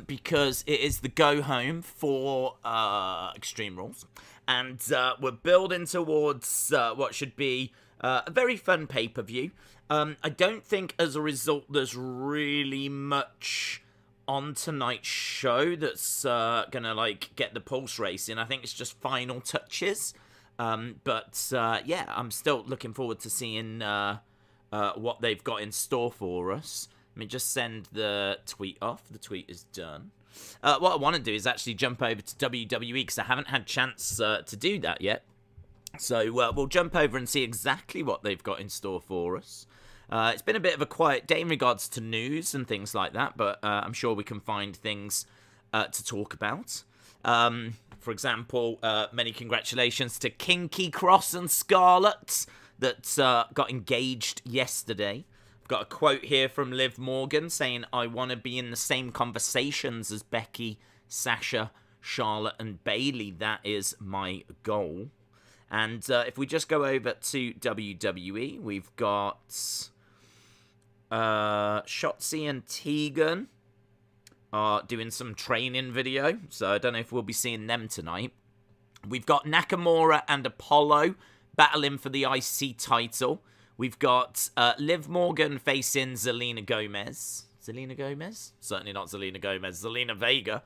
because it is the go-home for Extreme Rules. And we're building towards what should be a very fun pay-per-view. I don't think, as a result, there's really much on tonight's show that's gonna get the pulse racing. I think it's just final touches. But I'm still looking forward to seeing what they've got in store for us. Let me just send the tweet off. The tweet is done. What I want to do is actually jump over to WWE because I haven't had a chance to do that yet. So we'll jump over and see exactly what they've got in store for us. It's been a bit of a quiet day in regards to news and things like that, but I'm sure we can find things to talk about. For example, many congratulations to Kinky Cross and Scarlett that got engaged yesterday. I've got a quote here from Liv Morgan saying, "I want to be in the same conversations as Becky, Sasha, Charlotte and Bayley. That is my goal." And if we just go over to WWE, we've got Shotzi and Tegan are doing some training video, so I don't know if we'll be seeing them tonight. We've got Nakamura and Apollo battling for the IC title. We've got Liv Morgan facing Zelina Gomez. Zelina Gomez? Certainly not Zelina Gomez. Zelina Vega.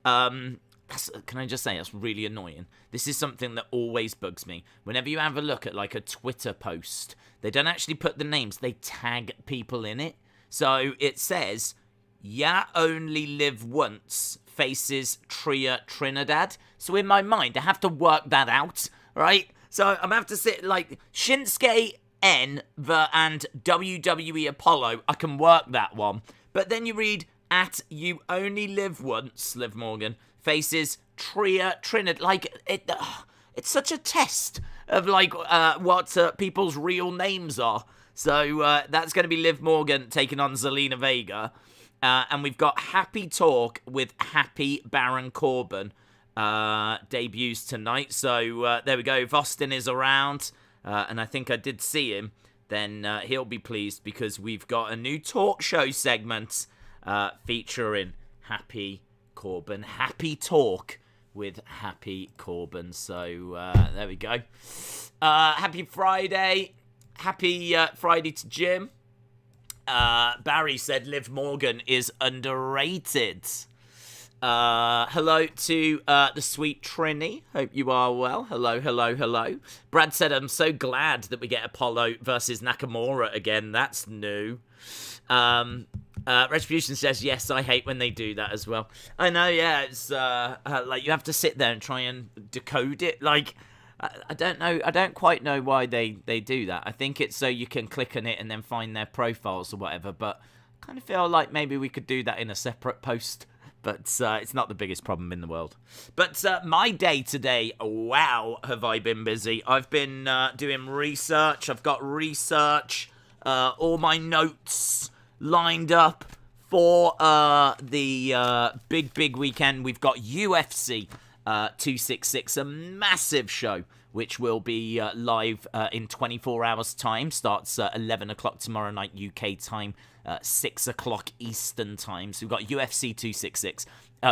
Can I just say, that's really annoying. This is something that always bugs me. Whenever you have a look at a Twitter post, they don't actually put the names. They tag people in it. So it says, "Ya only live once," faces Tria Trinidad. So in my mind, I have to work that out, right? So I'm going to have to sit Shinsuke N and WWE Apollo. I can work that one. But then you read, "At You Only Live Once," Liv Morgan, faces Tria Trinidad. It's such a test of what people's real names are. So that's going to be Liv Morgan taking on Zelina Vega. And we've got Happy Talk with Happy Baron Corbin debuts tonight. So there we go. If Austin is around, and I think I did see him, then he'll be pleased because we've got a new talk show segment featuring Happy Corbin. Happy Talk with Happy Corbin. So there we go. Happy Friday. Happy Friday to Jim. Barry said Liv Morgan is underrated. Hello to the sweet Trini. Hope you are well. Hello, hello, hello. Brad said, "I'm so glad that we get Apollo versus Nakamura again. That's new." Retribution says, "Yes, I hate when they do that as well." I know, yeah. It's you have to sit there and try and decode it. I don't know. I don't quite know why they do that. I think it's so you can click on it and then find their profiles or whatever. But I kind of feel like maybe we could do that in a separate post. But it's not the biggest problem in the world. But my day today, wow, have I been busy. I've been doing research. I've got research, all my notes lined up for the big weekend. We've got UFC 266, a massive show, which will be live in 24 hours' time. Starts at 11 o'clock tomorrow night UK time, 6 o'clock Eastern time. So we've got UFC 266.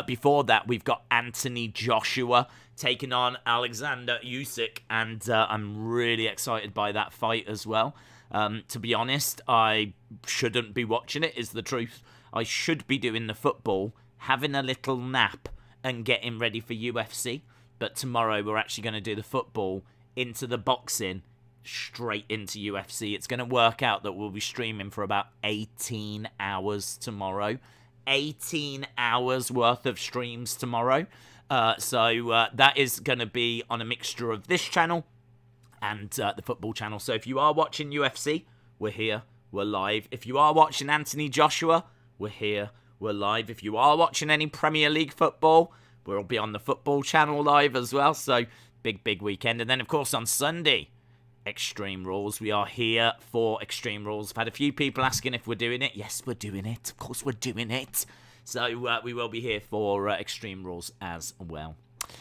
Before that, we've got Anthony Joshua taking on Alexander Usyk, and I'm really excited by that fight as well. To be honest, I shouldn't be watching it, is the truth. I should be doing the football, having a little nap, and getting ready for UFC. But tomorrow we're actually going to do the football into the boxing, straight into UFC. It's going to work out that we'll be streaming for about 18 hours tomorrow. 18 hours worth of streams tomorrow. So that is going to be on a mixture of this channel and the football channel. So if you are watching UFC, we're here, we're live. If you are watching Anthony Joshua, we're here, we're live. If you are watching any Premier League football, we'll be on the football channel live as well. So big weekend. And then, of course, on Sunday, Extreme Rules. We are here for Extreme Rules. I've had a few people asking if we're doing it. Yes, we're doing it. Of course, we're doing it. So we will be here for Extreme Rules as well.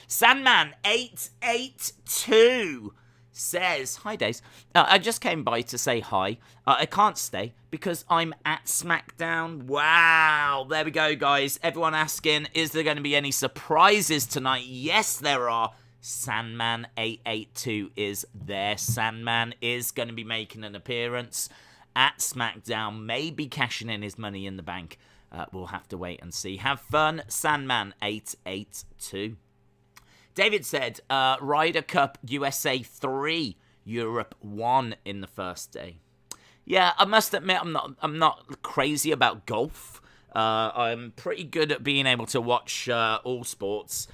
Sandman 882 says, hi Days, I just came by to say hi. I can't stay because I'm at Smackdown. Wow, there we go, guys. Everyone asking, is there going to be any surprises tonight? Yes, there are. Sandman 882 is there. Sandman is going to be making an appearance at Smackdown, maybe cashing in his money in the bank. We'll have to wait and see. Have fun, Sandman 882. David said, Ryder Cup USA 3, Europe 1 in the first day. Yeah, I must admit, I'm not crazy about golf. I'm pretty good at being able to watch all sports.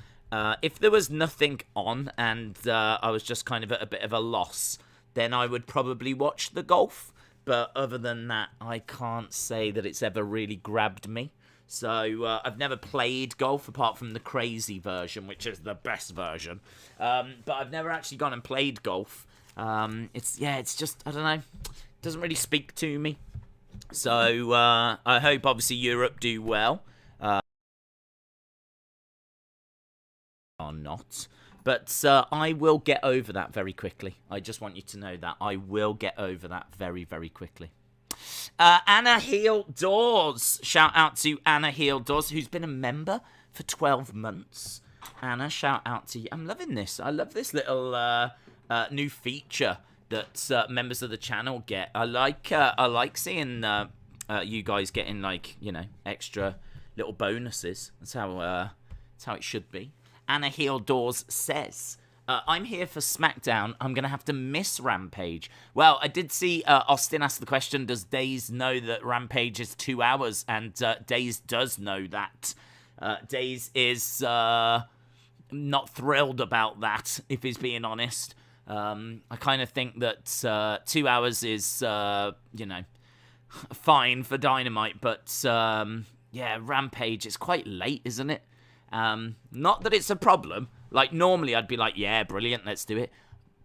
If there was nothing on and I was just kind of at a bit of a loss, then I would probably watch the golf. But other than that, I can't say that it's ever really grabbed me. So I've never played golf apart from the crazy version, which is the best version. But I've never actually gone and played golf. It's just, I don't know, it doesn't really speak to me. So I hope obviously Europe do well. Or not. But I will get over that very quickly. I just want you to know that. I will get over that very, very quickly. Anna Heel Doors. Shout out to Anna Heel Doors, who's been a member for 12 months. Anna, shout out to you. I'm loving this. I love this little new feature that members of the channel get. I like seeing you guys getting, like, you know, extra little bonuses. That's how it should be. Anna Heel Doors says, I'm here for Smackdown. I'm going to have to miss Rampage. Well, I did see Austin ask the question, does Days know that Rampage is 2 hours? And Days does know that. Days is not thrilled about that, if he's being honest. I kind of think that 2 hours is, fine for Dynamite. But, Rampage is quite late, isn't it? Not that it's a problem. Like, normally I'd be like, yeah, brilliant, let's do it.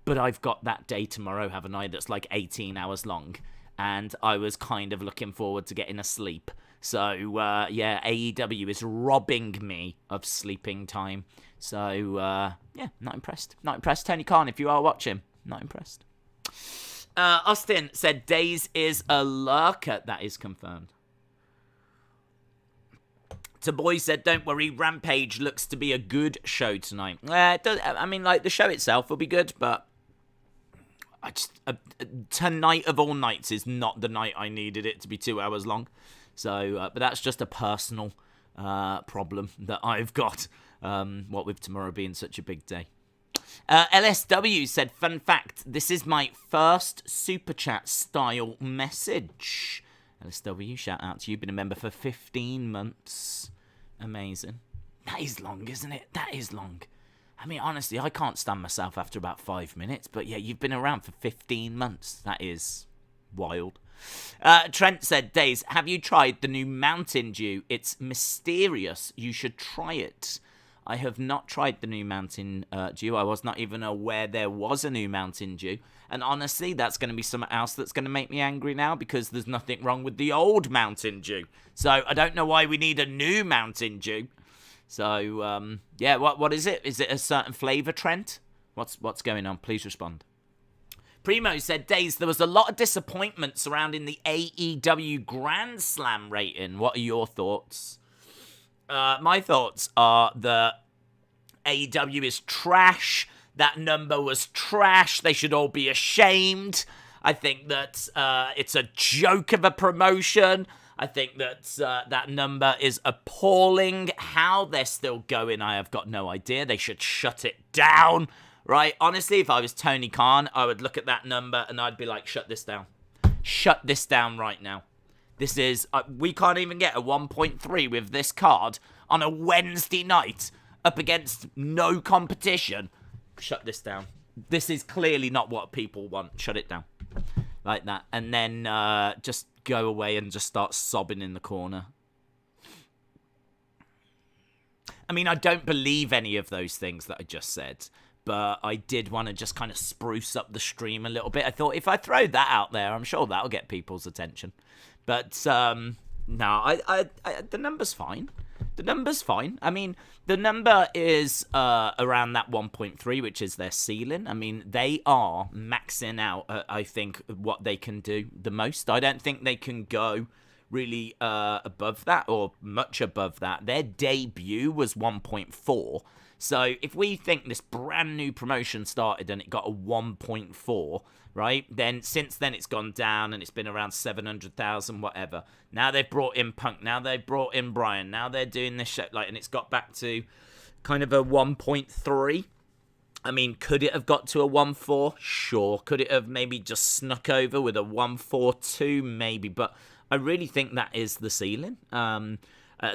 But I've got that day tomorrow, haven't I, that's like 18 hours long. And I was kind of looking forward to getting a sleep. So, AEW is robbing me of sleeping time. So, not impressed. Not impressed. Tony Khan, if you are watching, not impressed. Austin said, Days is a lurker. That is confirmed. Boy said, don't worry, Rampage looks to be a good show tonight. The show itself will be good, but tonight of all nights is not the night I needed it to be 2 hours long. So, but that's just a personal problem that I've got, what with tomorrow being such a big day. LSW said, fun fact, this is my first Super Chat style message. LSW, shout out to you. Been a member for 15 months. Amazing. That is long, isn't it? That is long. I mean, honestly, I can't stand myself after about 5 minutes. But yeah, you've been around for 15 months. That is wild. Trent said, Days, have you tried the new Mountain Dew? It's mysterious. You should try it. I have not tried the new Mountain Dew. I was not even aware there was a new Mountain Dew. And honestly, that's going to be something else that's going to make me angry now because there's nothing wrong with the old Mountain Dew. So I don't know why we need a new Mountain Dew. So, what is it? Is it a certain flavour, Trent? What's going on? Please respond. Primo said, Days, there was a lot of disappointment surrounding the AEW Grand Slam rating. What are your thoughts? My thoughts are that AEW is trash. That number was trash. They should all be ashamed. I think that it's a joke of a promotion. I think that that number is appalling. How they're still going, I have got no idea. They should shut it down, right? Honestly, if I was Tony Khan, I would look at that number and I'd be like, shut this down. Shut this down right now. This is, we can't even get a 1.3 with this card on a Wednesday night up against no competition. Shut this down. This is clearly not what people want. Shut it down. Like that. And then just go away and just start sobbing in the corner. I mean, I don't believe any of those things that I just said. But I did want to just kind of spruce up the stream a little bit. I thought if I throw that out there, I'm sure that'll get people's attention. But no, I the number's fine. The number's fine. I mean, the number is around that 1.3, which is their ceiling. I mean, they are maxing out, I think, what they can do the most. I don't think they can go really above that or much above that. Their debut was 1.4. So if we think this brand new promotion started and it got a 1.4, right? Then since then it's gone down and it's been around 700,000, whatever. Now they've brought in Punk. Now they've brought in Bryan. Now they're doing this shit, and it's got back to kind of a 1.3. I mean, could it have got to a 1.4? Sure. Could it have maybe just snuck over with a 1.42? Maybe. But I really think that is the ceiling.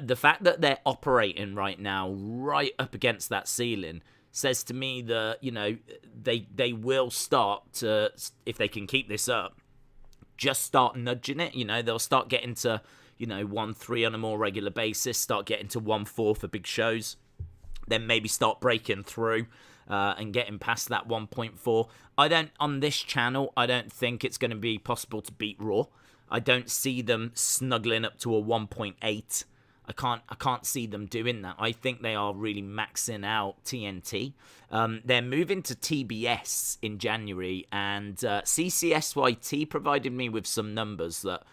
The fact that they're operating right now right up against that ceiling says to me that, they will start to, if they can keep this up, just start nudging it. They'll start getting to, 1.3 on a more regular basis, start getting to 1.4 for big shows, then maybe start breaking through and getting past that 1.4. On this channel, I don't think it's going to be possible to beat Raw. I don't see them snuggling up to a 1.8. I can't see them doing that. I think they are really maxing out TNT. They're moving to TBS in January, and CCSYT provided me with some numbers that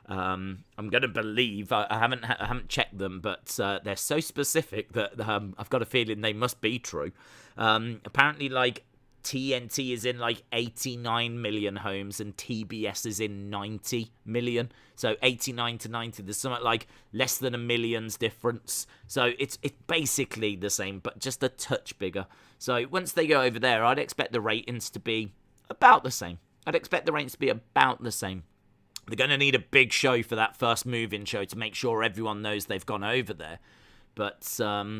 I'm going to believe. I haven't checked them, but they're so specific that I've got a feeling they must be true. Apparently, TNT is in 89 million homes and TBS is in 90 million. So 89 to 90, there's something like less than a million's difference. So it's basically the same, but just a touch bigger. So once they go over there, I'd expect the ratings to be about the same. They're going to need a big show for that first move-in show to make sure everyone knows they've gone over there. But I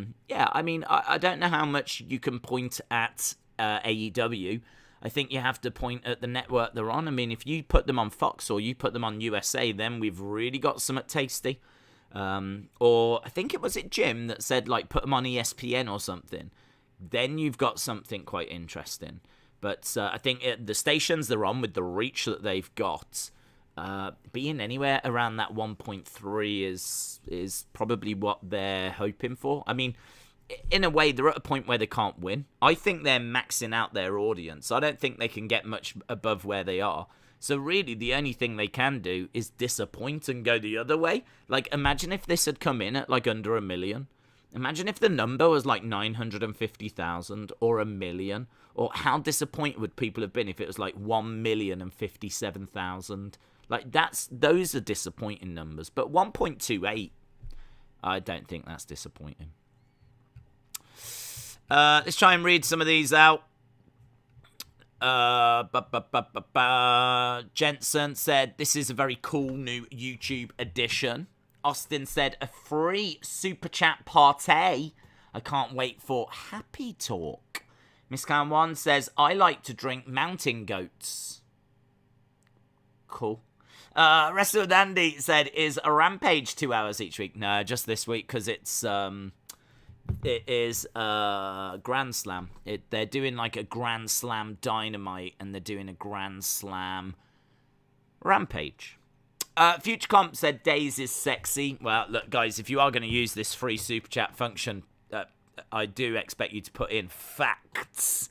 mean, I don't know how much you can point at AEW. I think you have to point at the network they're on. I mean, if you put them on Fox or you put them on USA, then we've really got something tasty. Or I think it was Jim that said put them on ESPN or something. Then you've got something quite interesting. But I think the stations they're on with the reach that they've got, being anywhere around that 1.3 is probably what they're hoping for. I mean, in a way, they're at a point where they can't win. I think they're maxing out their audience. I don't think they can get much above where they are. So really, the only thing they can do is disappoint and go the other way. Imagine if this had come in at under 1 million. Imagine if the number was 950,000 or 1 million. Or how disappointed would people have been if it was 1,057,000. Those are disappointing numbers. But 1.28, I don't think that's disappointing. Let's try and read some of these out. Jensen said, this is a very cool new YouTube addition. Austin said, a free super chat party. I can't wait for happy talk. Miss Khan1 says, I like to drink mountain goats. Cool. Wrestler Dandy said, is a Rampage 2 hours each week? No, just this week because it is a Grand Slam. They're doing a Grand Slam Dynamite and they're doing a Grand Slam Rampage. Future Comp said Days is sexy. Well, look, guys, if you are going to use this free super chat function, I do expect you to put in facts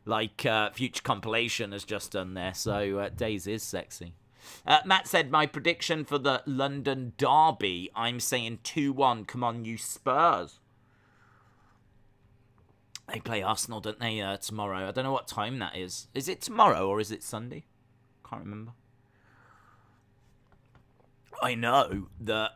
Future Compilation has just done there. So Days is sexy. Matt said, my prediction for the London Derby, I'm saying 2-1. Come on, you Spurs. They play Arsenal, don't they, tomorrow? I don't know what time that is. Is it tomorrow or is it Sunday? Can't remember. I know that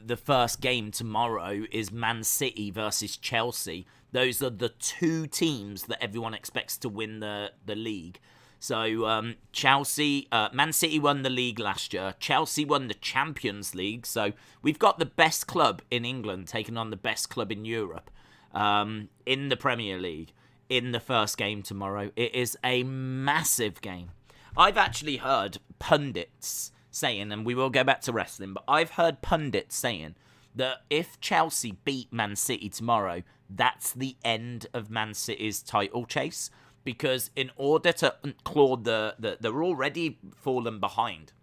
the first game tomorrow is Man City versus Chelsea. Those are the two teams that everyone expects to win the league. So Chelsea, Man City won the league last year. Chelsea won the Champions League. So we've got the best club in England taking on the best club in Europe. In the Premier League in the first game tomorrow. It is a massive game. I've actually heard pundits saying, and we will go back to wrestling, but I've heard pundits saying that if Chelsea beat Man City tomorrow, that's the end of Man City's title chase, because in order to claw they're already fallen behind.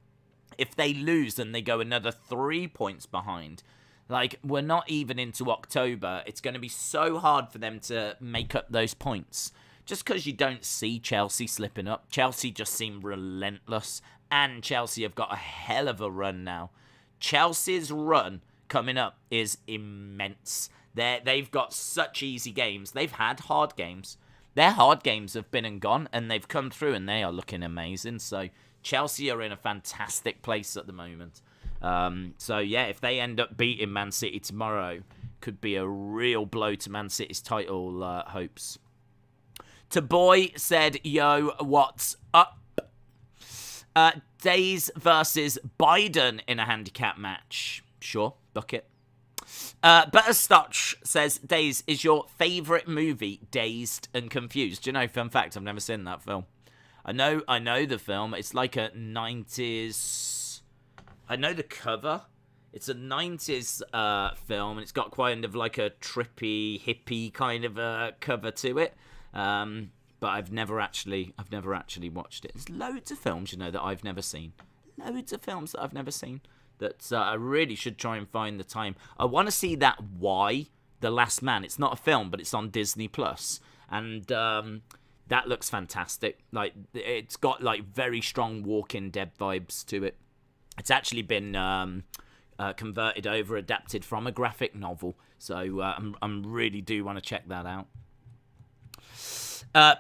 If they lose and they go another 3 points behind, Like, we're not even into October. It's going to be so hard for them to make up those points. Just because you don't see Chelsea slipping up. Chelsea just seem relentless. And Chelsea have got a hell of a run now. Chelsea's run coming up is immense. They've got such easy games. They've had hard games. Their hard games have been and gone, and they've come through, and they are looking amazing. So Chelsea are in a fantastic place at the moment. So yeah, if they end up beating Man City tomorrow, could be a real blow to Man City's title hopes. Taboy said, yo, what's up? Days versus Biden in a handicap match. Sure, bucket. Butterscotch says, Days, is your favourite movie Dazed and Confused? Do you know, fun fact, I've never seen that film. I know the film. It's like a 90s... I know the cover. It's a 90s film, and it's got kind of like a trippy, hippie kind of cover to it. But I've never actually watched it. There's loads of films, you know, that I've never seen. Loads of films that I've never seen. That I really should try and find the time. I want to see that Why, The Last Man. It's not a film, but it's on Disney Plus, and that looks fantastic. Like, it's got like very strong Walking Dead vibes to it. It's actually been converted over, adapted from a graphic novel, so I'm really do want to check that out.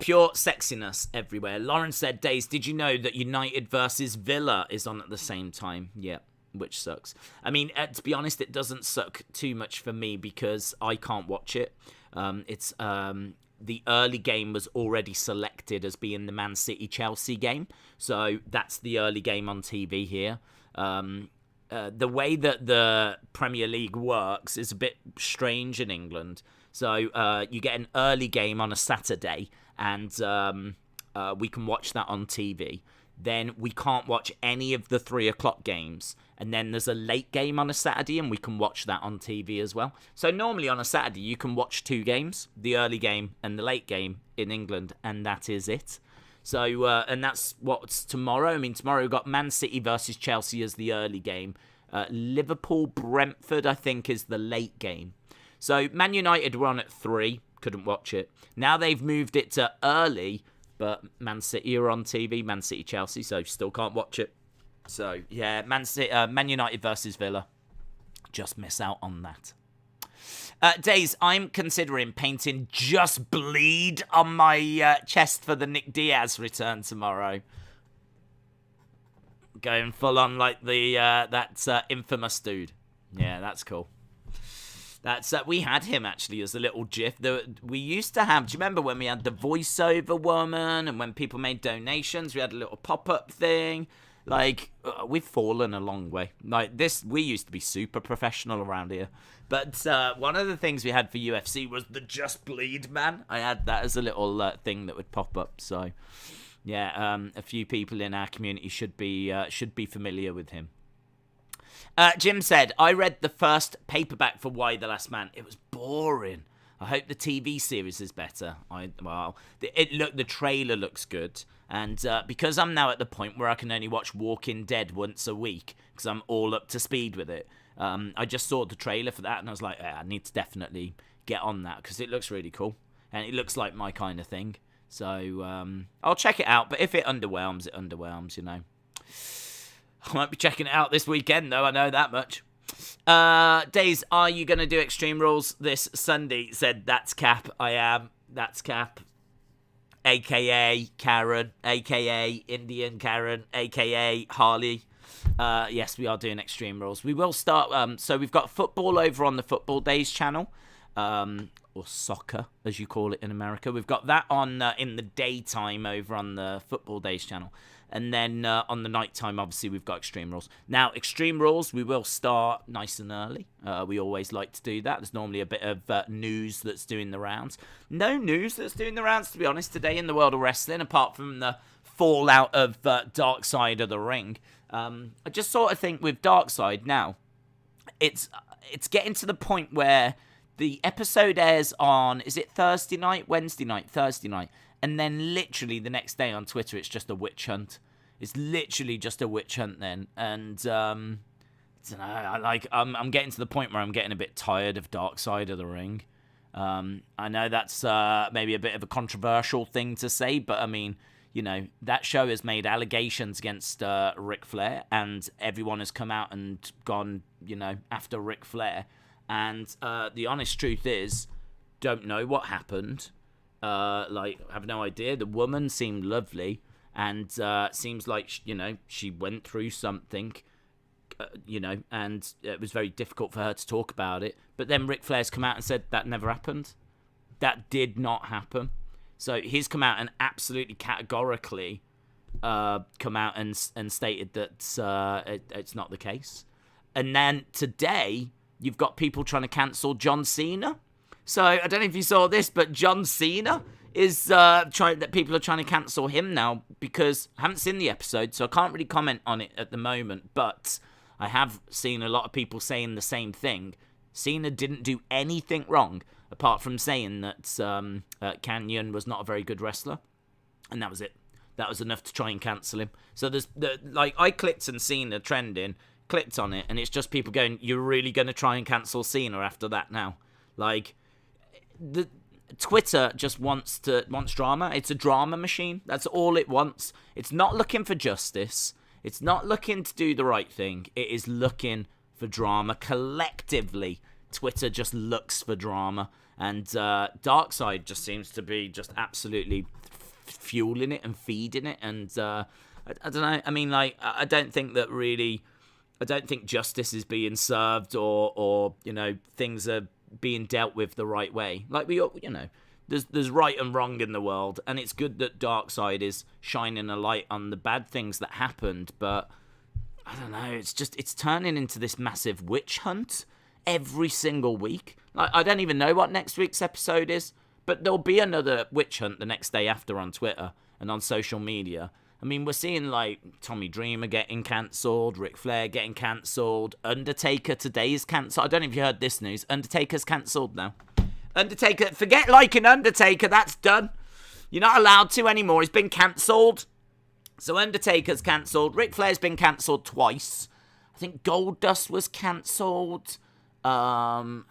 Pure sexiness everywhere. Lauren said, Days, did you know that United versus Villa is on at the same time? Yeah. Which sucks. I mean, to be honest, it doesn't suck too much for me because I can't watch it. It's the early game was already selected as being the Man City-Chelsea game. So that's the early game on TV here. The way that the Premier League works is a bit strange in England. So you get an early game on a Saturday, and we can watch that on TV. Then we can't watch any of the 3 o'clock games. And then there's a late game on a Saturday, and we can watch that on TV as well. So normally on a Saturday, you can watch 2 games, the early game and the late game in England, and that is it. So, and that's what's tomorrow. I mean, tomorrow we've got Man City versus Chelsea as the early game. Liverpool-Brentford, I think, is the late game. So Man United were on at 3, couldn't watch it. Now they've moved it to early, but Man City are on TV, Man City Chelsea, so still can't watch it. So yeah, Man United versus Villa. Just miss out on that. Days, I'm considering painting Just Bleed on my chest for the Nick Diaz return tomorrow. Going full on like the that infamous dude. Yeah, that's cool. That's we had him actually as a little GIF. We used to have. Do you remember when we had the voiceover woman and when people made donations? We had a little pop-up thing. Like, we've fallen a long way. Like this, we used to be super professional around here. But one of the things we had for UFC was the Just Bleed man. I had that as a little thing that would pop up. So, yeah, a few people in our community should be familiar with him. Jim said, I read the first paperback for Why the Last Man. It was boring. I hope the TV series is better. The trailer looks good. And because I'm now at the point where I can only watch Walking Dead once a week, because I'm all up to speed with it, I just saw the trailer for that, and I was like, I need to definitely get on that, because it looks really cool. And it looks like my kind of thing. So I'll check it out, but if it underwhelms, it underwhelms, you know. I won't be checking it out this weekend, though. I know that much. Days, are you going to do Extreme Rules this Sunday? Said, that's Cap. I am. That's Cap. A.K.A. Karen. A.K.A. Indian Karen. A.K.A. Harley. Yes, we are doing Extreme Rules. We will start. So we've got football over on the Football Days channel. Or soccer, as you call it in America. We've got that on in the daytime over on the Football Days channel. And then on the nighttime, obviously, we've got Extreme Rules. Now, Extreme Rules, we will start nice and early. We always like to do that. There's normally a bit of news that's doing the rounds. No news that's doing the rounds, to be honest, today in the world of wrestling, apart from the fallout of Dark Side of the Ring. I just sort of think with Dark Side now, it's getting to the point where the episode airs on, is it Thursday night, Wednesday night, Thursday night? And then literally the next day on Twitter, it's just a witch hunt. It's literally just a witch hunt then. And don't know. I'm getting to the point where I'm getting a bit tired of Dark Side of the Ring. I know that's maybe a bit of a controversial thing to say, but I mean, that show has made allegations against Ric Flair, and everyone has come out and gone, after Ric Flair. And the honest truth is, don't know what happened. Have no idea. The woman seemed lovely, and seems like, she went through something, and it was very difficult for her to talk about it. But then Ric Flair's come out and said that never happened. That did not happen. So he's come out and absolutely categorically come out and stated that it's not the case. And then today, you've got people trying to cancel John Cena. So I don't know if you saw this, but John Cena is people are trying to cancel him now because I haven't seen the episode, so I can't really comment on it at the moment. But I have seen a lot of people saying the same thing. Cena didn't do anything wrong apart from saying that Canyon was not a very good wrestler, and that was it. That was enough to try and cancel him. So I clicked and Cena trending, clicked on it, and it's just people going, "You're really going to try and cancel Cena after that now?" The Twitter just wants drama. It's a drama machine. That's all it wants. It's not looking for justice. It's not looking to do the right thing. It is looking for drama. Collectively, Twitter just looks for drama. And Darkseid just seems to be just absolutely fueling it and feeding it. And I don't know. I mean, I don't think justice is being served or things are being dealt with the right way. There's right and wrong in the world, and it's good that Darkseid is shining a light on the bad things that happened, but I don't know, it's turning into this massive witch hunt every single week. I don't even know what next week's episode is, but there'll be another witch hunt the next day after on Twitter and on social media. I mean, we're seeing Tommy Dreamer getting cancelled, Ric Flair getting cancelled, Undertaker today is cancelled. I don't know if you heard this news. Undertaker's cancelled now. Undertaker, forget liking Undertaker, that's done. You're not allowed to anymore, he's been cancelled. So Undertaker's cancelled, Ric Flair's been cancelled twice. I think Goldust was cancelled. I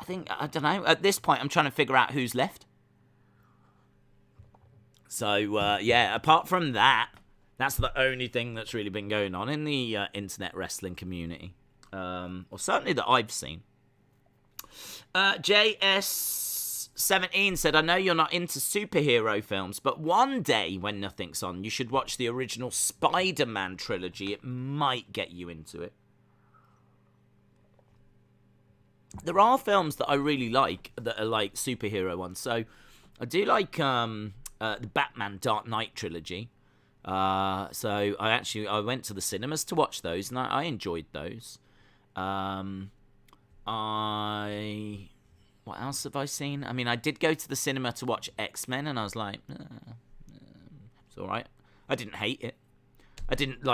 don't know, at this point I'm trying to figure out who's left. So, apart from that, that's the only thing that's really been going on in the internet wrestling community. Or certainly that I've seen. JS17 said, I know you're not into superhero films, but one day when nothing's on, you should watch the original Spider-Man trilogy. It might get you into it. There are films that I really like that are like superhero ones. So I do like the Batman Dark Knight trilogy. So I went to the cinemas to watch those, and I enjoyed those. What else have I seen? I mean, I did go to the cinema to watch X-Men, and I was like, it's all right. I didn't hate it. I didn't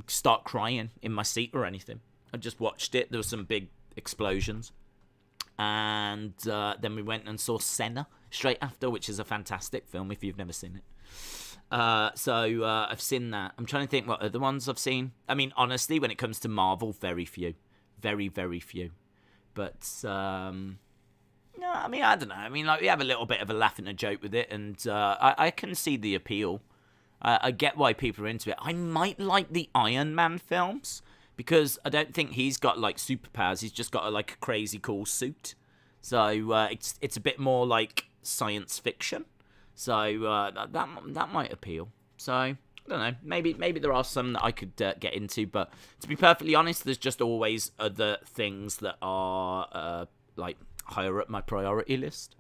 start crying in my seat or anything. I just watched it. There were some big explosions, and then we went and saw Senna straight after, which is a fantastic film if you've never seen it. So I've seen that. I'm trying to think what other ones I've seen. I mean, honestly, when it comes to Marvel, very few. Very, very few. But, no, I mean, I don't know. I mean, we have a little bit of a laugh and a joke with it, and I can see the appeal. I get why people are into it. I might like the Iron Man films, because I don't think he's got, superpowers. He's just got, a crazy cool suit. So, it's a bit more like science fiction. So that might appeal. So I don't know. Maybe there are some that I could get into, but to be perfectly honest, there's just always other things that are higher up my priority list.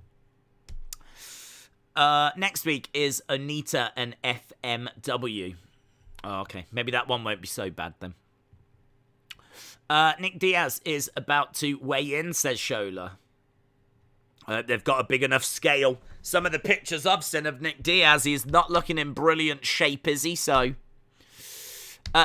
Next week is Onita and FMW. Oh, okay, maybe that one won't be so bad then. Nick Diaz is about to weigh in, says Shola. They've got a big enough scale. Some of the pictures I've seen of Nick Diaz, he's not looking in brilliant shape, is he? So,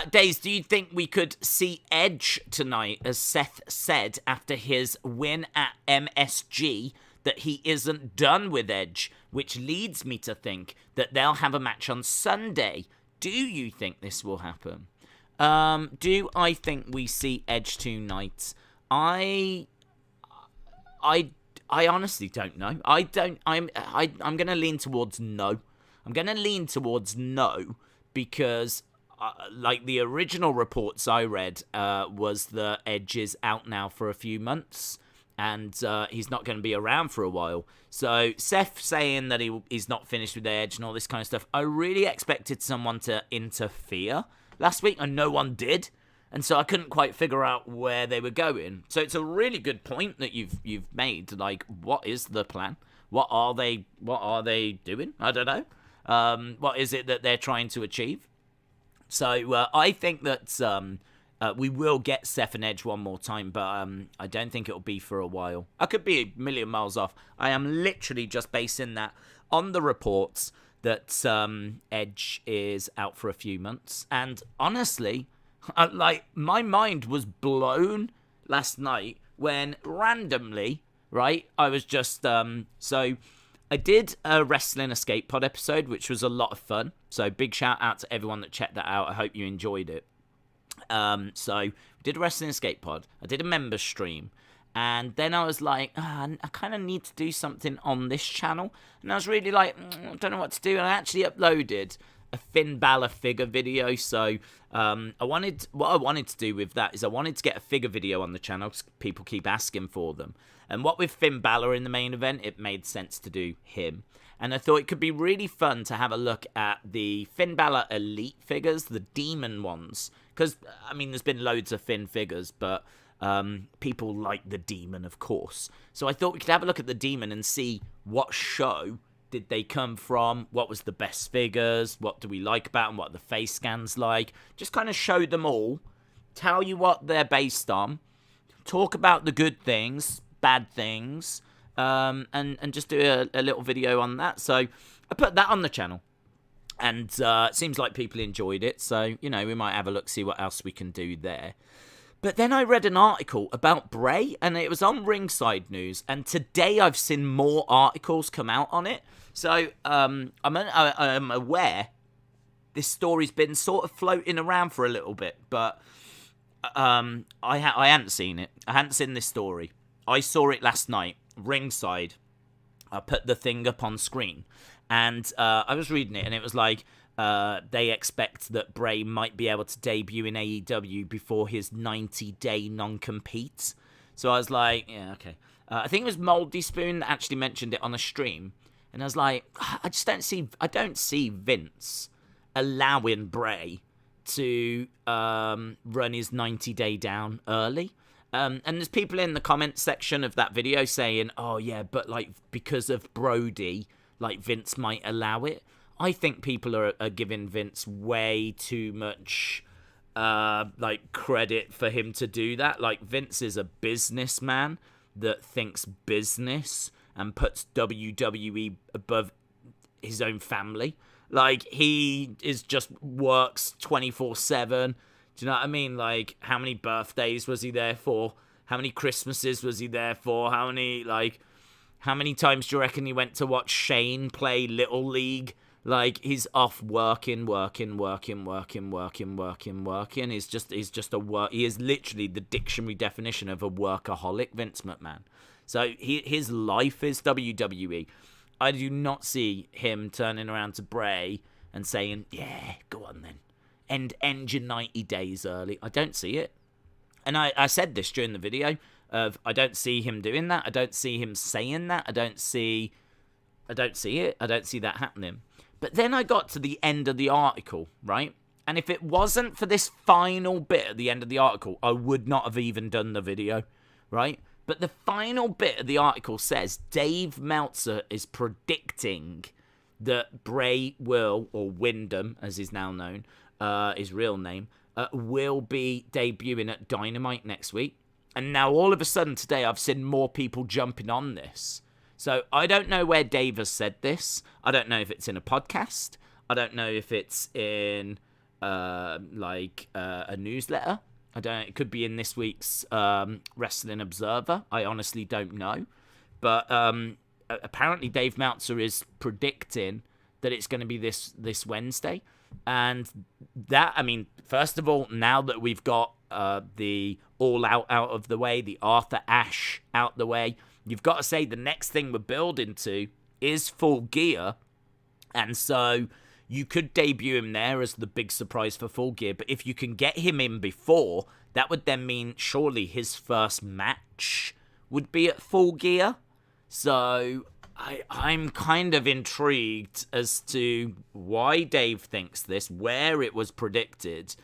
Daze, do you think we could see Edge tonight, as Seth said after his win at MSG, that he isn't done with Edge, which leads me to think that they'll have a match on Sunday. Do you think this will happen? Do I think we see Edge tonight? I honestly don't know. I'm gonna lean towards no. I'm gonna lean towards no because like the original reports I read was that Edge is out now for a few months and he's not going to be around for a while. So Seth saying that he's not finished with Edge and all this kind of stuff, I really expected someone to interfere last week and no one did. And so I couldn't quite figure out where they were going. So it's a really good point that you've made. Like, what is the plan? What are they doing? I don't know. What is it that they're trying to achieve? So I think that we will get Seth and Edge one more time, but I don't think it'll be for a while. I could be a million miles off. I am literally just basing that on the reports that Edge is out for a few months. And honestly, like, my mind was blown last night when randomly, right, I was just, so I did a Wrestling Escape Pod episode, which was a lot of fun. So big shout out to everyone that checked that out. I hope you enjoyed it. So we did a Wrestling Escape Pod. I did a member stream. And then I was like, I kind of need to do something on this channel. And I was really like, I don't know what to do. And I actually uploaded a Finn Balor figure video. So what I wanted to do with that is I wanted to get a figure video on the channel because people keep asking for them. And what with Finn Balor in the main event, it made sense to do him. And I thought it could be really fun to have a look at the Finn Balor Elite figures, the Demon ones. Because, I mean, there's been loads of Finn figures, but people like the Demon, of course. So I thought we could have a look at the Demon and see what show did they come from, what was the best figures, what do we like about them, what are the face scans like. Just kind of show them all, tell you what they're based on, talk about the good things, bad things, and just do a little video on that. So I put that on the channel. And it seems like people enjoyed it. So, you know, we might have a look, see what else we can do there. But then I read an article about Bray, and it was on Ringside News. And today I've seen more articles come out on it. So I'm aware this story's been sort of floating around for a little bit. But I hadn't seen it. I hadn't seen this story. I saw it last night, Ringside. I put the thing up on screen. And I was reading it, and it was like, they expect that Bray might be able to debut in AEW before his 90-day non-compete. So I was like, yeah, okay. I think it was Moldy Spoon that actually mentioned it on a stream. And I was like, I don't see Vince allowing Bray to run his 90-day down early. And there's people in the comments section of that video saying, oh, yeah, but like because of Brody, like Vince might allow it. I think people are giving Vince way too much like credit for him to do that. Like, Vince is a businessman that thinks business and puts WWE above his own family. Like, he is just works 24/7. Do you know what I mean? Like, how many birthdays was he there for? How many Christmases was he there for? How many times do you reckon he went to watch Shane play Little League? Like, he's off working. He's just a work. He is literally the dictionary definition of a workaholic, Vince McMahon. So his life is WWE. I do not see him turning around to Bray and saying, yeah, go on then. End your 90 days early. I don't see it. And I said this during the video of I don't see him doing that. I don't see him saying that. I don't see it. I don't see that happening. But then I got to the end of the article, right? And if it wasn't for this final bit at the end of the article, I would not have even done the video, right? But the final bit of the article says Dave Meltzer is predicting that Bray will, or Wyndham, as he's now known, his real name, will be debuting at Dynamite next week. And now all of a sudden today I've seen more people jumping on this. So I don't know where Dave has said this. I don't know if it's in a podcast. I don't know if it's in a newsletter. It could be in this week's Wrestling Observer. I honestly don't know. But apparently Dave Meltzer is predicting that it's going to be this Wednesday. And that, I mean, first of all, now that we've got the All Out of the way, the Arthur Ashe out the way, you've got to say the next thing we're building to is Full Gear. And so you could debut him there as the big surprise for Full Gear. But if you can get him in before, that would then mean surely his first match would be at Full Gear. So I'm kind of intrigued as to why Dave thinks this, where it was predicted,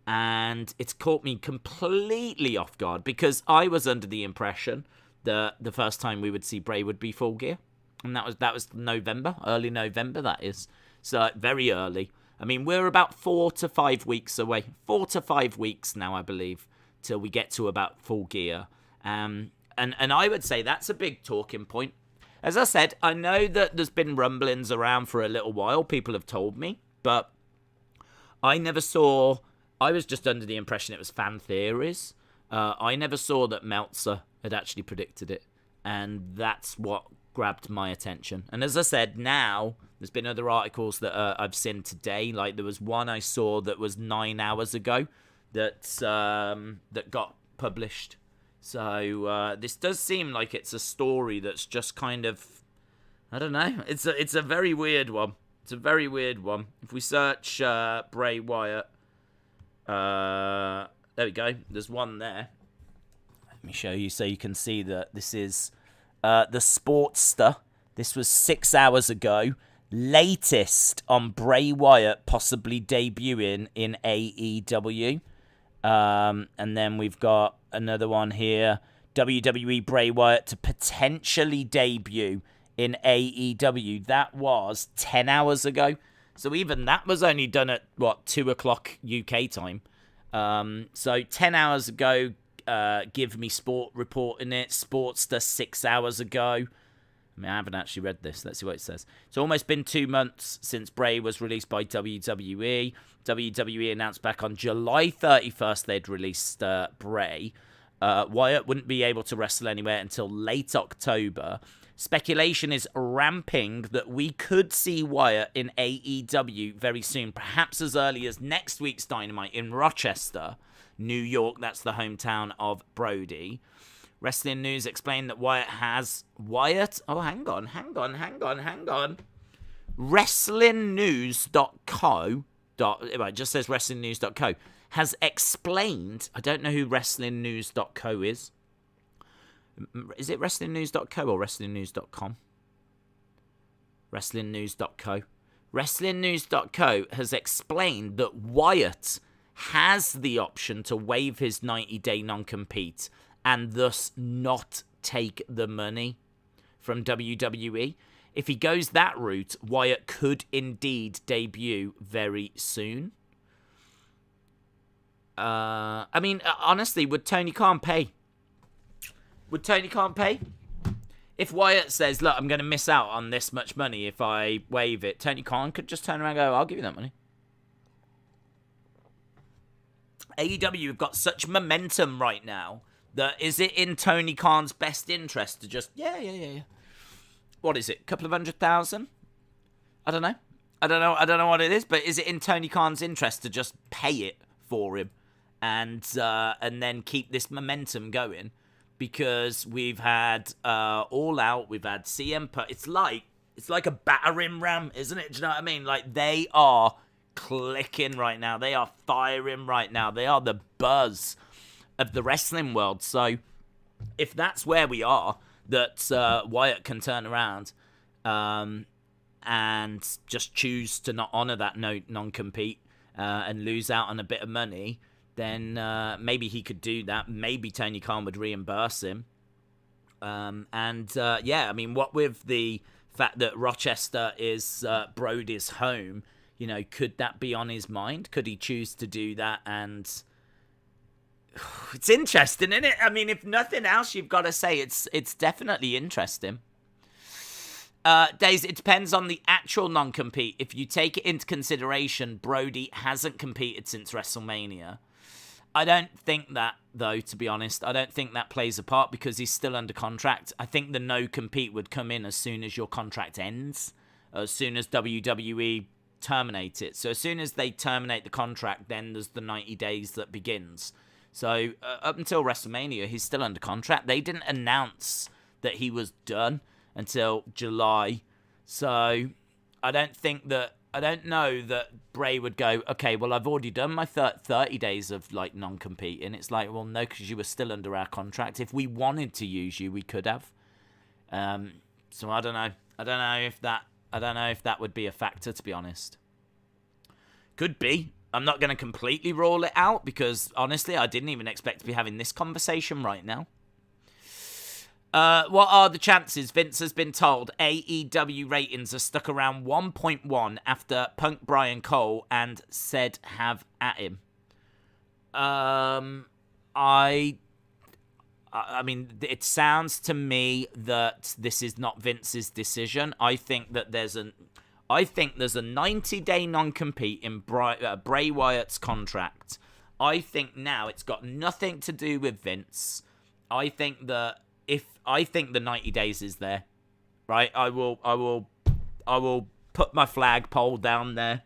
and it's caught me completely off guard because I was under the impression that the first time we would see Bray would be Full Gear, and that was November, early November, that is. So very early. I mean, we're about 4 to 5 weeks away. 4 to 5 weeks now, I believe, till we get to about Full Gear. And I would say that's a big talking point. As I said, I know that there's been rumblings around for a little while. People have told me, but I never saw. I was just under the impression it was fan theories. I never saw that Meltzer had actually predicted it, and that's what grabbed my attention. And as I said, now there's been other articles that I've seen today. Like there was one I saw that was 9 hours ago that got published. So this does seem like it's a story that's just kind of, I don't know. It's a very weird one. It's a very weird one. If we search Bray Wyatt, there we go. There's one there. Let me show you so you can see that this is the Sportster. This was 6 hours ago. Latest on Bray Wyatt possibly debuting in AEW. And then we've got another one here. WWE Bray Wyatt to potentially debut in AEW. That was 10 hours ago. So even that was only done at, 2 o'clock UK time. So 10 hours ago, Give Me Sport reporting it. Sportster 6 hours ago. I mean, I haven't actually read this. Let's see what it says. It's almost been 2 months since Bray was released by WWE. WWE announced back on July 31st they'd released Bray. Wyatt wouldn't be able to wrestle anywhere until late October. Speculation is ramping that we could see Wyatt in AEW very soon, perhaps as early as next week's Dynamite in Rochester, New York. That's the hometown of Brody. Wrestling News explained that Wyatt. Oh, hang on. WrestlingNews.co. It just says WrestlingNews.co. Has explained. I don't know who WrestlingNews.co is. Is it WrestlingNews.co or WrestlingNews.com? WrestlingNews.co. WrestlingNews.co has explained that Wyatt has the option to waive his 90-day non-compete and thus not take the money from WWE. If he goes that route, Wyatt could indeed debut very soon. I mean, honestly, would Tony Khan pay? Would Tony Khan pay? If Wyatt says, look, I'm going to miss out on this much money if I waive it, Tony Khan could just turn around and go, I'll give you that money. AEW have got such momentum right now that is it in Tony Khan's best interest to just, yeah. What is it, a couple of 100,000? I don't know what it is, but is it in Tony Khan's interest to just pay it for him and then keep this momentum going? Because we've had All Out, we've had CM Punk. It's like a battering ram, isn't it? Do you know what I mean? Like, they are clicking right now. They are firing right now. They are the buzz of the wrestling world. So if that's where we are, that Wyatt can turn around and just choose to not honor that non-compete and lose out on a bit of money, then maybe he could do that. Maybe Tony Khan would reimburse him. I mean, what with the fact that Rochester is Brody's home, could that be on his mind? Could he choose to do that? And it's interesting, isn't it? I mean, if nothing else, you've got to say it's definitely interesting. Days, it depends on the actual non-compete. If you take it into consideration, Brody hasn't competed since WrestleMania. I don't think that, though, to be honest. I don't think that plays a part because he's still under contract. I think the no-compete would come in as soon as your contract ends. As soon as WWE terminate it. So as soon as they terminate the contract, then there's the 90 days that begins. So up until WrestleMania, he's still under contract. They didn't announce that he was done until July. So I don't know that Bray would go, okay, well, I've already done my 30 days of, like, non-competing. It's like, well, no, because you were still under our contract. If we wanted to use you, we could have. So I don't know. I don't know if that would be a factor, to be honest. Could be. I'm not going to completely rule it out because, honestly, I didn't even expect to be having this conversation right now. What are the chances? Vince has been told AEW ratings are stuck around 1.1 after Punk Brian Cole and said have at him. I mean, it sounds to me that this is not Vince's decision. I think there's a 90-day non-compete in Bray Wyatt's contract. I think now it's got nothing to do with Vince. I think the 90 days is there, right? I will put my flagpole down there.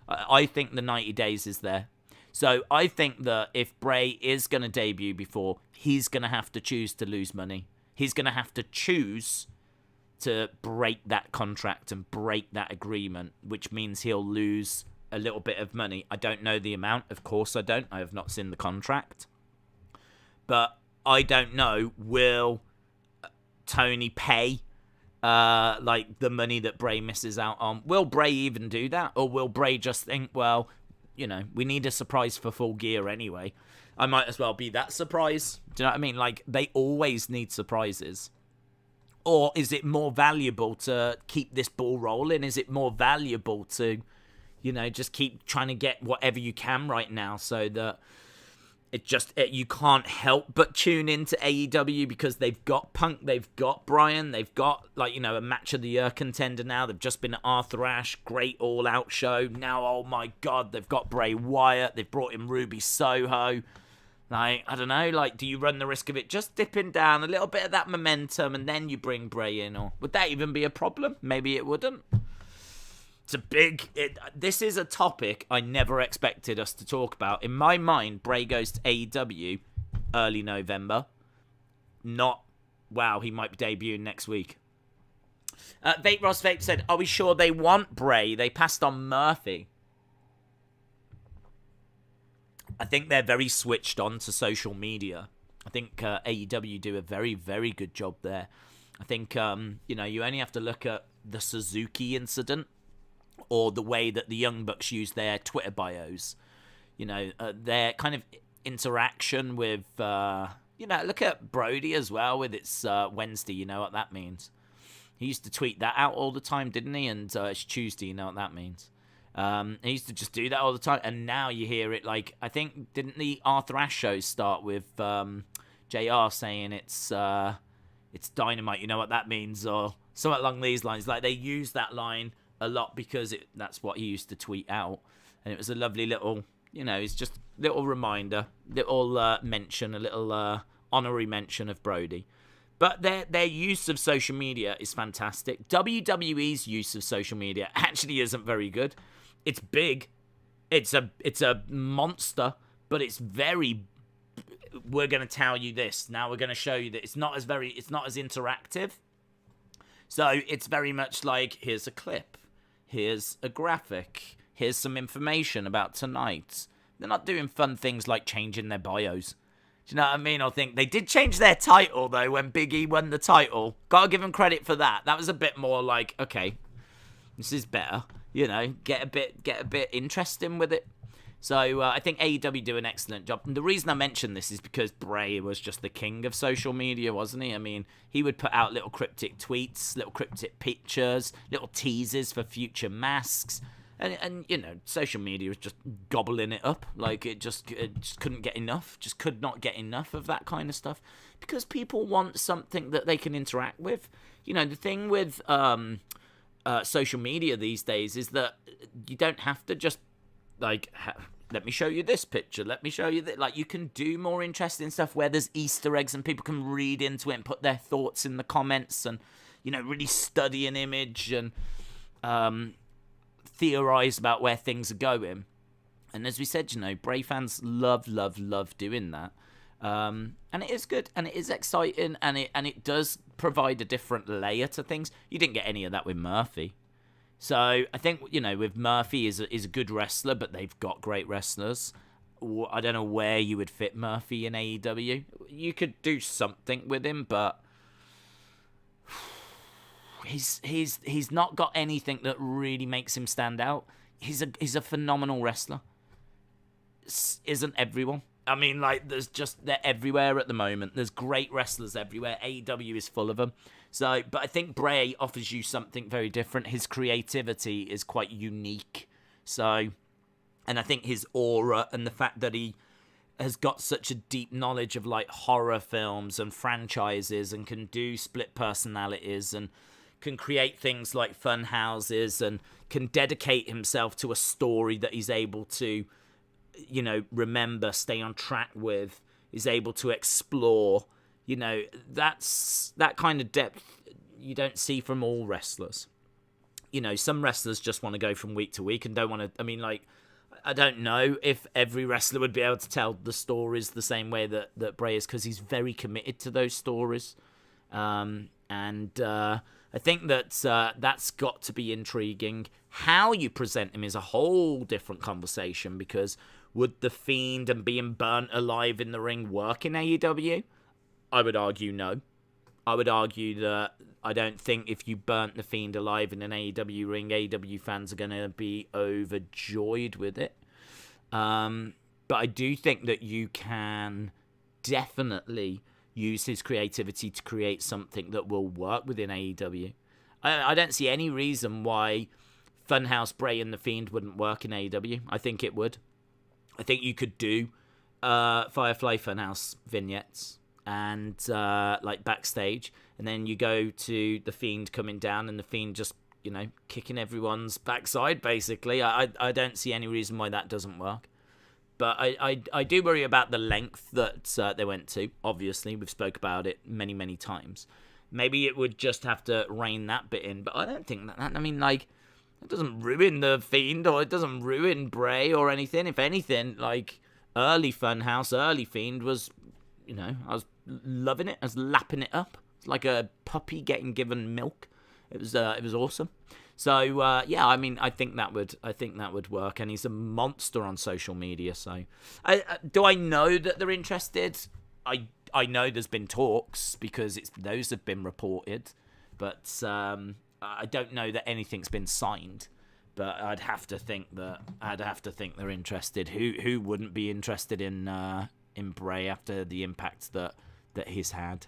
I think the 90 days is there. So I think that if Bray is going to debut before, he's going to have to choose to lose money. He's going to have to choose to break that contract and break that agreement, which means he'll lose a little bit of money. I don't know the amount. Of course I don't. I have not seen the contract. But I don't know, will Tony pay like the money that Bray misses out on? Will Bray even do that? Or will Bray just think, well, you know, we need a surprise for Full Gear anyway. I might as well be that surprise. Do you know what I mean? Like, they always need surprises. Or is it more valuable to keep this ball rolling? Is it more valuable to, you know, just keep trying to get whatever you can right now so that you can't help but tune into AEW because they've got Punk, they've got Bryan, they've got, like, you know, a match of the year contender now. They've just been at Arthur Ashe, great all-out show. Now, oh my God, they've got Bray Wyatt. They've brought in Ruby Soho. Like, I don't know, like, do you run the risk of it just dipping down a little bit of that momentum and then you bring Bray in? Or would that even be a problem? Maybe it wouldn't. This is a topic I never expected us to talk about. In my mind, Bray goes to AEW early November. Not, wow, he might be debuting next week. Vape Ross Vape said, are we sure they want Bray? They passed on Murphy. I think they're very switched on to social media. I think AEW do a very, very good job there. I think, you know, you only have to look at the Suzuki incident or the way that the Young Bucks use their Twitter bios. You know, their kind of interaction with, you know, look at Brody as well with its Wednesday, you know what that means. He used to tweet that out all the time, didn't he? And it's Tuesday, you know what that means. He used to just do that all the time. And now you hear it like, I think, didn't the Arthur Ashe shows start with JR saying it's dynamite, you know what that means? Or something along these lines. Like, they use that line a lot because that's what he used to tweet out, and it was a lovely little, you know, it's just a little reminder, little mention, a little honorary mention of Brody. But their use of social media is fantastic. WWE's use of social media actually isn't very good. It's big, it's a monster, but it's very, we're going to tell you this, now we're going to show you that it's not as interactive. So it's very much like, here's a clip, here's a graphic, here's some information about tonight. They're not doing fun things like changing their bios. Do you know what I mean? I think they did change their title, though, when Big E won the title. Gotta give him credit for that. That was a bit more like, okay, this is better. You know, get a bit interesting with it. So I think AEW do an excellent job. And the reason I mention this is because Bray was just the king of social media, wasn't he? I mean, he would put out little cryptic tweets, little cryptic pictures, little teasers for future masks. And you know, social media was just gobbling it up. Like, it just couldn't get enough. Just could not get enough of that kind of stuff. Because people want something that they can interact with. You know, the thing with social media these days is that you don't have to just, like, let me show you this picture, let me show you that. Like, you can do more interesting stuff where there's Easter eggs and people can read into it and put their thoughts in the comments and, you know, really study an image and theorize about where things are going. And as we said, Bray fans love doing that. And it is good, and it is exciting, and it does provide a different layer to things. You didn't get any of that with Murphy. So I think, with Murphy is a good wrestler, but they've got great wrestlers. I don't know where you would fit Murphy in AEW. You could do something with him, but he's not got anything that really makes him stand out. He's a phenomenal wrestler. Isn't everyone? I mean, they're everywhere at the moment. There's great wrestlers everywhere. AEW is full of them. So, but I think Bray offers you something very different. His creativity is quite unique. So, and I think his aura and the fact that he has got such a deep knowledge of horror films and franchises and can do split personalities and can create things like fun houses and can dedicate himself to a story that he's able to, remember, stay on track with, is able to explore. That's that kind of depth you don't see from all wrestlers. Some wrestlers just want to go from week to week and don't want to. I don't know if every wrestler would be able to tell the stories the same way that Bray is, because he's very committed to those stories. And I think that's got to be intriguing. How you present him is a whole different conversation, because would The Fiend and being burnt alive in the ring work in AEW? I would argue no. I would argue that I don't think if you burnt The Fiend alive in an AEW ring, AEW fans are going to be overjoyed with it. But I do think that you can definitely use his creativity to create something that will work within AEW. I don't see any reason why Funhouse Bray and The Fiend wouldn't work in AEW. I think it would. I think you could do Firefly Funhouse vignettes and backstage, and then you go to The Fiend coming down and The Fiend just kicking everyone's backside basically. I don't see any reason why that doesn't work, but I do worry about the length that they went to. Obviously, we've spoke about it many times. Maybe it would just have to rein that bit in, but I don't think that. I mean, it doesn't ruin The Fiend, or it doesn't ruin Bray or anything. If anything, early Funhouse, early Fiend was, I was loving it. I was lapping it up. It's like a puppy getting given milk. It was awesome. So I think that would work. And he's a monster on social media. So, do I know that they're interested? I know there's been talks, because those have been reported, but I don't know that anything's been signed. But I'd have to think they're interested. Who wouldn't be interested in Bray after the impact that he's had?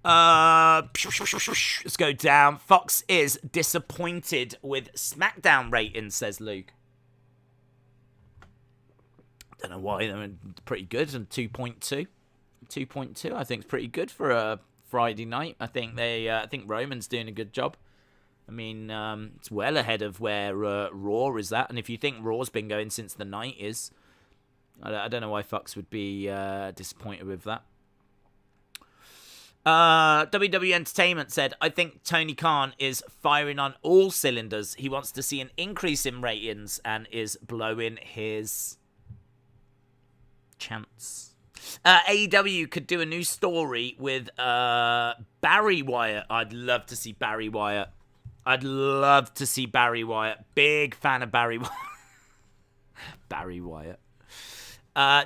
Let's go down. Fox is disappointed with SmackDown ratings, says Luke. Don't know why. They're pretty good, and 2.2. 2.2 I think is pretty good for a Friday night. I think I think Roman's doing a good job. I mean, it's well ahead of where Raw is at, and if you think Raw's been going since the 90s, I don't know why Fox would be disappointed with that. WWE Entertainment said, I think Tony Khan is firing on all cylinders. He wants to see an increase in ratings and is blowing his chance. AEW could do a new story with Barry Wyatt. I'd love to see Barry Wyatt. Big fan of Barry Wyatt. Barry Wyatt.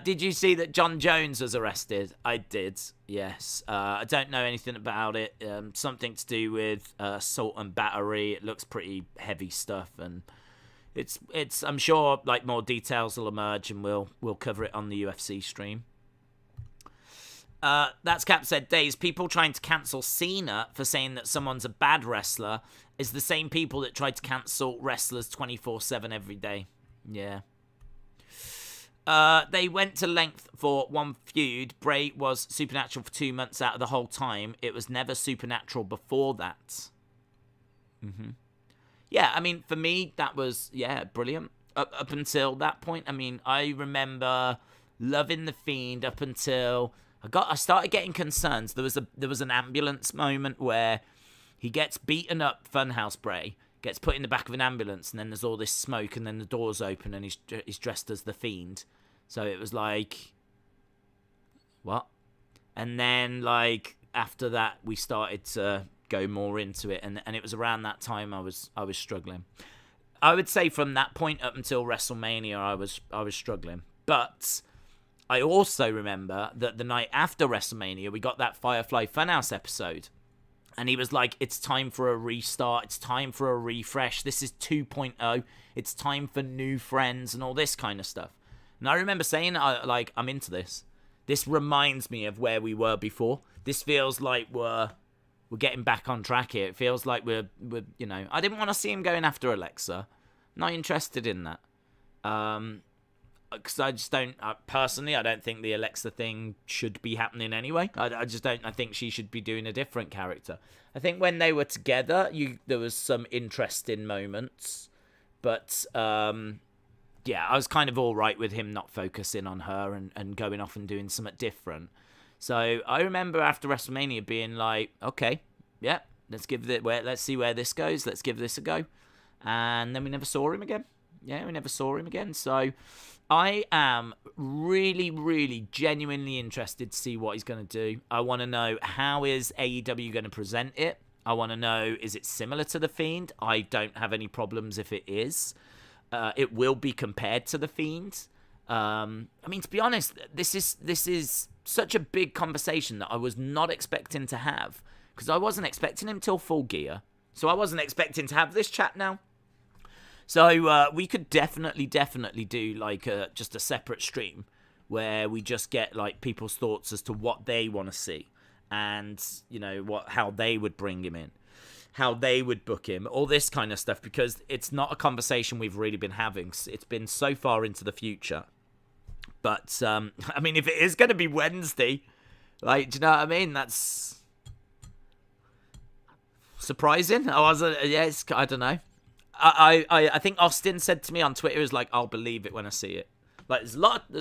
Did you see that John Jones was arrested? I did, yes. I don't know anything about it. Something to do with assault and battery. It looks pretty heavy stuff, and it's. I'm sure more details will emerge, and we'll cover it on the UFC stream. That's Cap said, Days, people trying to cancel Cena for saying that someone's a bad wrestler is the same people that tried to cancel wrestlers 24/7 every day. Yeah. They went to length for one feud. Bray was supernatural for 2 months out of the whole time. It was never supernatural before that. Yeah, I mean, for me, that was, brilliant. Up until that point, I mean, I remember loving The Fiend up until I started getting concerns. There was an ambulance moment where he gets beaten up, Funhouse Bray, gets put in the back of an ambulance, and then there's all this smoke, and then the doors open, and he's dressed as the Fiend. So it was like, what? And then, like, after that, we started to go more into it, and it was around that time I was struggling. I would say from that point up until WrestleMania, I was struggling. But I also remember that the night after WrestleMania, we got that Firefly Funhouse episode. And he was like, it's time for a restart. It's time for a refresh. This is 2.0. It's time for new friends and all this kind of stuff. And I remember saying, I'm into this. This reminds me of where we were before. This feels like we're getting back on track here. It feels like we're you know, I didn't want to see him going after Alexa. Not interested in that. Because I just don't, personally, I don't think the Alexa thing should be happening anyway. I just don't, I think she should be doing a different character. I think when they were together, there was some interesting moments. But, yeah, I was kind of all right with him not focusing on her and going off and doing something different. So I remember after WrestleMania being like, okay, yeah, let's see where this goes. Let's give this a go. And then we never saw him again. Yeah, we never saw him again. So I am really, really genuinely interested to see what he's going to do. I want to know, how is AEW going to present it? I want to know, is it similar to The Fiend? I don't have any problems if it is. It will be compared to The Fiend. I mean, to be honest, this is such a big conversation that I was not expecting to have, because I wasn't expecting him till Full Gear. So I wasn't expecting to have this chat now. So we could definitely do like just a separate stream where we just get like people's thoughts as to what they want to see, and you know how they would bring him in, how they would book him, all this kind of stuff, because it's not a conversation we've really been having. It's been so far into the future. But I mean, if it is going to be Wednesday, like, do you know what I mean? That's surprising. I don't know. I think Austin said to me on Twitter, is like, I'll believe it when I see it. Like, there's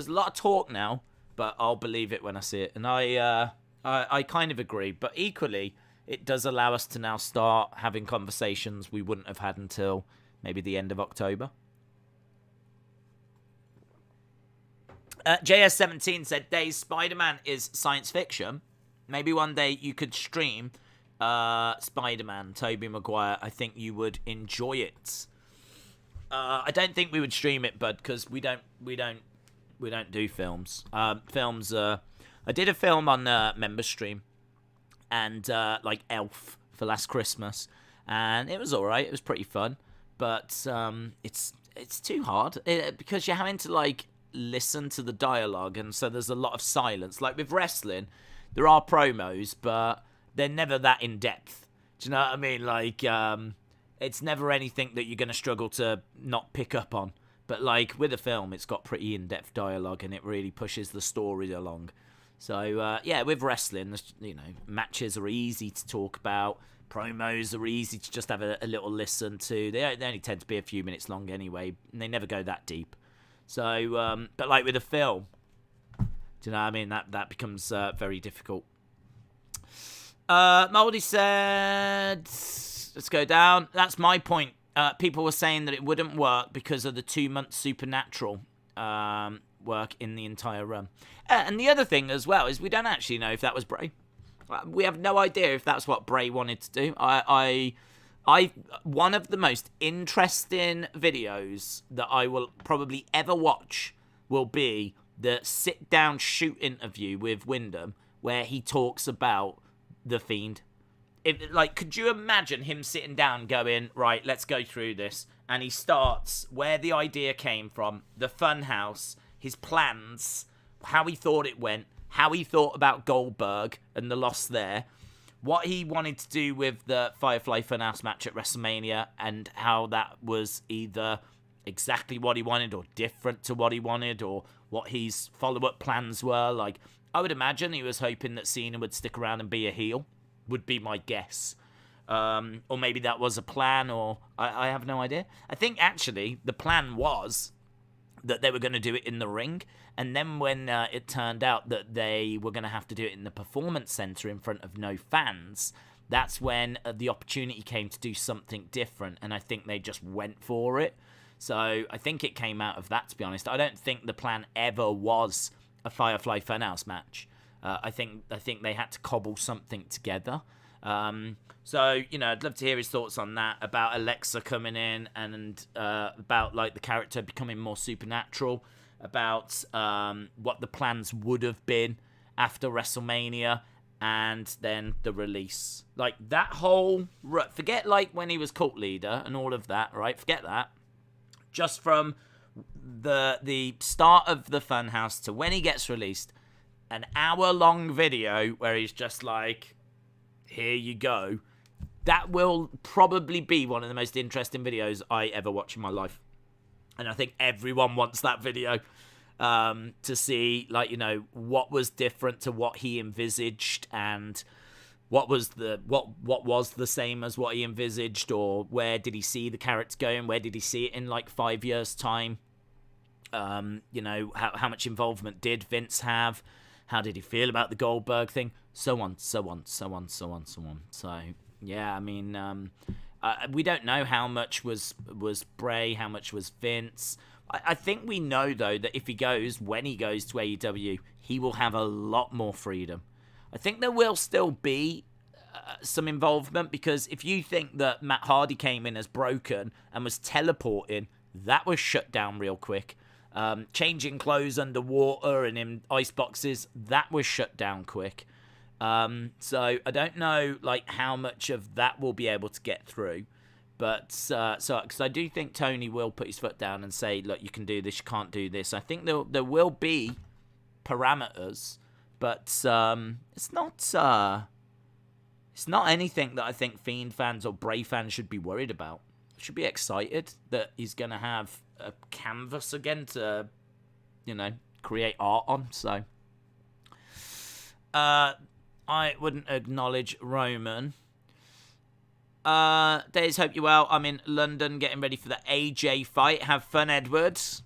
a lot of talk now, but I'll believe it when I see it. And I kind of agree, but equally, it does allow us to now start having conversations we wouldn't have had until maybe the end of October. JS17 said, Days, Spider-Man is science fiction. Maybe one day you could stream Spider-Man, Tobey Maguire. I think you would enjoy it. I don't think we would stream it, bud, because we don't do films. I did a film on member stream, and like Elf for last Christmas, and it was all right. It was pretty fun, but it's too hard because you're having to like listen to the dialogue, and so there's a lot of silence. Like with wrestling, there are promos, but they're never that in depth. Do you know what I mean? Like, it's never anything that you're going to struggle to not pick up on. But like with a film, it's got pretty in-depth dialogue, and it really pushes the story along. So yeah, with wrestling, you know, matches are easy to talk about. Promos are easy to just have a little listen to. They only tend to be a few minutes long anyway, and they never go that deep. So, but like with a film, do you know what I mean? That becomes very difficult. Moldy said, let's go down. That's my point. People were saying that it wouldn't work because of the 2-month Supernatural work in the entire run. And the other thing as well is we don't actually know if that was Bray. We have no idea if that's what Bray wanted to do. One of the most interesting videos that I will probably ever watch will be the sit-down shoot interview with Wyndham, where he talks about The Fiend. Could you imagine him sitting down going, right, let's go through this, and he starts where the idea came from, the Funhouse, his plans, how he thought it went, how he thought about Goldberg and the loss there, what he wanted to do with the Firefly Funhouse match at WrestleMania, and how that was either exactly what he wanted or different to what he wanted, or what his follow-up plans were. Like, I would imagine he was hoping that Cena would stick around and be a heel, would be my guess. Or maybe that was a plan, or I have no idea. I think actually the plan was that they were going to do it in the ring, and then when it turned out that they were going to have to do it in the Performance Center in front of no fans, that's when the opportunity came to do something different, and I think they just went for it. So I think it came out of that, to be honest. I don't think the plan ever was a Firefly Funhouse match. I think they had to cobble something together. So, you know, I'd love to hear his thoughts on that, about Alexa coming in, and about, like, the character becoming more supernatural, about what the plans would have been after WrestleMania, and then the release. Like, that whole... Forget, like, when he was cult leader and all of that, right? Forget that. Just from the start of the Funhouse to when he gets released, an hour-long video where he's just like, here you go. That will probably be one of the most interesting videos I ever watch in my life. And I think everyone wants that video to see, like, you know, what was different to what he envisaged, and what was the same as what he envisaged, or where did he see the character going? Where did he see it in, like, 5 years' time? You know, how much involvement did Vince have? How did he feel about the Goldberg thing? So on. So, yeah, I mean, we don't know how much was Bray, how much was Vince. I think we know, though, that if he goes, when he goes to AEW, he will have a lot more freedom. I think there will still be some involvement, because if you think that Matt Hardy came in as broken and was teleporting, that was shut down real quick. Changing clothes underwater and in ice boxes, that was shut down quick. So I don't know, like, how much of that we'll be able to get through. But, because I do think Tony will put his foot down and say, look, you can do this, you can't do this. I think there will be parameters, but it's not anything that I think Fiend fans or Bray fans should be worried about. Should be excited that he's going to have a canvas again to, you know, create art on. So, I wouldn't acknowledge Roman. Days, hope you're well. I'm in London getting ready for the AJ fight. Have fun, Edwards.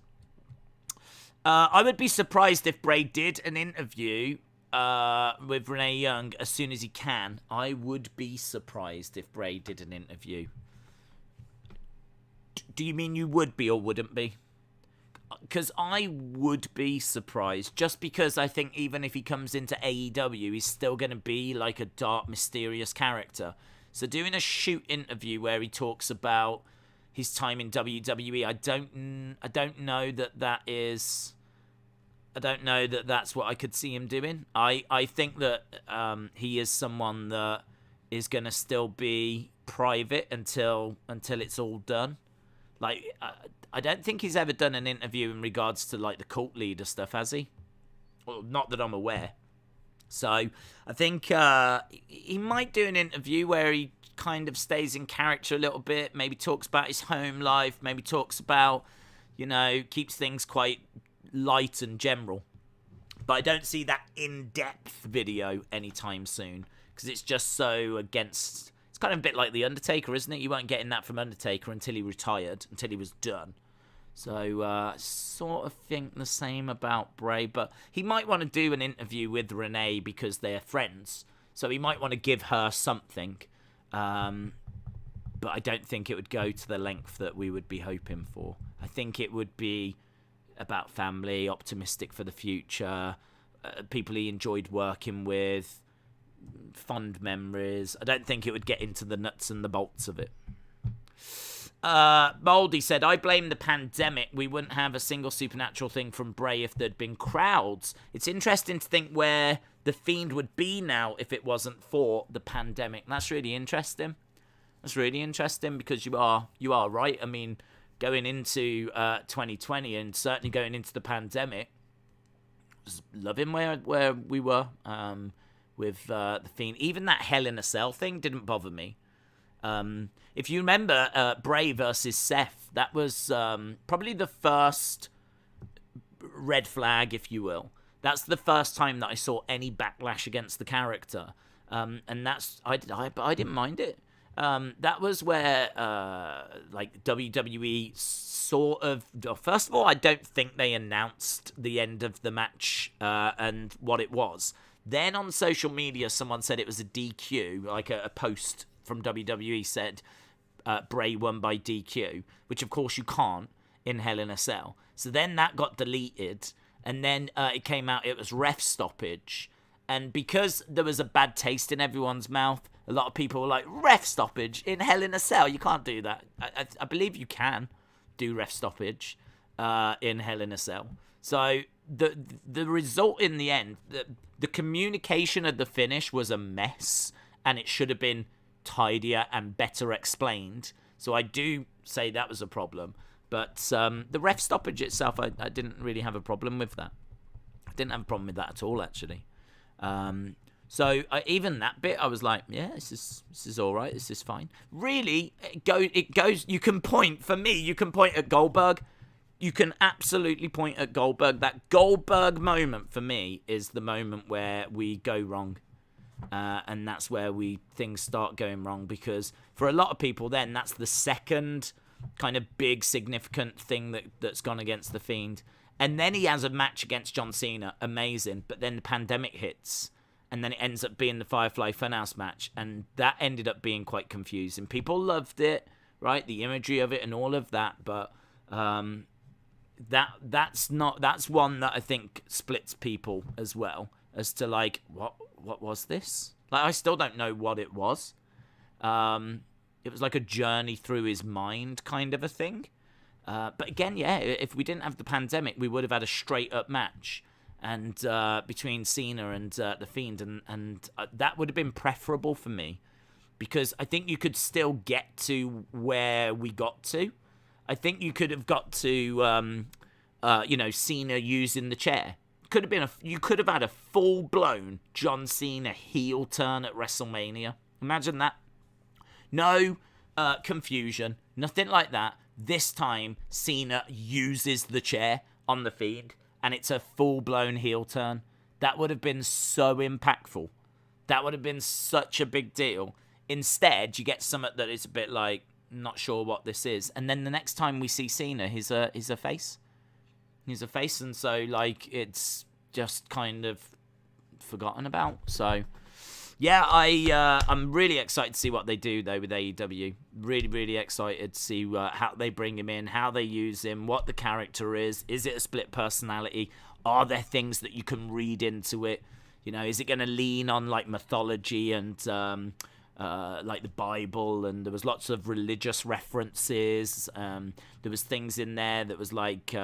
I would be surprised if Bray did an interview with Renee Young as soon as he can. I would be surprised if Bray did an interview. Do you mean you would be or wouldn't be? Because I would be surprised, just because I think even if he comes into AEW, he's still going to be like a dark, mysterious character. So doing a shoot interview where he talks about his time in WWE, I don't know that that's what I could see him doing. I think that he is someone that is going to still be private until it's all done. Like, I don't think he's ever done an interview in regards to, like, the cult leader stuff, has he? Well, not that I'm aware. So I think he might do an interview where he kind of stays in character a little bit, maybe talks about his home life, maybe talks about, you know, keeps things quite light and general. But I don't see that in-depth video anytime soon, because it's just so against... It's kind of a bit like The Undertaker, isn't it? You weren't getting that from Undertaker until he retired, until he was done. So, I sort of think the same about Bray, but he might want to do an interview with Renee because they're friends. So he might want to give her something. But I don't think it would go to the length that we would be hoping for. I think it would be about family, optimistic for the future, people he enjoyed working with, fond memories. I don't think it would get into the nuts and the bolts of it. Moldy said, I blame the pandemic. We wouldn't have a single supernatural thing from Bray if there'd been crowds. It's interesting to think where the Fiend would be now if it wasn't for the pandemic. That's really interesting. That's really interesting, because you are right. I mean, going into 2020 and certainly going into the pandemic, I was loving where we were with the Fiend. Even that Hell in a Cell thing didn't bother me. If you remember Bray versus Seth, that was probably the first red flag, if you will. That's the first time that I saw any backlash against the character, and that's I didn't mind it. That was where like WWE sort of. First of all, I don't think they announced the end of the match and what it was. Then on social media, someone said it was a DQ, like a post from WWE said Bray won by DQ, which of course you can't in Hell in a Cell. So then that got deleted, and then it came out it was ref stoppage. And because there was a bad taste in everyone's mouth, a lot of people were like, ref stoppage in Hell in a Cell? You can't do that. I believe you can do ref stoppage in Hell in a Cell. So the result in the end, the communication of the finish was a mess, and it should have been tidier and better explained. So I do say that was a problem. But the ref stoppage itself, I didn't really have a problem with that. I didn't have a problem with that at all, actually. So even that bit, I was like, yeah, this is all right. This is fine. Really, it goes. You can point at Goldberg. You can absolutely point at Goldberg. That Goldberg moment for me is the moment where we go wrong. And that's where things start going wrong, because for a lot of people then that's the second kind of big significant thing that's gone against The Fiend. And then he has a match against John Cena, amazing, but then the pandemic hits, and then it ends up being the Firefly Funhouse match, and that ended up being quite confusing. People loved it, right, the imagery of it and all of that, but that's one that I think splits people as well, as to like what was this? Like, I still don't know what it was. It was like a journey through his mind kind of a thing. But again, yeah, if we didn't have the pandemic, we would have had a straight up match, and between Cena and The Fiend, and that would have been preferable for me, because I think you could still get to where we got to. I think you could have got to, Cena using the chair. You could have had a full-blown John Cena heel turn at WrestleMania. Imagine that. No confusion, nothing like that. This time, Cena uses the chair on The Fiend, and it's a full-blown heel turn. That would have been so impactful. That would have been such a big deal. Instead, you get something that is a bit like, not sure what this is. And then the next time we see Cena, he's a face. He's a face, and so, like, it's just kind of forgotten about. So, yeah, I'm really excited to see what they do, though, with AEW. Really, really excited to see how they bring him in, how they use him, what the character is. Is it a split personality? Are there things that you can read into it? You know, is it going to lean on, like, mythology and, like, the Bible? And there was lots of religious references. There was things in there that was, like...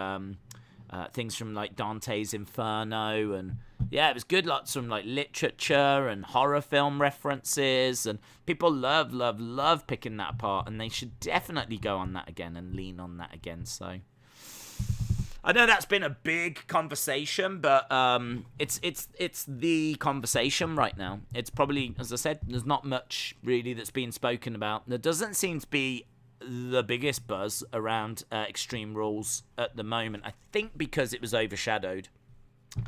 things from like Dante's Inferno, and yeah, it was good. Lots from like literature and horror film references, and people love picking that apart, and they should definitely go on that again and lean on that again. So I know that's been a big conversation, but it's the conversation right now. It's probably, as I said, there's not much really that's being spoken about. There doesn't seem to be the biggest buzz around Extreme Rules at the moment. I think because it was overshadowed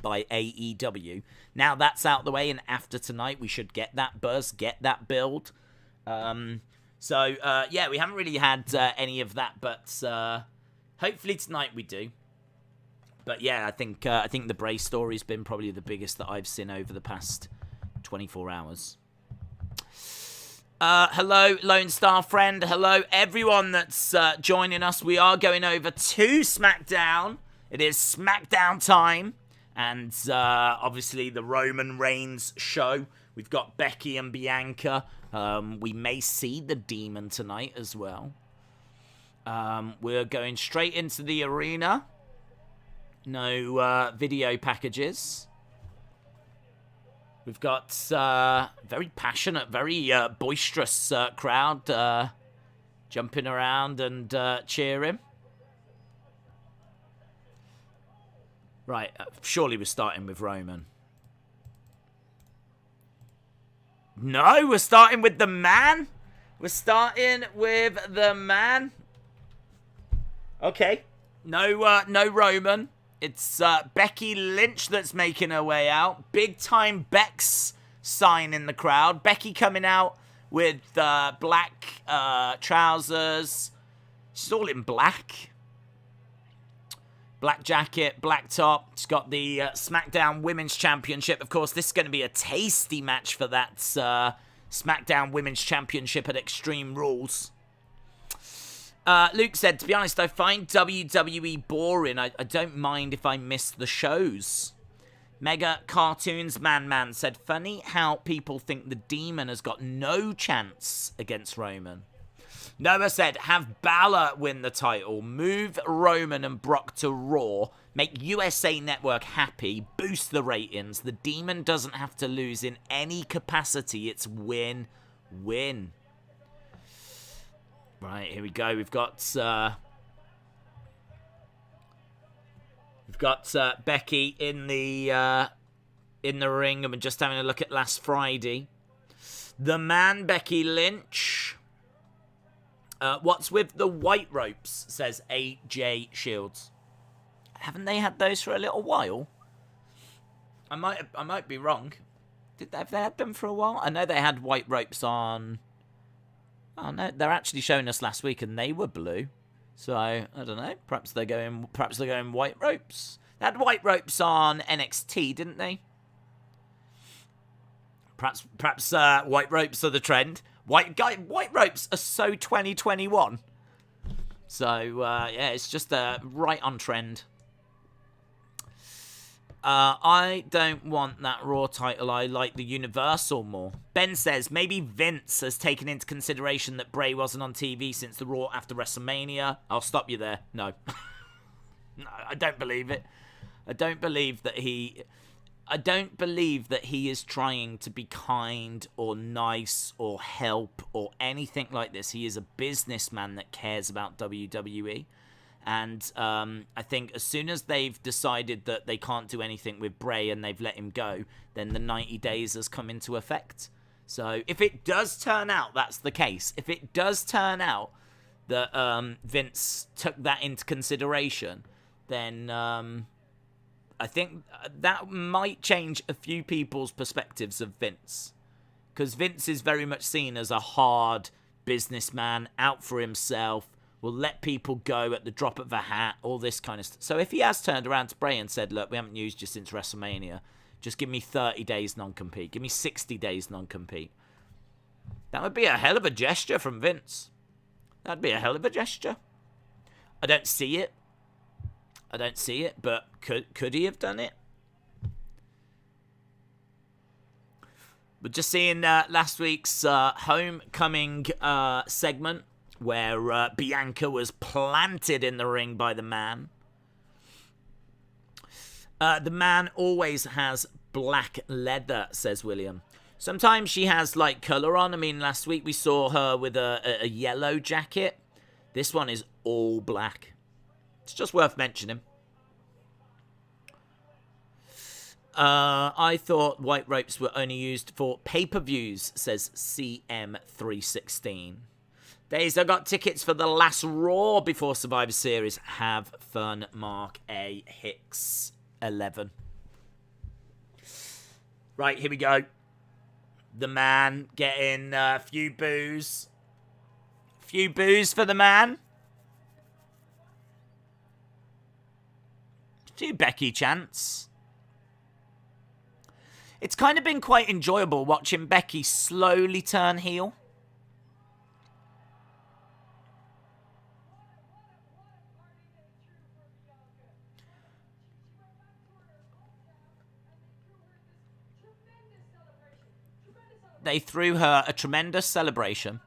by AEW. Now that's out the way, and after tonight we should get that buzz, get that build. Yeah, we haven't really had any of that, but hopefully tonight we do. But yeah, I think the Bray story's been probably the biggest that I've seen over the past 24 hours. Hello, Lone Star Friend. Hello, everyone that's joining us. We are going over to SmackDown. It is SmackDown time. And obviously the Roman Reigns show. We've got Becky and Bianca. We may see the Demon tonight as well. We're going straight into the arena. No video packages. We've got very passionate, very boisterous crowd jumping around and cheering. Right, surely we're starting with Roman. No, we're starting with the man. We're starting with the man. Okay, no Roman. It's Becky Lynch that's making her way out. Big time Beck's sign in the crowd. Becky coming out with black trousers. She's all in black. Black jacket, black top. It's got the SmackDown Women's Championship. Of course, this is going to be a tasty match for that SmackDown Women's Championship at Extreme Rules. Luke said, to be honest, I find WWE boring. I don't mind if I miss the shows. Mega Cartoons Man said, funny how people think the Demon has got no chance against Roman. Noah said, have Balor win the title, move Roman and Brock to Raw, make USA Network happy, boost the ratings. The Demon doesn't have to lose in any capacity. It's win-win. Right, here we go. We've got Becky in the ring, and we're just having a look at last Friday. The man, Becky Lynch. What's with the white ropes, says AJ Shields. Haven't they had those for a little while? I might be wrong. Have they had them for a while? I know they had white ropes on. Oh no, they're actually showing us last week, and they were blue. So I don't know. Perhaps they're going white ropes. They had white ropes on NXT, didn't they? Perhaps white ropes are the trend. White ropes are so 2021. So yeah, it's just right on trend. I don't want that Raw title. I like the Universal more. Ben says, maybe Vince has taken into consideration that Bray wasn't on TV since the Raw after WrestleMania. I'll stop you there. No. No, I don't believe it. I don't believe that he is trying to be kind or nice or help or anything like this. He is a businessman that cares about WWE. And I think as soon as they've decided that they can't do anything with Bray and they've let him go, then the 90 days has come into effect. So if it does turn out that's the case, if it does turn out that Vince took that into consideration, then I think that might change a few people's perspectives of Vince. Because Vince is very much seen as a hard businessman, out for himself, will let people go at the drop of a hat, all this kind of stuff. So if he has turned around to Bray and said, look, we haven't used you since WrestleMania, just give me 30 days non-compete, give me 60 days non-compete, that would be a hell of a gesture from Vince. That'd be a hell of a gesture. I don't see it, but could he have done it? But just seeing last week's homecoming segment, where Bianca was planted in the ring by the man. The man always has black leather, says William. Sometimes she has like colour on. I mean, last week we saw her with a yellow jacket. This one is all black. It's just worth mentioning. I thought white ropes were only used for pay-per-views, says CM316. Days, I got tickets for the last Raw before Survivor Series. Have fun, Mark A. Hicks 11. Right, here we go. The man getting a few boos. Few boos for the man. Few Becky chants. It's kind of been quite enjoyable watching Becky slowly turn heel. They threw her a tremendous celebration.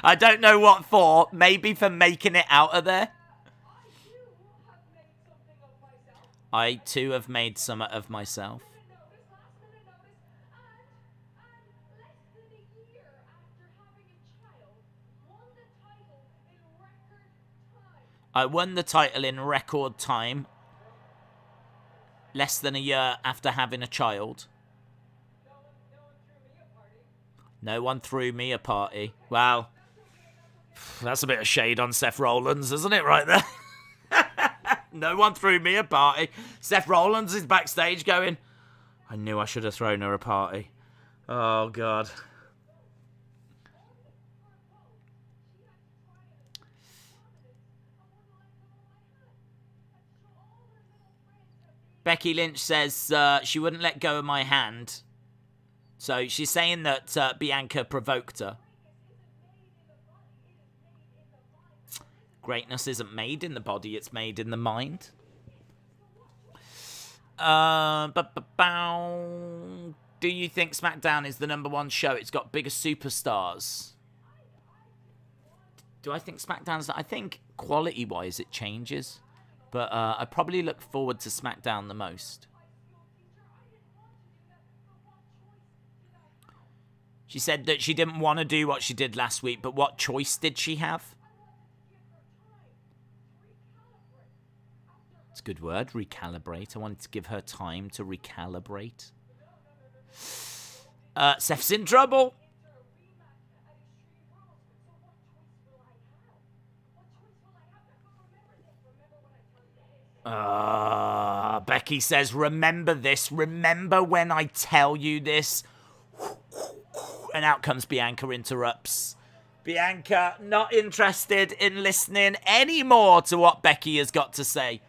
I don't know what for. Maybe for making it out of there. I too have made some of myself. I won the title in record time. Less than a year after having a child. No one threw me a party. Well, that's a bit of shade on Seth Rollins, isn't it, right there? No one threw me a party. Seth Rollins is backstage going, I knew I should have thrown her a party. Oh, God. Becky Lynch says she wouldn't let go of my hand. So she's saying that Bianca provoked her. Greatness isn't made in the body, it's made in the mind. Do you think SmackDown is the #1 show? It's got bigger superstars. Do I think SmackDown's... I think quality-wise it changes. But I probably look forward to SmackDown the most. She said that she didn't want to do what she did last week, but what choice did she have? It's a good word, recalibrate. I wanted to give her time to recalibrate. Seth's in trouble. Becky says, remember this. Remember when I tell you this. And out comes Bianca, interrupts. Bianca not interested in listening anymore to what Becky has got to say.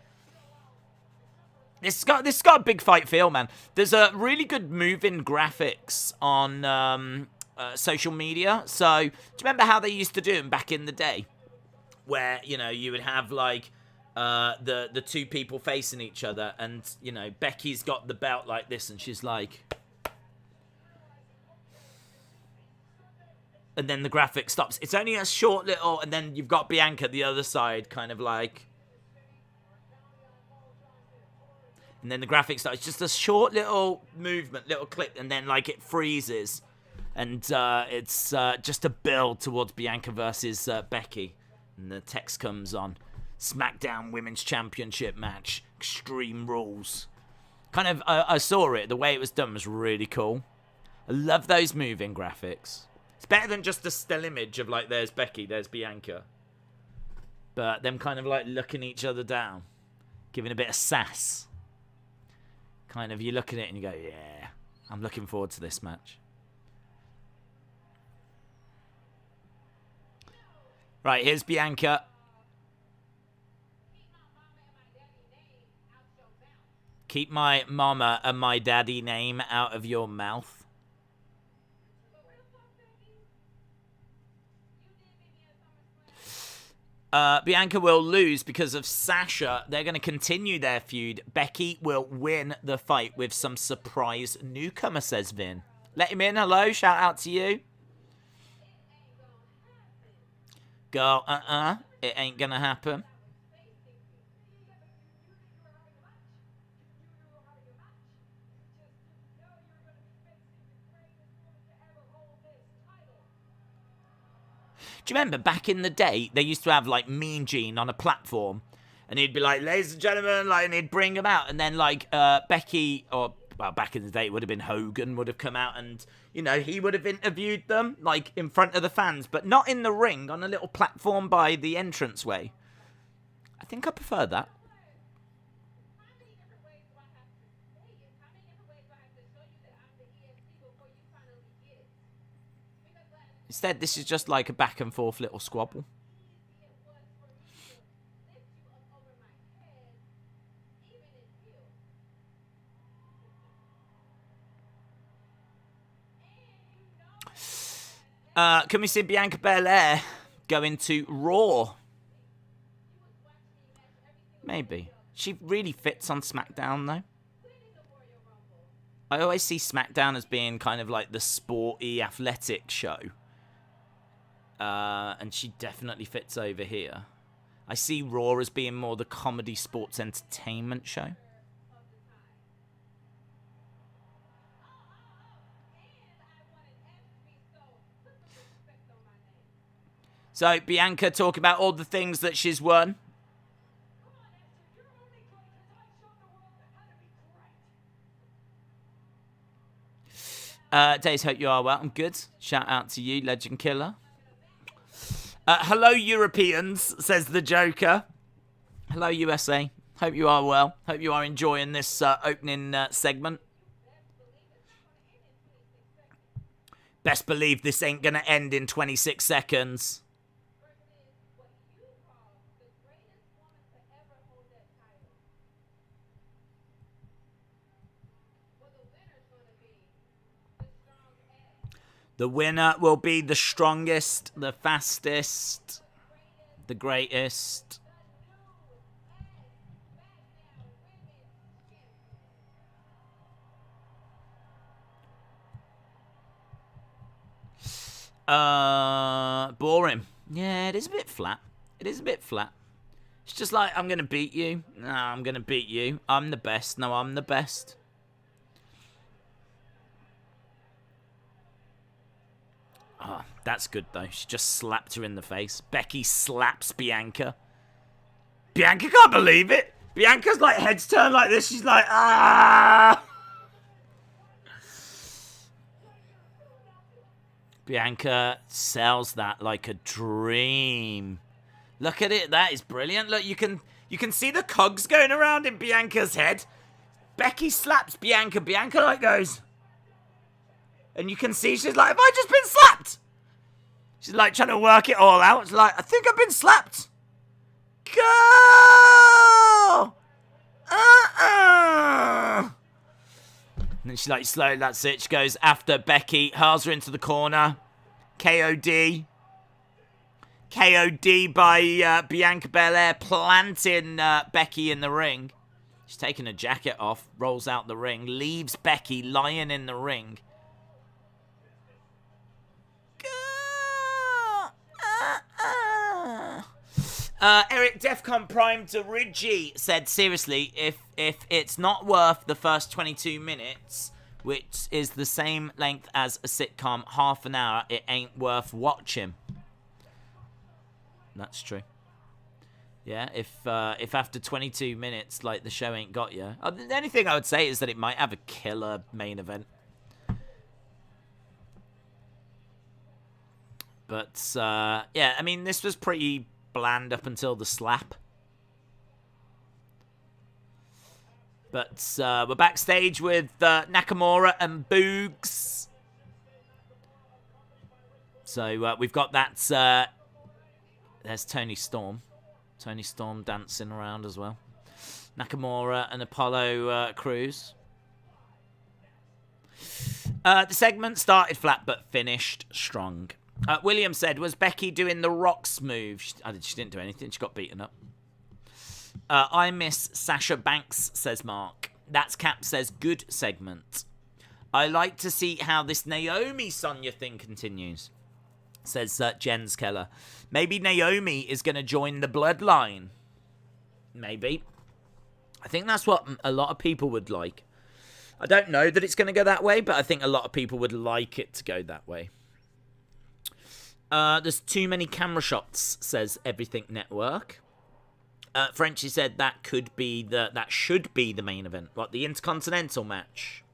This has got a big fight feel, man. There's a really good moving graphics on social media. So, do you remember how they used to do them back in the day? Where, you know, you would have, like, the two people facing each other. And, you know, Becky's got the belt like this. And she's like... And then the graphic stops. It's only a short little... And then you've got Bianca the other side, kind of like... And then the graphics start. It's just a short little movement, little clip, and then like it freezes, and it's just a build towards Bianca versus Becky. And the text comes on: SmackDown Women's Championship match, Extreme Rules. Kind of, I saw it. The way it was done was really cool. I love those moving graphics. It's better than just a still image of like, there's Becky, there's Bianca, but them kind of like looking each other down, giving a bit of sass. Kind of, you look at it and you go, yeah, I'm looking forward to this match. Right, here's Bianca. Keep my mama and my daddy name out of your mouth. Bianca will lose because of Sasha. They're going to continue their feud. Becky will win the fight with some surprise newcomer, says Vin. Let him in. Hello. Shout out to you. Girl, it ain't going to happen. Do you remember back in the day, they used to have like Mean Gene on a platform, and he'd be like, ladies and gentlemen, like, and he'd bring them out, and then like Becky, or well, back in the day it would have been Hogan, would have come out, and you know, he would have interviewed them like in front of the fans, but not in the ring, on a little platform by the entranceway. I think I prefer that. Instead, this is just like a back and forth little squabble. Can we see Bianca Belair go into Raw? Maybe. She really fits on SmackDown, though. I always see SmackDown as being kind of like the sporty, athletic show. And she definitely fits over here. I see Raw as being more the comedy, sports, entertainment show. So, Bianca talking about all the things that she's won. Days, hope you are well. I'm good. Shout out to you, Legend Killer. Hello, Europeans, says the Joker. Hello, USA. Hope you are well. Hope you are enjoying this opening segment. Best believe this ain't going to end in 26 seconds. The winner will be the strongest, the fastest, the greatest. Boring. Yeah, it is a bit flat. It is a bit flat. It's just like, I'm going to beat you. No, I'm going to beat you. I'm the best. No, I'm the best. Oh, that's good, though. She just slapped her in the face. Becky slaps Bianca. Bianca can't believe it. Bianca's like heads turned like this. She's like, ah. Bianca sells that like a dream. Look at it. That is brilliant. Look, you can see the cogs going around in Bianca's head. Becky slaps Bianca. Bianca like goes. And you can see she's like, have I just been slapped? She's like trying to work it all out. She's like, I think I've been slapped. Go! And then she like slowly, that's it. She goes after Becky, hurls her into the corner. KOD. KOD by Bianca Belair, planting Becky in the ring. She's taking her jacket off, rolls out the ring, leaves Becky lying in the ring. Eric Defcon Prime to Ridgie said, seriously, if it's not worth the first 22 minutes, which is the same length as a sitcom, half an hour, it ain't worth watching. That's true. Yeah, if after 22 minutes, like, the show ain't got you. The only thing I would say is that it might have a killer main event. But, yeah, I mean, this was pretty bland up until the slap. But we're backstage with Nakamura and Boogs. So we've got that. There's Tony Storm. Tony Storm dancing around as well. Nakamura and Apollo Crews. The segment started flat but finished strong. William said, was Becky doing the Rock's move? She didn't do anything. She got beaten up. I miss Sasha Banks, says Mark. That's Cap says, good segment. I like to see how this Naomi Sonya thing continues, says Jens Keller. Maybe Naomi is going to join the bloodline. Maybe. I think that's what a lot of people would like. I don't know that it's going to go that way, but I think a lot of people would like it to go that way. There's too many camera shots, says Everything Network. Frenchie said that should be the main event. What, the Intercontinental match?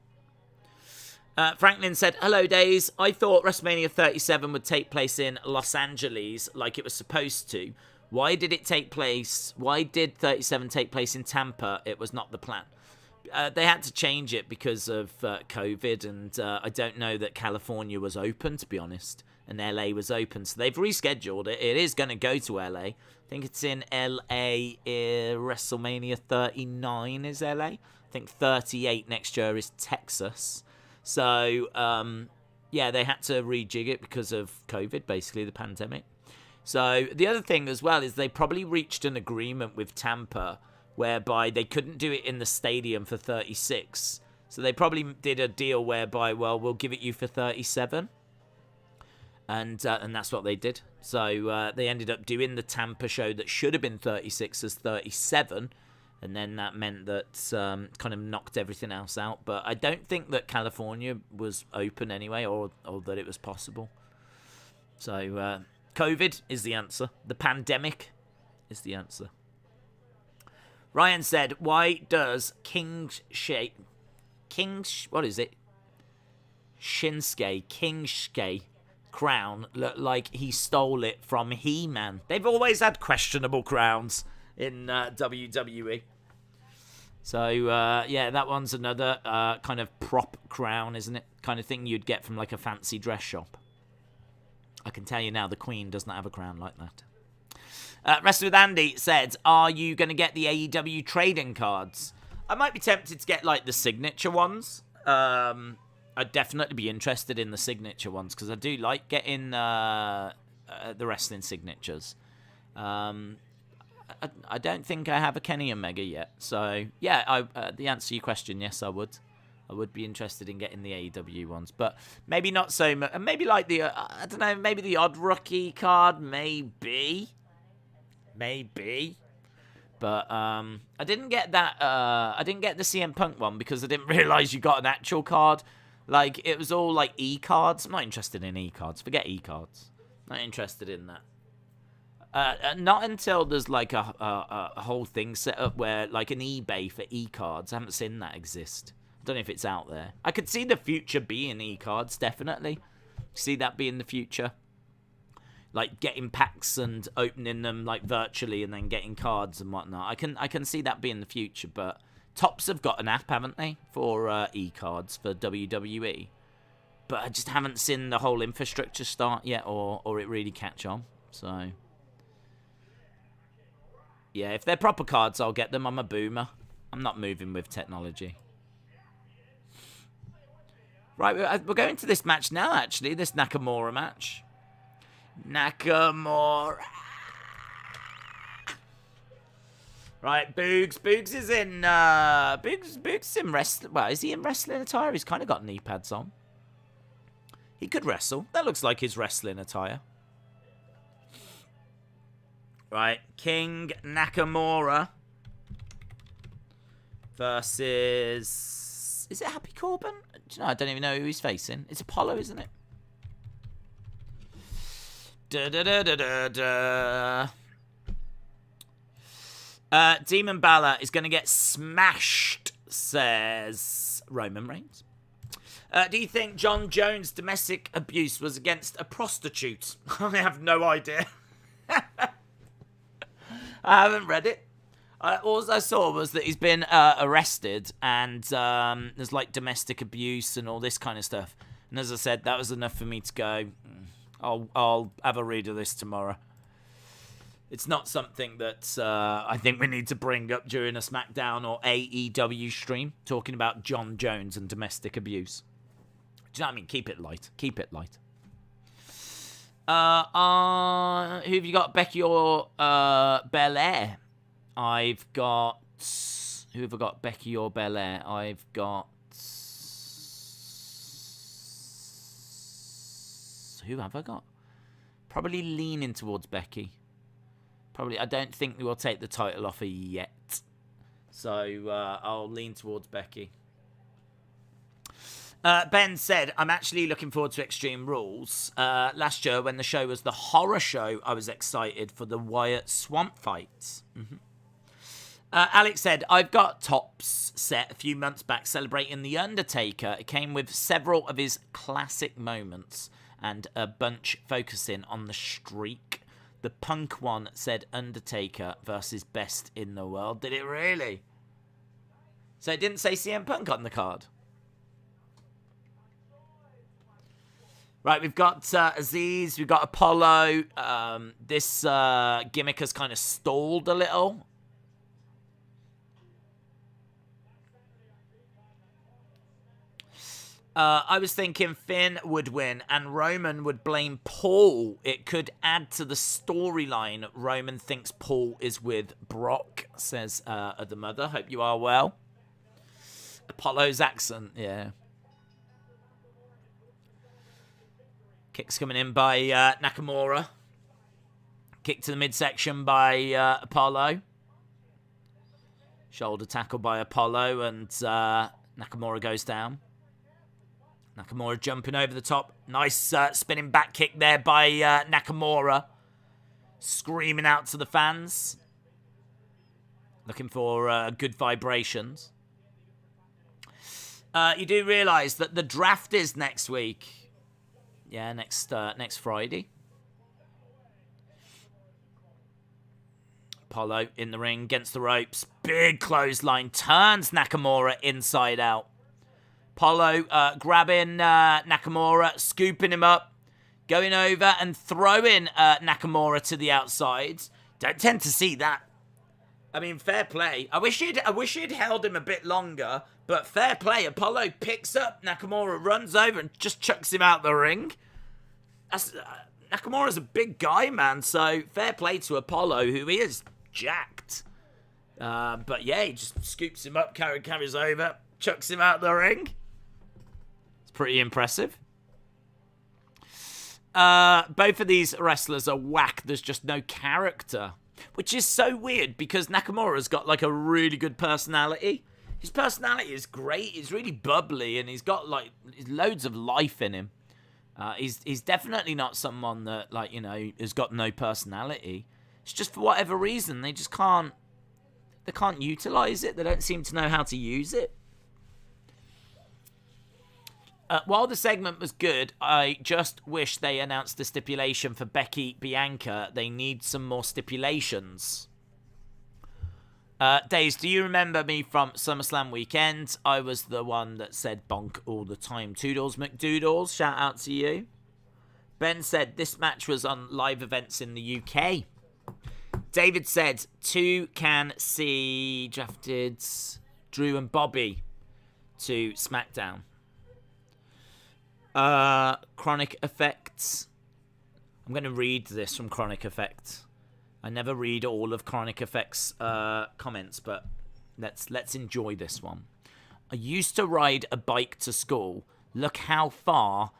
Franklin said, hello, Days. I thought WrestleMania 37 would take place in Los Angeles like it was supposed to. Why did 37 take place in Tampa? It was not the plan. They had to change it because of COVID, and I don't know that California was open, to be honest, and LA was open. So they've rescheduled it. It is going to go to LA. I think it's in LA. WrestleMania 39 is LA. I think 38 next year is Texas. So, yeah, they had to rejig it because of COVID, basically, the pandemic. So the other thing as well is they probably reached an agreement with Tampa whereby they couldn't do it in the stadium for 36. So they probably did a deal whereby, well, we'll give it you for 37. And that's what they did. So they ended up doing the Tampa show that should have been 36 as 37. And then that meant that kind of knocked everything else out. But I don't think that California was open anyway, or that it was possible. So COVID is the answer. The pandemic is the answer. Ryan said, why does Shinsuke crown look like he stole it from He-Man? They've always had questionable crowns in WWE. So, yeah, that one's another kind of prop crown, isn't it? Kind of thing you'd get from like a fancy dress shop. I can tell you now, the Queen does not have a crown like that. Wrestler with Andy said, are you going to get the AEW trading cards? I might be tempted to get like the signature ones. I'd definitely be interested in the signature ones because I do like getting the wrestling signatures. I don't think I have a Kenny Omega yet. So, yeah, the answer to your question, yes, I would. I would be interested in getting the AEW ones. But maybe not so much. Maybe like the, I don't know, maybe the odd rookie card, maybe. Maybe. But I didn't get that, I didn't get the CM Punk one because I didn't realize you got an actual card. Like, it was all like e-cards. I'm not interested in e-cards. Forget e-cards. Not interested in that. Not until there's like a whole thing set up where like an eBay for e-cards. I haven't seen that exist. I don't know if it's out there. I could see the future being e-cards, definitely. See that being the future. Like getting packs and opening them like virtually and then getting cards and whatnot. I can see that being the future, but Topps have got an app, haven't they, for e-cards for WWE. But I just haven't seen the whole infrastructure start yet or it really catch on. So yeah, if they're proper cards, I'll get them. I'm a boomer. I'm not moving with technology. Right, we're going to this match now, actually. This Nakamura match. Nakamura. Right, Boogs. Boogs is in, Boogs in wrestling. Well, is he in wrestling attire? He's kind of got knee pads on. He could wrestle. That looks like his wrestling attire. Right, King Nakamura versus... Is it Happy Corbin? Do you know, I don't even know who he's facing. It's Apollo, isn't it? Demon Balor is going to get smashed, says Roman Reigns. Do you think John Jones' domestic abuse was against a prostitute? I have no idea. I haven't read it. All I saw was that he's been arrested and there's like domestic abuse and all this kind of stuff. And as I said, that was enough for me to go, I'll have a read of this tomorrow. It's not something that I think we need to bring up during a SmackDown or AEW stream, talking about John Jones and domestic abuse. Do you know what I mean? Keep it light. Keep it light. Who have you got? Becky or Belair? I've got... Who have I got? Becky or Belair? I've got... Who have I got? Probably leaning towards Becky. Probably, I don't think we'll take the title off her yet. So, I'll lean towards Becky. Ben said, I'm actually looking forward to Extreme Rules. Last year, when the show was the horror show, I was excited for the Wyatt Swamp fights. Mm-hmm. Alex said, I've got Topps set a few months back celebrating The Undertaker. It came with several of his classic moments and a bunch focusing on the streak. The Punk one said Undertaker versus best in the world. Did it really? So it didn't say CM Punk on the card. Right, we've got Aziz, we've got Apollo. This gimmick has kind of stalled a little. I was thinking Finn would win and Roman would blame Paul. It could add to the storyline. Roman thinks Paul is with Brock, says the mother. Hope you are well. Apollo's accent, yeah. Kicks coming in by Nakamura. Kick to the midsection by Apollo. Shoulder tackle by Apollo and Nakamura goes down. Nakamura jumping over the top. Nice spinning back kick there by Nakamura. Screaming out to the fans. Looking for good vibrations. You do realise that the draft is next week. Yeah, next Friday. Apollo in the ring against the ropes. Big clothesline. Turns Nakamura inside out. Apollo grabbing Nakamura, scooping him up, going over and throwing Nakamura to the outside. Don't tend to see that. I mean, fair play. I wish he'd held him a bit longer, but fair play. Apollo picks up Nakamura, runs over, and just chucks him out the ring. Nakamura's a big guy, man, so fair play to Apollo, who is jacked. But yeah, he just scoops him up, carries over, chucks him out the ring. It's pretty impressive. Both of these wrestlers are whack. There's just no character, which is so weird because Nakamura's got like a really good personality. His personality is great. He's really bubbly and he's got like loads of life in him. He's definitely not someone that like, you know, has got no personality. It's just for whatever reason they just can't utilize it. They don't seem to know how to use it. While the segment was good, I just wish they announced the stipulation for Becky Bianca. They need some more stipulations. Days, do you remember me from SummerSlam weekend? I was the one that said bonk all the time. Toodles McDoodles, shout out to you. Ben said this match was on live events in the UK. David said 2can drafted Drew and Bobby to SmackDown. Chronic Effects. I'm going to read this from Chronic Effects. I never read all of Chronic Effects' comments, but let's enjoy this one. I used to ride a bike to school. Look how far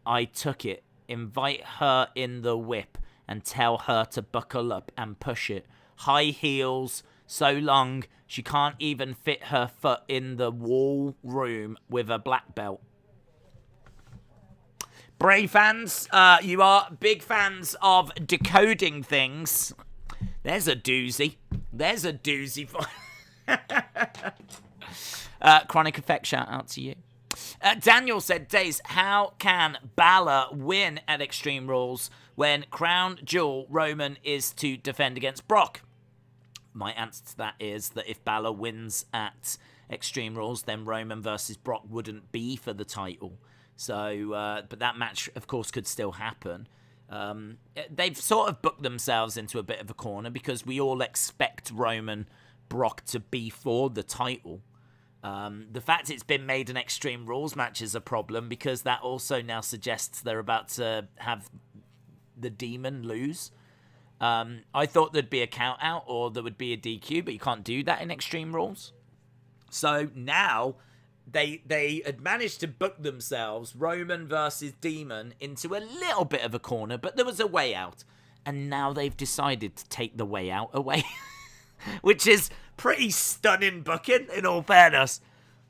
I took it. Invite her in the whip and tell her to buckle up and push it. High heels, so long she can't even fit her foot in the wall room with a black belt. Bray fans, you are big fans of decoding things. There's a doozy. There's a doozy for Chronic Effect, shout out to you. Daniel said, Days, how can Balor win at Extreme Rules when Crown Jewel Roman is to defend against Brock? My answer to that is that if Balor wins at Extreme Rules, then Roman versus Brock wouldn't be for the title. So, but that match, of course, could still happen. They've sort of booked themselves into a bit of a corner because we all expect Roman Brock to be for the title. The fact it's been made an Extreme Rules match is a problem because that also now suggests they're about to have the Demon lose. I thought there'd be a count out or there would be a DQ, but you can't do that in Extreme Rules. So now they had managed to book themselves Roman versus Demon into a little bit of a corner, but there was a way out. And now they've decided to take the way out away. Which is pretty stunning booking, in all fairness.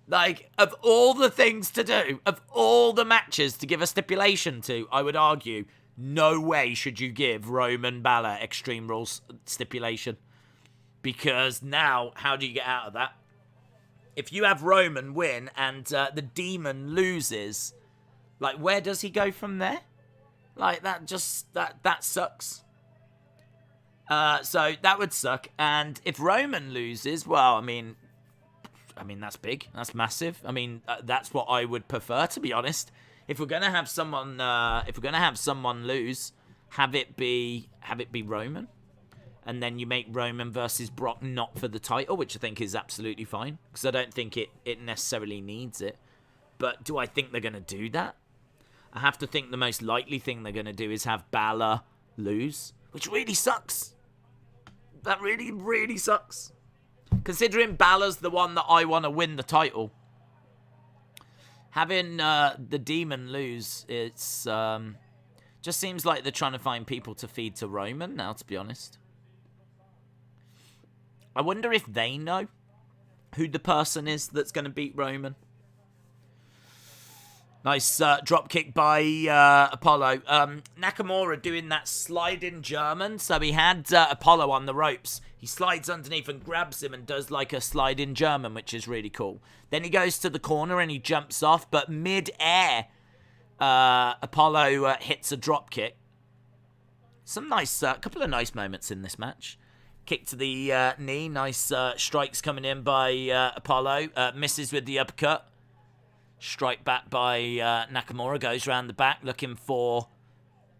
Like, of all the things to do, of all the matches to give a stipulation to, I would argue, no way should you give Roman Balor Extreme Rules stipulation. Because now, how do you get out of that? If you have Roman win and the Demon loses, like, where does he go from there? Like, that sucks. So that would suck. And if Roman loses, well, I mean, that's big. That's massive. I mean, that's what I would prefer, to be honest. If we're gonna have someone, lose, have it be Roman, and then you make Roman versus Brock not for the title, which I think is absolutely fine because I don't think it necessarily needs it. But do I think they're gonna do that? I have to think the most likely thing they're gonna do is have Balor lose, which really sucks. That really, really sucks. Considering Balor's the one that I want to win the title. Having the Demon lose, it's just seems like they're trying to find people to feed to Roman now, to be honest. I wonder if they know who the person is that's going to beat Roman. Nice drop kick by Apollo. Nakamura doing that slide-in German. So he had Apollo on the ropes. He slides underneath and grabs him and does like a slide-in German, which is really cool. Then he goes to the corner and he jumps off. But mid-air, Apollo hits a drop kick. Some nice, couple of nice moments in this match. Kick to the knee. Nice strikes coming in by Apollo. Misses with the uppercut. Strike back by Nakamura, goes round the back looking for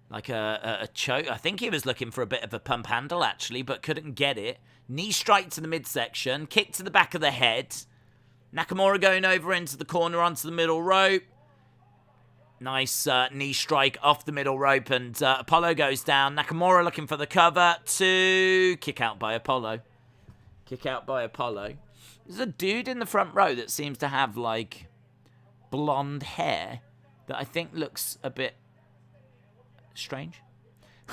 like a choke. I think he was looking for a bit of a pump handle actually, but couldn't get it. Knee strike to the midsection. Kick to the back of the head. Nakamura going over into the corner onto the middle rope. Nice knee strike off the middle rope, and Apollo goes down. Nakamura looking for the cover. 2. Kick out by Apollo. Kick out by Apollo. There's a dude in the front row that seems to have, like, blonde hair that I think looks a bit strange.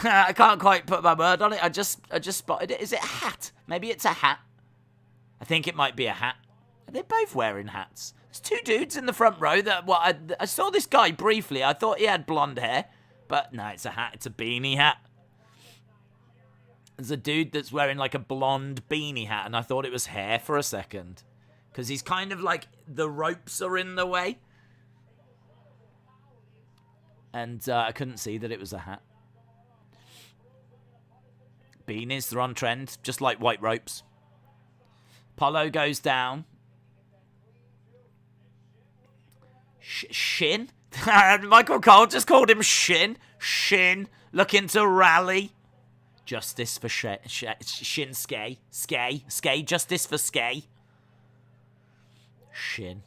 I can't quite put my word on it. I just spotted it. Is it a hat? Maybe it's a hat. I think it might be a hat. Are they both wearing hats? There's 2 dudes in the front row that, well, I saw this guy briefly. I thought he had blonde hair. But no, it's a hat. It's a beanie hat. There's a dude that's wearing like a blonde beanie hat, and I thought it was hair for a second. Because he's kind of like, the ropes are in the way. And I couldn't see that it was a hat. Beanies, they're on trend, just like white ropes. Apollo goes down. Shin? Michael Cole just called him Shin. Shin, looking to rally. Justice for Shinsuke. Skay, justice for Skay. Shin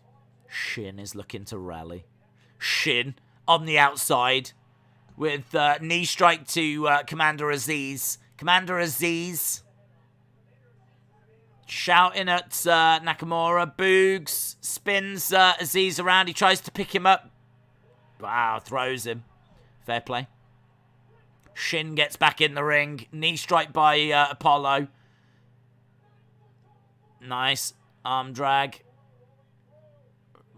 is looking to rally. Shin on the outside with knee strike to Commander Aziz. Commander Aziz shouting at Nakamura. Boogs spins Aziz around. He tries to pick him up. Wow, throws him. Fair play. Shin gets back in the ring. Knee strike by Apollo. Nice. Arm drag.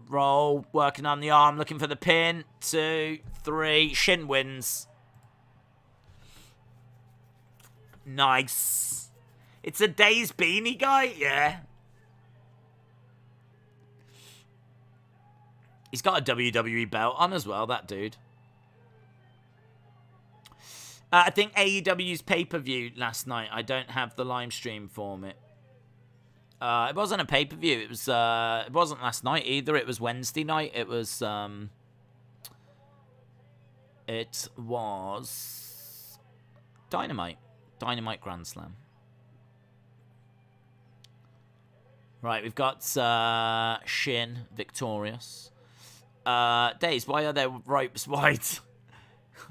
Roll. Working on the arm. Looking for the pin. 2, 3. Shin wins. Nice. It's a Days beanie guy? Yeah. He's got a WWE belt on as well, that dude. I think AEW's pay-per-view last night. I don't have the live stream for it. It wasn't a pay-per-view. It wasn't last night either. It was Wednesday night. It was Dynamite. Dynamite Grand Slam. Right, we've got Shin victorious. Days, why are there ropes wide?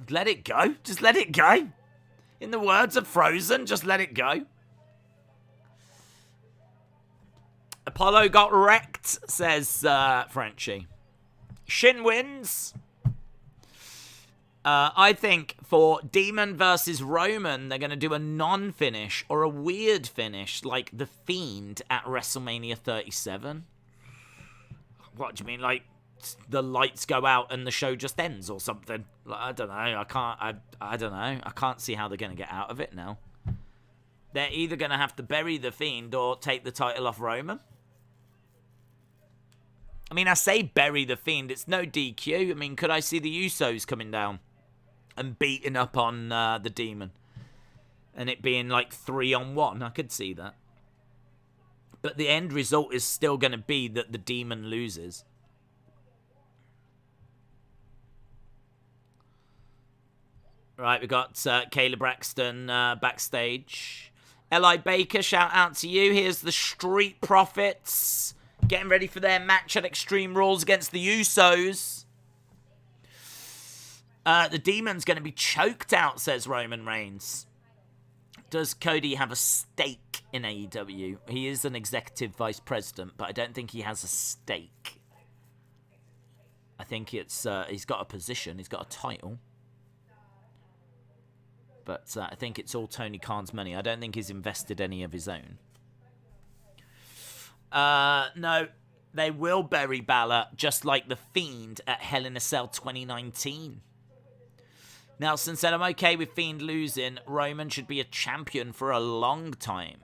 Let it go. Just let it go. In the words of Frozen, just let it go. Apollo got wrecked, says Frenchie. Shin wins. I think for Demon versus Roman, they're going to do a non-finish or a weird finish like The Fiend at WrestleMania 37. What do you mean? Like, the lights go out and the show just ends or something? Like, I don't know. I don't know. I can't see how they're going to get out of it now. They're either going to have to bury The Fiend or take the title off Roman. I mean, I say bury The Fiend. It's no DQ. I mean, could I see the Usos coming down and beating up on the Demon? And it being like 3-on-1. I could see that. But the end result is still going to be that the Demon loses. Right, we got Kayla Braxton backstage. Eli Baker, shout out to you. Here's the Street Profits getting ready for their match at Extreme Rules against the Usos. The Demon's going to be choked out, says Roman Reigns. Does Cody have a stake in AEW? He is an executive vice president, but I don't think he has a stake. I think it's he's got a position, he's got a title. But I think it's all Tony Khan's money. I don't think he's invested any of his own. No, they will bury Balor, just like The Fiend at Hell in a Cell 2019. Nelson said, I'm okay with Fiend losing. Roman should be a champion for a long time.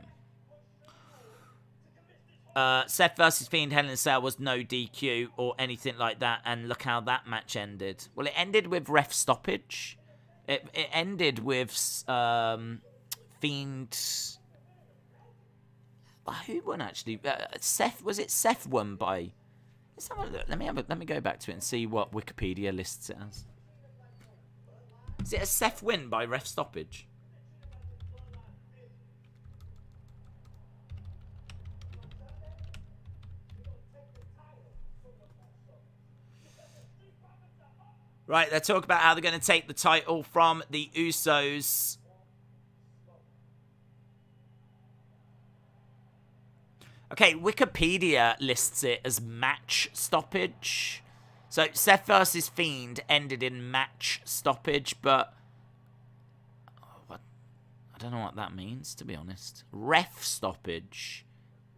Seth versus Fiend Hell in a Cell was no DQ or anything like that. And look how that match ended. Well, it ended with ref stoppage. It ended with Fiend... Who won, actually? Seth, was it Seth won by... Let me go back to it and see what Wikipedia lists it as. Is it a Seth win by ref stoppage? Right, they're talking about how they're going to take the title from the Usos. Okay, Wikipedia lists it as match stoppage. So Seth versus Fiend ended in match stoppage, but I don't know what that means, to be honest. Ref stoppage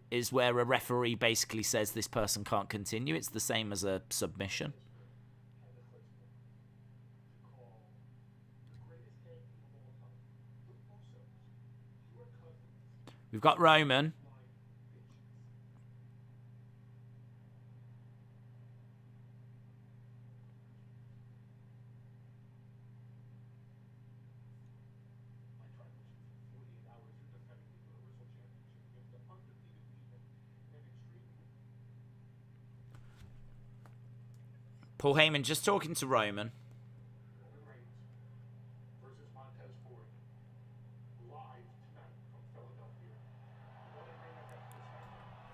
is where a referee basically says this person can't continue. It's the same as a submission. We've got Roman. Paul Heyman just talking to Roman.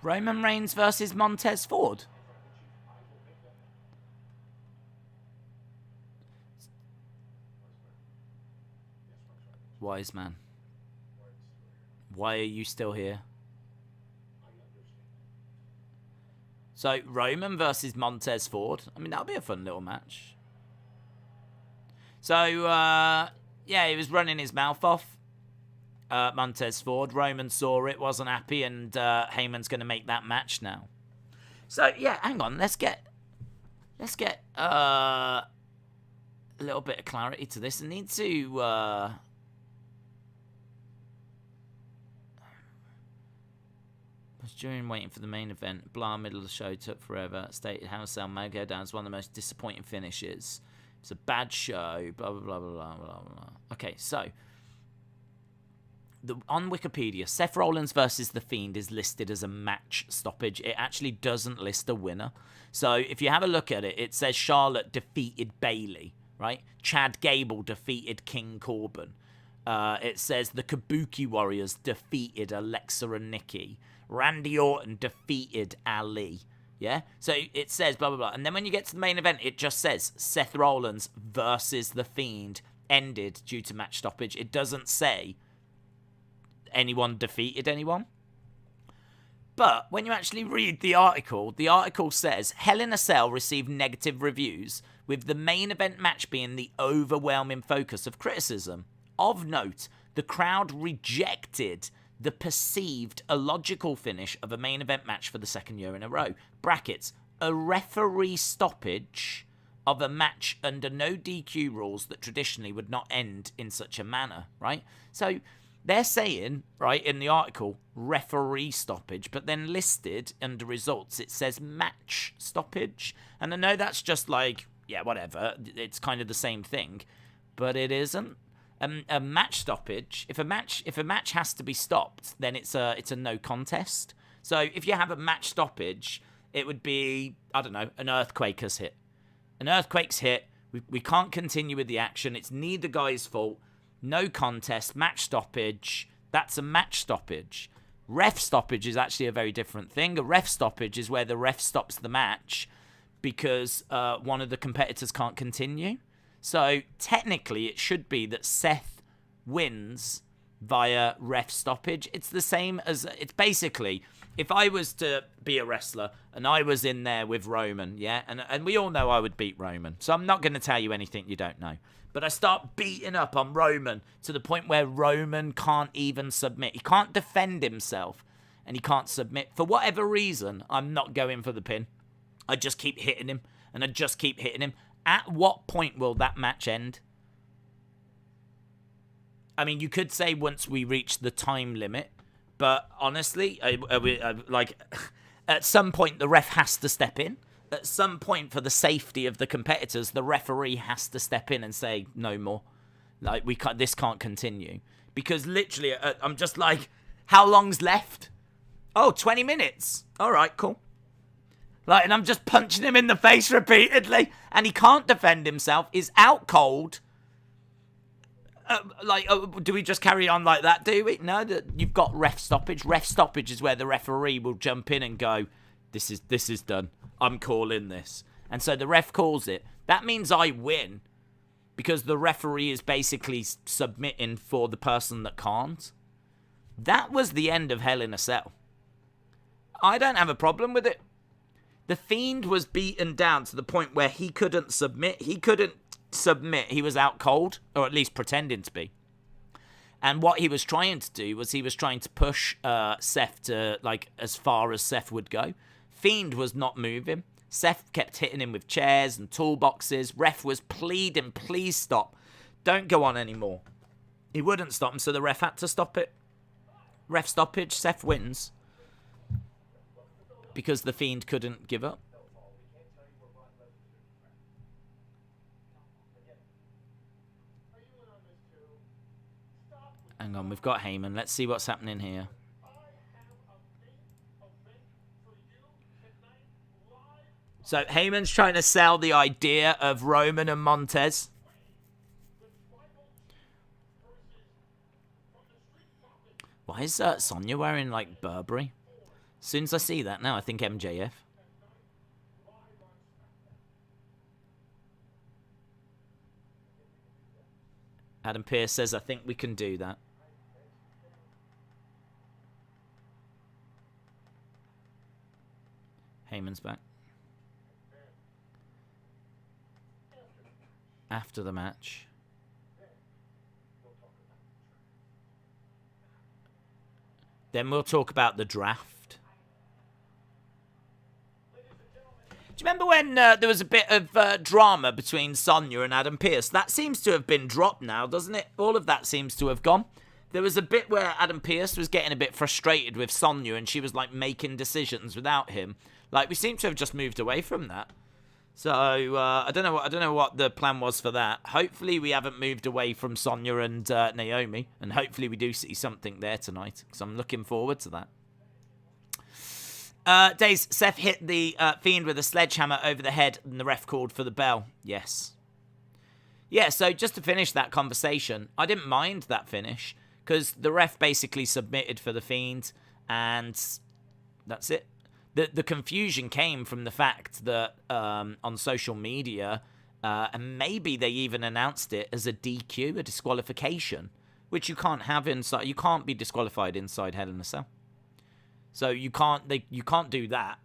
Roman Reigns versus Montez Ford. Wise man. Why are you still here? So, Roman versus Montez Ford. I mean, that'll be a fun little match. So, yeah, he was running his mouth off. Montez Ford. Roman saw it, wasn't happy, and Heyman's going to make that match now. So, yeah, hang on. Let's get a little bit of clarity to this. I need to... During waiting for the main event, blah, middle of the show took forever. Stated how Cell may go down as one of the most disappointing finishes. It's a bad show, blah, blah, blah, blah, blah, blah, blah. Okay, so, on Wikipedia, Seth Rollins versus The Fiend is listed as a match stoppage. It actually doesn't list a winner. So, if you have a look at it, it says Charlotte defeated Bayley, right? Chad Gable defeated King Corbin. It says the Kabuki Warriors defeated Alexa and Nikki. Randy Orton defeated Ali. Yeah? So it says blah, blah, blah. And then when you get to the main event, it just says Seth Rollins versus The Fiend ended due to match stoppage. It doesn't say anyone defeated anyone. But when you actually read the article says Hell in a Cell received negative reviews, with the main event match being the overwhelming focus of criticism. Of note, the crowd rejected the perceived illogical finish of a main event match for the second year in a row. Brackets, a referee stoppage of a match under no DQ rules that traditionally would not end in such a manner, right? So they're saying, right, in the article, referee stoppage, but then listed under results, it says match stoppage. And I know that's just like, yeah, whatever, it's kind of the same thing, but it isn't. A match stoppage, if a match has to be stopped, then it's a no contest. So if you have a match stoppage, it would be, I don't know, an earthquake has hit. An earthquake's hit, we can't continue with the action, it's neither guy's fault, no contest, match stoppage, that's a match stoppage. Ref stoppage is actually a very different thing. A ref stoppage is where the ref stops the match because one of the competitors can't continue. So, technically, it should be that Seth wins via ref stoppage. It's the same as... It's basically, if I was to be a wrestler and I was in there with Roman, yeah? And we all know I would beat Roman. So, I'm not going to tell you anything you don't know. But I start beating up on Roman to the point where Roman can't even submit. He can't defend himself and he can't submit. For whatever reason, I'm not going for the pin. I just keep hitting him and I just keep hitting him. At what point will that match end? I mean, you could say once we reach the time limit, but honestly, like, at some point the ref has to step in. At some point, for the safety of the competitors, the referee has to step in and say no more. Like, this can't continue, because literally, I'm just like, how long's left? Oh, 20 minutes. All right, cool. Like, and I'm just punching him in the face repeatedly, and he can't defend himself. He's out cold. Do we just carry on like that, do we? No, you've got ref stoppage. Ref stoppage is where the referee will jump in and go, this is done. I'm calling this. And so the ref calls it. That means I win because the referee is basically submitting for the person that can't. That was the end of Hell in a Cell. I don't have a problem with it. The Fiend was beaten down to the point where he couldn't submit. He couldn't submit. He was out cold, or at least pretending to be. And what he was trying to do was he was trying to push Seth to, like, as far as Seth would go. Fiend was not moving. Seth kept hitting him with chairs and toolboxes. Ref was pleading, please stop. Don't go on anymore. He wouldn't stop him, so the ref had to stop it. Ref stoppage, Seth wins. Because the Fiend couldn't give up. Hang on, we've got Heyman. Let's see what's happening here. So Heyman's trying to sell the idea of Roman and Montez. Why is Sonya wearing, like, Burberry? As soon as I see that now, I think MJF. Adam Pearce says, I think we can do that. Heyman's back. After the match. Then we'll talk about the draft. Do you remember when there was a bit of drama between Sonya and Adam Pearce? That seems to have been dropped now, doesn't it? All of that seems to have gone. There was a bit where Adam Pearce was getting a bit frustrated with Sonya and she was, like, making decisions without him. Like, we seem to have just moved away from that. So, I don't know what the plan was for that. Hopefully we haven't moved away from Sonya and Naomi. And hopefully we do see something there tonight. Because I'm looking forward to that. Days, Seth hit the Fiend with a sledgehammer over the head and the ref called for the bell. Yes. Yeah, so just to finish that conversation, I didn't mind that finish. Because the ref basically submitted for the Fiend. And that's it. The confusion came from the fact that on social media, and maybe they even announced it as a DQ, a disqualification, which you can't have inside. You can't be disqualified inside Hell in a Cell. So you can't do that.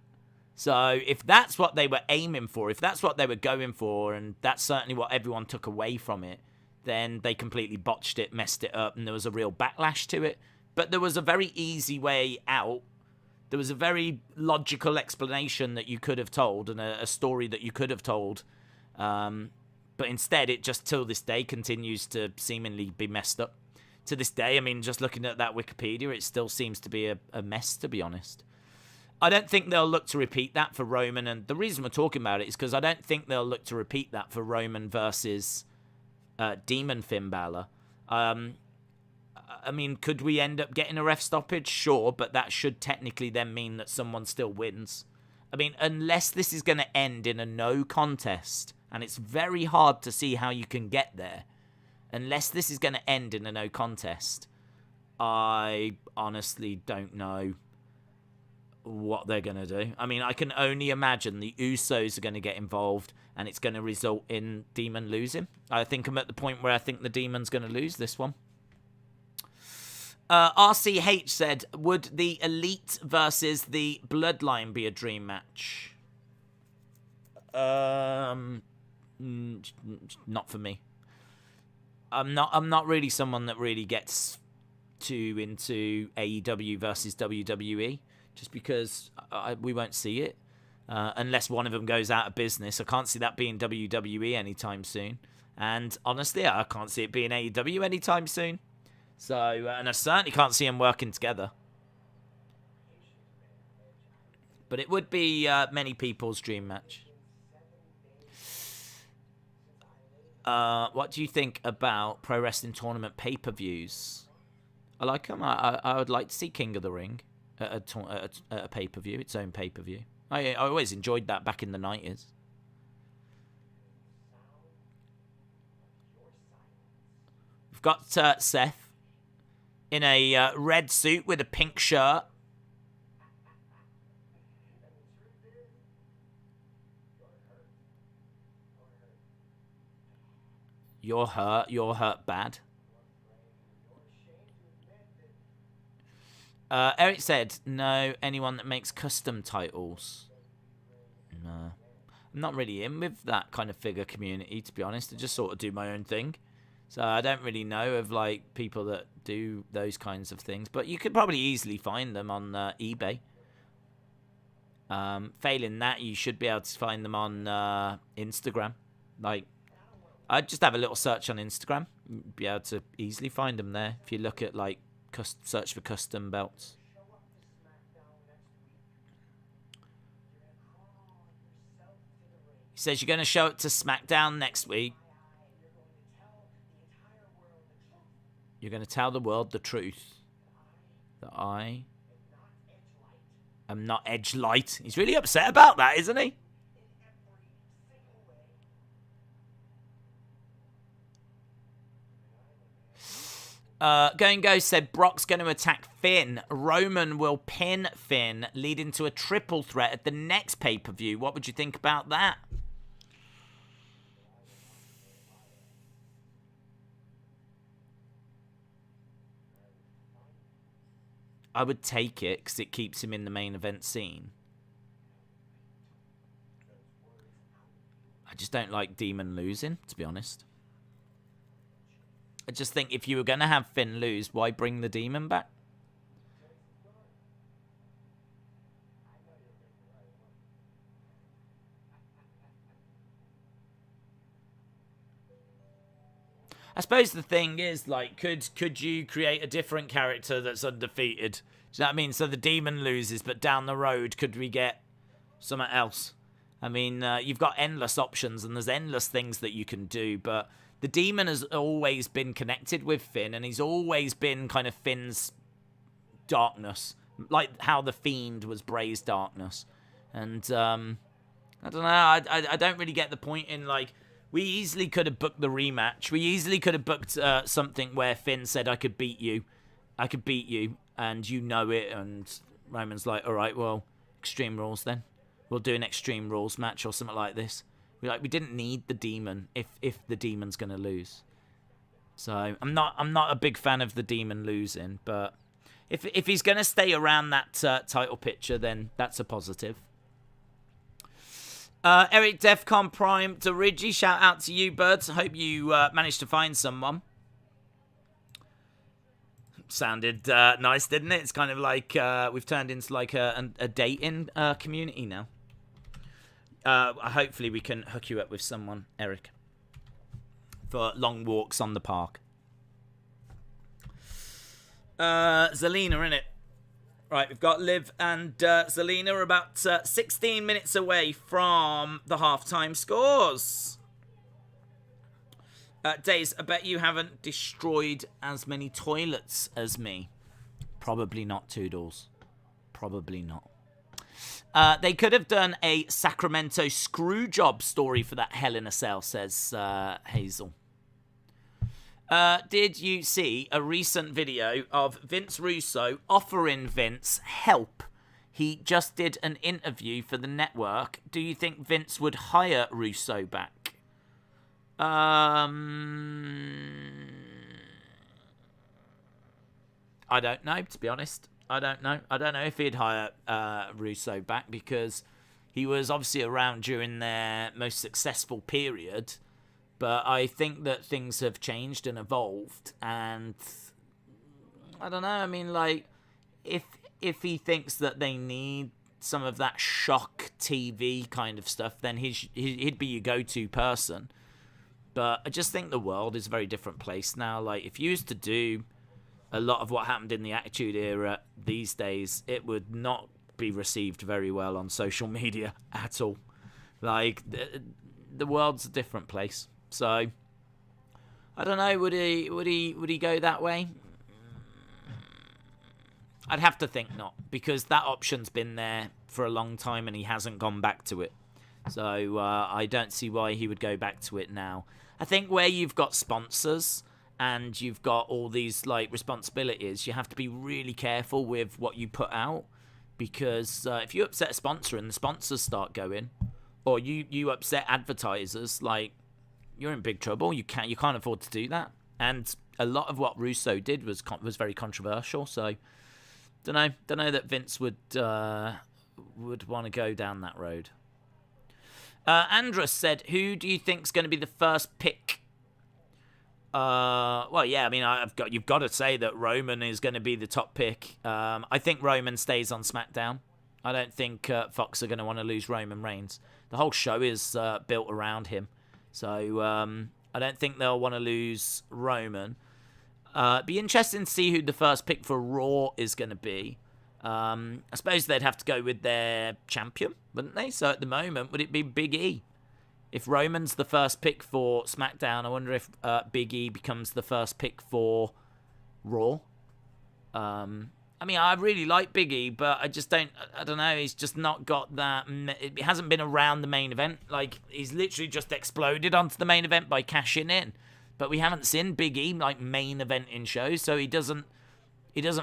So if that's what they were aiming for, if that's what they were going for, and that's certainly what everyone took away from it, then they completely botched it, messed it up, and there was a real backlash to it. But there was a very easy way out. There was a very logical explanation that you could have told and a story that you could have told. But instead, it just, till this day, continues to seemingly be messed up. To this day, I mean, just looking at that Wikipedia, it still seems to be a mess, to be honest. I don't think they'll look to repeat that for Roman. And the reason we're talking about it is because I don't think they'll look to repeat that for Roman versus Demon Finn Balor. I mean, could we end up getting a ref stoppage? Sure, but that should technically then mean that someone still wins. I mean, unless this is going to end in a no contest, and it's very hard to see how you can get there, unless this is going to end in a no contest, I honestly don't know what they're going to do. I mean, I can only imagine the Usos are going to get involved, and it's going to result in Demon losing. I think I'm at the point where I think the Demon's going to lose this one. RCH said, would the Elite versus the Bloodline be a dream match? Not for me. I'm not really someone that really gets too into AEW versus WWE, just because we won't see it unless one of them goes out of business. I can't see that being WWE anytime soon, and honestly, I can't see it being AEW anytime soon. So, and I certainly can't see them working together. But it would be many people's dream match. What do you think about Pro Wrestling Tournament pay-per-views? I like them. I would like to see King of the Ring at a pay-per-view, its own pay-per-view. I always enjoyed that back in the 90s. We've got Seth in a red suit with a pink shirt. You're hurt. You're hurt bad. Eric said, no, anyone that makes custom titles. No. I'm not really in with that kind of figure community, to be honest. I just sort of do my own thing. So I don't really know of, like, people that do those kinds of things. But you could probably easily find them on eBay. Failing that, you should be able to find them on Instagram. Like, I'd just have a little search on Instagram. You'd be able to easily find them there. If you look at, like, search for custom belts. He says you're going to show up to Smackdown next week. You're going to tell the world the truth. That I am not edge light. He's really upset about that, isn't he? Going Go said Brock's going to attack Finn. Roman will pin Finn, leading to a triple threat at the next pay-per-view. What would you think about that? I would take it because it keeps him in the main event scene. I just don't like Demon losing, to be honest. I just think if you were going to have Finn lose, why bring the Demon back? I suppose the thing is, like, could you create a different character that's undefeated? Do you know what I mean? So the Demon loses, but down the road, could we get something else? I mean, you've got endless options, and there's endless things that you can do, but the Demon has always been connected with Finn, and he's always been kind of Finn's darkness, like how the Fiend was Bray's darkness. And I don't know, I don't really get the point in, like, we easily could have booked the rematch. We easily could have booked something where Finn said, I could beat you, and you know it, and Roman's like, all right, well, Extreme Rules then. We'll do an Extreme Rules match or something like this. We didn't need the Demon if the Demon's going to lose. So I'm not a big fan of the Demon losing, but if he's going to stay around that title picture, then that's a positive. Eric Defcon Prime to Ridgie, shout out to you, birds. I hope you managed to find someone. Sounded nice, didn't it? It's kind of like we've turned into like a dating community now. Hopefully we can hook you up with someone, Eric, for long walks on the park. Zelina, innit? Right, we've got Liv and Zelina are about 16 minutes away from the halftime scores. Days, I bet you haven't destroyed as many toilets as me. Probably not, Toodles. Probably not. They could have done a Sacramento Screwjob story for that Hell in a Cell, says Hazel. Did you see a recent video of Vince Russo offering Vince help? He just did an interview for the network. Do you think Vince would hire Russo back? I don't know, to be honest. I don't know. I don't know if he'd hire Russo back because he was obviously around during their most successful period. But I think that things have changed and evolved, and I don't know. I mean, like, if he thinks that they need some of that shock TV kind of stuff, then he'd be your go-to person. But I just think the world is a very different place now. Like, if you used to do a lot of what happened in the Attitude Era these days, it would not be received very well on social media at all. Like, the world's a different place. So, I don't know, would he go that way? I'd have to think not, because that option's been there for a long time and he hasn't gone back to it. So, I don't see why he would go back to it now. I think where you've got sponsors and you've got all these, like, responsibilities, you have to be really careful with what you put out, because if you upset a sponsor and the sponsors start going, or you upset advertisers, like, you're in big trouble. You can't afford to do that. And a lot of what Russo did was very controversial. So don't know that Vince would want to go down that road. Andrus said, "Who do you think's going to be the first pick?" Well, yeah, I mean, you've got to say that Roman is going to be the top pick. I think Roman stays on SmackDown. I don't think Fox are going to want to lose Roman Reigns. The whole show is built around him. So I don't think they'll want to lose Roman. Be interesting to see who the first pick for Raw is going to be. I suppose they'd have to go with their champion, wouldn't they? So at the moment, would it be Big E? If Roman's the first pick for SmackDown, I wonder if Big E becomes the first pick for Raw. I mean, I really like Big E, but I don't know, he's just not got that, it hasn't been around the main event. Like, he's literally just exploded onto the main event by cashing in. But we haven't seen Big E, like, main event in shows, so he doesn't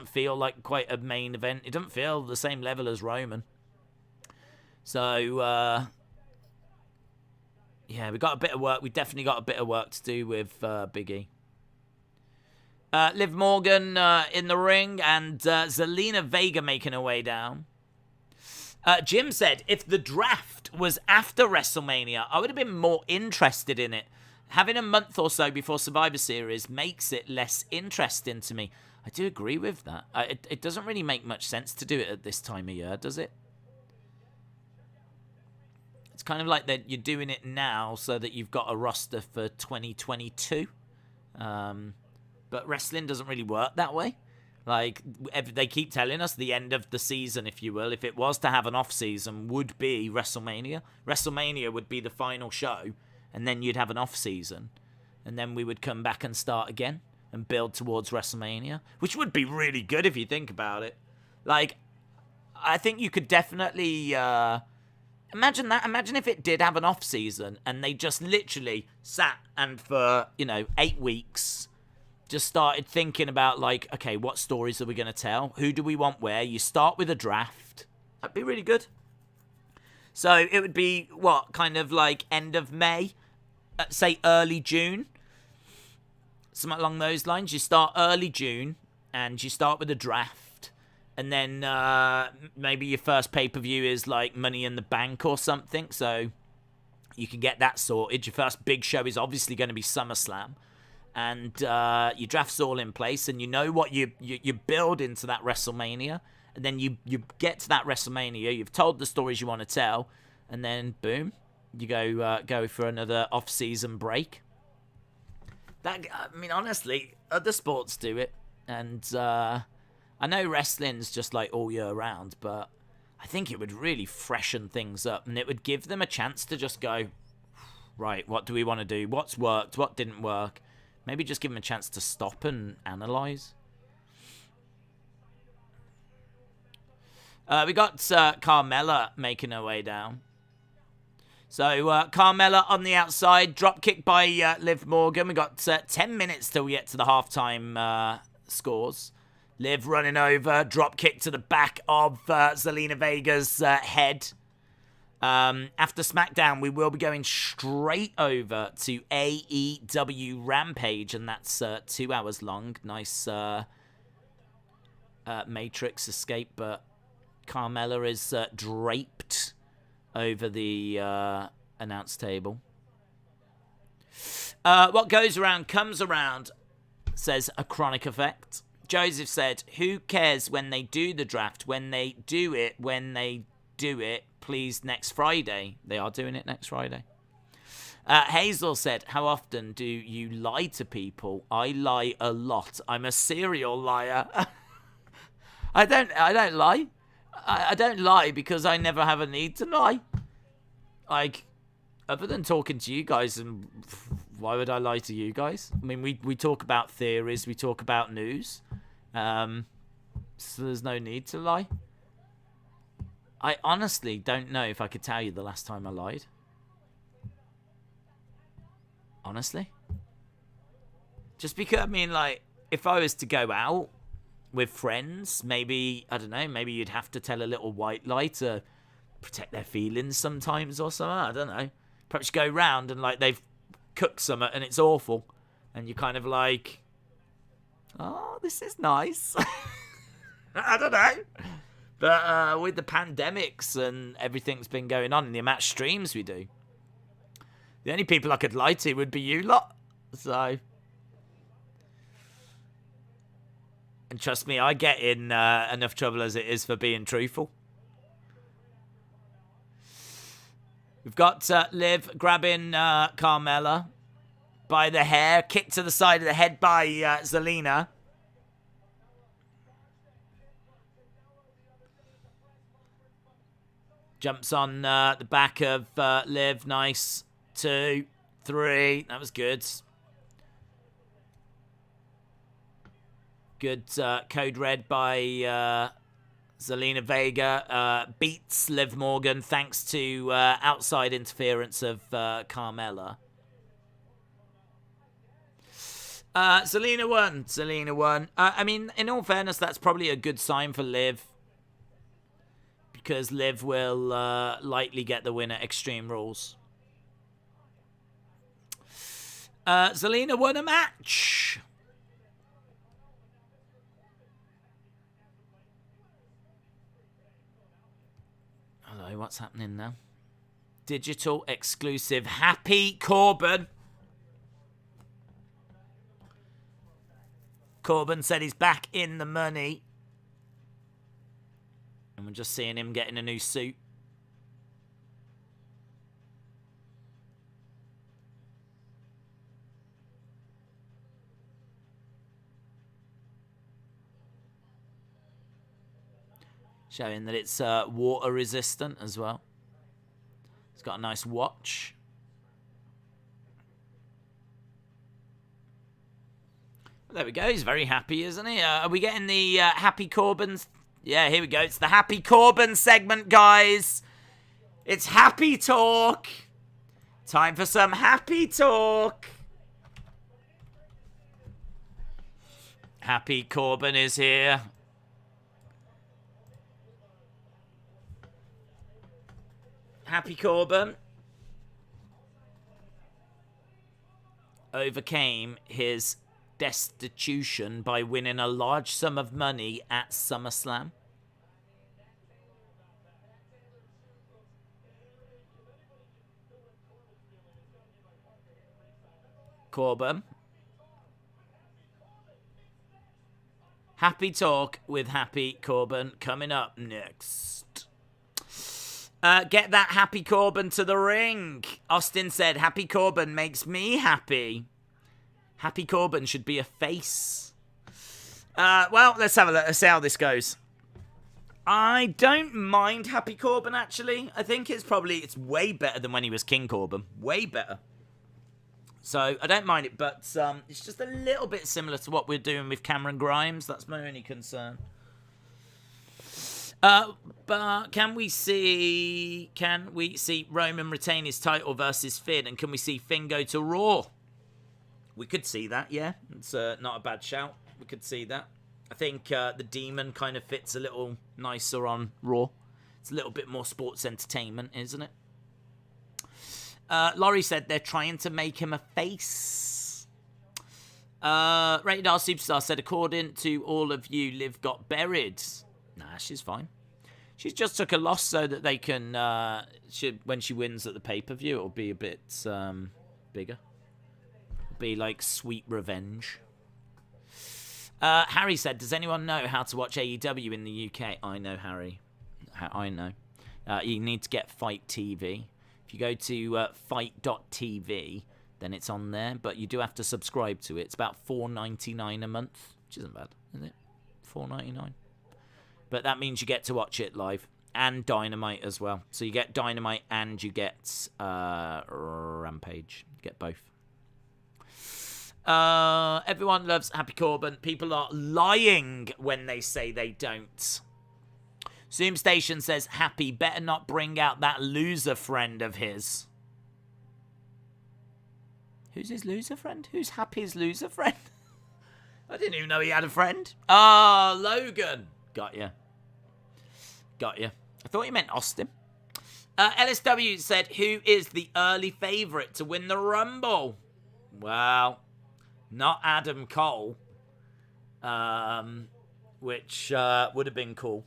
feel like quite a main event. He doesn't feel the same level as Roman. So, yeah, we definitely got a bit of work to do with Big E. Liv Morgan in the ring, and Zelina Vega making her way down. Jim said, if the draft was after WrestleMania, I would have been more interested in it. Having a month or so before Survivor Series makes it less interesting to me. I do agree with that. It doesn't really make much sense to do it at this time of year, does it? It's kind of like that you're doing it now so that you've got a roster for 2022. But wrestling doesn't really work that way. Like, they keep telling us the end of the season, if you will, if it was to have an off-season, would be WrestleMania. WrestleMania would be the final show, and then you'd have an off-season. And then we would come back and start again and build towards WrestleMania, which would be really good if you think about it. Like, I think you could definitely... imagine that. Imagine if it did have an off-season, and they just literally sat and for, 8 weeks... just started thinking about, like, okay, what stories are we going to tell? Who do we want where? You start with a draft. That'd be really good. So it would be, kind of like end of May? Say early June? Something along those lines. You start early June, and you start with a draft. And then maybe your first pay-per-view is, like, Money in the Bank or something. So you can get that sorted. Your first big show is obviously going to be SummerSlam. And your draft's all in place, and you know what you build into that WrestleMania, and then you get to that WrestleMania, you've told the stories you want to tell, and then boom, you go for another off-season break. Honestly, other sports do it, and I know wrestling's just like all year round, but I think it would really freshen things up, and it would give them a chance to just go, right, what do we want to do? What's worked? What didn't work? Maybe just give them a chance to stop and analyze. We got Carmella making her way down. So Carmella on the outside, drop kick by Liv Morgan. We got 10 minutes till we get to the halftime scores. Liv running over, drop kick to the back of Zelina Vega's head. After SmackDown, we will be going straight over to AEW Rampage, and that's 2 hours long. Nice Matrix escape, but Carmella is draped over the announce table. What goes around comes around, says A Chronic Effect. Joseph said, who cares when they do the draft? When they do it, please, next Friday. They are doing it next Friday. Hazel said, how often do you lie to people? I lie a lot. I'm a serial liar. I don't lie. I don't lie because I never have a need to lie. Like, other than talking to you guys, and why would I lie to you guys? I mean, we talk about theories, we talk about news. So there's no need to lie. I honestly don't know if I could tell you the last time I lied. Honestly. Just because, if I was to go out with friends, maybe, I don't know, maybe you'd have to tell a little white lie to protect their feelings sometimes or something. I don't know. Perhaps you go round and, they've cook something and it's awful. And you're kind of like, oh, this is nice. I don't know. But with the pandemics and everything's been going on and the amount of streams we do, the only people I could lie to would be you lot. So, and trust me, I get in enough trouble as it is for being truthful. We've got Liv grabbing Carmella by the hair, kicked to the side of the head by Zelina. Jumps on the back of Liv. Nice. 2, 3. That was good. Good code red by Zelina Vega. Beats Liv Morgan thanks to outside interference of Carmella. Zelina won. I mean, in all fairness, that's probably a good sign for Liv. Because Liv will likely get the win at Extreme Rules. Zelina won a match. Hello, what's happening now? Digital exclusive. Happy Corbin. Corbin said he's back in the money. And we're just seeing him getting a new suit. Showing that it's water resistant as well. It's got a nice watch. Well, there we go. He's very happy, isn't he? Are we getting the Happy Corbins? Yeah, here we go. It's the Happy Corbin segment, guys. It's happy talk. Time for some happy talk. Happy Corbin is here. Happy Corbin overcame his destitution by winning a large sum of money at SummerSlam. Corbin. Happy Talk with Happy Corbin coming up next. Get that Happy Corbin to the ring. Austin said, Happy Corbin makes me happy. Happy Corbin should be a face. Well, let's have a look. Let's see how this goes. I don't mind Happy Corbin, actually. I think it's way better than when he was King Corbin. Way better. So, I don't mind it, but it's just a little bit similar to what we're doing with Cameron Grimes. That's my only concern. But can we see Roman retain his title versus Finn, and can we see Finn go to Raw? We could see that, yeah. It's not a bad shout. We could see that. I think the Demon kind of fits a little nicer on Raw. It's a little bit more sports entertainment, isn't it? Laurie said they're trying to make him a face. Rated R Superstar said, according to all of you, Liv got buried. Nah, she's fine. She's just took a loss so that they can, when she wins at the pay-per-view, it'll be a bit bigger. It'll be like sweet revenge. Harry said, does anyone know how to watch AEW in the UK? I know, Harry. I know. You need to get Fight TV. If you go to fight.tv, then it's on there, but you do have to subscribe to it. It's about $4.99 a month, which isn't bad, is it? $4.99. But that means you get to watch it live. And Dynamite as well. So you get Dynamite and you get Rampage. You get both. Everyone loves Happy Corbin. People are lying when they say they don't. Zoom Station says, Happy better not bring out that loser friend of his. Who's his loser friend? Who's Happy's loser friend? I didn't even know he had a friend. Ah, Logan. Got you. I thought you meant Austin. LSW said, who is the early favourite to win the Rumble? Well, not Adam Cole, which would have been cool.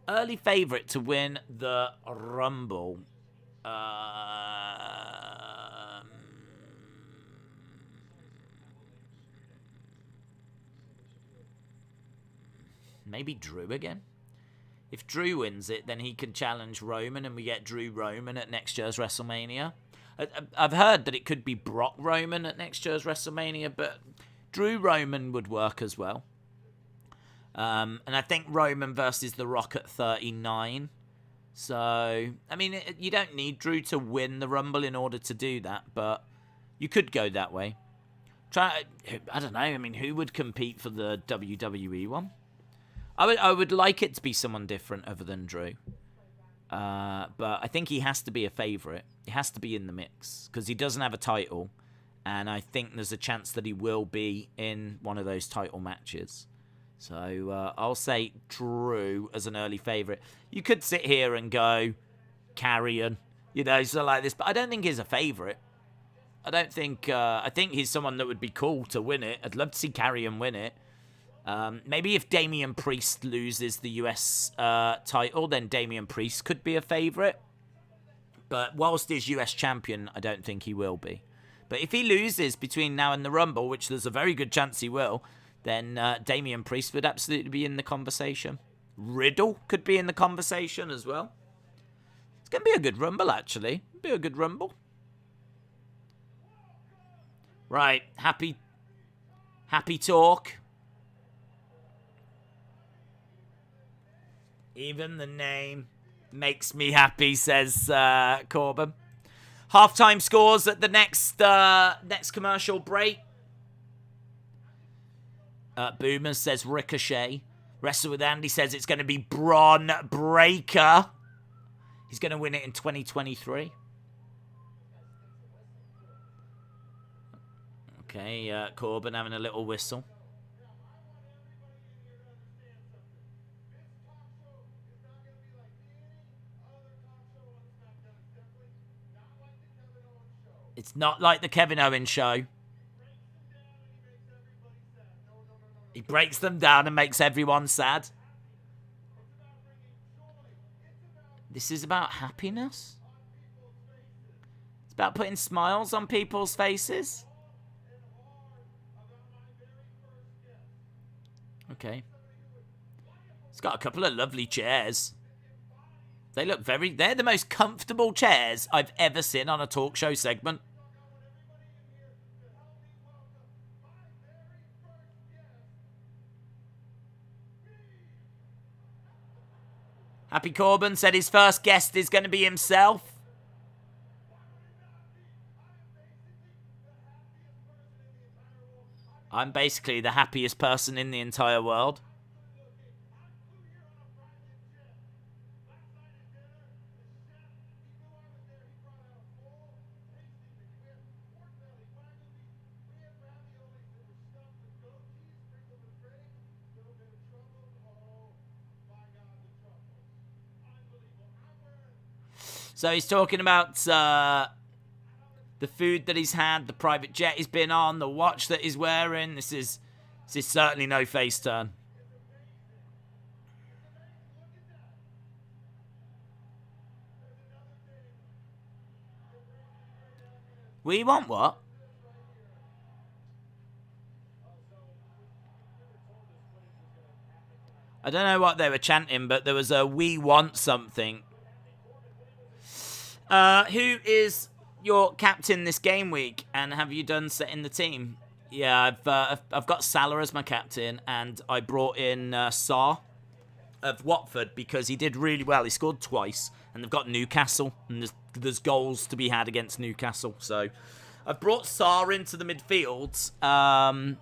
Early favourite to win the Rumble. Maybe Drew again? If Drew wins it, then he can challenge Roman and we get Drew Roman at next year's WrestleMania. I've heard that it could be Brock Roman at next year's WrestleMania, but Drew Roman would work as well. And I think Roman versus The Rock at 39. So, I mean, you don't need Drew to win the Rumble in order to do that, but you could go that way. I don't know, I mean, who would compete for the WWE one? I would like it to be someone different other than Drew. But I think he has to be a favourite. He has to be in the mix, because he doesn't have a title, and I think there's a chance that he will be in one of those title matches. So I'll say Drew as an early favourite. You could sit here and go Carrion, so like this, but I don't think he's a favourite. I think he's someone that would be cool to win it. I'd love to see Carrion win it. Maybe if Damian Priest loses the US title, then Damian Priest could be a favourite. But whilst he's US champion, I don't think he will be. But if he loses between now and the Rumble, which there's a very good chance he will, then Damian Priest would absolutely be in the conversation. Riddle could be in the conversation as well. It's going to be a good Rumble, actually. Be a good Rumble. Right, happy talk. Even the name makes me happy, says Corbin. Halftime scores at the next commercial break. Boomer says Ricochet. Wrestle with Andy says it's going to be Braun Breaker. He's going to win it in 2023. Okay, Corbin having a little whistle. It's not like the Kevin Owens show. He breaks them down and makes everyone sad. This is about happiness. It's about putting smiles on people's faces. Okay. It's got a couple of lovely chairs. They look they're the most comfortable chairs I've ever seen on a talk show segment. Happy Corbin said his first guest is going to be himself. I'm basically the happiest person in the entire world. So he's talking about the food that he's had, the private jet he's been on, the watch that he's wearing. This is certainly no face turn. We want what? I don't know what they were chanting, but there was a "we want something." Who is your captain this game week, and have you done setting the team? Yeah, I've got Salah as my captain, and I brought in Sarr of Watford because he did really well. He scored twice, and they've got Newcastle, and there's goals to be had against Newcastle. So I've brought Sarr into the midfield. I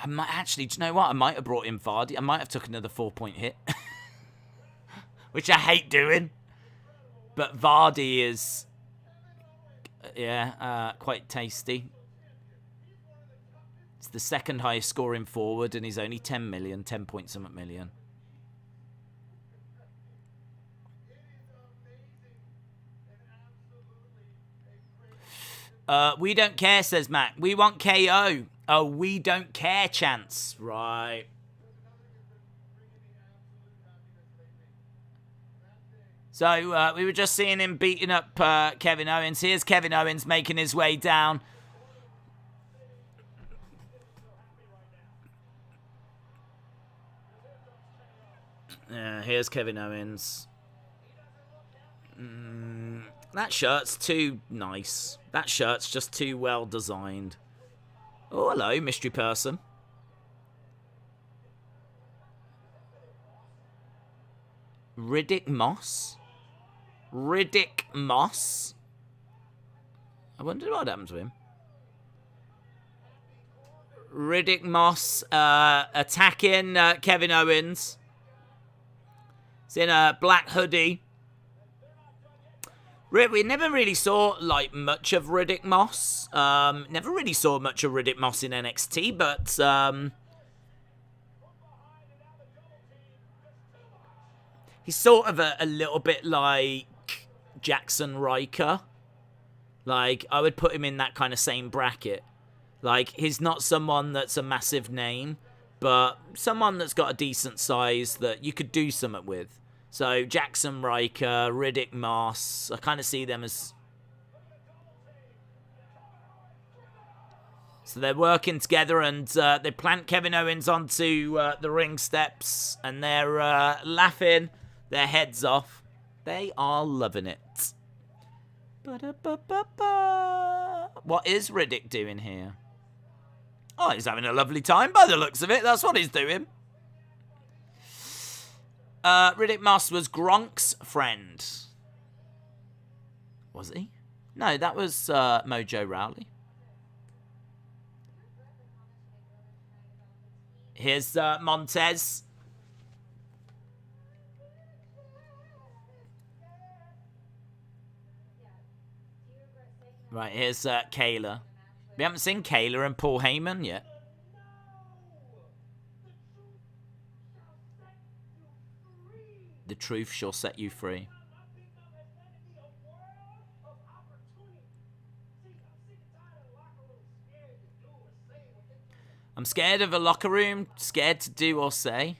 might actually, do you know what? I might have brought in Vardy. I might have took another 4-point hit, which I hate doing. But Vardy is, quite tasty. It's the second highest scoring forward, and he's only 10 point something million. We don't care, says Mac. We want KO. Oh, we don't care chance. Right. So, we were just seeing him beating up Kevin Owens. Here's Kevin Owens making his way down. Here's Kevin Owens. That shirt's too nice. That shirt's just too well designed. Oh, hello, mystery person. Riddick Moss? Riddick Moss? I wonder what happened to him. Riddick Moss attacking Kevin Owens. He's in a black hoodie. We never really saw like much of Riddick Moss. Never really saw much of Riddick Moss in NXT, but he's sort of a little bit like Jackson Riker. Like, I would put him in that kind of same bracket. Like, he's not someone that's a massive name, but someone that's got a decent size that you could do something with. So, Jackson Riker, Riddick Moss, I kind of see them as... So they're working together, and they plant Kevin Owens onto the ring steps, and they're laughing their heads off. They are loving it. What is Riddick doing here? Oh, he's having a lovely time by the looks of it. That's what he's doing. Riddick Moss was Gronk's friend. Was he? No, that was Mojo Rawley. Here's Montez. Right, here's Kayla. We haven't seen Kayla and Paul Heyman yet. The truth shall set you free. I'm scared of a locker room, scared to do or say.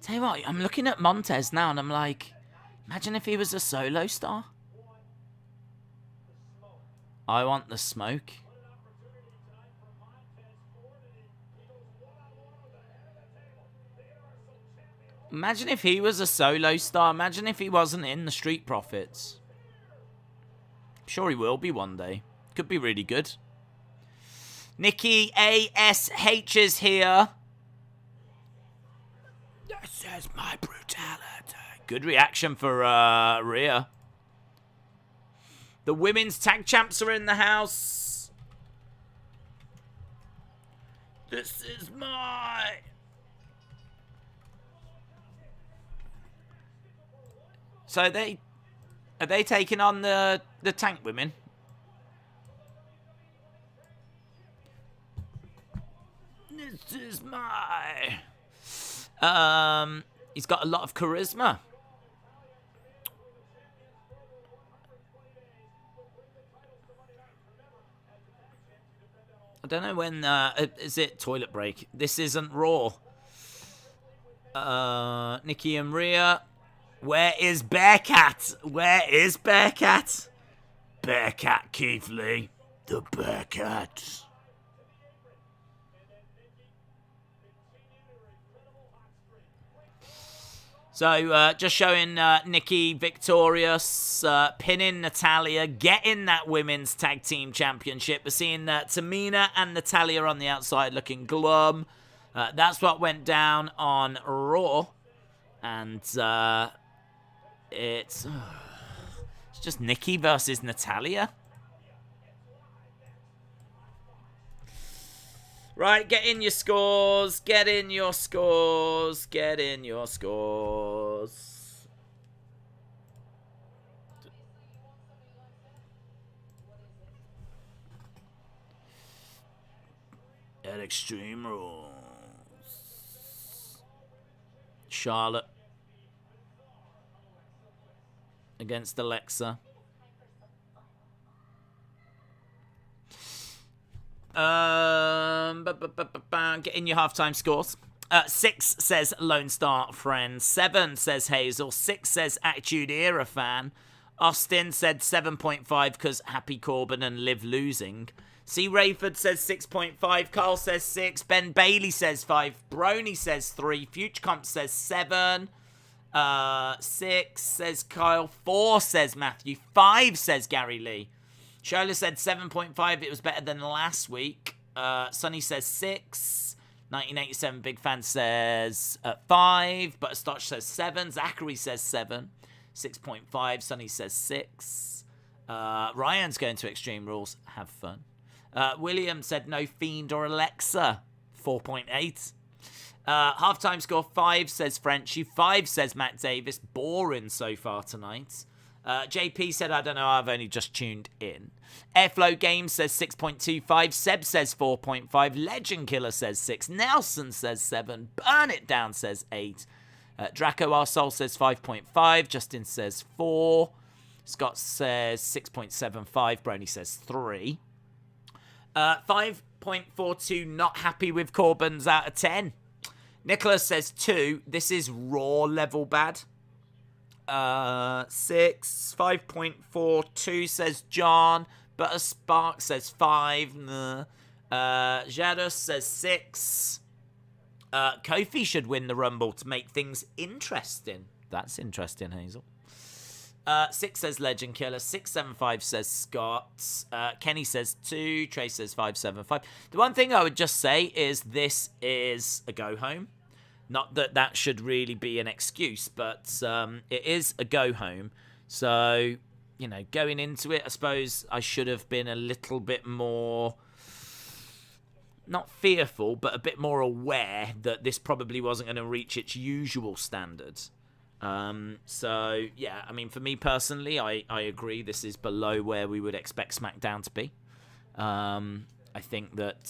Tell you what, I'm looking at Montez now and I'm like, imagine if he was a solo star. I want the smoke. Imagine if he was a solo star. Imagine if he wasn't in the Street Profits. I'm sure he will be one day. Could be really good. Nikki ASH is here. This is my brutality. Good reaction for Rhea. The women's tag champs are in the house. This is my... So are they taking on the tank women? This is my... he's got a lot of charisma. I don't know when, is it toilet break? This isn't Raw. Nikki and Rhea. Where is Bearcat? Where is Bearcat? Bearcat Keith Lee. The Bearcat. So, just showing Nikki victorious, pinning Natalya, getting that women's tag team championship. We're seeing Tamina and Natalya on the outside looking glum. That's what went down on Raw. And it's just Nikki versus Natalya. Right, get in your scores, get in your scores, get in your scores. At Extreme Rules. Charlotte against Alexa. Get in your halftime scores. 6 says Lone Star Friend. 7 says Hazel. 6 says Attitude Era Fan. Austin said 7.5 because Happy Corbin and Liv losing. C. Rayford says 6.5. Carl says 6. Ben Bailey says 5. Brony says 3. Future Comp says 7. 6 says Kyle. 4 says Matthew. 5 says Gary Lee. Shola said 7.5. It was better than last week. Sonny says 6. 1987 Big Fan says 5. Butterscotch says 7. Zachary says 7. 6.5. Sonny says 6. Ryan's going to Extreme Rules. Have fun. William said no Fiend or Alexa. 4.8. Halftime score 5 says Frenchie. 5 says Matt Davis. Boring so far tonight. JP said, I don't know, I've only just tuned in. Airflow Games says 6.25. Seb says 4.5. Legend Killer says 6. Nelson says 7. Burn It Down says 8. Draco Our Soul says 5.5. Justin says 4. Scott says 6.75. Brony says 3. 5.42. Not happy with Corbin's out of 10. Nicholas says 2. This is raw level bad. 6. 5.42 says John. Butter Spark says 5. Jadus says 6. Kofi should win the Rumble to make things interesting. That's interesting, Hazel. 6 says Legend Killer. 675 says Scott. Kenny says 2. Trey says 575. The one thing I would just say is this is a go home. Not that that should really be an excuse, but it is a go home. So, you know, going into it, I suppose I should have been a little bit more, not fearful, but a bit more aware that this probably wasn't going to reach its usual standards. So, yeah, I mean, for me personally, I agree. This is below where we would expect SmackDown to be. I think that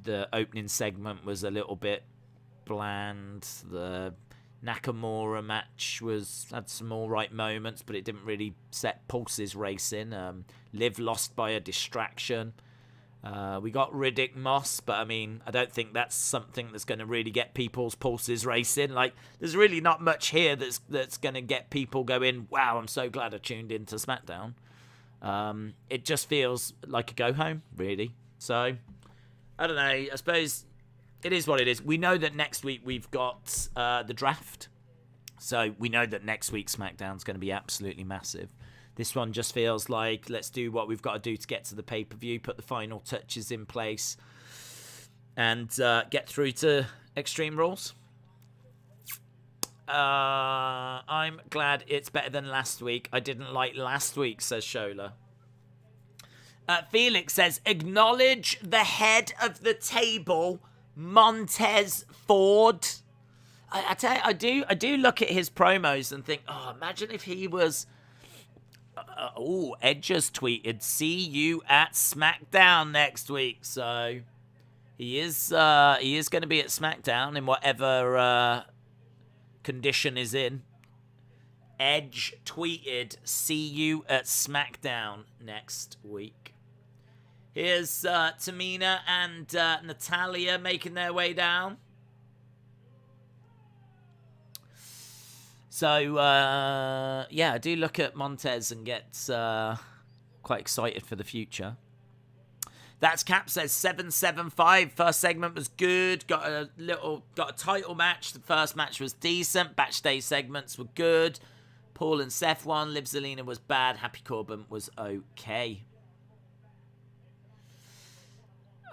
the opening segment was a little bit bland. The Nakamura match had some all right moments, but it didn't really set pulses racing. Liv lost by a distraction. We got Riddick Moss, but I mean, I don't think that's something that's going to really get people's pulses racing. Like, there's really not much here that's going to get people going, wow, I'm so glad I tuned into SmackDown. It just feels like a go home, really. So, I don't know. I suppose it is what it is. We know that next week we've got the draft. So we know that next week's SmackDown's going to be absolutely massive. This one just feels like, let's do what we've got to do to get to the pay-per-view, put the final touches in place, and get through to Extreme Rules. I'm glad it's better than last week. I didn't like last week, says Shola. Felix says, acknowledge the head of the table, Montez Ford. I tell you, I do look at his promos and think, oh, imagine if he was. Edge has tweeted, see you at SmackDown next week. So he is going to be at SmackDown in whatever condition is in. Edge tweeted, see you at SmackDown next week. Here's Tamina and Natalia making their way down. So, yeah, I do look at Montez and get quite excited for the future. That's Cap says 775. First segment was good. Got a title match. The first match was decent. Backstage segments were good. Paul and Seth won. Liv Zelina was bad. Happy Corbin was okay.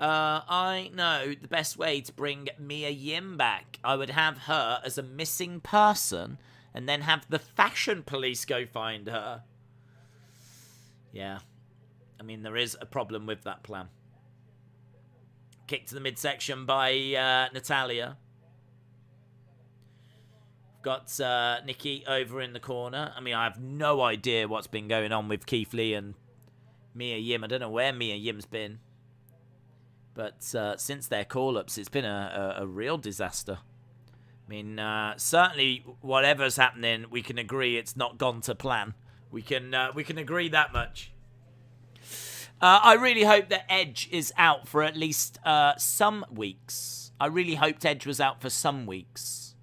I know the best way to bring Mia Yim back. I would have her as a missing person and then have the fashion police go find her. Yeah. I mean, there is a problem with that plan. Kick to the midsection by Natalia. Got Nikki over in the corner. I mean, I have no idea what's been going on with Keith Lee and Mia Yim. I don't know where Mia Yim's been. But since their call-ups, it's been a real disaster. mean, certainly whatever's happening, we can agree it's not gone to plan. We can agree that much. I really hope that Edge is out for at least some weeks. I really hoped Edge was out for some weeks.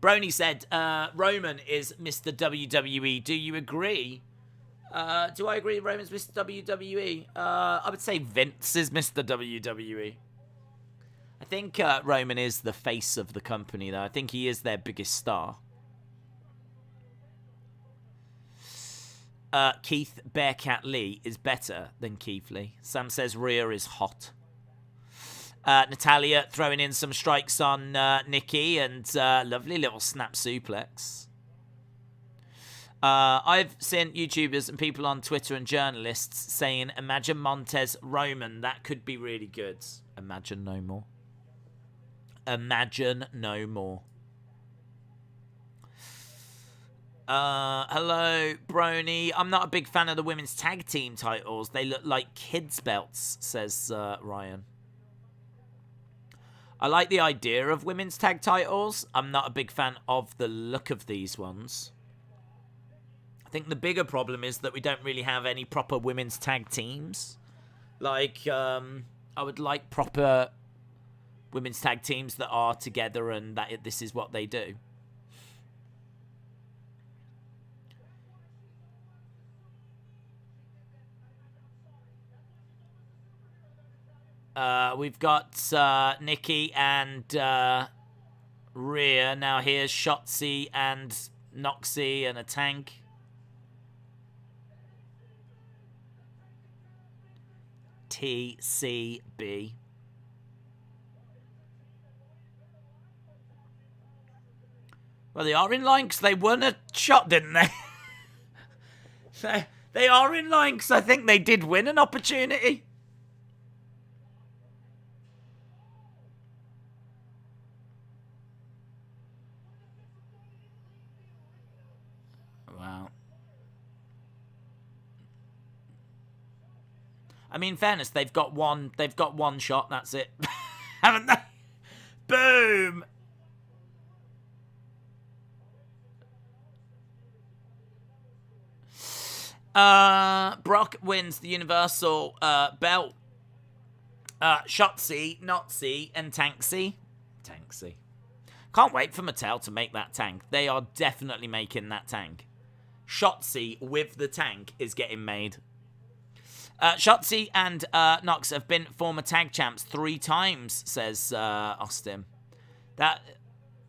Brony said, Roman is Mr. WWE. Do you agree? Do I agree Roman's Mr. WWE? I would say Vince is Mr. WWE. I think Roman is the face of the company, though. I think he is their biggest star. Keith Bearcat Lee is better than Keith Lee. Sam says Rhea is hot. Natalia throwing in some strikes on Nikki and lovely little snap suplex. I've seen YouTubers and people on Twitter and journalists saying, imagine Montez Roman. That could be really good. Imagine no more. Imagine no more. Hello, Brony. I'm not a big fan of the women's tag team titles. They look like kids' belts, says Ryan. I like the idea of women's tag titles. I'm not a big fan of the look of these ones. I think the bigger problem is that we don't really have any proper women's tag teams. Like, I would like proper women's tag teams that are together and that this is what they do. We've got Nikki and Rhea. Now here's Shotzi and Noxie and a tank. TCB. Well, they are in line because they won a shot, didn't they? They are in line because I think they did win an opportunity. Wow. I mean, in fairness, they've got one shot, that's it. Haven't they? Boom! Brock wins the Universal belt. Shotzi, Notsy, and Tanksy. Can't wait for Mattel to make that tank. They are definitely making that tank. Shotzi with the tank is getting made. Shotzi and Nox have been former tag champs 3 times, says Austin.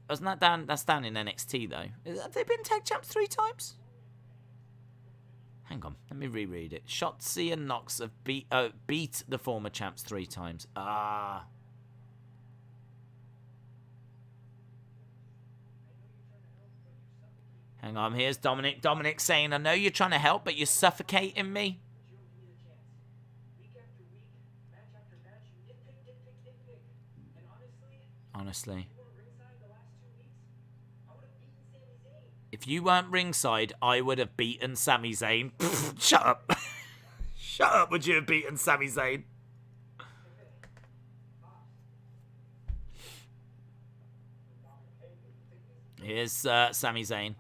Wasn't that down? That's down in NXT though. Have they been tag champs 3 times? Hang on, let me reread it. Shotzi and Nox have beat the former champs 3 times. Hang on, here's Dominic. Dominic saying, I know you're trying to help, but you're suffocating me. Honestly. If you weren't ringside, I would have beaten Sami Zayn. Shut up. Shut up, would you have beaten Sami Zayn? Here's Sami Zayn.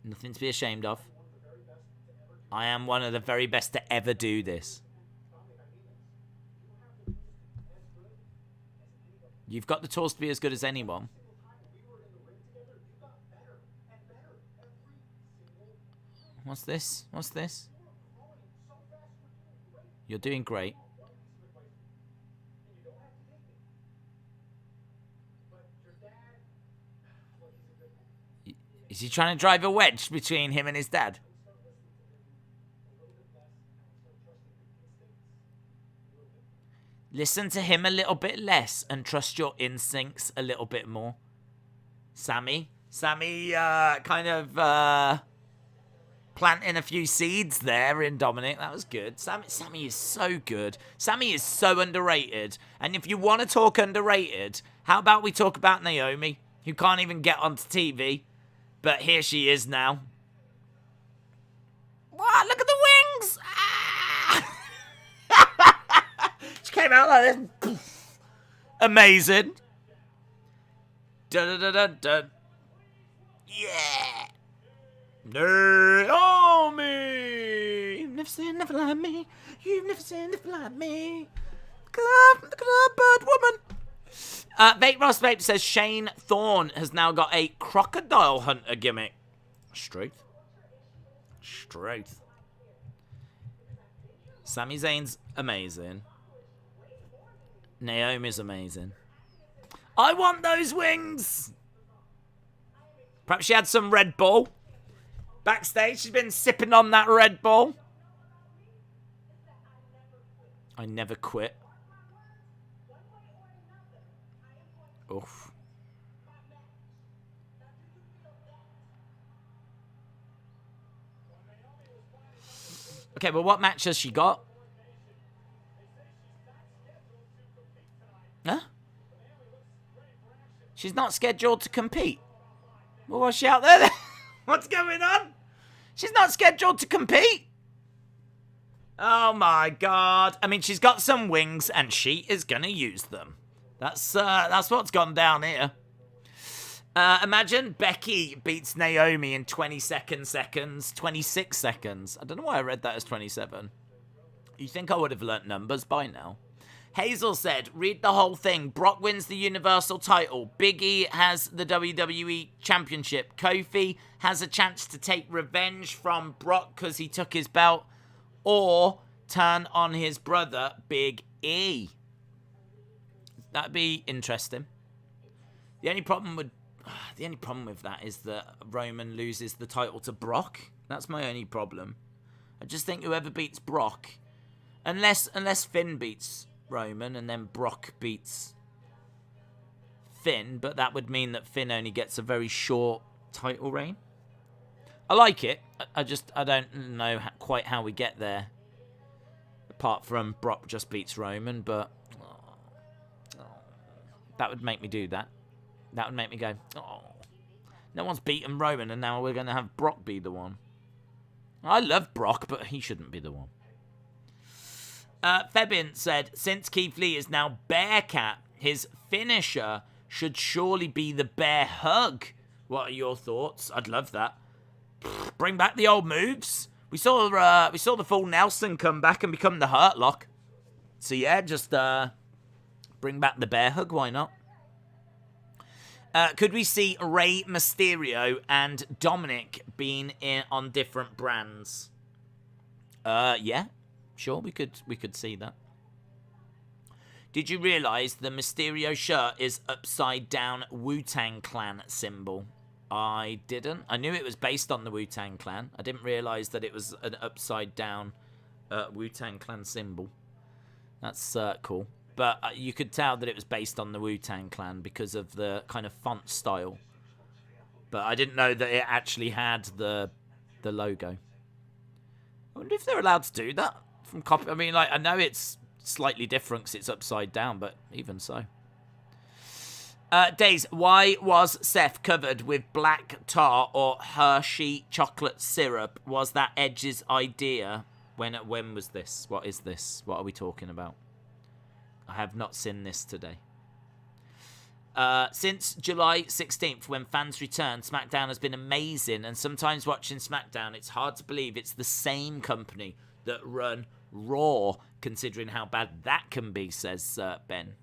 Nothing to be ashamed of. I am one of the very best to ever do this. You've got the tools to be as good as anyone. What's this? What's this? You're doing great. Is he trying to drive a wedge between him and his dad? Listen to him a little bit less and trust your instincts a little bit more. Sammy kind of planting a few seeds there in Dominic. That was good. Sammy is so good. Sammy is so underrated. And if you want to talk underrated, how about we talk about Naomi, who can't even get onto TV? But here she is now. came out like this. Poof. Amazing. Dun. Yeah. Naomi. You've never seen nothing like me. You've never seen nothing like me. Look at that bird woman. Vate Ross Vape says Shane Thorne has now got a crocodile hunter gimmick. Straight. Sami Zayn's amazing. Naomi's amazing. I want those wings. Perhaps she had some Red Bull. Backstage, she's been sipping on that Red Bull. I never quit. Oof. Okay, well, what match has she got? Huh? She's not scheduled to compete. Well, was she out there then? What's going on? She's not scheduled to compete. Oh my god. I mean, she's got some wings and she is going to use them. That's what's gone down here. Imagine Becky beats Naomi in 26 seconds. I don't know why I read that as 27. You think I would have learnt numbers by now? Hazel said, read the whole thing. Brock wins the Universal title. Big E has the WWE Championship. Kofi has a chance to take revenge from Brock because he took his belt. Or turn on his brother, Big E. That'd be interesting. The only problem with that is that Roman loses the title to Brock. That's my only problem. I just think whoever beats Brock, unless Finn beats Roman and then Brock beats Finn, but that would mean that Finn only gets a very short title reign. I like it. I don't know quite how we get there. Apart from Brock just beats Roman, but that would make me do that. That would make me go, oh, no one's beaten Roman and now we're going to have Brock be the one. I love Brock, but he shouldn't be the one. Febin said, since Keith Lee is now Bearcat, his finisher should surely be the bear hug. What are your thoughts? I'd love that. Bring back the old moves. We saw the full Nelson come back and become the Hurt Lock. So yeah, just bring back the bear hug. Why not? Could we see Rey Mysterio and Dominic being on different brands? Yeah, sure. We could see that. Did you realise the Mysterio shirt is upside down Wu-Tang Clan symbol? I didn't. I knew it was based on the Wu-Tang Clan. I didn't realise that it was an upside down Wu-Tang Clan symbol. That's cool. But you could tell that it was based on the Wu-Tang Clan because of the kind of font style. But I didn't know that it actually had the logo. I wonder if they're allowed to do that from copy. I mean, like, I know it's slightly different because it's upside down, but even so. Days, why was Seth covered with black tar or Hershey chocolate syrup? Was that Edge's idea? When was this? What is this? What are we talking about? I have not seen this today. Since July 16th, when fans returned, SmackDown has been amazing. And sometimes watching SmackDown, it's hard to believe it's the same company that run Raw, considering how bad that can be, says Ben.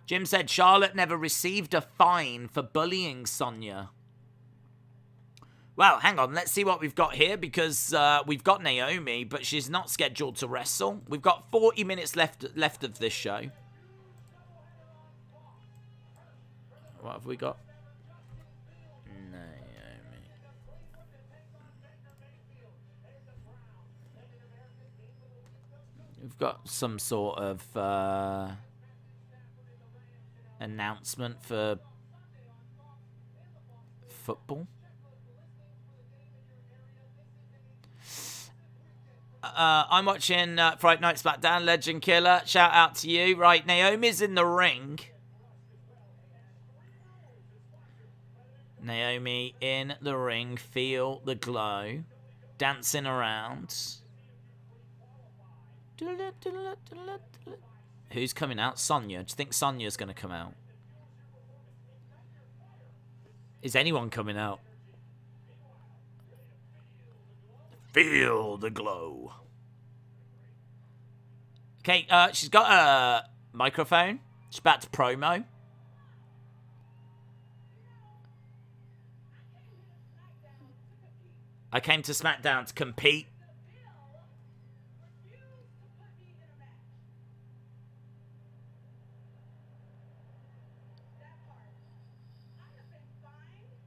Jim said Charlotte never received a fine for bullying Sonya. Well, hang on. Let's see what we've got here, because we've got Naomi, but she's not scheduled to wrestle. We've got 40 minutes left of this show. What have we got? Naomi. We've got some sort of announcement for football. I'm watching Friday Night Smackdown, Legend Killer. Shout out to you. Right, Naomi's in the ring. Naomi in the ring. Feel the glow. Dancing around. Who's coming out? Sonya. Do you think Sonya's going to come out? Is anyone coming out? Feel the glow. Okay, she's got a microphone. She's about to promo. I came to SmackDown to compete.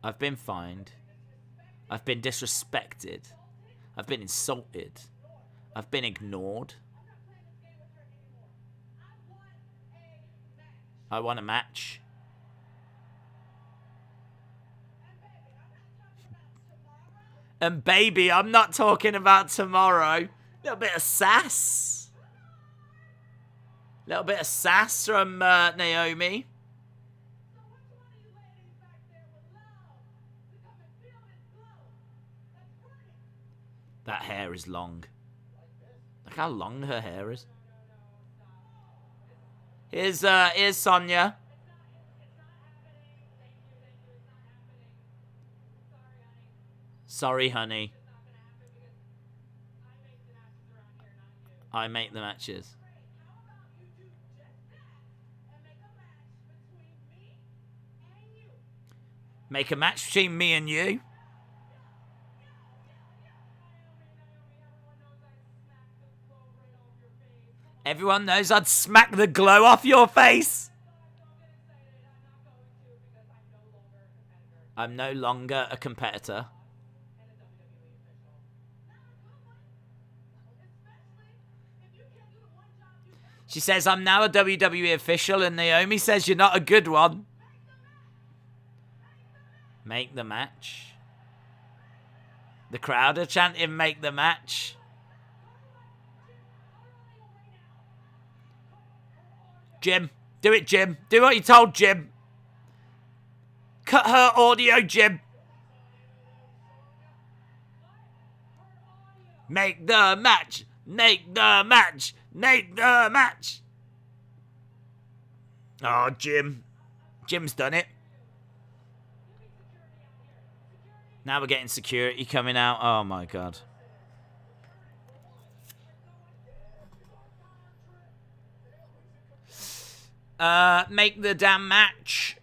I've been fined. I've been disrespected. I've been insulted. I've been ignored. I want a match. And baby, I'm not talking about tomorrow. Little bit of sass. Little bit of sass from Naomi. That hair is long. Look how long her hair is. Here's Sonya. Sorry, honey. I make the matches. Make a match between me and you? Everyone knows I'd smack the glow off your face. I'm no longer a competitor. She says, I'm now a WWE official, and Naomi says you're not a good one. Make the match. The crowd are chanting, make the match. Jim. Do it, Jim. Do what you told, Jim. Cut her audio, Jim. Make the match. Make the match. Make the match. Oh, Jim. Jim's done it. Now we're getting security coming out. Oh, my God. Make the damn match.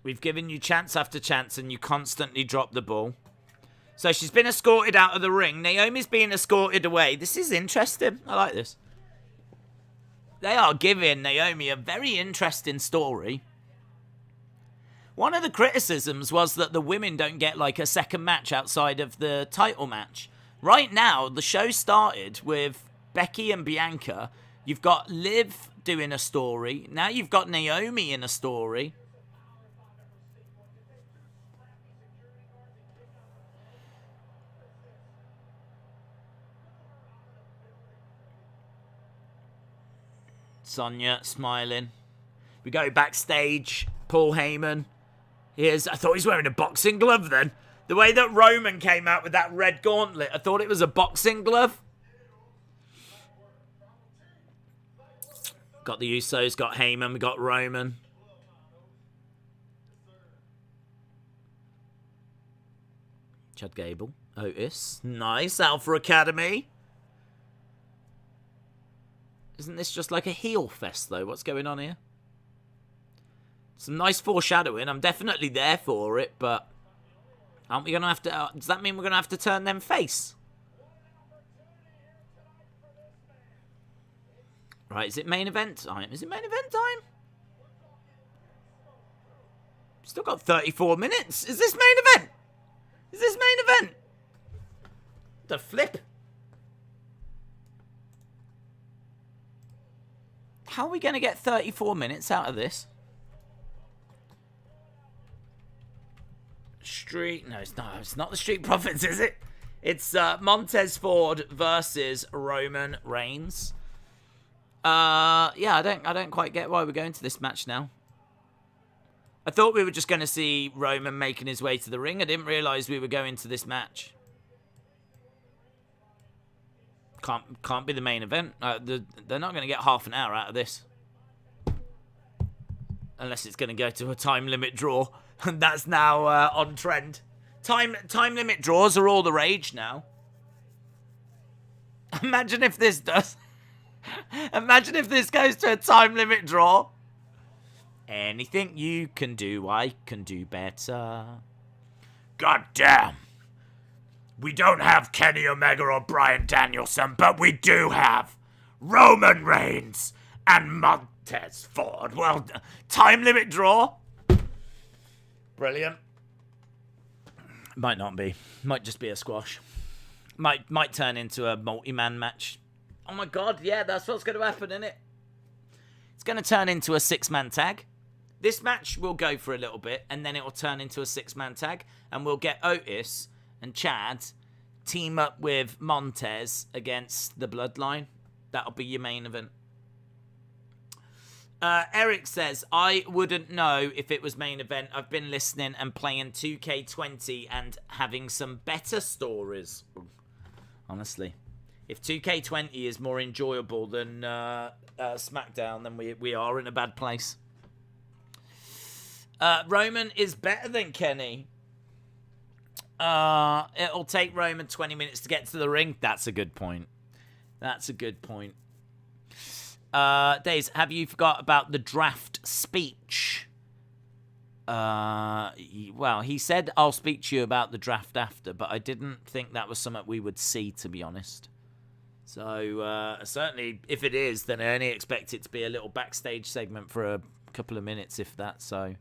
We've given you chance after chance and you constantly drop the ball. So she's been escorted out of the ring. Naomi's being escorted away. This is interesting. I like this. They are giving Naomi a very interesting story. One of the criticisms was that the women don't get like a second match outside of the title match. Right now, the show started with Becky and Bianca. You've got Liv doing a story. Now you've got Naomi in a story. Sonya smiling. We go backstage. Paul Heyman. I thought he was wearing a boxing glove then. The way that Roman came out with that red gauntlet, I thought it was a boxing glove. Got the Usos, got Heyman, we got Roman. Chad Gable. Otis. Nice. Alpha Academy. Isn't this just like a heel fest, though? What's going on here? Some nice foreshadowing. I'm definitely there for it, but aren't we going to have to... does that mean we're going to have to turn them face? Right, is it main event time? Is it main event time? Still got 34 minutes. Is this main event? Is this main event? The flip. How are we going to get 34 minutes out of this? No, it's not the Street Profits, is it? It's Montez Ford versus Roman Reigns. Yeah, I don't quite get why we're going to this match now. I thought we were just going to see Roman making his way to the ring. I didn't realise we were going to this match. Can't be the main event. They're not going to get half an hour out of this. Unless it's going to go to a time limit draw. And that's now on trend. Time limit draws are all the rage now. Imagine if this does. Imagine if this goes to a time limit draw. Anything you can do, I can do better. God damn. We don't have Kenny Omega or Bryan Danielson, but we do have Roman Reigns and Montez Ford. Well, time limit draw. Brilliant. Might not be. Might just be a squash. Might turn into a multi-man match. Oh my god, yeah, that's what's going to happen, isn't it? It's going to turn into a 6-man tag. This match will go for a little bit, and then it will turn into a 6-man tag, and we'll get Otis and Chad team up with Montez against the Bloodline. That'll be your main event. Eric says, I wouldn't know if it was main event. I've been listening and playing 2K20 and having some better stories. Honestly. If 2K20 is more enjoyable than SmackDown, then we are in a bad place. Roman is better than Kenny. It'll take Roman 20 minutes to get to the ring. That's a good point. That's a good point. Days, have you forgot about the draft speech? Well, he said, I'll speak to you about the draft after, but I didn't think that was something we would see, to be honest. So, certainly, if it is, then I only expect it to be a little backstage segment for a couple of minutes, if that, so.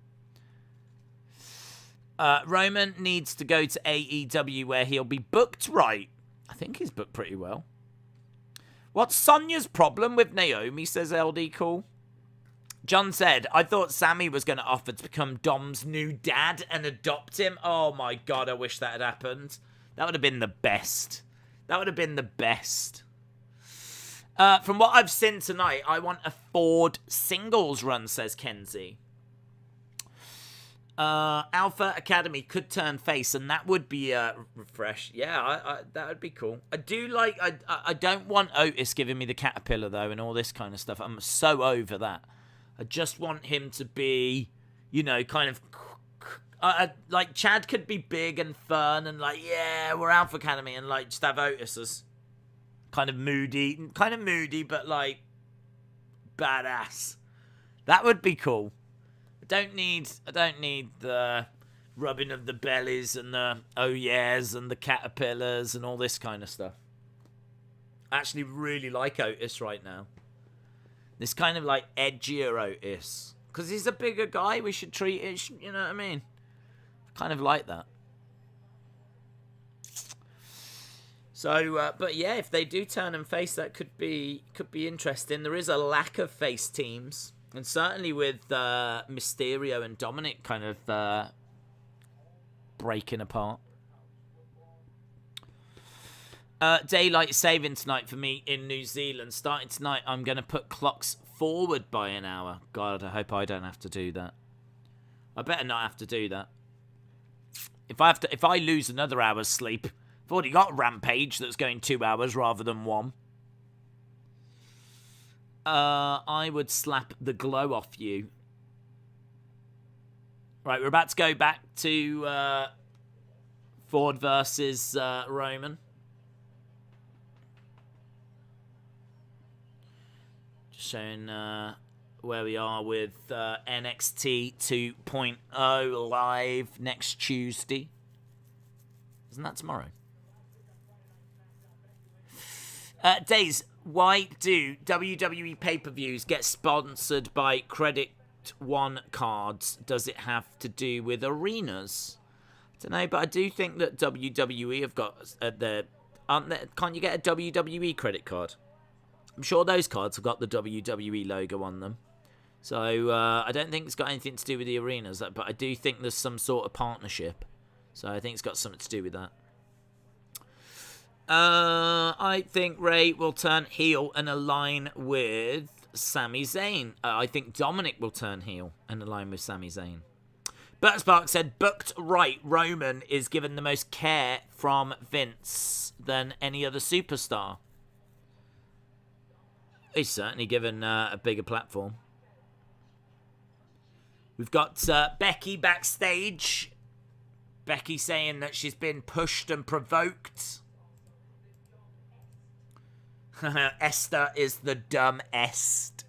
Roman needs to go to AEW where he'll be booked right. I think he's booked pretty well. What's Sonya's problem with Naomi, says LD Cool. John said, I thought Sammy was going to offer to become Dom's new dad and adopt him. Oh my god, I wish that had happened. That would have been the best. That would have been the best. From what I've seen tonight, I want a Ford singles run, says Kenzie. Alpha Academy could turn face, and that would be refresh. Yeah, that would be cool. I do like. I don't want Otis giving me the caterpillar though, and all this kind of stuff. I'm so over that. I just want him to be, kind of like Chad could be big and fun and like, yeah, we're Alpha Academy, and like just have Otis as kind of moody, but like badass. That would be cool. I don't need the rubbing of the bellies and the oh yeahs and the caterpillars and all this kind of stuff. I actually really like Otis right now. This kind of like edgier Otis. Because he's a bigger guy, we should treat it, you know what I mean? Kind of like that. So, but yeah, if they do turn and face, that could be interesting. There is a lack of face teams. And certainly with Mysterio and Dominic kind of breaking apart. Daylight saving tonight for me in New Zealand. Starting tonight, I'm going to put clocks forward by an hour. God, I hope I don't have to do that. I better not have to do that. If I lose another hour's sleep, I've already got Rampage that's going 2 hours rather than 1. I would slap the glow off you. Right, we're about to go back to Ford versus Roman. Just showing where we are with NXT 2.0 live next Tuesday. Isn't that tomorrow? Days, why do WWE pay-per-views get sponsored by Credit One cards? Does it have to do with arenas? I don't know, but I do think that WWE have got can't you get a WWE credit card? I'm sure those cards have got the WWE logo on them. So I don't think it's got anything to do with the arenas, but I do think there's some sort of partnership. So I think it's got something to do with that. I think Ray will turn heel and align with Sami Zayn. I think Dominic will turn heel and align with Sami Zayn. Bert Spark said, booked right, Roman is given the most care from Vince than any other superstar. He's certainly given a bigger platform. We've got Becky backstage. Becky saying that she's been pushed and provoked. Esther is the dumb est.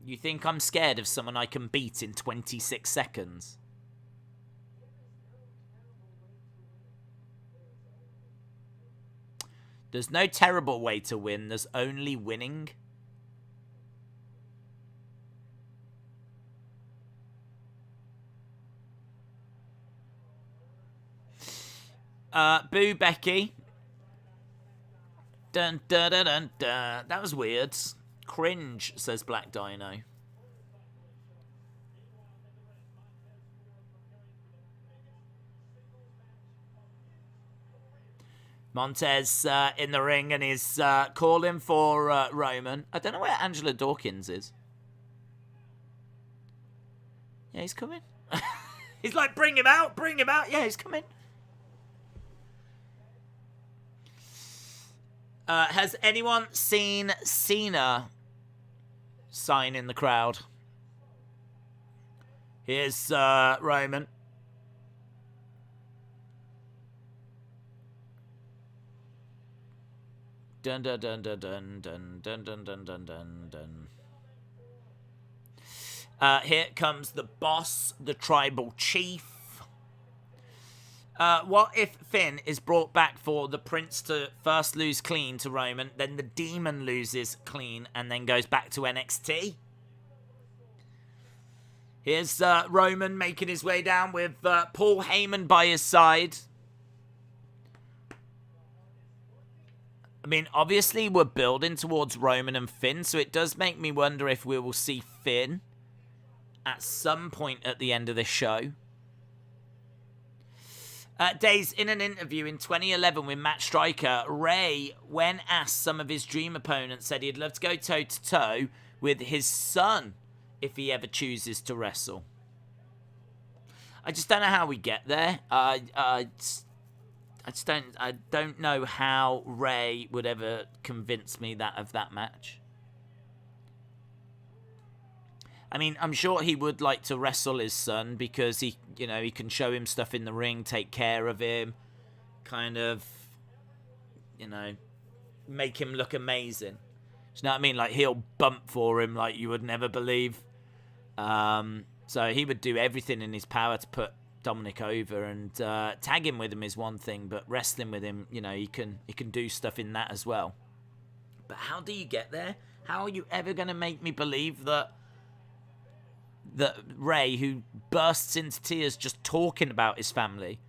You think I'm scared of someone I can beat in 26 seconds? There's no terrible way to win. There's only winning. Boo Becky. Dun dun dun dun dun. That was weird. Cringe, says Black Dino. Montez in the ring and he's calling for Roman. I don't know where Angela Dawkins is. Yeah, he's coming. He's like, bring him out, bring him out. Yeah, he's coming. Has anyone seen Cena sign in the crowd? Here's Roman. Dun dun dun dun dun dun dun dun dun dun dun dun. Here comes the boss, the tribal chief. What if Finn is brought back for the Prince to first lose clean to Roman, then the Demon loses clean, and then goes back to NXT? Here's Roman making his way down with Paul Heyman by his side. I mean, obviously we're building towards Roman and Finn, so it does make me wonder if we will see Finn at some point at the end of this show. Days, in an interview in 2011 with Matt Striker, Ray, when asked some of his dream opponents, said he'd love to go toe-to-toe with his son if he ever chooses to wrestle. I just don't know how we get there. I don't know how Ray would ever convince me of that match. I mean, I'm sure he would like to wrestle his son because he can show him stuff in the ring, take care of him, kind of, make him look amazing. Do you know what I mean? Like, he'll bump for him like you would never believe. So he would do everything in his power to put Dominic over, and tagging with him is one thing, but wrestling with him, he can do stuff in that as well. But how do you get there? How are you ever going to make me believe that Ray, who bursts into tears just talking about his family,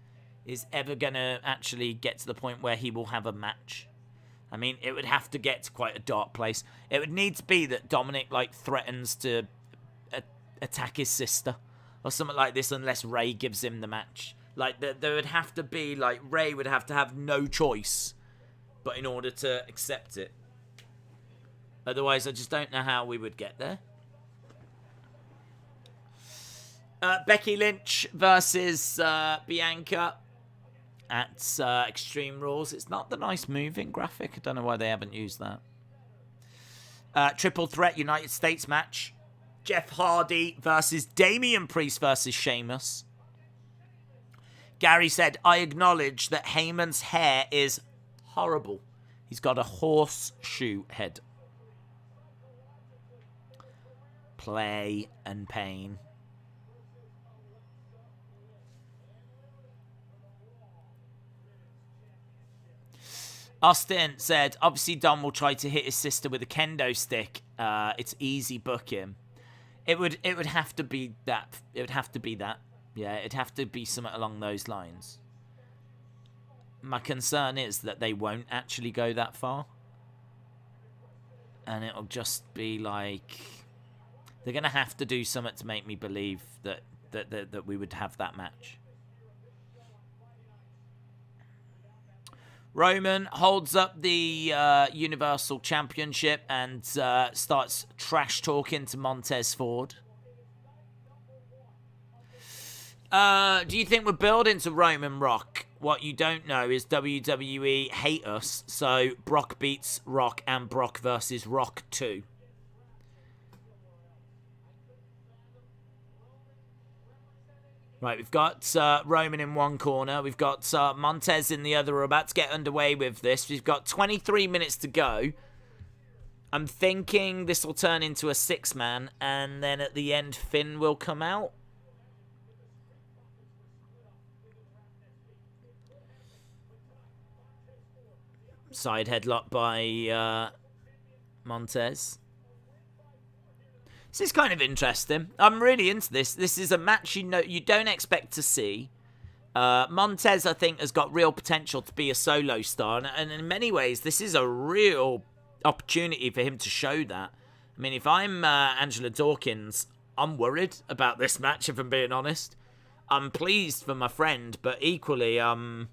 is ever going to actually get to the point where he will have a match? I mean, it would have to get to quite a dark place. It would need to be that Dominic, threatens to attack his sister or something like this, unless Ray gives him the match. There would have to be, Ray would have to have no choice but in order to accept it. Otherwise, I just don't know how we would get there. Becky Lynch versus Bianca at Extreme Rules. It's not the nice moving graphic. I don't know why they haven't used that. Triple Threat United States match. Jeff Hardy versus Damian Priest versus Sheamus. Gary said, I acknowledge that Heyman's hair is horrible. He's got a horseshoe head. Play and pain. Austin said, obviously Dom will try to hit his sister with a kendo stick. It's easy, book him. It would have to be that. It would have to be that. Yeah, it'd have to be something along those lines. My concern is that they won't actually go that far. And it'll just be like... They're going to have to do something to make me believe that we would have that match. Roman holds up the Universal Championship and starts trash talking to Montez Ford. Do you think we're building to Roman Rock? What you don't know is WWE hate us, so Brock beats Rock and Brock versus Rock 2. Right, we've got Roman in one corner. We've got Montez in the other. We're about to get underway with this. We've got 23 minutes to go. I'm thinking this will turn into a 6-man, and then at the end, Finn will come out. Side headlock by Montez. This is kind of interesting. I'm really into this. This is a match you don't expect to see. Montez, I think, has got real potential to be a solo star. And in many ways, this is a real opportunity for him to show that. I mean, if I'm Angela Dawkins, I'm worried about this match, if I'm being honest. I'm pleased for my friend, but equally, I'm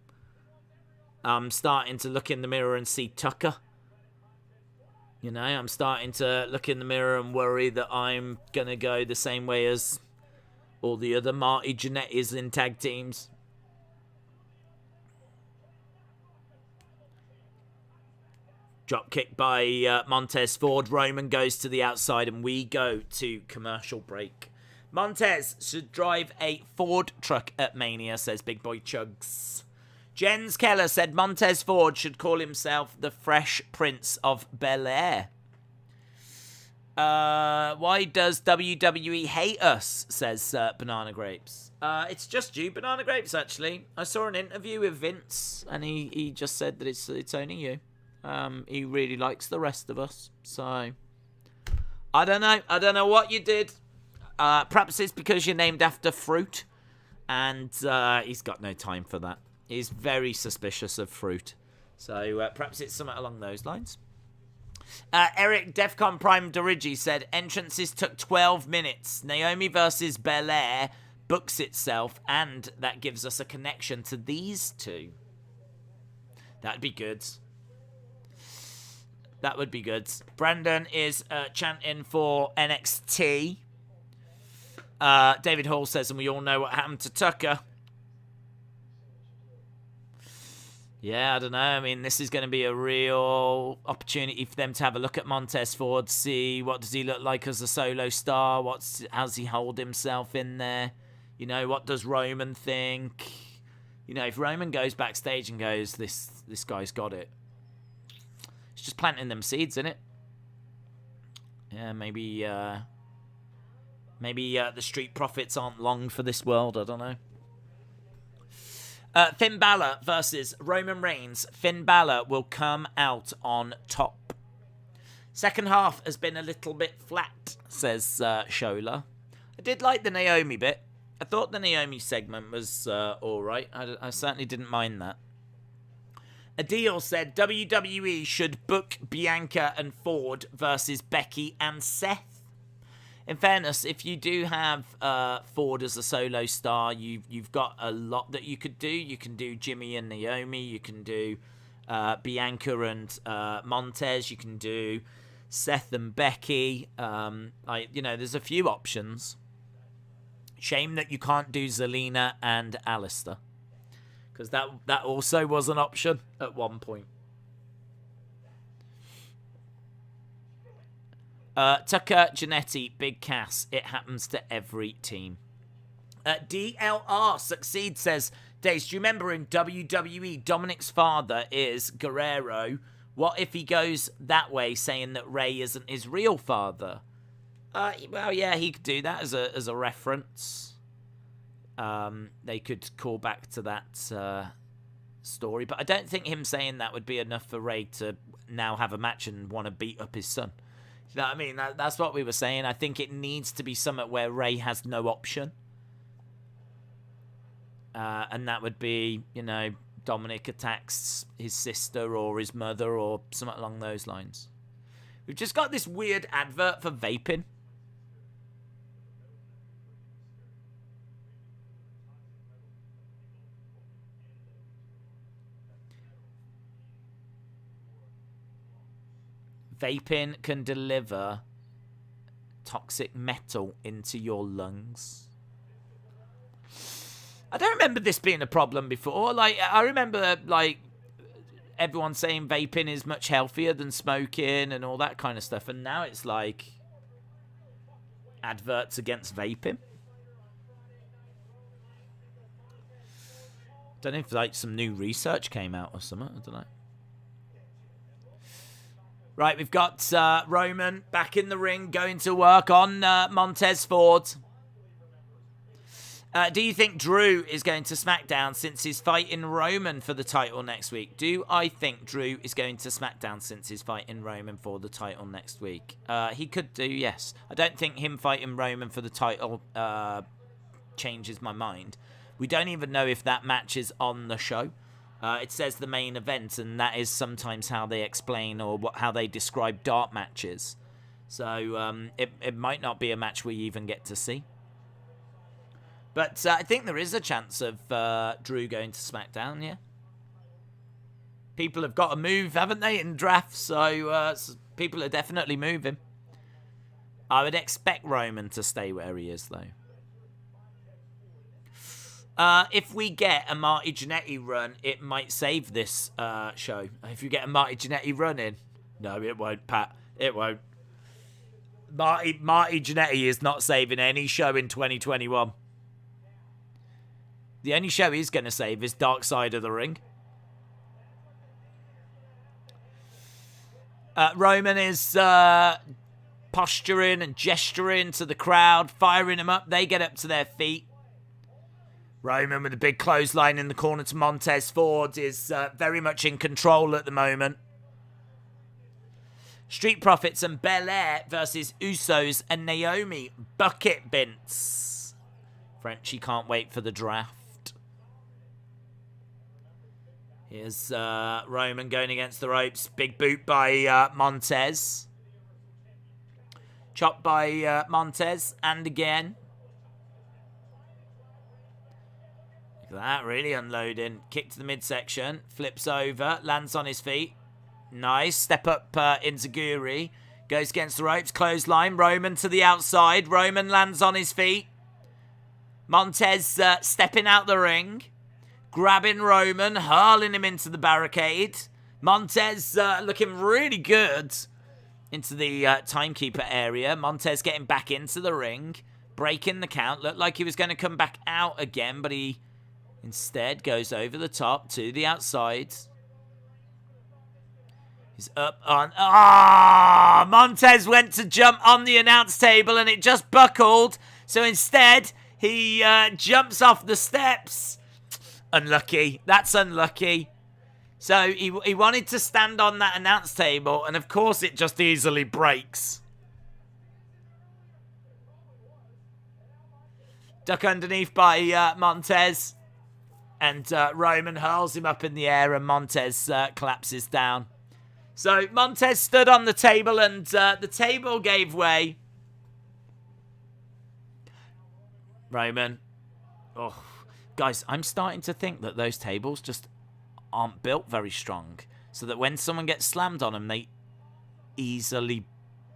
starting to look in the mirror and see Tucker. You know, I'm starting to look in the mirror and worry that I'm going to go the same way as all the other Marty Jannetty's in tag teams. Dropkick by Montez Ford. Roman goes to the outside and we go to commercial break. Montez should drive a Ford truck at Mania, says Big Boy Chugs. Jens Keller said Montez Ford should call himself the Fresh Prince of Bel-Air. Why does WWE hate us, says Banana Grapes. It's just you, Banana Grapes, actually. I saw an interview with Vince, and he just said that it's only you. He really likes the rest of us, so... I don't know what you did. Perhaps it's because you're named after fruit, and he's got no time for that. He's very suspicious of fruit. So perhaps it's something along those lines. Eric Defcon Prime Dorigi said, entrances took 12 minutes. Naomi versus Belair books itself, and that gives us a connection to these two. That'd be good. That would be good. Brandon is chanting for NXT. David Hall says, and we all know what happened to Tucker. Yeah, I don't know. I mean, this is going to be a real opportunity for them to have a look at Montez Ford, see what does he look like as a solo star, how's he hold himself in there, you know, what does Roman think? You know, if Roman goes backstage and goes, this guy's got it, it's just planting them seeds, isn't it? Yeah, maybe the Street Profits aren't long for this world, I don't know. Finn Balor versus Roman Reigns. Finn Balor will come out on top. Second half has been a little bit flat, says Shola. I did like the Naomi bit. I thought the Naomi segment was alright. I certainly didn't mind that. Adil said WWE should book Bianca and Ford versus Becky and Seth. In fairness, if you do have Ford as a solo star, you've got a lot that you could do. You can do Jimmy and Naomi. You can do Bianca and Montez. You can do Seth and Becky. There's a few options. Shame that you can't do Zelina and Alistair, because that also was an option at one point. Tucker, Jannetty, Big Cass. It happens to every team. DLR Succeed says, Dace, do you remember in WWE, Dominic's father is Guerrero? What if he goes that way, saying that Ray isn't his real father? Well, yeah, he could do that as a reference. They could call back to that story, but I don't think him saying that would be enough for Ray to now have a match and want to beat up his son. You know what I mean? That's what we were saying. I think it needs to be something where Ray has no option. And that would be, you know, Dominic attacks his sister or his mother or something along those lines. We've just got this weird advert for vaping. Vaping can deliver toxic metal into your lungs. I don't remember this being a problem before. Like, I remember, like, everyone saying vaping is much healthier than smoking and all that kind of stuff. And now it's like adverts against vaping. Don't know if, like, some new research came out or something. I don't know. Right, we've got Roman back in the ring, going to work on Montez Ford. Do you think Drew is going to SmackDown since he's fighting Roman for the title next week? Do I think Drew is going to SmackDown since he's fighting Roman for the title next week? He could do, yes. I don't think him fighting Roman for the title changes my mind. We don't even know if that match is on the show. It says the main event, and that is sometimes how they explain or how they describe dark matches. So it might not be a match we even get to see. But I think there is a chance of Drew going to SmackDown, yeah. People have got to move, haven't they, in drafts? So people are definitely moving. I would expect Roman to stay where he is, though. If we get a Marty Jannetty run, it might save this show. If you get a Marty Jannetty run in. No, it won't, Pat. It won't. Marty Jannetty is not saving any show in 2021. The only show he's going to save is Dark Side of the Ring. Roman is posturing and gesturing to the crowd, firing them up. They get up to their feet. Roman with a big clothesline in the corner to Montez Ford is very much in control at the moment. Street Profits and Belair versus Usos and Naomi Bucket Bints. Frenchie can't wait for the draft. Here's Roman going against the ropes. Big boot by Montez. Chopped by Montez. And again. Look at that. Really unloading. Kick to the midsection. Flips over. Lands on his feet. Nice. Step up Inzaguri. Goes against the ropes. Clothesline. Roman to the outside. Roman lands on his feet. Montez stepping out the ring. Grabbing Roman, hurling him into the barricade. Montez looking really good into the timekeeper area. Montez getting back into the ring, breaking the count. Looked like he was going to come back out again, but he instead goes over the top to the outside. He's up on... Montez went to jump on the announce table and it just buckled. So instead, he jumps off the steps. Unlucky. That's unlucky. So he wanted to stand on that announce table, and of course it just easily breaks. Duck underneath by Montez. And Roman hurls him up in the air, and Montez collapses down. So Montez stood on the table, and the table gave way. Roman. Oh. Guys, I'm starting to think that those tables just aren't built very strong. So that when someone gets slammed on them, they easily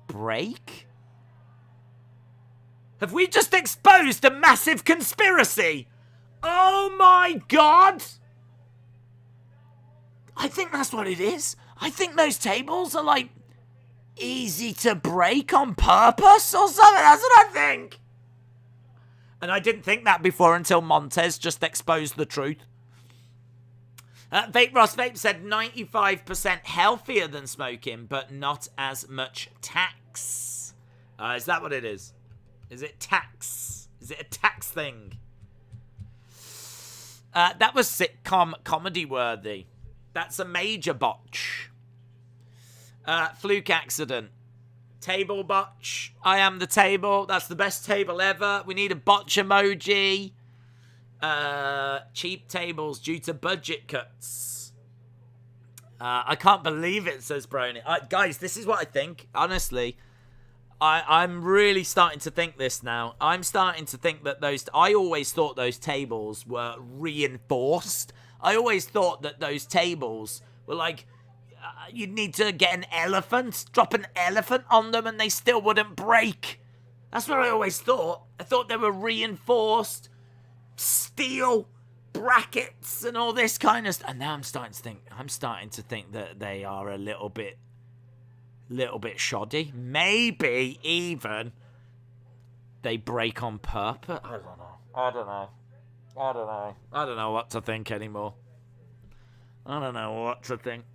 break? Have we just exposed a massive conspiracy? Oh my god! I think that's what it is. I think those tables are like easy to break on purpose or something. That's what I think. And I didn't think that before until Montez just exposed the truth. Vape Ross Vape said 95% healthier than smoking, but not as much tax. Is that what it is? Is it tax? Is it a tax thing? That was sitcom comedy worthy. That's a major botch. Fluke accident. Table botch. I am the table. That's the best table ever. We need a botch emoji. Cheap tables due to budget cuts. I can't believe it, says Brony. Guys, this is what I think. Honestly, I'm really starting to think this now. I'm starting to think that I always thought those tables were reinforced. I always thought that those tables were like you'd need to get an elephant, drop an elephant on them, and they still wouldn't break. That's what I always thought. I thought they were reinforced steel brackets and all this kind of stuff. And now I'm starting to think that they are a little bit shoddy. Maybe even they break on purpose. I don't know what to think anymore. I don't know what to think.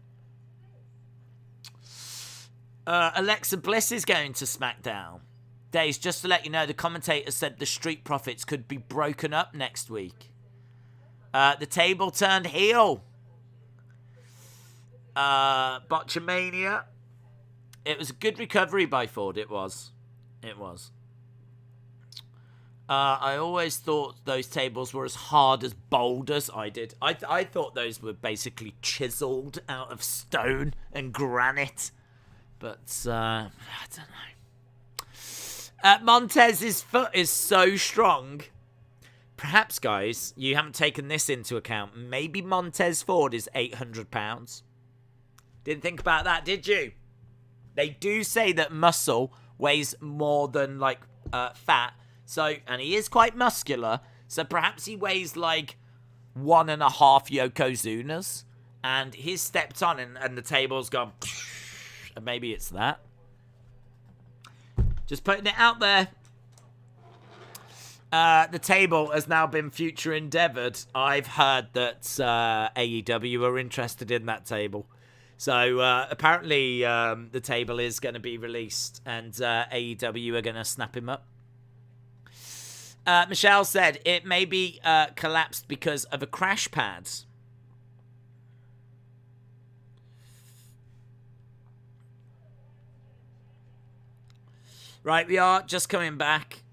Alexa Bliss is going to SmackDown. Days, just to let you know, the commentator said the Street Profits could be broken up next week. The table turned heel. Botchamania. It was a good recovery by Ford. It was. I always thought those tables were as hard as boulders. I did. I thought those were basically chiseled out of stone and granite. But, I don't know. Montez's foot is so strong. Perhaps, guys, you haven't taken this into account. Maybe Montez Ford is 800 pounds. Didn't think about that, did you? They do say that muscle weighs more than, fat. So, and he is quite muscular. So perhaps he weighs, 1.5 Yokozunas. And he's stepped on and the table's gone... And maybe it's that. Just putting it out there. The table has now been future endeavoured. I've heard that AEW are interested in that table. So apparently the table is going to be released and AEW are going to snap him up. Michelle said it may be collapsed because of a crash pad. Right, we are just coming back.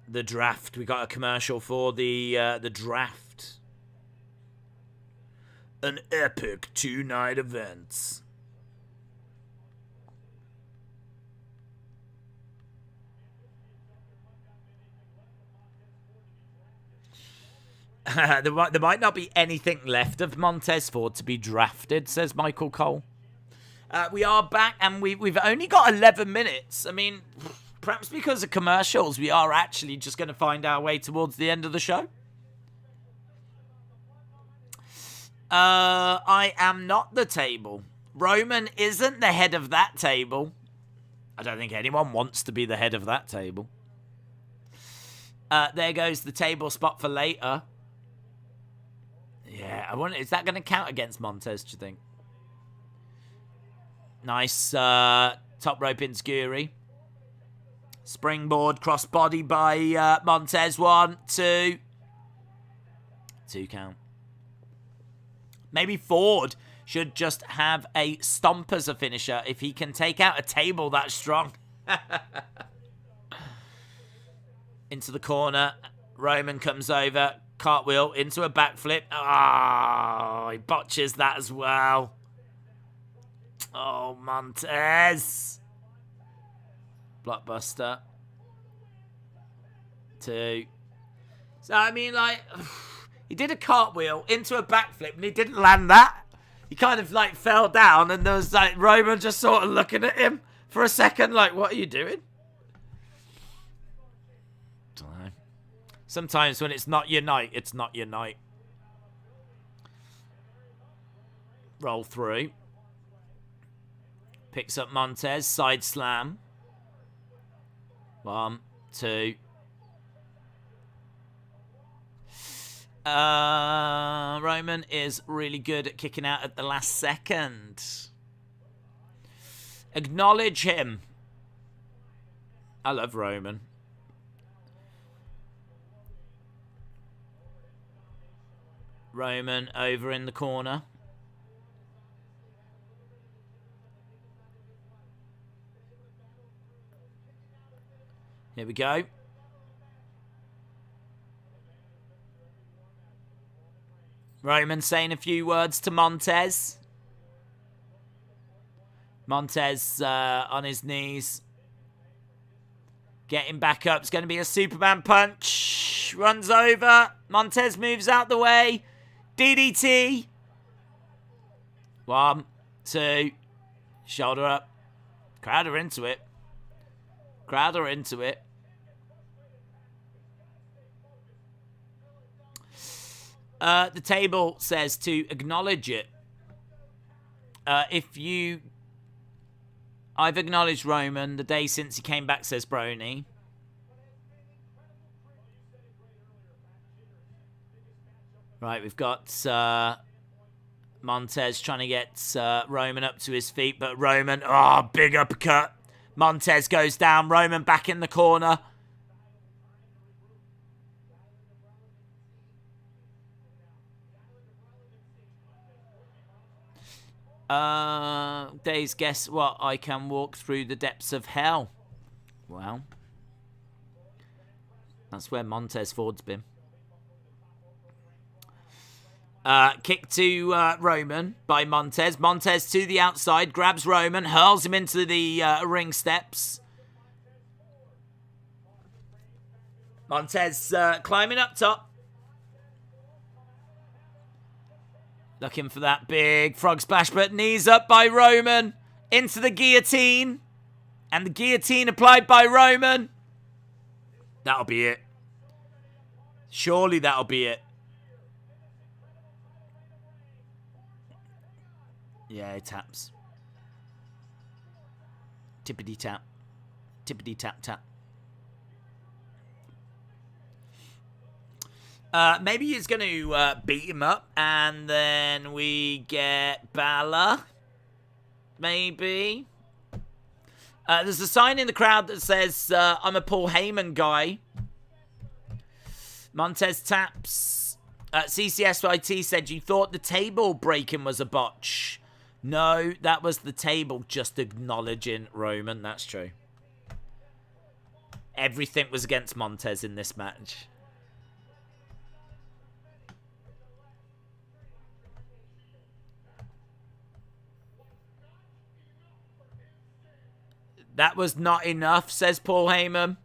The draft. We got a commercial for the draft. An epic 2-night event. There might not be anything left of Montez Ford to be drafted, says Michael Cole. We are back, and we've only got 11 minutes. I mean, perhaps because of commercials, we are actually just going to find our way towards the end of the show. I am not the table. Roman isn't the head of that table. I don't think anyone wants to be the head of that table. There goes the table spot for later. Yeah, I wonder, is that going to count against Montez, do you think? Nice top rope enziguri. Springboard crossbody by Montez. 1, 2. 2 count. Maybe Ford should just have a stomp as a finisher if he can take out a table that strong. Into the corner. Roman comes over. Cartwheel into a backflip. Oh, he botches that as well. Oh, Montez. Blockbuster. 2. So, I mean, he did a cartwheel into a backflip and he didn't land that. He kind of, fell down and there was, Roman just sort of looking at him for a second, what are you doing? Don't know. Sometimes when it's not your night, it's not your night. Roll through. Picks up Montez. Side slam. 1, 2. Roman is really good at kicking out at the last second. Acknowledge him. I love Roman. Roman over in the corner. Here we go. Roman saying a few words to Montez. Montez on his knees. Getting back up. It's going to be a Superman punch. Runs over. Montez moves out the way. DDT. 1, 2. Shoulder up. Crowd are into it. Crowd are into it. The table says to acknowledge it. If you... I've acknowledged Roman the day since he came back, says Brony. Right, we've got Montez trying to get Roman up to his feet, but Roman, big uppercut. Montez goes down, Roman back in the corner. Days, guess what? I can walk through the depths of hell. Well, that's where Montez Ford's been. Kick to Roman by Montez. Montez to the outside, grabs Roman, hurls him into the ring steps. Montez climbing up top. Looking for that big frog splash, but knees up by Roman. Into the guillotine. And the guillotine applied by Roman. That'll be it. Surely that'll be it. Yeah, he taps. Tippity tap. Tippity tap tap. Maybe he's going to beat him up, and then we get Balor. Maybe. There's a sign in the crowd that says, I'm a Paul Heyman guy. Montez taps. CCSYT said, you thought the table breaking was a botch. No, that was the table just acknowledging Roman. That's true. Everything was against Montez in this match. That was not enough, says Paul Heyman.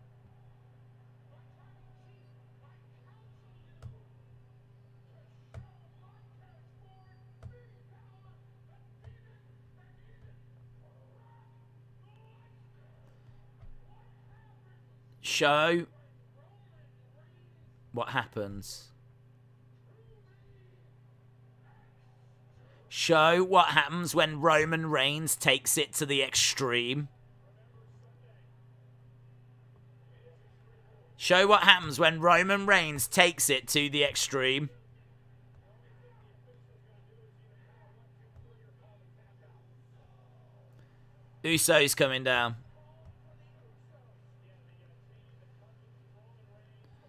Show what happens. Show what happens when Roman Reigns takes it to the extreme. Show what happens when Roman Reigns takes it to the extreme. Uso's coming down.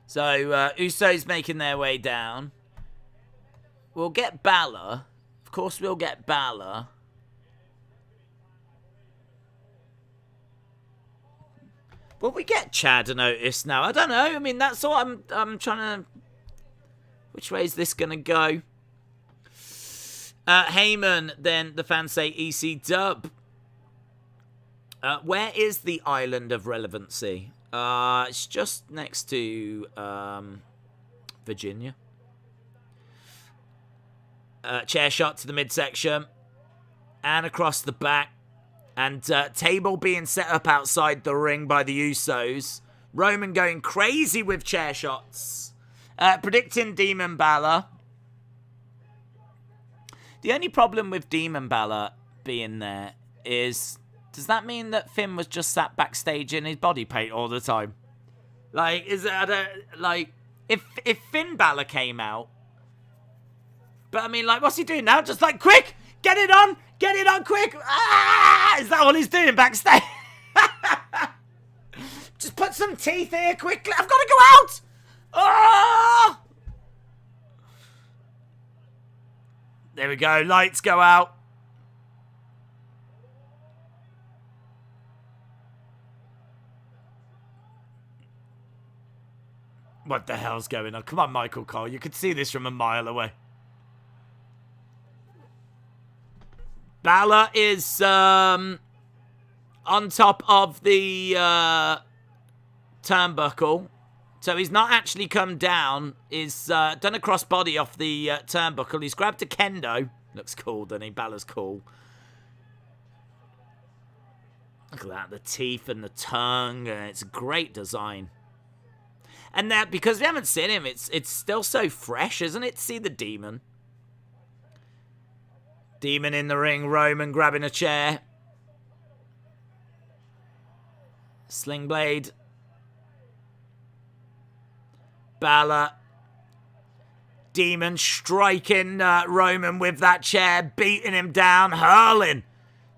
So, Uso's making their way down. We'll get Balor. Of course we'll get Balor. Will we get Chad and Otis now? I don't know. I mean, that's all I'm trying to... Which way is this going to go? Heyman, then the fans say EC Dub. Where is the Island of Relevancy? It's just next to Virginia. Chair shot to the midsection. And across the back. And table being set up outside the ring by the Usos. Roman going crazy with chair shots. Predicting Demon Balor. The only problem with Demon Balor being there is... Does that mean that Finn was just sat backstage in his body paint all the time? Like, is it... I don't... Like, if Finn Balor came out... But, I mean, like, what's he doing now? Just like, quick! Get it on! Get it on quick! Ah! Is that all he's doing backstage? Just put some teeth here quickly. I've got to go out! Ah! There we go. Lights go out. What the hell's going on? Come on, Michael Cole. You could see this from a mile away. Balor is on top of the turnbuckle. So he's not actually come down. He's done a crossbody off the turnbuckle. He's grabbed a kendo. Looks cool, doesn't he? Balor's cool. Look at that. The teeth and the tongue. It's a great design. And that, because we haven't seen him, it's still so fresh, isn't it, to see the Demon? Demon in the ring. Roman grabbing a chair. Sling blade. Balor. Demon striking Roman with that chair, beating him down, hurling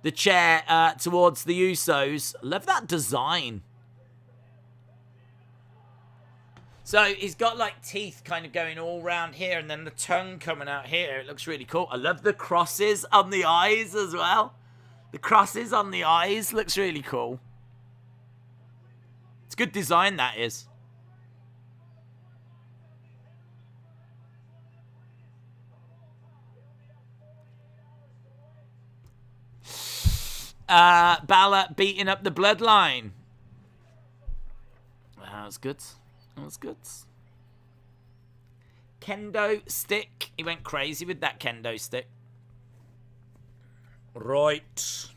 the chair towards the Usos. Love that design. So he's got like teeth kind of going all around here and then the tongue coming out here. It looks really cool. I love the crosses on the eyes as well. The crosses on the eyes looks really cool. It's good design, that is. Balor beating up the Bloodline. That was good. That was good. Kendo stick. He went crazy with that kendo stick. Right.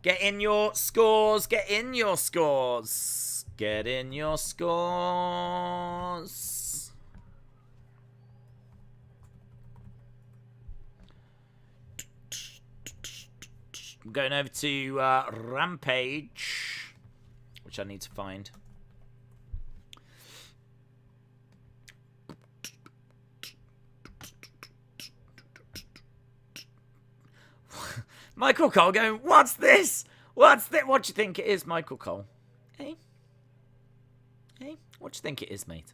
Get in your scores. Get in your scores. Get in your scores. I'm going over to Rampage, which I need to find. Michael Cole going, what's this? What's this? What do you think it is, Michael Cole? Hey? Hey? What do you think it is, mate?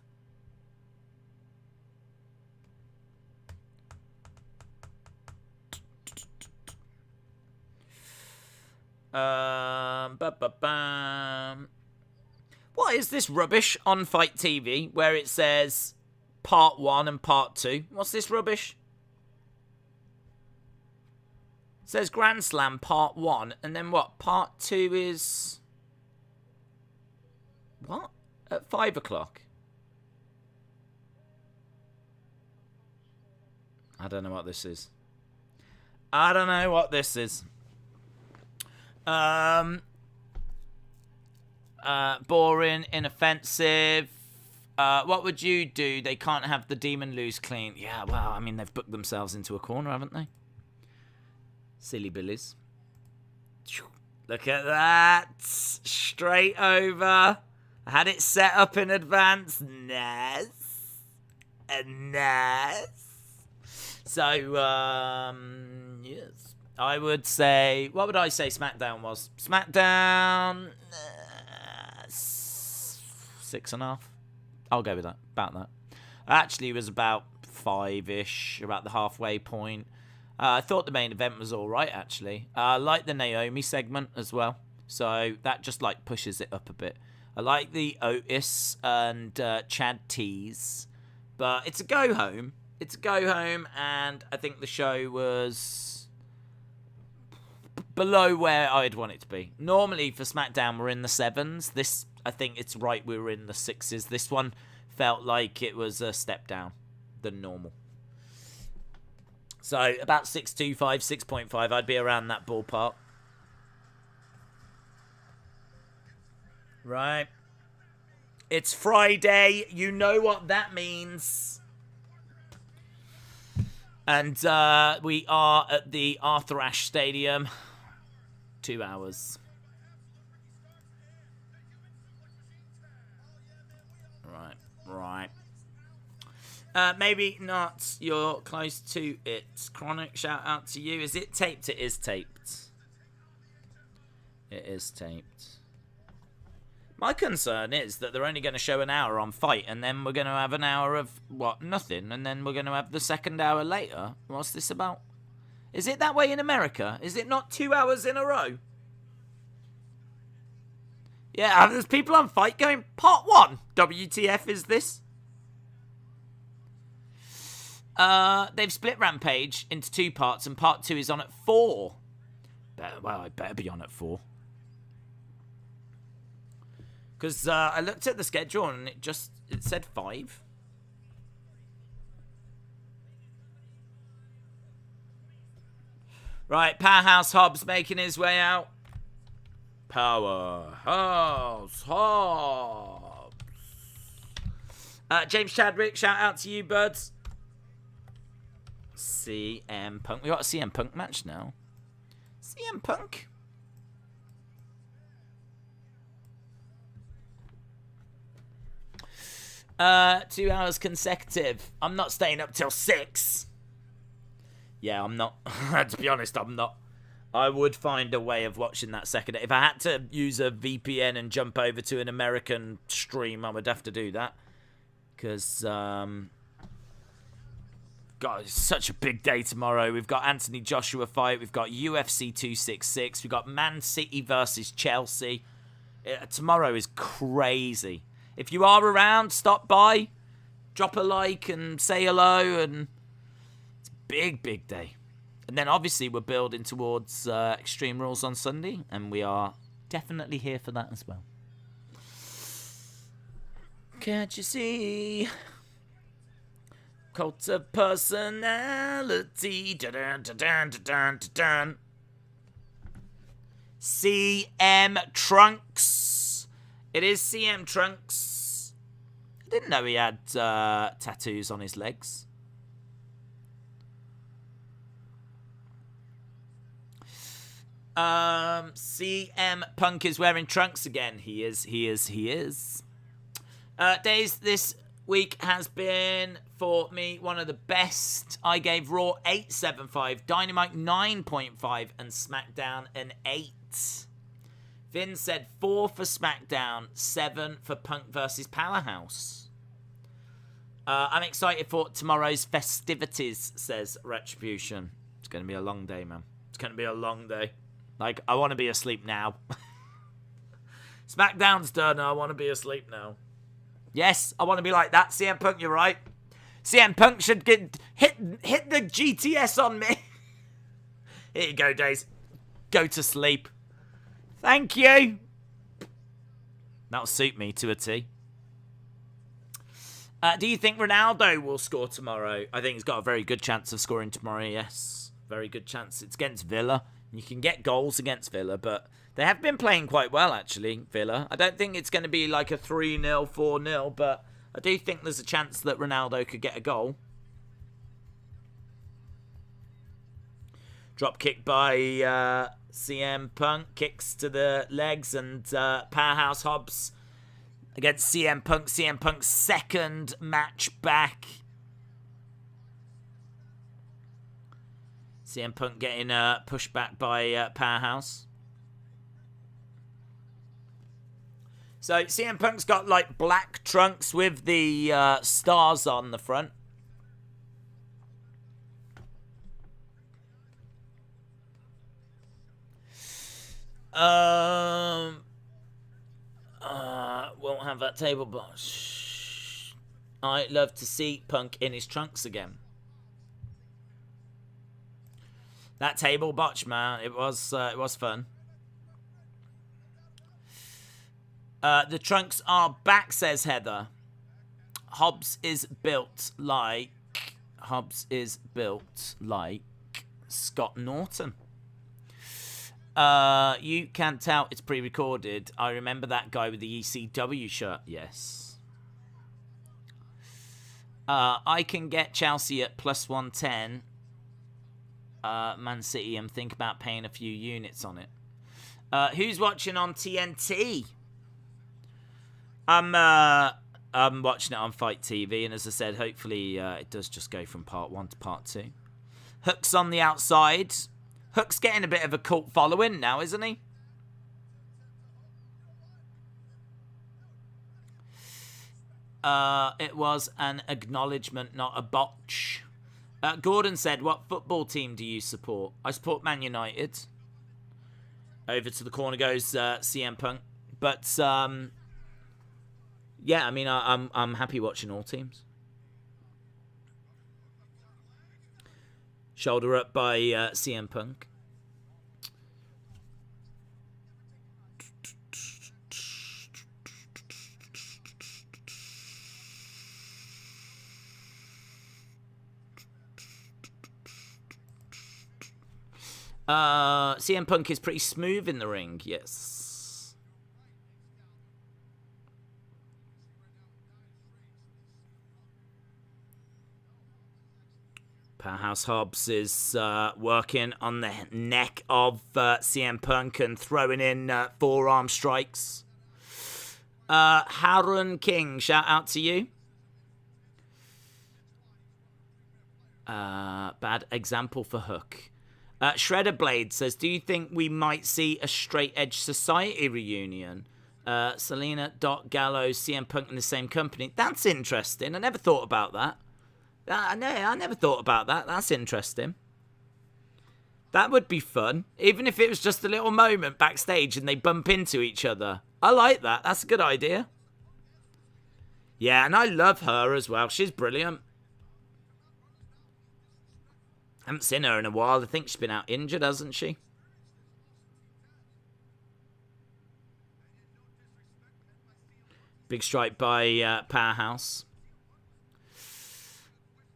What is this rubbish on Fight TV where it says part 1 and part 2? What's this rubbish? It says Grand Slam part 1 and then what? Part 2 is... What? At 5 o'clock? I don't know what this is. I don't know what this is. Boring, inoffensive. What would you do? They can't have the Demon lose clean. Yeah, well, I mean, they've booked themselves into a corner, haven't they? Silly billies. Look at that. Straight over. I had it set up in advance. Nice. Nice. So, yes. I would say... What would I say Smackdown was? Smackdown... 6.5. I'll go with that. About that. Actually, it was about 5-ish. About the halfway point. I thought the main event was alright, actually. I like the Naomi segment as well. So, that just, like, pushes it up a bit. I like the Otis and Chad tease. But it's a go-home. It's a go-home, and I think the show was... below where I'd want it to be. Normally for SmackDown we're in the 7s. This, I think it's right we were in the 6s. This one felt like it was a step down than normal. So about 6.25, 6.5. I'd be around that ballpark. Right. It's Friday. You know what that means. And we are at the Arthur Ashe Stadium. 2 hours. Right. Maybe not. You're close to it. Chronic, shout out to you. Is it taped? It is taped. It is taped. My concern is that they're only going to show an hour on Fight, and then we're going to have an hour of, what, nothing, and then we're going to have the second hour later. What's this about? Is it that way in America? Is it not 2 hours in a row? Yeah, there's people on Fight going, part 1, WTF is this? They've split Rampage into 2 parts, and part 2 is on at 4. Well, I better be on at 4. Because I looked at the schedule and it said 5. Right, Powerhouse Hobbs making his way out. Powerhouse Hobbs. James Chadwick, shout out to you, buds. CM Punk. We got a CM Punk match now. CM Punk. Uh, 2 hours consecutive. I'm not staying up till 6. Yeah, I'm not. To be honest, I'm not. I would find a way of watching that second. If I had to use a VPN and jump over to an American stream, I would have to do that. Because, God, it's such a big day tomorrow. We've got Anthony Joshua fight. We've got UFC 266. We've got Man City versus Chelsea. Tomorrow is crazy. If you are around, stop by. Drop a like and say hello. And it's a big, big day. And then obviously we're building towards Extreme Rules on Sunday. And we are definitely here for that as well. Can't you see? Cult of personality. Dun, dun, dun, dun, dun, dun. CM Trunks. It is CM Trunks. I didn't know he had tattoos on his legs. CM Punk is wearing trunks again. He is. Days this week has been, for me, one of the best. I gave Raw 8.75, Dynamite 9.5, and SmackDown an 8. Vin said 4 for SmackDown, 7 for Punk versus Powerhouse. I'm excited for tomorrow's festivities, says Retribution. It's going to be a long day, man. It's going to be a long day. Like, I want to be asleep now. SmackDown's done. I want to be asleep now. Yes, I want to be like that. CM Punk, you're right. CM Punk should hit the GTS on me. Here you go, Days. Go to sleep. Thank you. That'll suit me to a T. Do you think Ronaldo will score tomorrow? I think he's got a very good chance of scoring tomorrow, yes. Very good chance. It's against Villa. You can get goals against Villa, but they have been playing quite well, actually, Villa. I don't think it's going to be like a 3-0, 4-0, but I do think there's a chance that Ronaldo could get a goal. Drop kick by CM Punk. Kicks to the legs, and Powerhouse Hobbs against CM Punk. CM Punk's second match back. CM Punk getting pushed back by Powerhouse. So CM Punk's got like black trunks with the stars on the front. Won't have that table botch. I'd love to see Punk in his trunks again. That table botch, man, it was fun. The trunks are back, says Heather. Hobbs is built like Scott Norton. You can't tell it's pre-recorded. I remember that guy with the ECW shirt. Yes. I can get Chelsea at plus 110. Man City, and think about paying a few units on it. Who's watching on TNT? I'm watching it on Fight TV, and as I said, hopefully it does just go from part 1 to part 2. Hook's on the outside. Hook's getting a bit of a cult following now, isn't he? It was an acknowledgement, not a botch. Gordon said, what football team do you support? I support Man United. Over to the corner goes CM Punk. But, yeah, I mean, I'm happy watching all teams. Shoulder up by CM Punk. CM Punk is pretty smooth in the ring, yes. Powerhouse Hobbs is working on the neck of CM Punk and throwing in forearm strikes. Harun King, shout out to you. Bad example for Hook. Shredder Blade says, do you think we might see a Straight Edge Society reunion? Selena, Doc, Gallows, CM Punk in the same company. That's interesting. I never thought about that. I never thought about that. That's interesting. That would be fun. Even if it was just a little moment backstage and they bump into each other. I like that. That's a good idea. Yeah, and I love her as well. She's brilliant. Haven't seen her in a while. I think she's been out injured, hasn't she? Big strike by Powerhouse.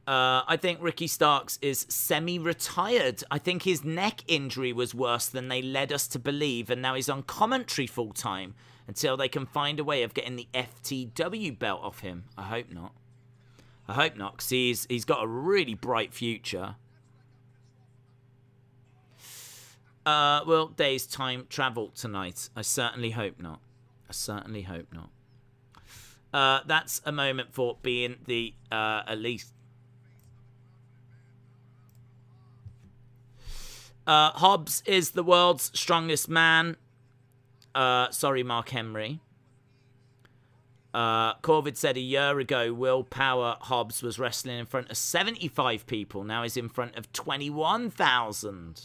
I think Ricky Starks is semi-retired. I think his neck injury was worse than they led us to believe, and now he's on commentary full-time until they can find a way of getting the FTW belt off him. I hope not. I hope not, because he's got a really bright future. Will Days time travel tonight? I certainly hope not. I certainly hope not. That's a moment for being the at least. Hobbs is the world's strongest man. Sorry, Mark Henry. Corvid said a year ago, Will Power Hobbs was wrestling in front of 75 people. Now he's in front of 21,000.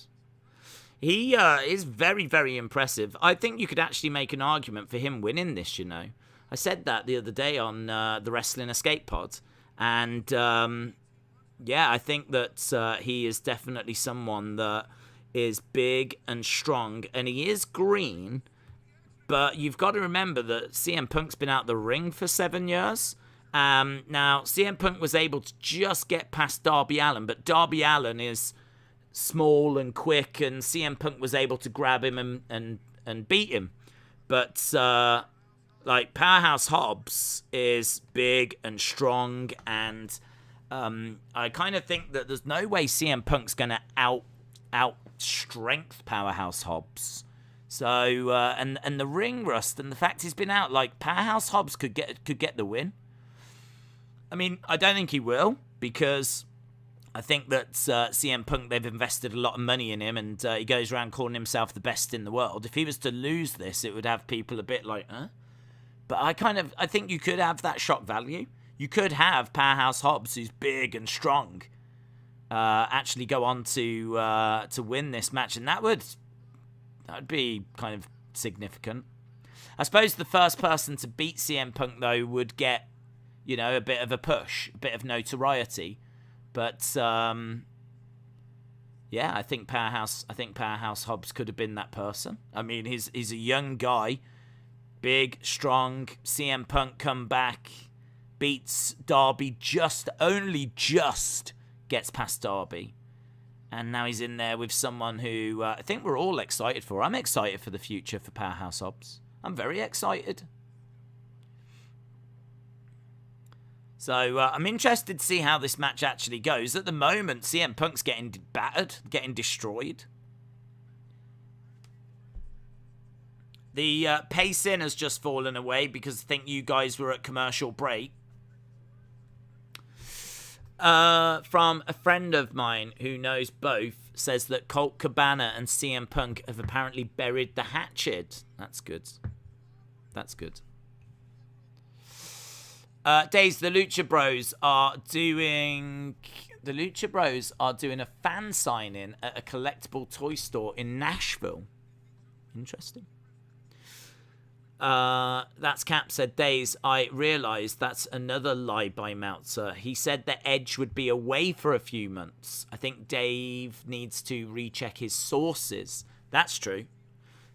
He is very, very impressive. I think you could actually make an argument for him winning this, you know. I said that the other day on the Wrestling Escape Pod. And, yeah, I think that he is definitely someone that is big and strong. And he is green. But you've got to remember that CM Punk's been out the ring for 7 years. Now, CM Punk was able to just get past Darby Allin. But Darby Allin is small and quick, and CM Punk was able to grab him and beat him. But like Powerhouse Hobbs is big and strong, and I kind of think that there's no way CM Punk's gonna out strength Powerhouse Hobbs. So and the ring rust and the fact he's been out, like Powerhouse Hobbs could get the win. I mean, I don't think he will, because I think that CM Punk, they've invested a lot of money in him, and he goes around calling himself the best in the world. If he was to lose this, it would have people a bit like, huh? But I think you could have that shock value. You could have Powerhouse Hobbs, who's big and strong, actually go on to win this match, and that would be kind of significant. I suppose the first person to beat CM Punk, though, would get, you know, a bit of a push, a bit of notoriety. But yeah, I think Powerhouse Hobbs could have been that person. I mean, he's a young guy, big, strong. CM Punk come back, beats Darby, only just gets past Darby, and now he's in there with someone who I think we're all excited for. I'm excited for the future for Powerhouse Hobbs. I'm very excited. So I'm interested to see how this match actually goes. At the moment, CM Punk's getting battered, getting destroyed. The pacing has just fallen away because I think you guys were at commercial break. From a friend of mine who knows both, says that Colt Cabana and CM Punk have apparently buried the hatchet. That's good. That's good. Days, the Lucha Bros are doing a fan signing at a collectible toy store in Nashville. Interesting. That's Cap said, Days, I realised that's another lie by Meltzer. He said that Edge would be away for a few months. I think Dave needs to recheck his sources. That's true.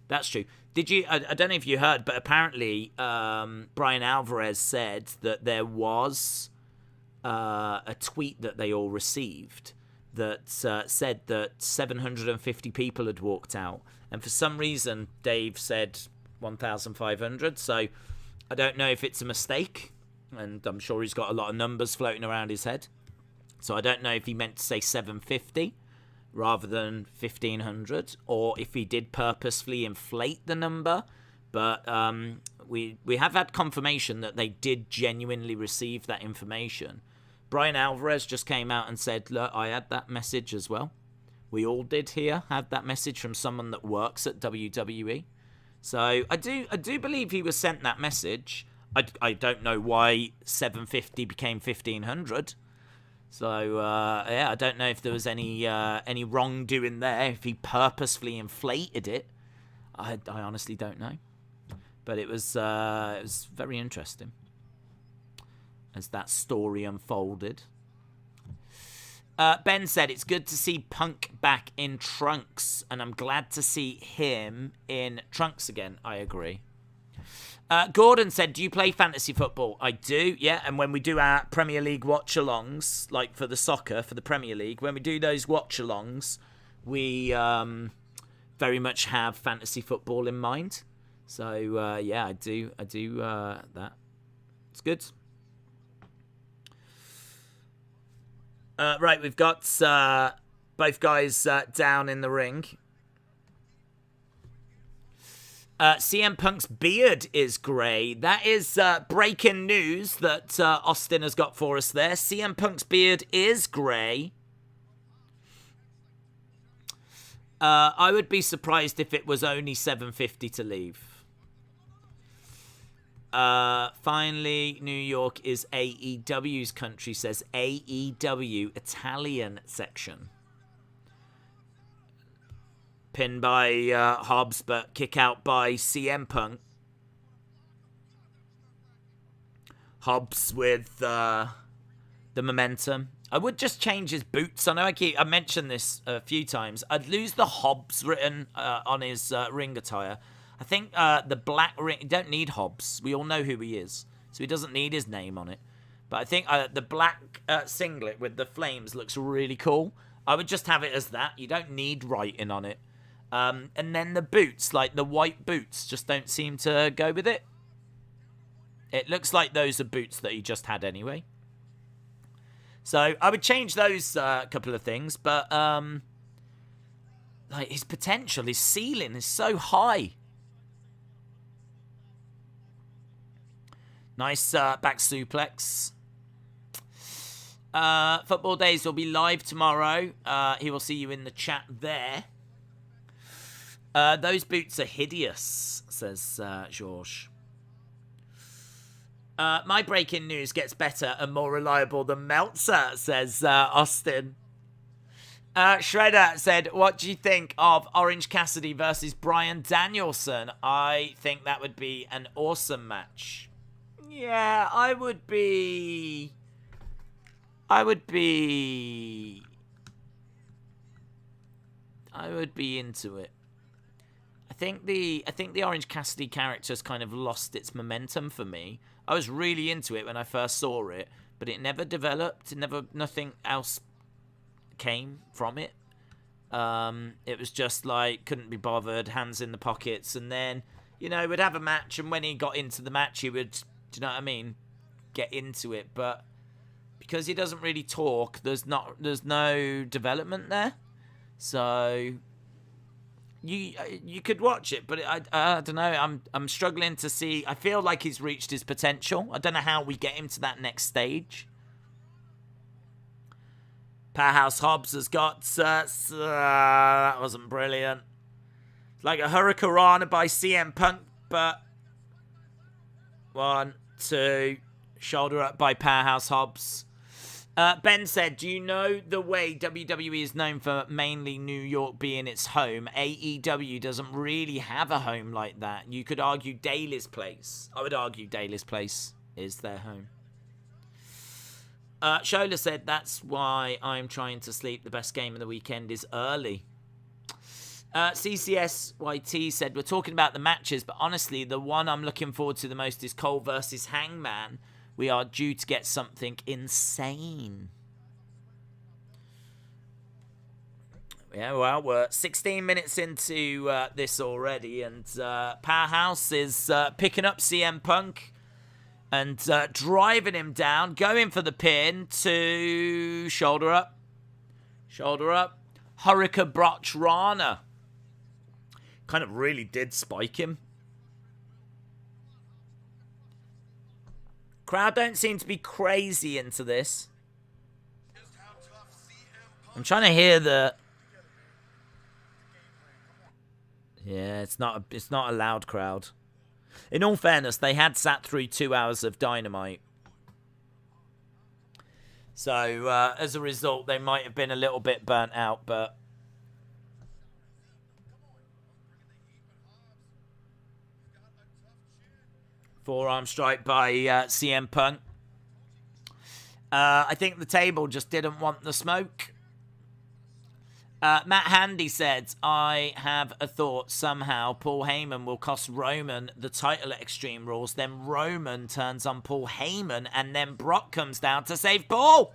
That's true. Did you? I don't know if you heard, but apparently Brian Alvarez said that there was a tweet that they all received, that said that 750 people had walked out. And for some reason, Dave said 1,500. So I don't know if it's a mistake. And I'm sure he's got a lot of numbers floating around his head. So I don't know if he meant to say 750 rather than 1,500. Or if he did purposefully inflate the number. But we have had confirmation that they did genuinely receive that information. Brian Alvarez just came out and said, look, I had that message as well. We all did here have that message from someone that works at WWE. So I do believe he was sent that message. I don't know why 750 became 1,500. So I don't know if there was any wrongdoing there, if he purposefully inflated it. I honestly don't know. But it was very interesting as that story unfolded. Ben said, it's good to see Punk back in trunks, and I'm glad to see him in trunks again. I agree. Gordon said, do you play fantasy football? I do, yeah. And when we do our Premier League watch-alongs, like for the soccer, for the Premier League, when we do those watch-alongs, we very much have fantasy football in mind. So, yeah, I do that. It's good. Right, we've got both guys down in the ring. CM Punk's beard is grey. That is breaking news that Austin has got for us there. CM Punk's beard is grey. I would be surprised if it was only 750 to leave. Finally, New York is AEW's country, says AEW Italian section. Pinned by Hobbs, but kick out by CM Punk. Hobbs with the momentum. I would just change his boots. I know I mentioned this a few times. I'd lose the Hobbs written on his ring attire. I think the black ring... You don't need Hobbs. We all know who he is. So he doesn't need his name on it. But I think the black singlet with the flames looks really cool. I would just have it as that. You don't need writing on it. And then the boots, like the white boots, just don't seem to go with it. It looks like those are boots that he just had anyway. So I would change those couple of things. But like his potential, his ceiling is so high. Nice back suplex. Football Days will be live tomorrow. He will see you in the chat there. Those boots are hideous, says George. My breaking news gets better and more reliable than Meltzer, says Austin. Shredder said, what do you think of Orange Cassidy versus Bryan Danielson? I think that would be an awesome match. Yeah, I would be into it. I think the Orange Cassidy character's kind of lost its momentum for me. I was really into it when I first saw it, but it never developed. Nothing else came from it. It was just like, couldn't be bothered, hands in the pockets, and then, we'd have a match, and when he got into the match, he would, do you know what I mean, get into it. But because he doesn't really talk, there's no development there. So you could watch it, but I don't know. I'm struggling to see. I feel like he's reached his potential. I don't know how we get him to that next stage. Powerhouse Hobbs has got that wasn't brilliant. It's like a Hurricanrana by CM Punk, but 1, 2, shoulder up by Powerhouse Hobbs. Ben said, do you know the way WWE is known for mainly New York being its home? AEW doesn't really have a home like that. You could argue Daly's Place. I would argue Daly's Place is their home. Shola said, that's why I'm trying to sleep. The best game of the weekend is early. CCSYT said, we're talking about the matches, but honestly, the one I'm looking forward to the most is Cole versus Hangman. We are due to get something insane. Yeah, well, we're 16 minutes into this already, and Powerhouse is picking up CM Punk and driving him down, going for the pin to shoulder up, Hurricane Broch Rana. Kind of really did spike him. Crowd don't seem to be crazy into this. I'm trying to hear the... Yeah, it's not a loud crowd. In all fairness, they had sat through 2 hours of Dynamite. So, as a result, they might have been a little bit burnt out, but... Forearm strike by CM Punk. I think the table just didn't want the smoke. Matt Handy said, I have a thought somehow Paul Heyman will cost Roman the title at Extreme Rules. Then Roman turns on Paul Heyman and then Brock comes down to save Paul.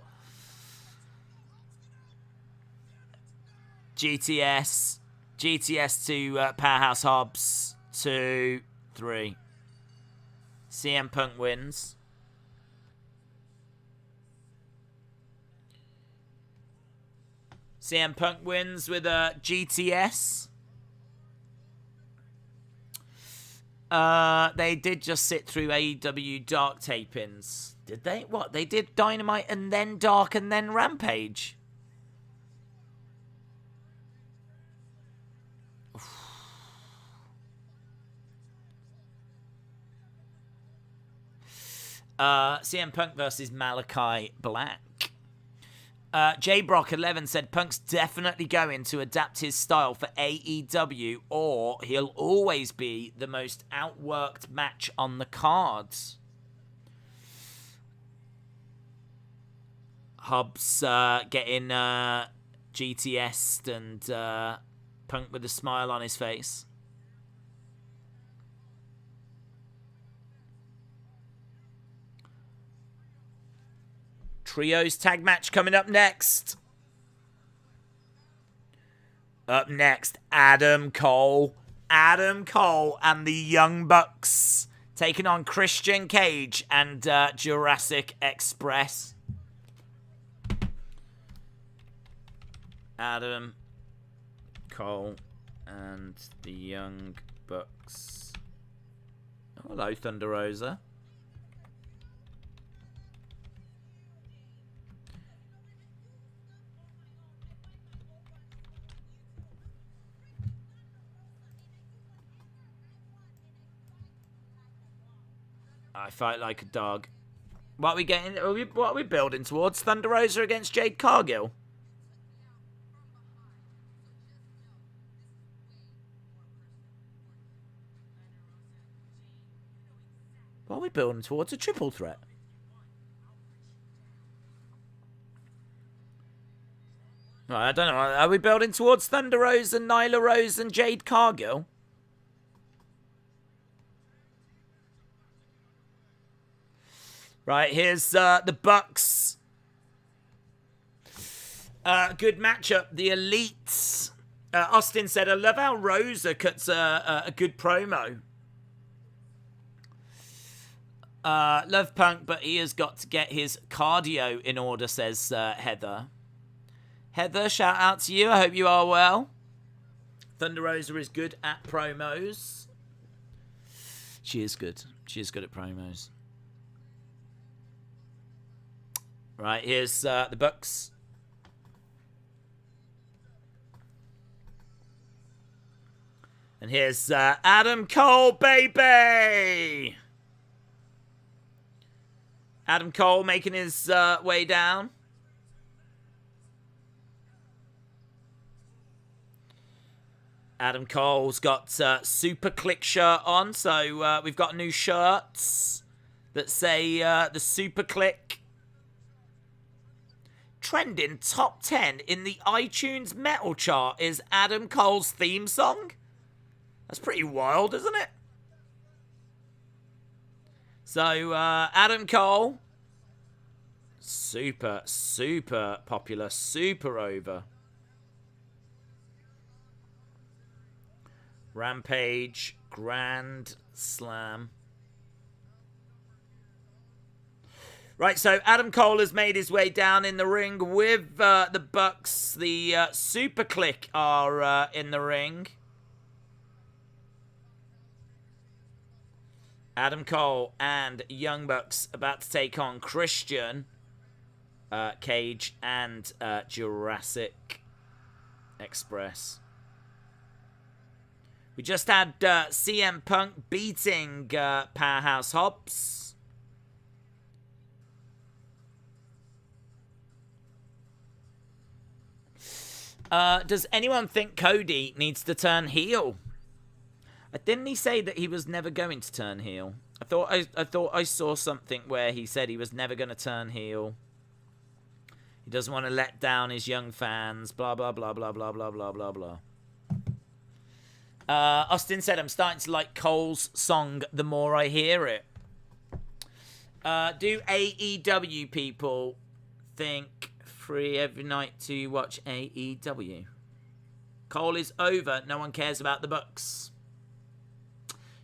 GTS to Powerhouse Hobbs. 2, 3. CM Punk wins. CM Punk wins with a GTS. They did just sit through AEW Dark tapings. Did they? What? They did Dynamite and then Dark and then Rampage? CM Punk versus Malachi Black. J Brock 11 said Punk's definitely going to adapt his style for AEW, or he'll always be the most outworked match on the cards. Hobbs getting GTS'd and Punk with a smile on his face. Trios tag match coming up next. Up next, Adam Cole. Adam Cole and the Young Bucks taking on Christian Cage and Jurassic Express. Adam Cole and the Young Bucks. Oh, hello, Thunder Rosa. I fight like a dog. What are we getting? What are we building towards? Thunder Rosa against Jade Cargill? What are we building towards? A triple threat? Right, I don't know. Are we building towards Thunder Rosa, Nyla Rose, and Jade Cargill? Right, here's the Bucks. Good matchup. The Elites. Austin said, I love how Rosa cuts a good promo. Love Punk, but he has got to get his cardio in order, says Heather. Heather, shout out to you. I hope you are well. Thunder Rosa is good at promos. She is good. She is good at promos. Right, here's the Bucks. And here's Adam Cole, baby! Adam Cole making his way down. Adam Cole's got Super Click shirt on, so we've got new shirts that say the Super Click. Trending top 10 in the iTunes metal chart is Adam Cole's theme song. That's pretty wild, isn't it? So, Adam Cole. Super, super popular. Super over. Rampage Grand Slam. Right, so Adam Cole has made his way down in the ring with the Bucks. The Super Click are in the ring. Adam Cole and Young Bucks about to take on Christian, Cage, and Jurassic Express. We just had CM Punk beating Powerhouse Hobbs. Does anyone think Cody needs to turn heel? Didn't he say that he was never going to turn heel? I thought I saw something where he said he was never going to turn heel. He doesn't want to let down his young fans. Blah blah blah blah blah blah blah blah blah. Austin said, "I'm starting to like Cole's song the more I hear it." Do AEW people think free every night to watch AEW? Cole is over. No one cares about the Bucks.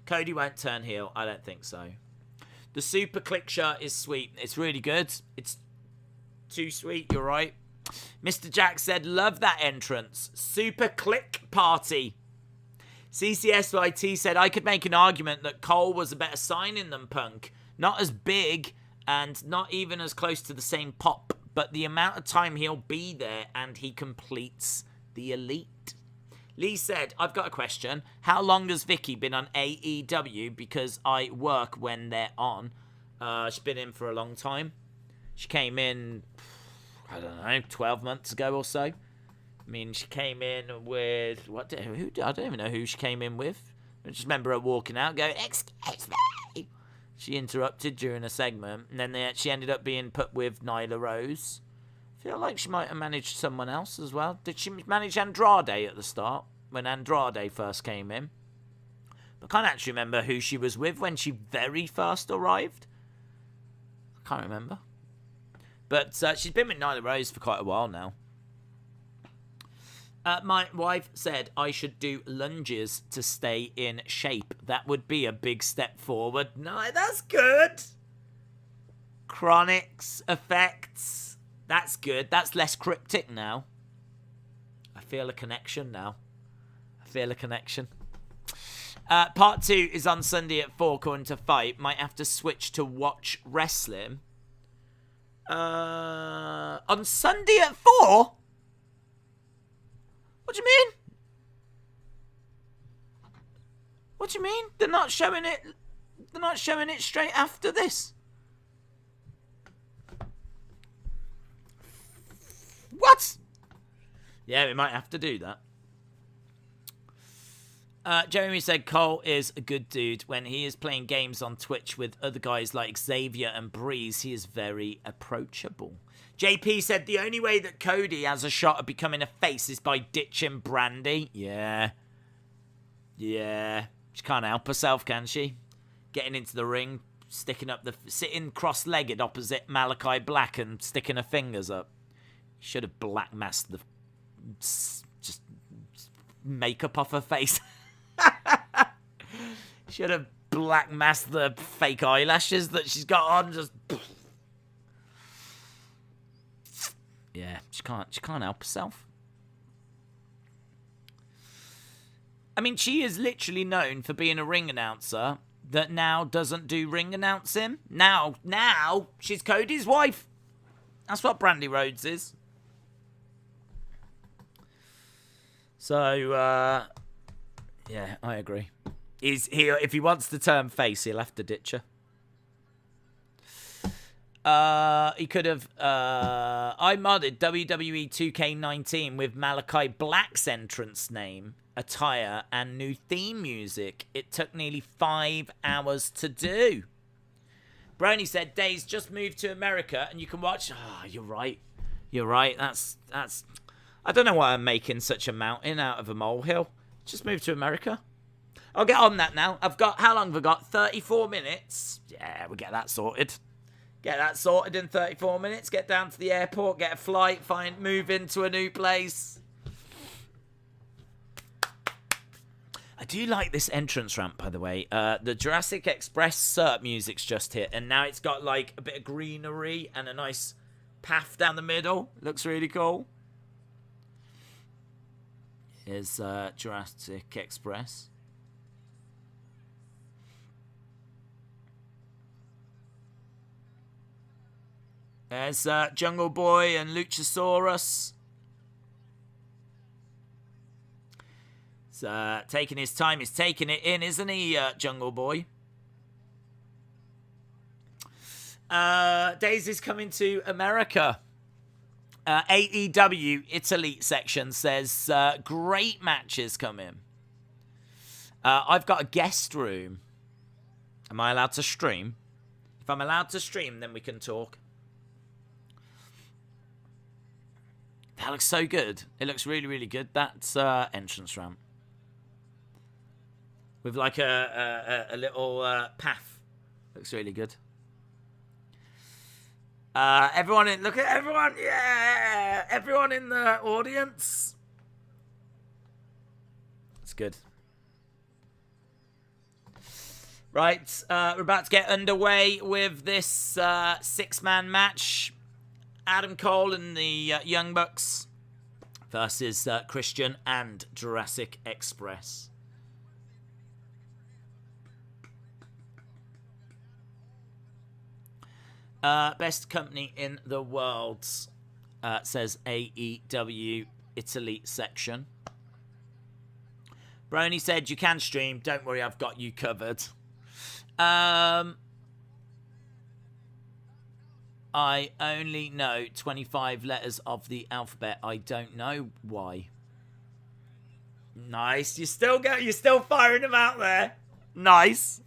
Cody won't turn heel. I don't think so. The Super Click shirt is sweet. It's really good. It's too sweet. You're right. Mr. Jack said, love that entrance. Super Click party. CCSYT said, I could make an argument that Cole was a better signing than Punk. Not as big and not even as close to the same pop, but the amount of time he'll be there and he completes the elite. Lee said, I've got a question. How long has Vicky been on AEW? Because I work when they're on. She's been in for a long time. She came in, I don't know, 12 months ago or so. I mean, she came in with, I don't even know who she came in with. I just remember her walking out going, excuse me. She interrupted during a segment, and then she ended up being put with Nyla Rose. I feel like she might have managed someone else as well. Did she manage Andrade at the start, when Andrade first came in? I can't actually remember who she was with when she very first arrived. I can't remember. But she's been with Nyla Rose for quite a while now. My wife said I should do lunges to stay in shape. That would be a big step forward. No, that's good. Chronics, effects. That's good. That's less cryptic now. I feel a connection now. Part 2 is on Sunday at 4, according to Fight. Might have to switch to watch wrestling. On Sunday at 4? What do you mean? What do you mean? They're not showing it straight after this. What? Yeah, we might have to do that. Jeremy said Cole is a good dude. When he is playing games on Twitch with other guys like Xavier and Breeze, he is very approachable. JP said the only way that Cody has a shot at becoming a face is by ditching Brandy. Yeah. She can't help herself, can she? Getting into the ring, sitting cross-legged opposite Malachi Black and sticking her fingers up. Should have black masked the just makeup off her face. Should have black masked the fake eyelashes that she's got on. Just yeah, she can't help herself. I mean, she is literally known for being a ring announcer that now doesn't do ring announcing. Now she's Cody's wife. That's what Brandy Rhodes is. So, yeah, I agree. If he wants to turn face, he'll have to ditch her. He could have... I modded WWE 2K19 with Malachi Black's entrance name, attire, and new theme music. It took nearly 5 hours to do. Brony said, Days just moved to America, and you can watch... Oh, you're right. That's... I don't know why I'm making such a mountain out of a molehill. Just moved to America. I'll get on that now. How long have I got? 34 minutes. Yeah, we'll get that sorted. Get that sorted in 34 minutes. Get down to the airport, get a flight, move into a new place. I do like this entrance ramp, by the way. The Jurassic Express music's just hit, and now it's got like a bit of greenery and a nice path down the middle. Looks really cool. Here's Jurassic Express. There's Jungle Boy and Luchasaurus. He's taking his time. He's taking it in, isn't he, Jungle Boy? Daisy's coming to America. AEW Italy section says great matches come in. I've got a guest room. Am I allowed to stream? If I'm allowed to stream, then we can talk. That looks so good. It looks really, really good. That's entrance ramp. With like a little path. Looks really good. Everyone in, look at everyone, yeah! Everyone in the audience. It's good. Right, we're about to get underway with this 6-man match. Adam Cole and the Young Bucks versus Christian and Jurassic Express. Best company in the world, says AEW Italy section. Brony said, you can stream. Don't worry, I've got you covered. I only know 25 letters of the alphabet. I don't know why. Nice. You're still firing them out there. Nice.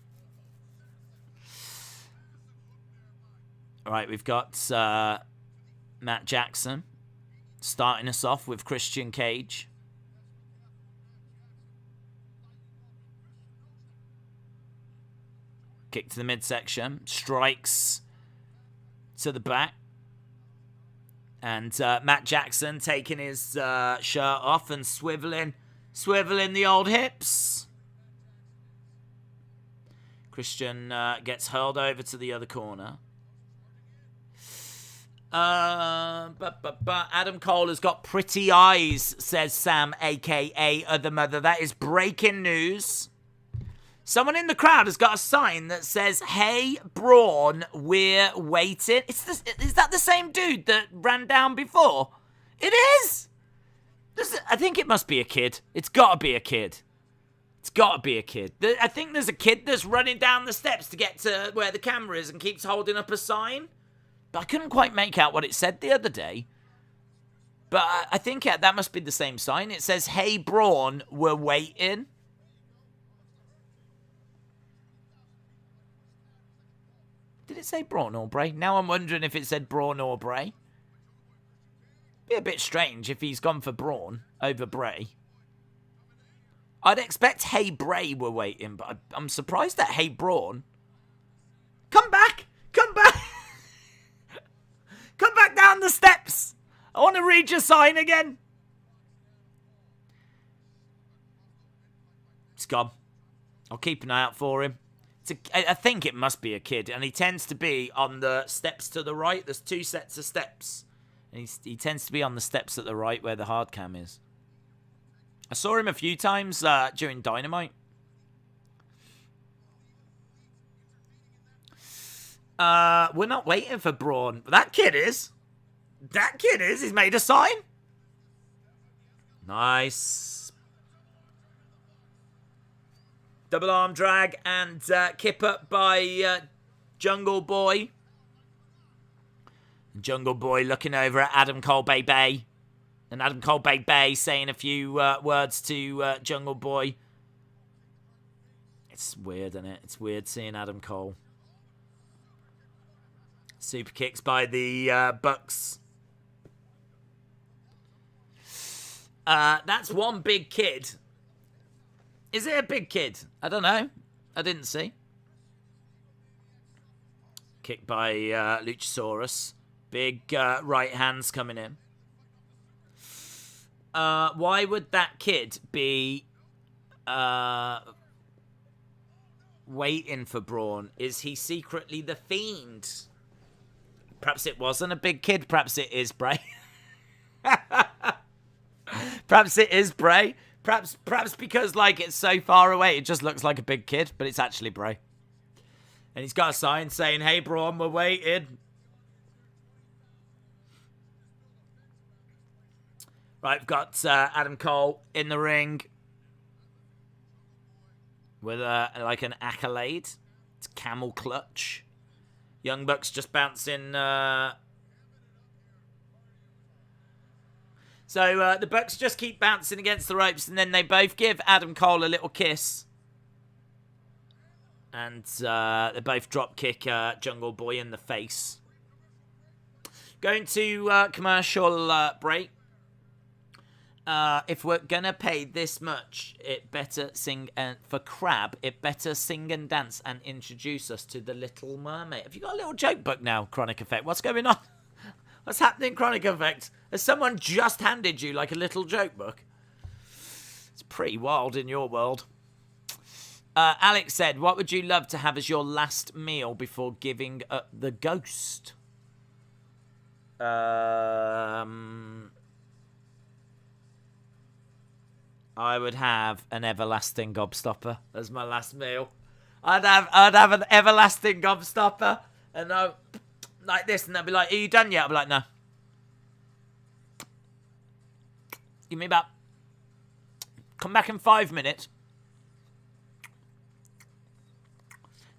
All right, we've got Matt Jackson starting us off with Christian Cage. Kick to the midsection. Strikes to the back. And Matt Jackson taking his shirt off and swiveling the old hips. Christian gets hurled over to the other corner. Adam Cole has got pretty eyes, says Sam, a.k.a. Other Mother. That is breaking news. Someone in the crowd has got a sign that says, hey, Braun, we're waiting. Is that the same dude that ran down before? It is! I think it must be a kid. It's got to be a kid. It's got to be a kid. I think there's a kid that's running down the steps to get to where the camera is and keeps holding up a sign. But I couldn't quite make out what it said the other day. But I think that must be the same sign. It says, hey, Braun, we're waiting. Did it say Braun or Bray? Now I'm wondering if it said Braun or Bray. Be a bit strange if he's gone for Braun over Bray. I'd expect hey, Bray, we're waiting. But I'm surprised that hey, Braun. Come back! Come back! Come back down the steps. I want to read your sign again. It's gone. I'll keep an eye out for him. I think it must be a kid, and he tends to be on the steps to the right. There's 2 sets of steps, and he tends to be on the steps at the right where the hard cam is. I saw him a few times during Dynamite. We're not waiting for Braun. That kid is. That kid is. He's made a sign. Nice. Double arm drag and kip up by Jungle Boy. Jungle Boy looking over at Adam Cole Bay. And Adam Cole Bay saying a few words to Jungle Boy. It's weird, isn't it? It's weird seeing Adam Cole. Super kicks by the Bucks. That's one big kid. Is it a big kid? I don't know. I didn't see. Kick by Luchasaurus. Big right hands coming in. Why would that kid be waiting for Braun? Is he secretly the Fiend? Perhaps it wasn't a big kid. Perhaps it is Bray. Perhaps it is Bray. Perhaps because like it's so far away, it just looks like a big kid, but it's actually Bray. And he's got a sign saying, "Hey, Braun, we're waiting." Right, we've got Adam Cole in the ring with like an accolade. It's camel clutch. Young Bucks just bouncing. So the Bucks just keep bouncing against the ropes, and then they both give Adam Cole a little kiss. And they both drop kick Jungle Boy in the face. Going to commercial break. If we're gonna pay this much, it better sing and for Crab. It better sing and dance and introduce us to the Little Mermaid. Have you got a little joke book now, Chronic Effect? What's going on? What's happening, Chronic Effect? Has someone just handed you like a little joke book? It's pretty wild in your world. Alex said, "What would you love to have as your last meal before giving up the ghost?" I would have an everlasting gobstopper as my last meal. I'd have an everlasting gobstopper, and I like this, and they'll be like, "Are you done yet?" I'll be like, "No." Give me about. Come back in 5 minutes.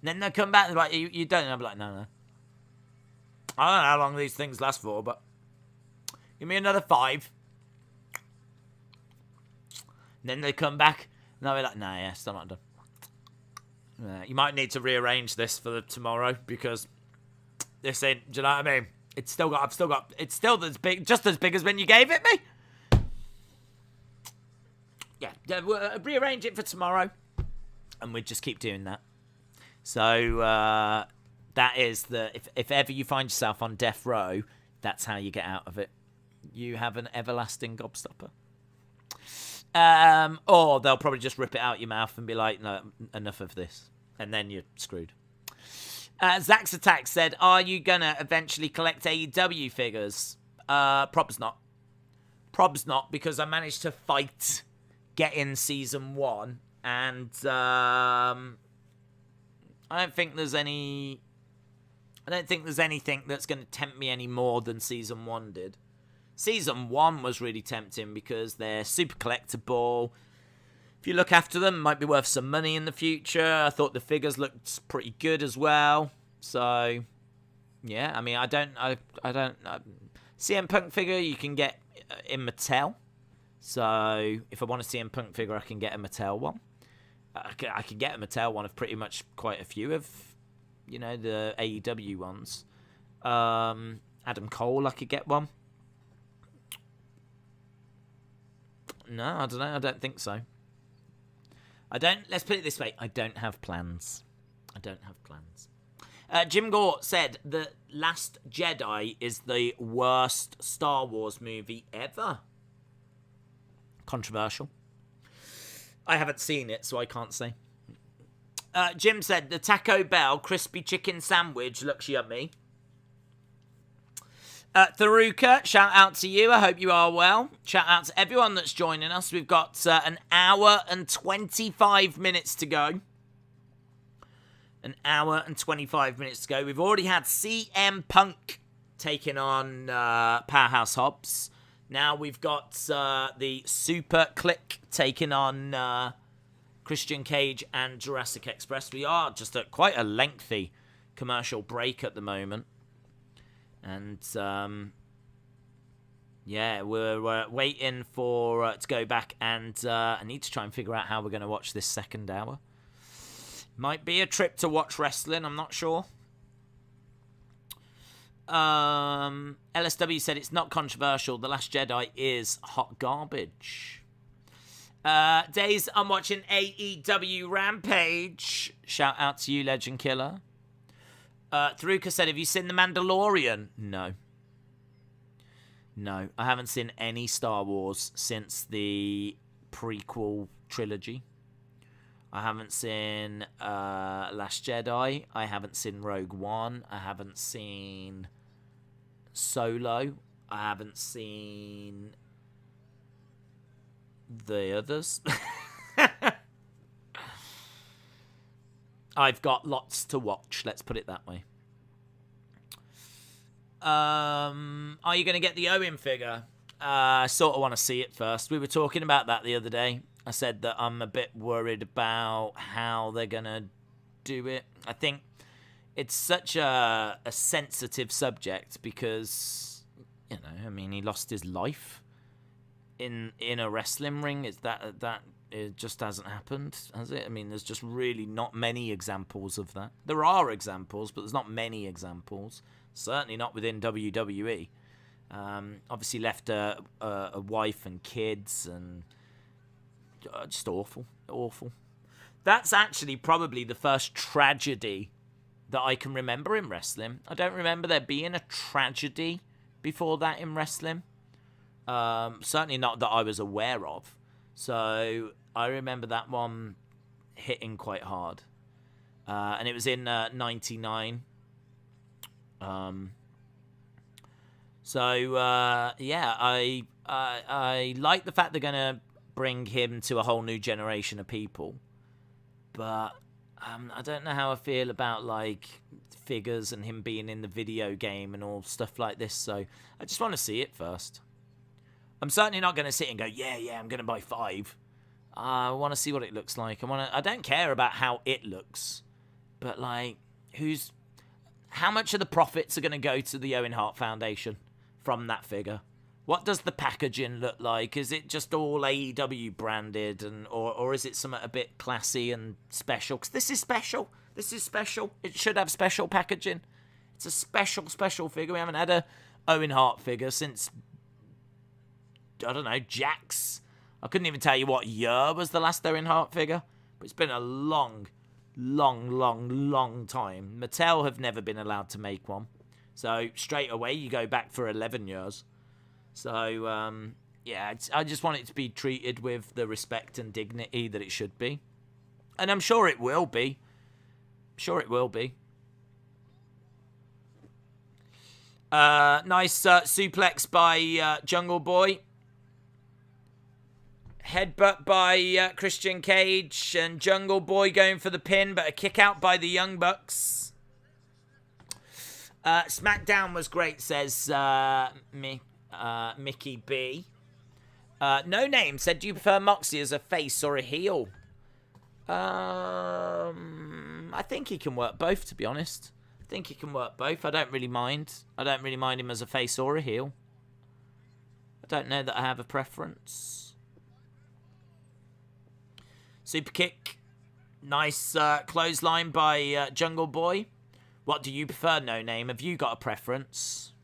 And then they'll come back and they're like, "You done?" And I'll be like, "No." I don't know how long these things last for, but give me another 5. And then they come back, and I'll be like, "Nah, yeah, still not done." You might need to rearrange this for tomorrow, because this ain't, do you know what I mean? It's still as big, just as big as when you gave it me. Yeah, we'll rearrange it for tomorrow, and we just keep doing that. So, that is if ever you find yourself on death row, that's how you get out of it. You have an everlasting gobstopper. Or they'll probably just rip it out your mouth and be like, "No, enough of this." And then you're screwed. Zack's Attack said, "Are you gonna eventually collect AEW figures?" Probs not. Probs not, because I managed to fight get in season 1, and I don't think there's anything that's going to tempt me any more than season 1 did. Season 1 was really tempting because they're super collectible. If you look after them, it might be worth some money in the future. I thought the figures looked pretty good as well. So, yeah, I mean, I don't CM Punk figure you can get in Mattel. So, if I want a CM Punk figure, I can get a Mattel one. I can get a Mattel one of pretty much quite a few of, the AEW ones. Adam Cole, I could get one. No, I don't know. I don't think so. Let's put it this way. I don't have plans. Jim Gore said The Last Jedi is the worst Star Wars movie ever. Controversial. I haven't seen it, so I can't say. Jim said the Taco Bell crispy chicken sandwich looks yummy. Tharuka, shout out to you. I hope you are well. Shout out to everyone that's joining us. We've got an hour and 25 minutes to go. An hour and 25 minutes to go. We've already had CM Punk taking on Powerhouse Hobbs. Now we've got the Super Click taking on Christian Cage and Jurassic Express. We are just at quite a lengthy commercial break at the moment. And, we're waiting for to go back, and I need to try and figure out how we're going to watch this second hour. Might be a trip to watch wrestling, I'm not sure. LSW said it's not controversial. The Last Jedi is hot garbage. Days, I'm watching AEW Rampage. Shout out to you, Legend Killer. Tharuka said, have you seen The Mandalorian? No, I haven't seen any Star Wars since the prequel trilogy. I haven't seen Last Jedi. I haven't seen Rogue One. I haven't seen Solo. I haven't seen the others. I've got lots to watch, let's put it that way. Are you going to get the Owen figure? I sort of want to see it first. We were talking about that the other day. I said that I'm a bit worried about how they're going to do it. I think it's such a sensitive subject because, you know, I mean, he lost his life in a wrestling ring. Is that it just hasn't happened, has it? I mean, there's just really not many examples of that. There are examples, but there's not many examples. Certainly not within WWE. Obviously left a wife and kids, and just awful. That's actually probably the first tragedy that I can remember in wrestling. I don't remember there being a tragedy before that in wrestling. Certainly not that I was aware of. So I remember that one hitting quite hard. And it was in 99. Yeah, I like the fact they're going to bring him to a whole new generation of people. But I don't know how I feel about, like, figures and him being in the video game and all stuff like this. So I just want to see it first. I'm certainly not going to sit and go, yeah, I'm going to buy 5. I want to see what it looks like. I don't care about how it looks, but like, how much of the profits are going to go to the Owen Hart Foundation from that figure? What does the packaging look like? Is it just all AEW branded, or is it something a bit classy and special? Because this is special. It should have special packaging. It's a special figure. We haven't had a Owen Hart figure since, I don't know, Jax. I couldn't even tell you what year was the last Owen Hart figure, but it's been a long time. Mattel have never been allowed to make one, so straight away you go back for 11 years. So yeah, I just want it to be treated with the respect and dignity that it should be, and I'm sure it will be. Nice suplex by Jungle Boy. Headbutt by Christian Cage, and Jungle Boy going for the pin, but a kick out by the Young Bucks. Smackdown was great, says Mickey B. No Name said, do you prefer Moxley as a face or a heel? I think he can work both, to be honest. I don't really mind. I don't really mind him as a face or a heel. I don't know that I have a preference. Super kick. Nice clothesline by Jungle Boy. What do you prefer, No Name? Have you got a preference?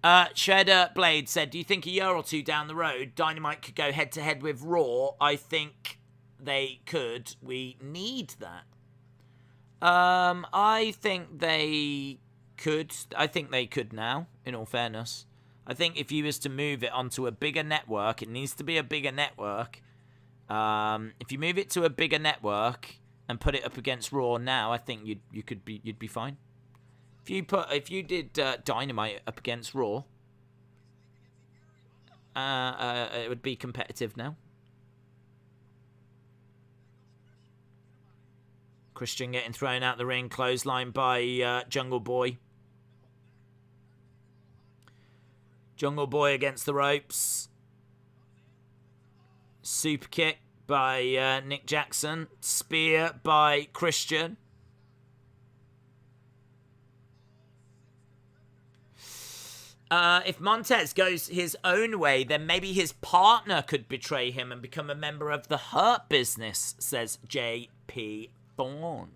Shredder Blade said, do you think a year or two down the road, Dynamite could go head-to-head with Raw? I think they could. We need that. I think they could. I think they could now, in all fairness. I think if you was to move it onto a bigger network, it needs to be a bigger network. If you move it to a bigger network and put it up against Raw now, I think you'd be fine. If you did Dynamite up against Raw, it would be competitive now. Christian getting thrown out the ring, clothesline by Jungle Boy. Jungle Boy against the ropes. Super kick by Nick Jackson. Spear by Christian. If Montez goes his own way, then maybe his partner could betray him and become a member of the Hurt Business, says J.P. Thorne.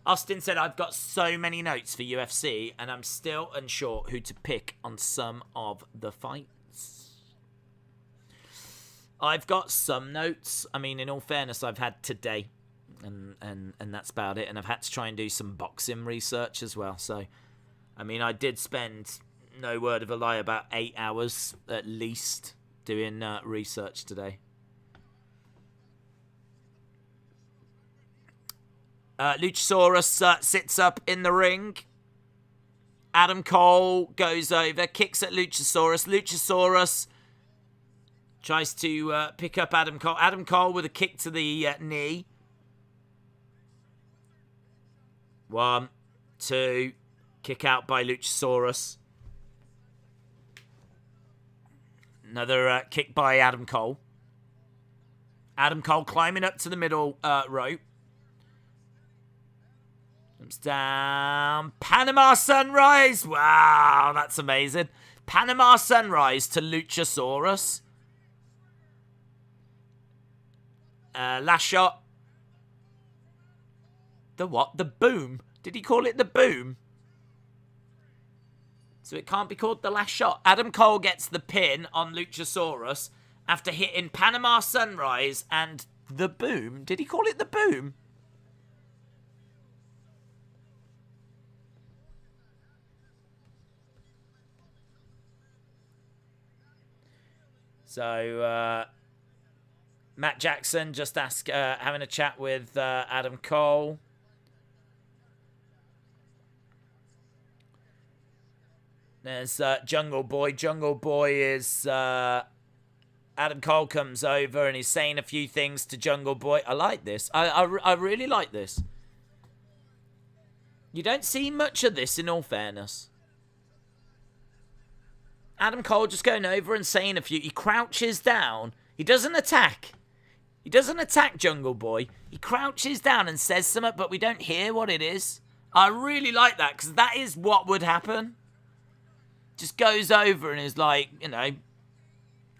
Austin said, I've got so many notes for UFC, and I'm still unsure who to pick on some of the fights. I've got some notes. I mean, in all fairness, I've had today, and that's about it. And I've had to try and do some boxing research as well. So, I mean, I did spend, no word of a lie, about 8 hours at least doing research today. Luchasaurus sits up in the ring. Adam Cole goes over, kicks at Luchasaurus. Luchasaurus tries to pick up Adam Cole. Adam Cole with a kick to the knee. 1, 2, kick out by Luchasaurus. Another kick by Adam Cole. Adam Cole climbing up to the middle rope. Comes down. Panama Sunrise. Wow, that's amazing. Panama Sunrise to Luchasaurus. Last shot. The what? The boom. Did he call it the boom? So it can't be called the last shot. Adam Cole gets the pin on Luchasaurus after hitting Panama Sunrise and the boom. Did he call it the boom? So, Matt Jackson just having a chat with Adam Cole. There's Jungle Boy. Jungle Boy is... Adam Cole comes over and he's saying a few things to Jungle Boy. I like this. I really like this. You don't see much of this, in all fairness. Adam Cole just going over and saying a few... He crouches down. He doesn't attack. He doesn't attack Jungle Boy. He crouches down and says something, but we don't hear what it is. I really like that, because that is what would happen. Just goes over and is like, you know,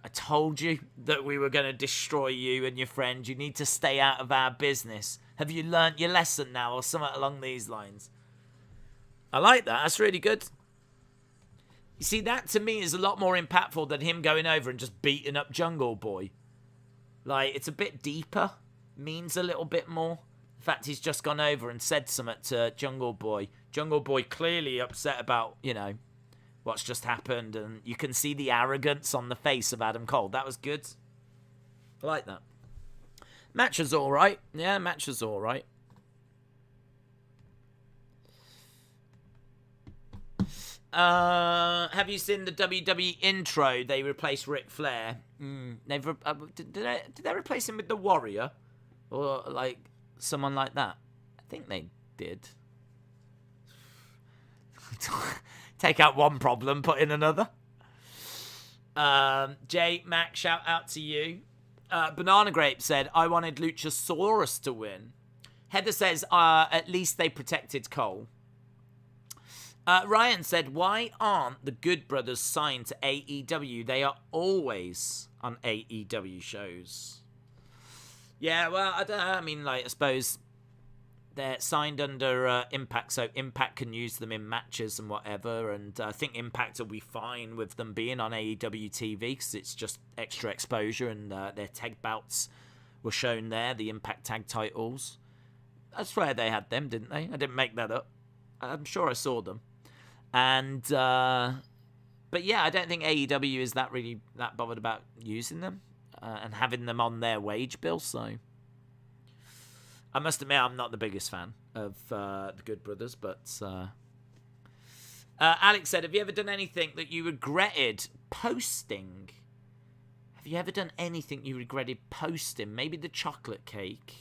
I told you that we were going to destroy you and your friend. You need to stay out of our business. Have you learnt your lesson now? Or something along these lines. I like that. That's really good. You see, that to me is a lot more impactful than him going over and just beating up Jungle Boy. Like, it's a bit deeper. Means a little bit more. In fact, he's just gone over and said something to Jungle Boy. Jungle Boy clearly upset about, you know, what's just happened. And you can see the arrogance on the face of Adam Cole. That was good. I like that. Match was alright. Yeah, match was alright. Have you seen the WWE intro? They replaced Ric Flair. Did they replace him with the Warrior? Or, like, someone like that? I think they did. Take out one problem, put in another. Jay, Mac, shout out to you. Banana Grape said, I wanted Luchasaurus to win. Heather says, at least they protected Cole. Ryan said, why aren't the Good Brothers signed to AEW? They are always on AEW shows. Yeah, well, I don't know. I mean, like, I suppose they're signed under Impact, so Impact can use them in matches and whatever, and I think Impact will be fine with them being on AEW TV because it's just extra exposure, and their tag bouts were shown there, the Impact tag titles. I swear they had them, didn't they? I didn't make that up. I'm sure I saw them. And, but yeah, I don't think AEW is that bothered about using them and having them on their wage bill, so I must admit I'm not the biggest fan of the Good Brothers, but Alex said, have you ever done anything that you regretted posting? Have you ever done anything you regretted posting? Maybe the chocolate cake?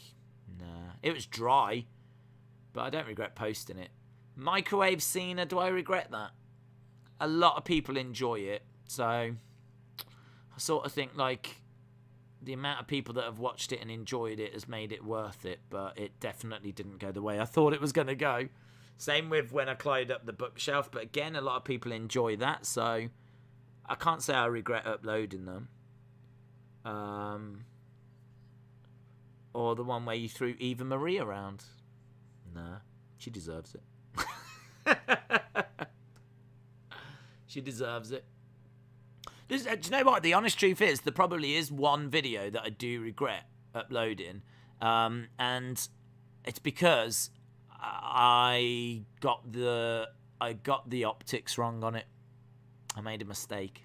Nah, it was dry, but I don't regret posting it. Microwave Cena, do I regret that? A lot of people enjoy it, so I sort of think, like, the amount of people that have watched it and enjoyed it has made it worth it, but it definitely didn't go the way I thought it was going to go. Same with when I climbed up the bookshelf, but again, a lot of people enjoy that, so I can't say I regret uploading them. Or the one where you threw Eva Marie around. Nah, she deserves it. She deserves it. Do you know what? The honest truth is, there probably is one video that I do regret uploading, and it's because I got the optics wrong on it. I made a mistake,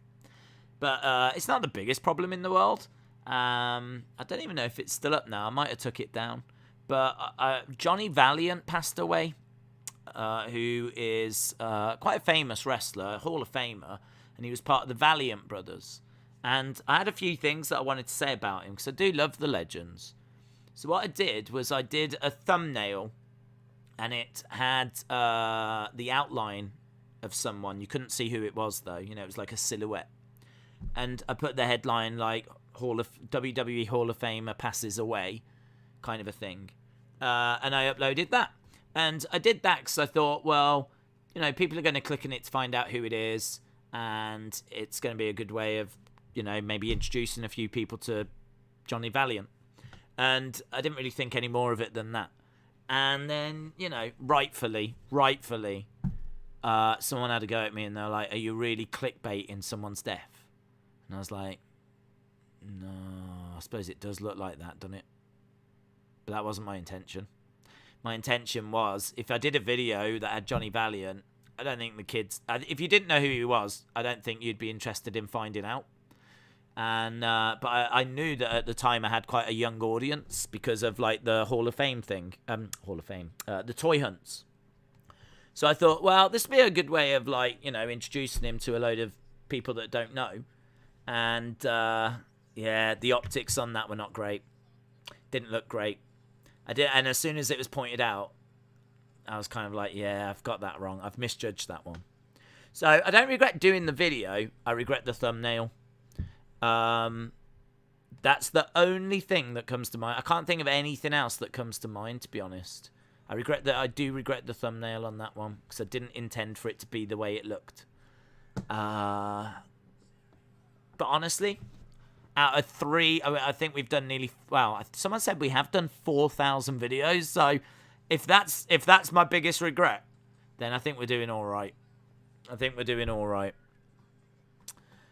but it's not the biggest problem in the world. I don't even know if it's still up now. I might have took it down, But Johnny Valiant passed away, who is quite a famous wrestler, a Hall of Famer, and he was part of the Valiant Brothers. And I had a few things that I wanted to say about him, because I do love the legends. So what I did was I did a thumbnail, and it had the outline of someone. You couldn't see who it was, though. You know, it was like a silhouette. And I put the headline like WWE Hall of Famer passes away, kind of a thing. And I uploaded that. And I did that because I thought, well, you know, people are going to click on it to find out who it is. And it's going to be a good way of, you know, maybe introducing a few people to Johnny Valiant. And I didn't really think any more of it than that. And then, you know, rightfully, someone had to go at me and they're like, are you really clickbaiting someone's death? And I was like, no, I suppose it does look like that, doesn't it? But that wasn't my intention. My intention was, if I did a video that had Johnny Valiant, I don't think the kids... If you didn't know who he was, I don't think you'd be interested in finding out. And but I knew that at the time I had quite a young audience because of like the Hall of Fame thing. The toy hunts. So I thought, well, this would be a good way of like, you know, introducing him to a load of people that don't know. And yeah, the optics on that were not great. Didn't look great. And as soon as it was pointed out, I was kind of like, yeah, I've got that wrong. I've misjudged that one. So I don't regret doing the video. I regret the thumbnail. That's the only thing that comes to mind. I can't think of anything else that comes to mind, to be honest. I do regret the thumbnail on that one because I didn't intend for it to be the way it looked. But honestly, out of 3, I think we've done nearly... Well, someone said we have done 4,000 videos. So if that's my biggest regret, then I think we're doing all right.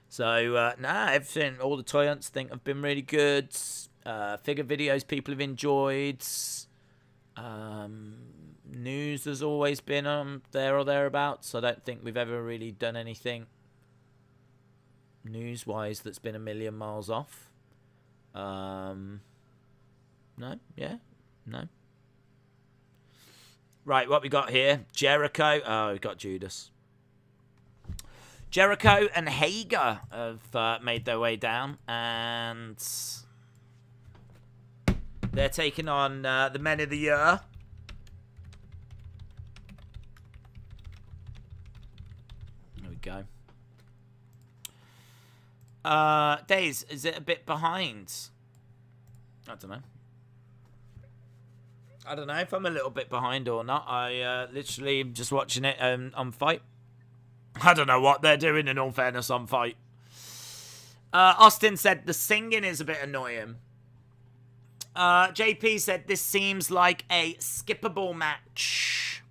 So, everything, all the toy hunts I think have been really good. Figure videos people have enjoyed. News has always been there or thereabouts. I don't think we've ever really done anything news-wise that's been a million miles off. No. Right, what we got here? Jericho. Oh, we got Judas. Jericho and Hager have made their way down, and they're taking on the Men of the Year. There we go. Days, is it a bit behind? I don't know if I'm a little bit behind or not. I literally am just watching it on Fight. I don't know what they're doing, in all fairness, on Fight. Austin said the singing is a bit annoying. JP said this seems like a skippable match.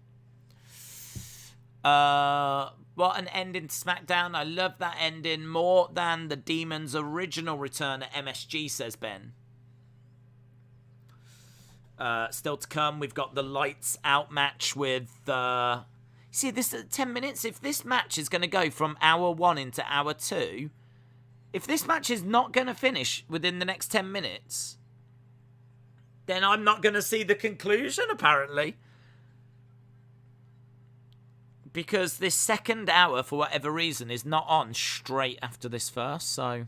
What an ending to SmackDown. I love that ending more than the Demon's original return at MSG, says Ben. Still to come, we've got the Lights Out match with... See, this 10 minutes, if this match is going to go from hour 1 into hour 2, if this match is not going to finish within the next 10 minutes, then I'm not going to see the conclusion, apparently. Because this second hour, for whatever reason, is not on straight after this first, so...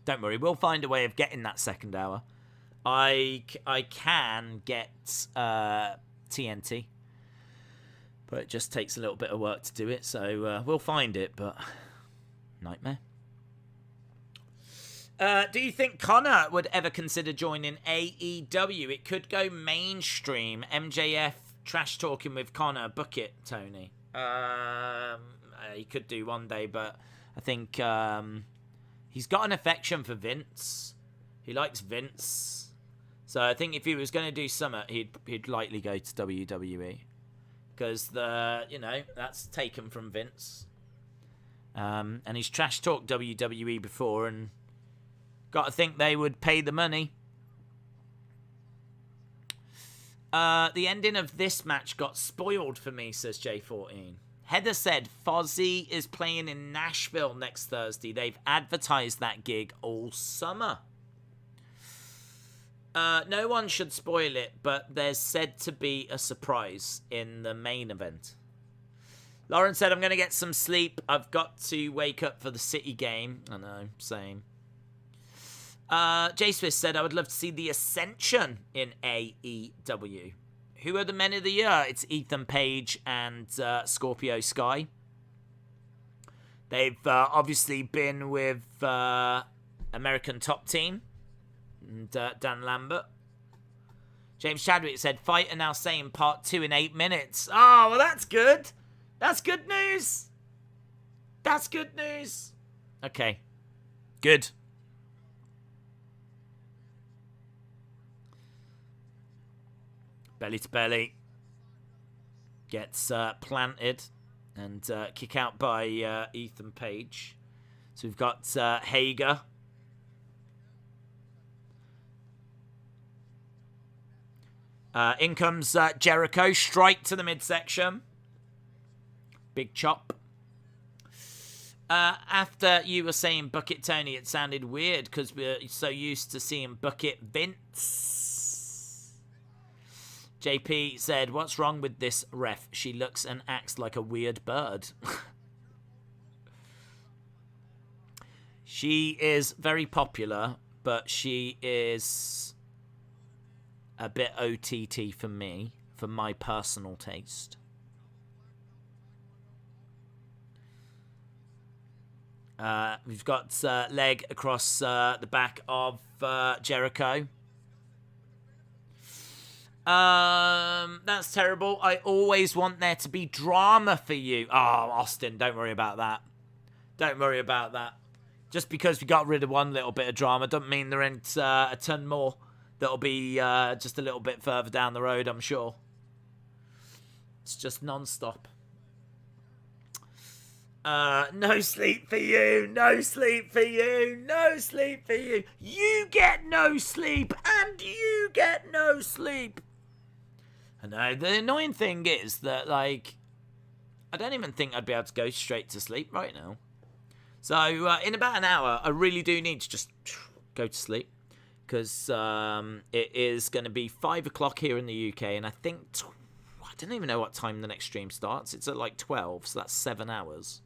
Don't worry, we'll find a way of getting that second hour. I can get TNT. But it just takes a little bit of work to do it, so we'll find it, but nightmare. Do you think Connor would ever consider joining AEW? It could go mainstream. MJF trash talking with Connor. Book it, Tony. He could do one day, but I think he's got an affection for Vince. He likes Vince. So I think if he was going to do Summit, he'd likely go to WWE. Because that's taken from Vince. And he's trash talked WWE before, and got to think they would pay the money. The ending of this match got spoiled for me, says J14. Heather said Fozzy is playing in Nashville next Thursday. They've advertised that gig all summer. No one should spoil it, but there's said to be a surprise in the main event. Lauren said, I'm going to get some sleep. I've got to wake up for the City game. I know, same. Jay Swiss said, I would love to see the Ascension in AEW. Who are the men of the year? It's Ethan Page and Scorpio Sky. They've obviously been with American Top Team and Dan Lambert. James Chadwick said, Fight are now saying part 2 in 8 minutes. Oh, well, that's good. That's good news. That's good news. Okay. Good. Belly to belly. Gets planted and kick out by Ethan Page. So we've got Hager. In comes Jericho, straight to the midsection. Big chop. After you were saying Bucket Tony, it sounded weird because we're so used to seeing Bucket Vince. JP said, what's wrong with this ref? She looks and acts like a weird bird. She is very popular, but she is a bit OTT for me, for my personal taste. We've got leg across the back of Jericho. That's terrible. I always want there to be drama for you. Oh, Austin, don't worry about that. Don't worry about that. Just because we got rid of one little bit of drama doesn't mean there ain't a ton more that'll be just a little bit further down the road, I'm sure. It's just non-stop. No sleep for you, no sleep for you, no sleep for you. You get no sleep, and you get no sleep. I know, the annoying thing is that, like, I don't even think I'd be able to go straight to sleep right now. So, in about an hour, I really do need to just go to sleep. Because it is going to be 5 o'clock here in the UK, and I think, I don't even know what time the next stream starts. It's at like 12, so that's 7 hours.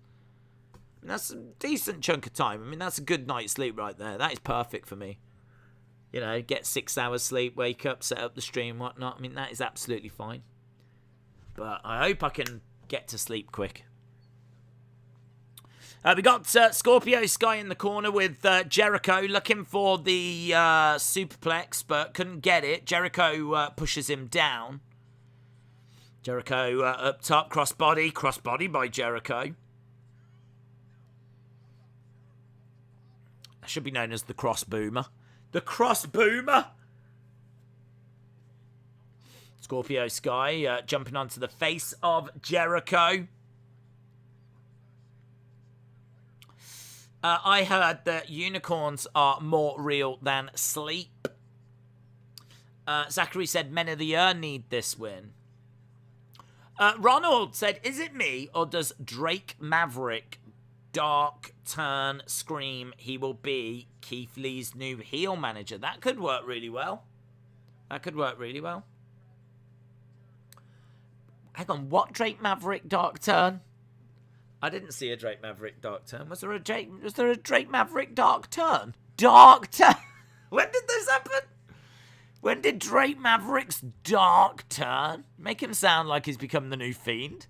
I mean, that's a decent chunk of time. I mean, that's a good night's sleep right there. That is perfect for me. You know, get 6 hours sleep, wake up, set up the stream, whatnot. I mean, that is absolutely fine. But I hope I can get to sleep quick. We got Scorpio Sky in the corner with Jericho looking for the superplex, but couldn't get it. Jericho pushes him down. Jericho up top, crossbody by Jericho. That should be known as the cross boomer. The cross boomer! Scorpio Sky jumping onto the face of Jericho. I heard that unicorns are more real than sleep. Zachary said Men of the Year need this win. Ronald said, is it me or does Drake Maverick dark turn scream he will be Keith Lee's new heel manager? That could work really well. That could work really well. Hang on, what Drake Maverick dark turn? I didn't see a Drake Maverick dark turn. Was there a Drake Maverick dark turn? Dark turn? When did this happen? When did Drake Maverick's dark turn? Make him sound like he's become the new Fiend.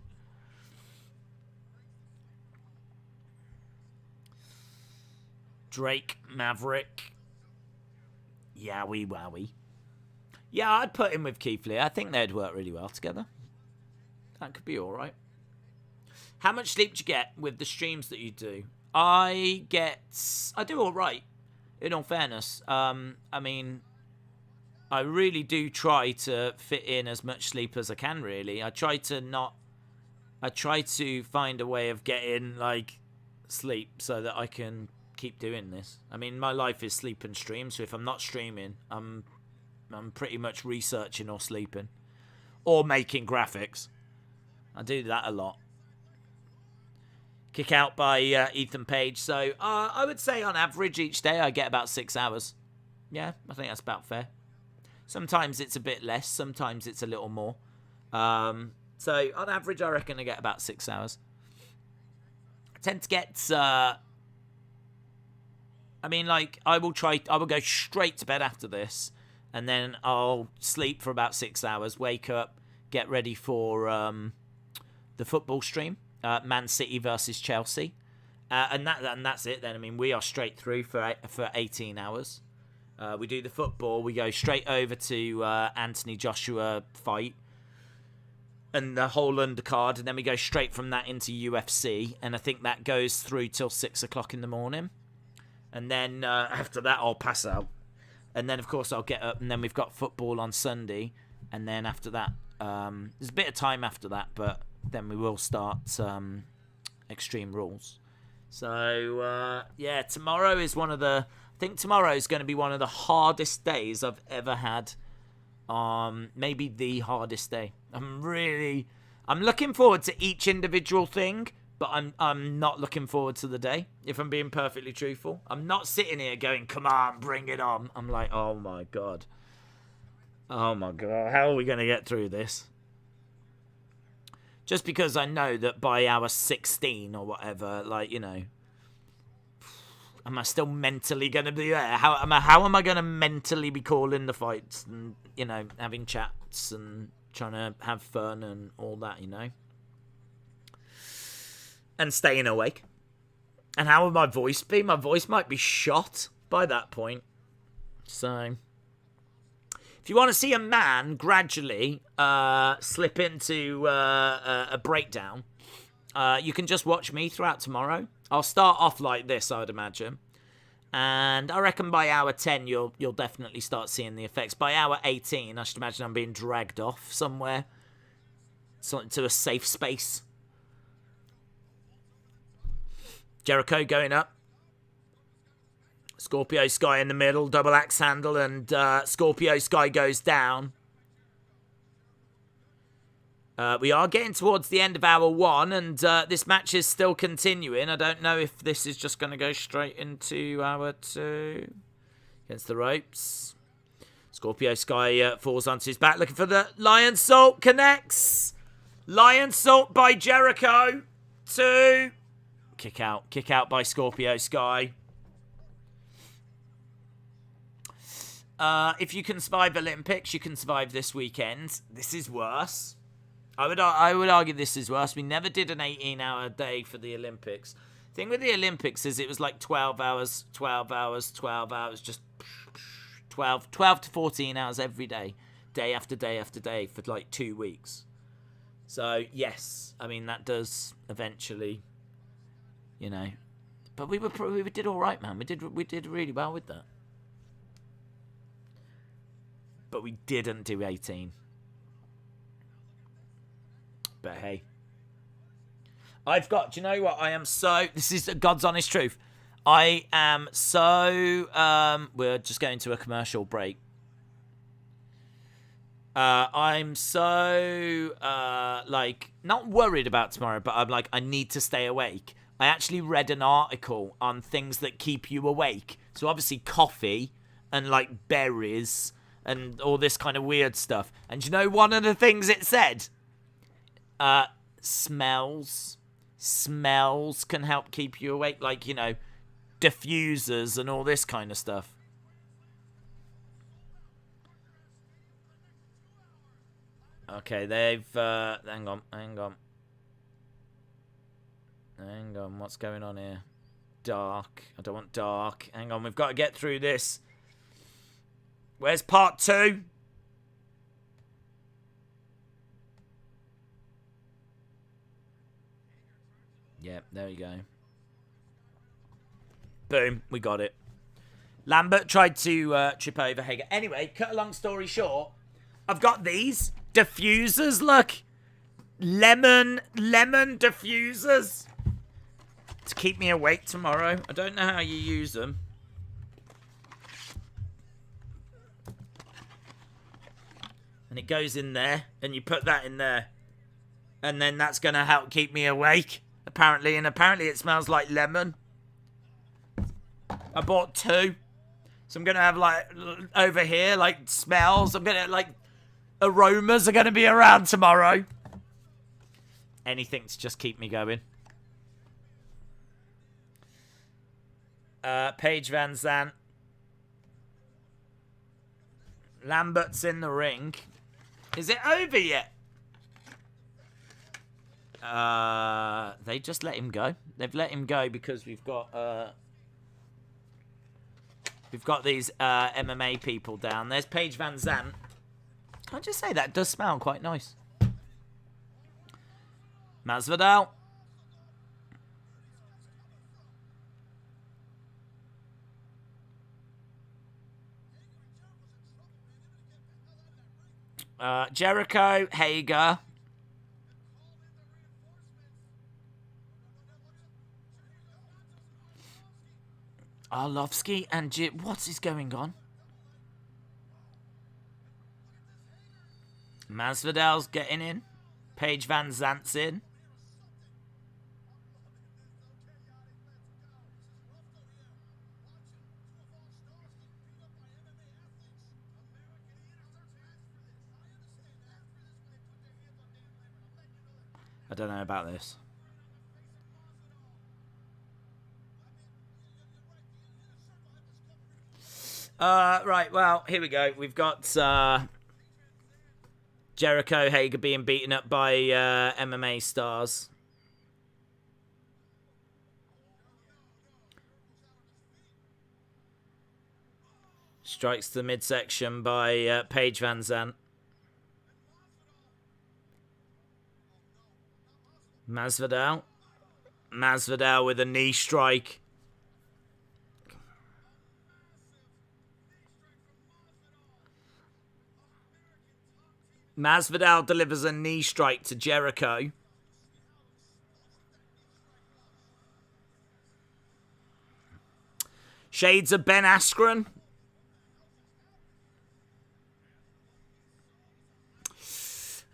Drake Maverick. Yowie wowie. Yeah, I'd put him with Keith Lee. I think they'd work really well together. That could be alright. How much sleep do you get with the streams that you do? I do alright, in all fairness. I mean, I really do try to fit in as much sleep as I can, really. I try to find a way of getting, like, sleep so that I can keep doing this. I mean, my life is sleep and stream, so if I'm not streaming, I'm pretty much researching or sleeping. Or making graphics. I do that a lot. Kick out by Ethan Page. So I would say on average each day I get about 6 hours. Yeah, I think that's about fair. Sometimes it's a bit less. Sometimes it's a little more. So on average, I reckon I get about 6 hours. I tend to get... I will go straight to bed after this. And then I'll sleep for about 6 hours. Wake up, get ready for the football stream. Man City versus Chelsea. And that's it then. I mean, we are straight through for 18 hours. We do the football. We go straight over to Anthony Joshua fight. And the whole undercard. And then we go straight from that into UFC. And I think that goes through till 6 o'clock in the morning. And then after that, I'll pass out. And then, of course, I'll get up. And then we've got football on Sunday. And then after that, there's a bit of time after that. But then we will start Extreme Rules. So, tomorrow is I think tomorrow is going to be one of the hardest days I've ever had. Maybe the hardest day. I'm looking forward to each individual thing, but I'm not looking forward to the day, if I'm being perfectly truthful. I'm not sitting here going, come on, bring it on. I'm like, oh my God. Oh my God, how are we going to get through this? Just because I know that by hour 16 or whatever, am I still mentally going to be there? How am I going to mentally be calling the fights and, having chats and trying to have fun and all that, And staying awake. And how will my voice be? My voice might be shot by that point. So, if you want to see a man gradually slip into a breakdown, you can just watch me throughout tomorrow. I'll start off like this, I would imagine. And I reckon by hour 10, you'll definitely start seeing the effects. By hour 18, I should imagine I'm being dragged off somewhere. To a safe space. Jericho going up. Scorpio Sky in the middle. Double axe handle. And Scorpio Sky goes down. We are getting towards the end of hour 1, and this match is still continuing. I don't know if this is just going to go straight into hour 2. Against the ropes. Scorpio Sky falls onto his back, looking for the Lion Salt. Connects. Lion Salt by Jericho. 2. Kick out by Scorpio Sky. If you can survive Olympics, you can survive this weekend. This is worse. I would argue this is worse. We never did an 18-hour day for the Olympics. The thing with the Olympics is it was like 12 hours, just 12 to 14 hours every day, day after day after day for like 2 weeks. So, yes, I mean, that does eventually, But we did all right, man. We did really well with that. But we didn't do 18. But hey. Do you know what? This is the God's honest truth. I am so, we're just going to a commercial break. I'm so, not worried about tomorrow, but I'm like, I need to stay awake. I actually read an article on things that keep you awake. So obviously coffee and like berries and all this kind of weird stuff. And you know one of the things it said? Smells can help keep you awake, like, diffusers and all this kind of stuff. Okay, they've hang on, what's going on here? Dark. I don't want dark. Hang on, we've got to get through this. Where's part 2? Yep, there you go. Boom, we got it. Lambert tried to trip over Hager. Anyway, cut a long story short, I've got these diffusers, look. Lemon diffusers. To keep me awake tomorrow. I don't know how you use them. And it goes in there, and you put that in there. And then that's going to help keep me awake. Apparently it smells like lemon. I bought 2. So I'm going to have, like, over here, like, smells. I'm going to, like, aromas are going to be around tomorrow. Anything to just keep me going. Paige Van Zandt. Lambert's in the ring. Is it over yet? They just let him go. They've let him go because we've got these MMA people down. There's Paige Van Zandt. Can I just say that does smell quite nice? Masvidal. Jericho, Hager. Arlovsky and what is going on? Masvidal's getting in. Paige Van Zandt's in. I don't know about this. Right, well, here we go. We've got Jericho Hager being beaten up by MMA stars. Strikes to the midsection by Paige Van Zandt. Masvidal. Masvidal with a knee strike. Masvidal delivers a knee strike to Jericho. Shades of Ben Askren.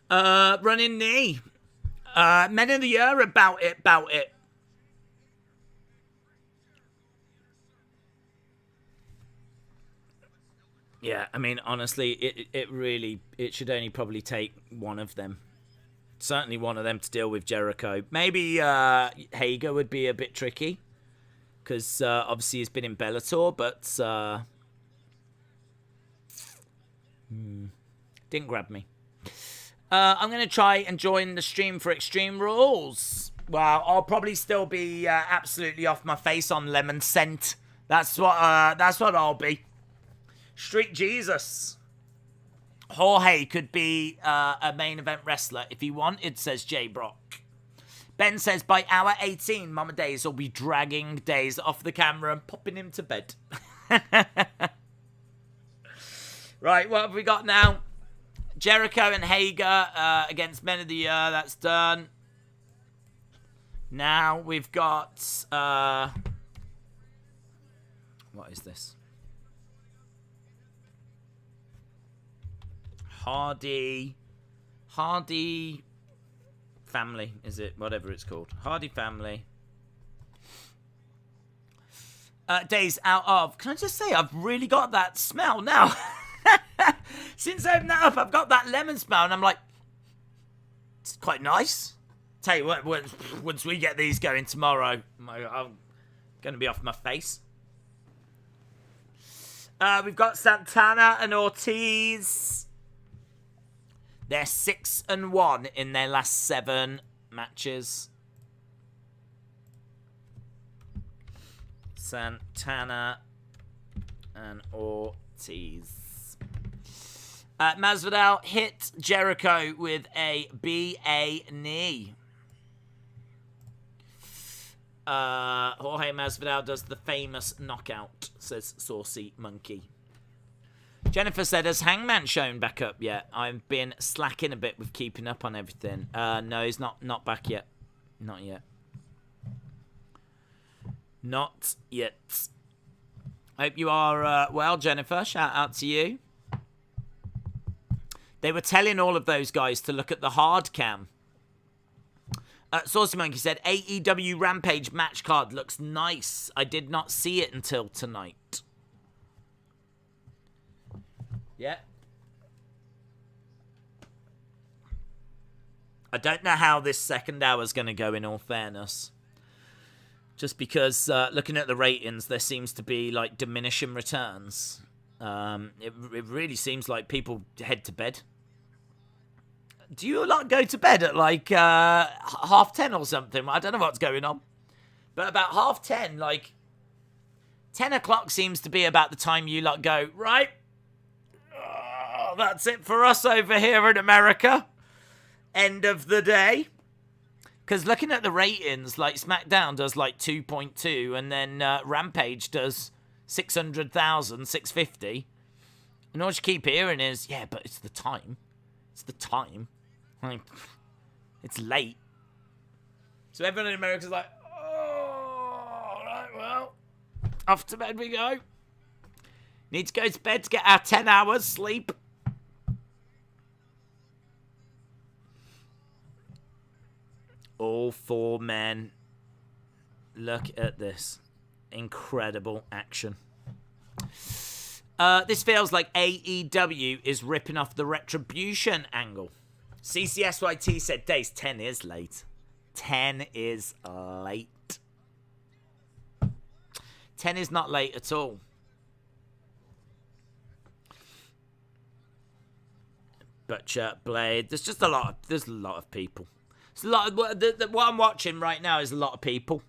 Running knee. Men of the Year about it. Yeah, I mean, honestly, it should only probably take one of them. Certainly one of them to deal with Jericho. Maybe Hager would be a bit tricky. Because obviously he's been in Bellator, but didn't grab me. I'm going to try and join the stream for Extreme Rules. Well, I'll probably still be absolutely off my face on lemon scent. That's what I'll be. Street Jesus. Jorge could be a main event wrestler if he wanted, says J Brock. Ben says, by hour 18, Mama Days will be dragging Days off the camera and popping him to bed. Right, what have we got now? Jericho and Hager against Men of the Year. That's done. Now we've got... what is this? Hardy Family, is it? Whatever it's called. Hardy Family. Days out of... Can I just say, I've really got that smell now. Since I opened that up, I've got that lemon smell, and I'm like, it's quite nice. Tell you what, once we get these going tomorrow, I'm going to be off my face. We've got Santana and Ortiz. They're 6-1 in their last 7 matches. Santana and Ortiz. Masvidal hit Jericho with a BA knee. Jorge Masvidal does the famous knockout, says Saucy Monkey. Jennifer said, has Hangman shown back up yet? I've been slacking a bit with keeping up on everything. No, he's not back yet. Not yet. Not yet. Hope you are well, Jennifer. Shout out to you. They were telling all of those guys to look at the hard cam. Saucy Monkey said, AEW Rampage match card looks nice. I did not see it until tonight. Yeah. I don't know how this second hour is going to go, in all fairness. Just because, looking at the ratings, there seems to be, like, diminishing returns. It really seems like people head to bed. Do you lot go to bed at, like, 10:30 or something? I don't know what's going on. But about 10:30, like, 10 o'clock seems to be about the time you lot go, right? Oh, that's it for us over here in America. End of the day. Because looking at the ratings, like, SmackDown does, like, 2.2, and then Rampage does 600,000, 650. And all you keep hearing is, yeah, but it's the time. It's the time. Like, it's late. So everyone in America's like, oh, all right, well, off to bed we go. Need to go to bed to get our 10 hours sleep. All 4 men. Look at this. Incredible action. This feels like AEW is ripping off the Retribution angle. CCSYT said, Days, 10 is late. 10 is late. 10 is not late at all. Butcher, Blade. There's just a lot of people. It's a lot of, what I'm watching right now is a lot of people.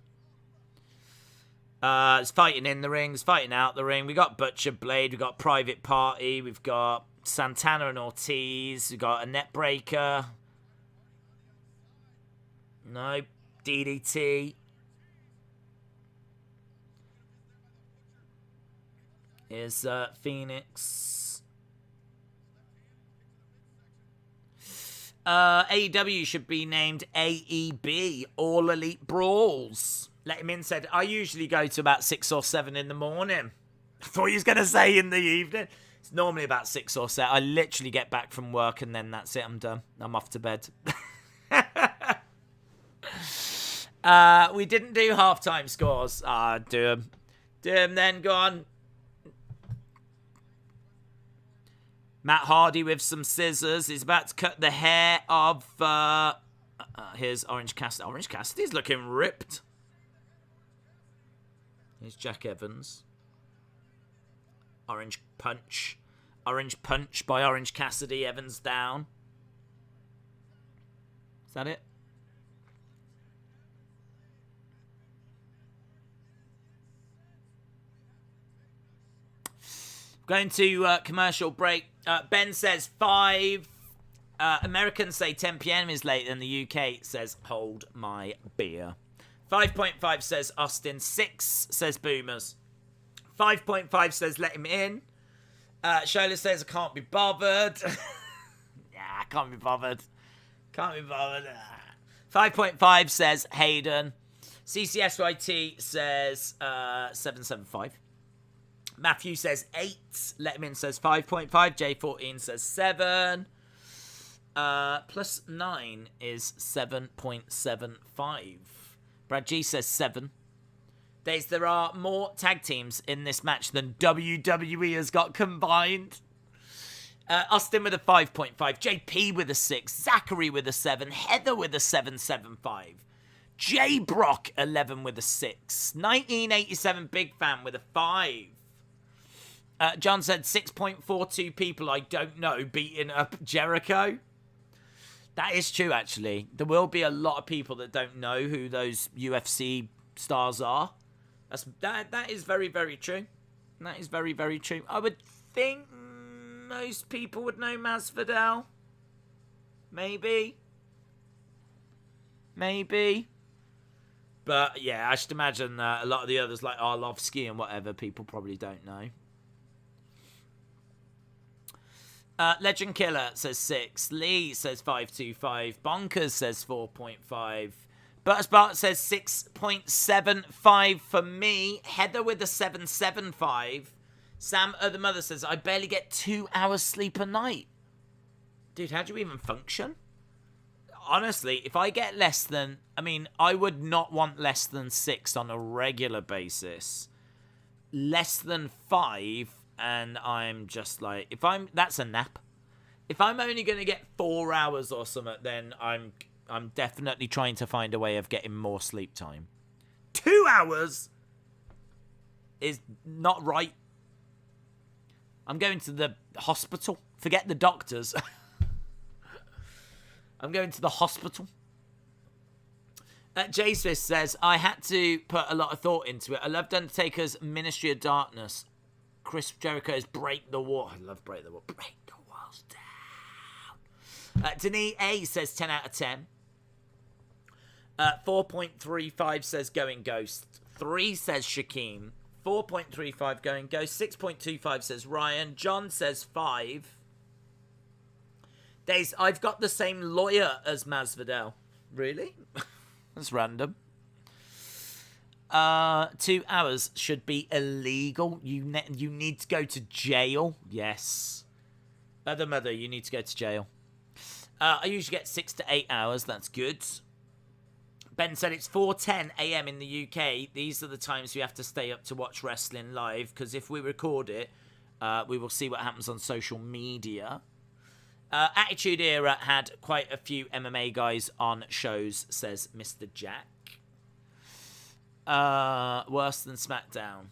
It's fighting in the ring, it's fighting out the ring. We got Butcher, Blade, we got Private Party, we've got Santana and Ortiz, we got a Netbreaker. No, DDT. Here's Phoenix. AEW should be named AEB, All Elite Brawls. Let him in said, I usually go to about 6 or 7 in the morning. I thought he was going to say in the evening. It's normally about 6 or 7. I literally get back from work and then that's it. I'm done. I'm off to bed. We didn't do halftime scores. Do them. Do them then. Go on. Matt Hardy with some scissors. He's about to cut the hair of... here's Orange Cassidy. Orange Cassidy's looking ripped. Here's Jack Evans. Orange Punch. Orange Punch by Orange Cassidy. Evans down. Is that it? Going to commercial break. Ben says 5. Americans say 10 p.m. is late, and the UK says hold my beer. 5.5 says Austin. 6 says Boomers. 5.5 says let him in. Shola says I can't be bothered. Yeah, I can't be bothered. Can't be bothered. 5.5 says Hayden. CCSYT says 775. Matthew says 8. Let him in says 5.5. J14 says 7. Plus 9 is 7.75. Brad G says 7. There are more tag teams in this match than WWE has got combined. Austin with a 5.5. JP with a 6. Zachary with a 7. Heather with a 7.75. J Brock 11 with a 6. 1987 Big Fan with a 5. John said 6.42 people I don't know beating up Jericho. That is true, actually. There will be a lot of people that don't know who those UFC stars are. That is very, very true. That is very, very true. I would think most people would know Masvidal. Maybe. But, yeah, I should imagine a lot of the others, like Arlovsky and whatever, people probably don't know. Legend Killer says 6. Lee says 5.25. Bonkers says 4.5. Buttersbart says 6.75 for me. Heather with a 7.75. Sam the Mother says, I barely get 2 hours sleep a night. Dude, how do you even function? Honestly, if I get less than... I mean, I would not want less than 6 on a regular basis. Less than 5... and I'm just like, that's a nap. If I'm only going to get 4 hours or something, then I'm definitely trying to find a way of getting more sleep time. 2 hours is not right. I'm going to the hospital. Forget the doctors. I'm going to the hospital. Jay Smith says, I had to put a lot of thought into it. I loved Undertaker's Ministry of Darkness. Chris Jericho's Break the Wall. I love Break the Wall. Break the walls down. Denis A says 10 out of 10. 4.35 says Going Ghost. 3 says Shaquem. 4.35 Going Ghost. 6.25 says Ryan. John says 5. Days, I've got the same lawyer as Masvidal. Really? That's random. 2 hours should be illegal. You need to go to jail. Yes. Mother, you need to go to jail. I usually get 6 to 8 hours. That's good. Ben said it's 4:10 a.m. in the UK. These are the times we have to stay up to watch wrestling live, because if we record it, we will see what happens on social media. Attitude Era had quite a few MMA guys on shows, says Mr. Jack. Worse than SmackDown.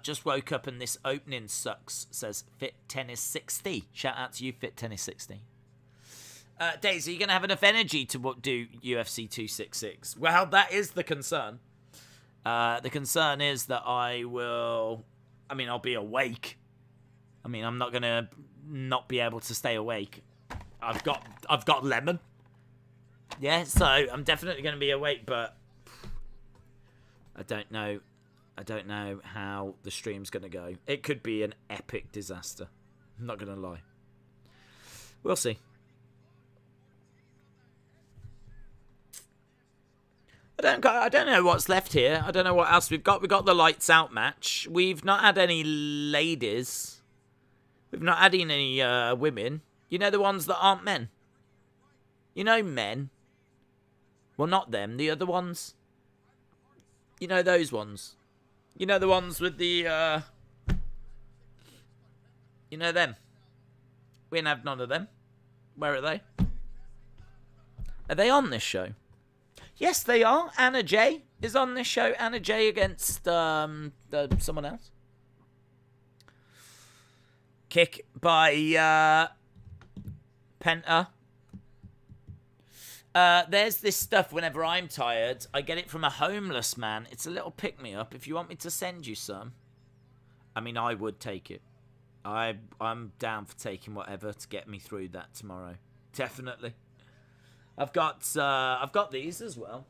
Just woke up and this opening sucks, says Fit Tennis 60. Shout out to you, Fit Tennis 60. Daisy, are you going to have enough energy to do UFC 266? Well, that is the concern. The concern is that I'll be awake. I'm not going to not be able to stay awake. I've got lemon. Yeah, so I'm definitely going to be awake, but I don't know how the stream's going to go. It could be an epic disaster. I'm not going to lie. We'll see. I don't know what's left here. I don't know what else we've got. We've got the lights out match. We've not had any ladies. We've not had any women. You know, the ones that aren't men. You know, men. Well, not them. The other ones. You know those ones. You know the ones with the... You know them. We didn't have none of them. Where are they? Are they on this show? Yes, they are. Anna Jay is on this show. Anna Jay against someone else. Kick by Penta. There's this stuff whenever I'm tired. I get it from a homeless man. It's a little pick-me-up. If you want me to send you some, I would take it. I'm down for taking whatever to get me through that tomorrow. Definitely. I've got these as well.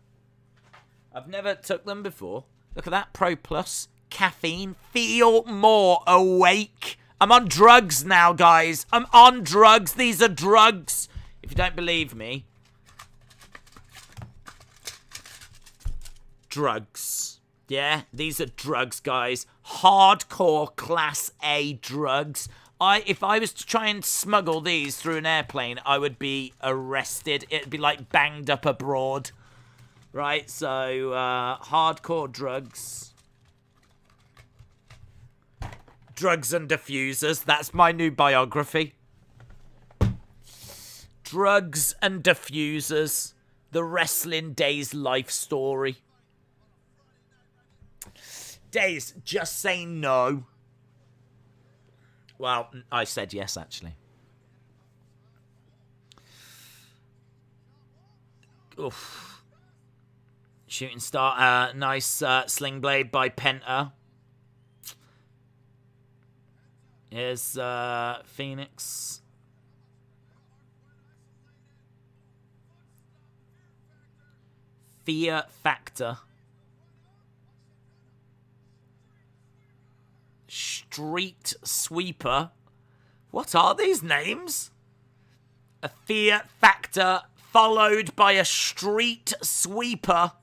I've never took them before. Look at that. Pro Plus. Caffeine. Feel more awake. I'm on drugs now, guys. I'm on drugs. These are drugs. If you don't believe me. Drugs. Yeah, these are drugs, guys. Hardcore Class A drugs. If I was to try and smuggle these through an airplane, I would be arrested. It'd be like banged up abroad. Right, so hardcore drugs. Drugs and diffusers. That's my new biography. Drugs and diffusers. The Wrestling Days life story. Days, just say no. Well, I said yes, actually. Oof. Shooting star. Nice sling blade by Penta. Here's Phoenix. Fear Factor. Street Sweeper. What are these names? A Fear Factor followed by a Street Sweeper.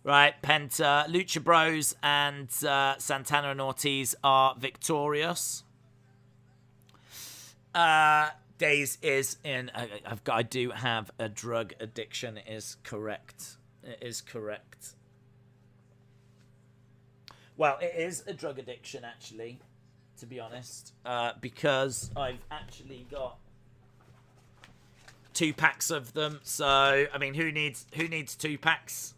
Right, Penta, Lucha Bros and Santana and Ortiz are victorious. Days is in... I do have a drug addiction. It is correct. It is correct. Well, it is a drug addiction, actually, to be honest, because I've actually got 2 packs of them. So, I mean, who needs 2 packs?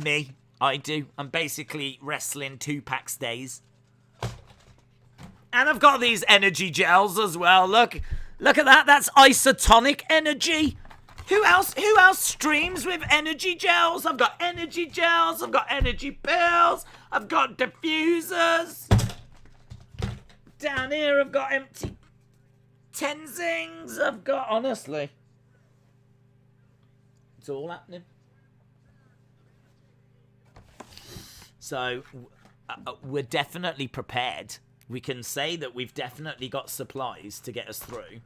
Me. I do. I'm basically wrestling 2 packs days. And I've got these energy gels as well. Look at that. That's isotonic energy. Who else streams with energy gels? I've got energy gels. I've got energy pills. I've got diffusers. Down here, I've got empty Tenzings. I've got, honestly, it's all happening. So, we're definitely prepared. We can say that we've definitely got supplies to get us through.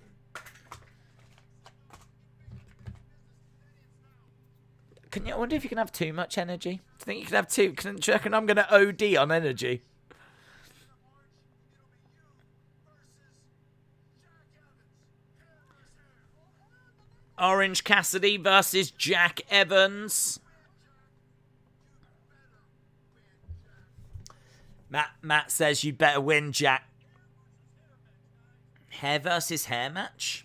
I wonder if you can have too much energy? Do you think you can have 2? Do you reckon I'm going to OD on energy? Orange Cassidy versus Jack Evans. Matt says you better win, Jack. Hair versus hair match.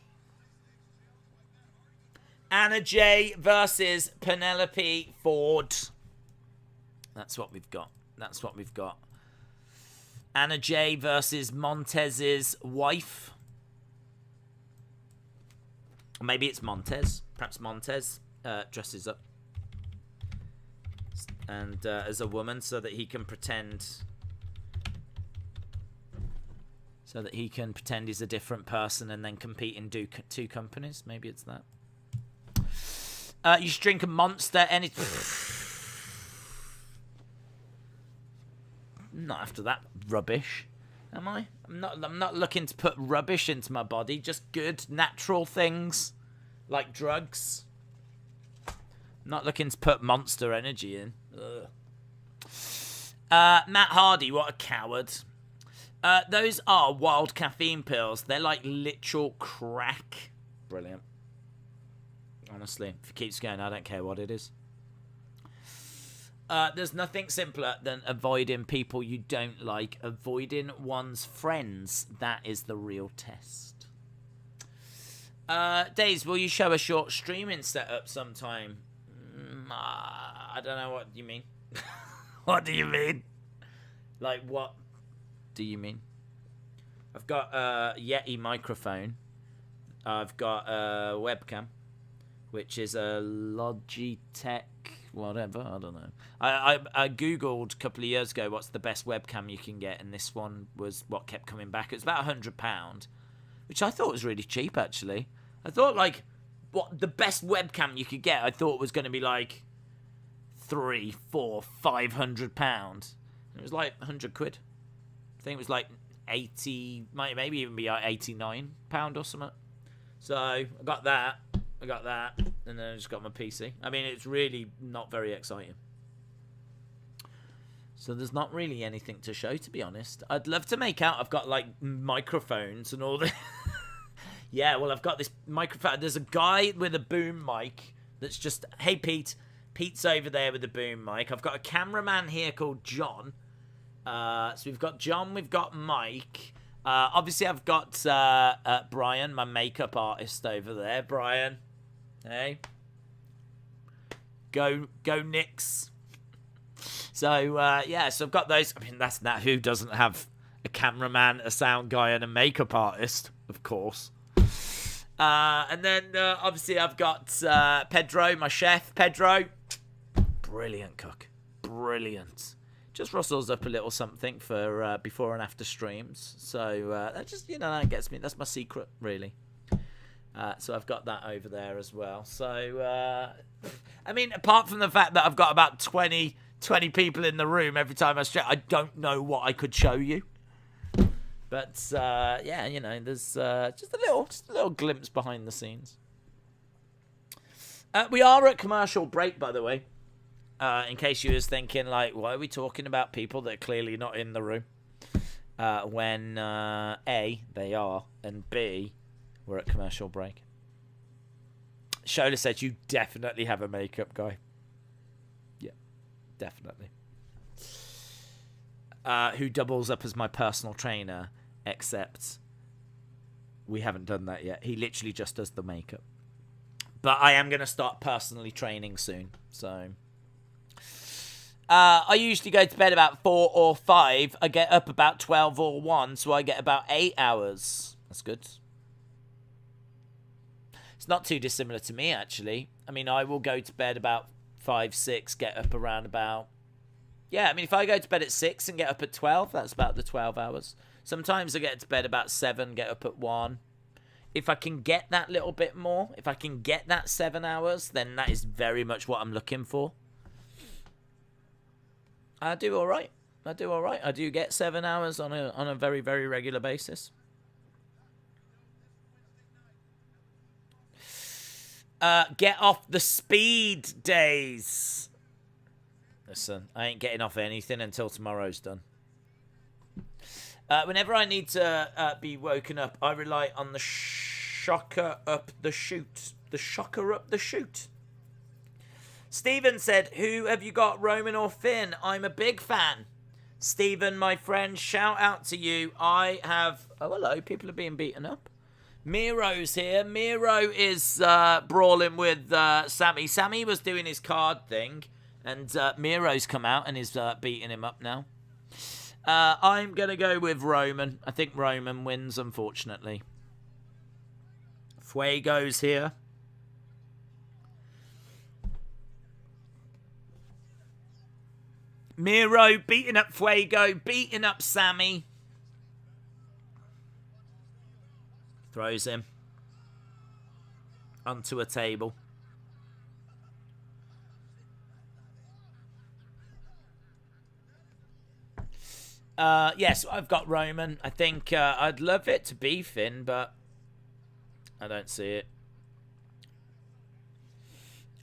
Anna Jay versus Penelope Ford. That's what we've got. Anna Jay versus Montez's wife. Or maybe it's Montez. Perhaps Montez dresses up and as a woman so that he can pretend. So that he can pretend he's a different person and then compete in 2 companies. Maybe it's that. You should drink a Monster any. Not after that rubbish, am I? I'm not looking to put rubbish into my body. Just good natural things, like drugs. I'm not looking to put Monster Energy in. Ugh. Matt Hardy, what a coward. Those are wild caffeine pills. They're like literal crack. Brilliant. Honestly, if it keeps going, I don't care what it is. There's nothing simpler than avoiding people you don't like. Avoiding one's friends. That is the real test. Days, will you show a short streaming setup sometime? I don't know what you mean. What do you mean? Like, what do you mean? I've got a Yeti microphone. I've got a webcam, which is a Logitech whatever. I don't know. I googled a couple of years ago what's the best webcam you can get, and this one was what kept coming back. It was about £100, which I thought was really cheap, actually. I thought, like, what the best webcam you could get, I thought was going to be like £300, £400, £500. It was like £100. I think it was like 80, maybe even be like £89 or something. So I got that, and then I just got my PC. I mean, it's really not very exciting. So there's not really anything to show, to be honest. I'd love to make out I've got like microphones and all this. Yeah, well, I've got this microphone. There's a guy with a boom mic that's just, hey, Pete. Pete's over there with the boom mic. I've got a cameraman here called John. So we've got John, we've got Mike. Obviously, I've got Brian, my makeup artist over there. Brian, hey. Go Knicks. So, yeah, so I've got those. I mean, that's not who doesn't have a cameraman, a sound guy, and a makeup artist, of course. And then, obviously, I've got Pedro, my chef. Pedro, brilliant cook. Brilliant. Just rustles up a little something for before and after streams. So, that just, that gets me. That's my secret, really. So I've got that over there as well. So, I mean, apart from the fact that I've got about 20 people in the room every time I stream, I don't know what I could show you. But, yeah, there's just a little glimpse behind the scenes. We are at commercial break, by the way. In case you was thinking, like, why are we talking about people that are clearly not in the room? When, A, they are, and B, we're at commercial break. Shola said you definitely have a makeup guy. Yeah, definitely. who doubles up as my personal trainer, except we haven't done that yet. He literally just does the makeup. But I am going to start personally training soon. So I usually go to bed about 4 or 5. I get up about 12 or 1, so I get about 8 hours. That's good. It's not too dissimilar to me, actually. I mean, I will go to bed about 5, 6, get up around about... Yeah, I mean, if I go to bed at 6 and get up at 12, that's about the 12 hours. Sometimes I get to bed about 7, get up at 1. If I can get that little bit more, if I can get that 7 hours, then that is very much what I'm looking for. I do all right. I do get 7 hours on a very, very regular basis. Get off the speed days. Listen, I ain't getting off anything until tomorrow's done. Whenever I need to be woken up, I rely on the shocker up the chute. The shocker up the chute. Stephen said, who have you got, Roman or Finn? I'm a big fan. Stephen, my friend, shout out to you. I have... Oh, hello. People are being beaten up. Miro's here. Miro is brawling with Sammy. Sammy was doing his card thing, and Miro's come out and is beating him up now. I'm going to go with Roman. I think Roman wins, unfortunately. Fuego's here. Miro beating up Fuego, beating up Sammy. Throws him onto a table. Yes, I've got Roman. I think I'd love it to be Finn, but I don't see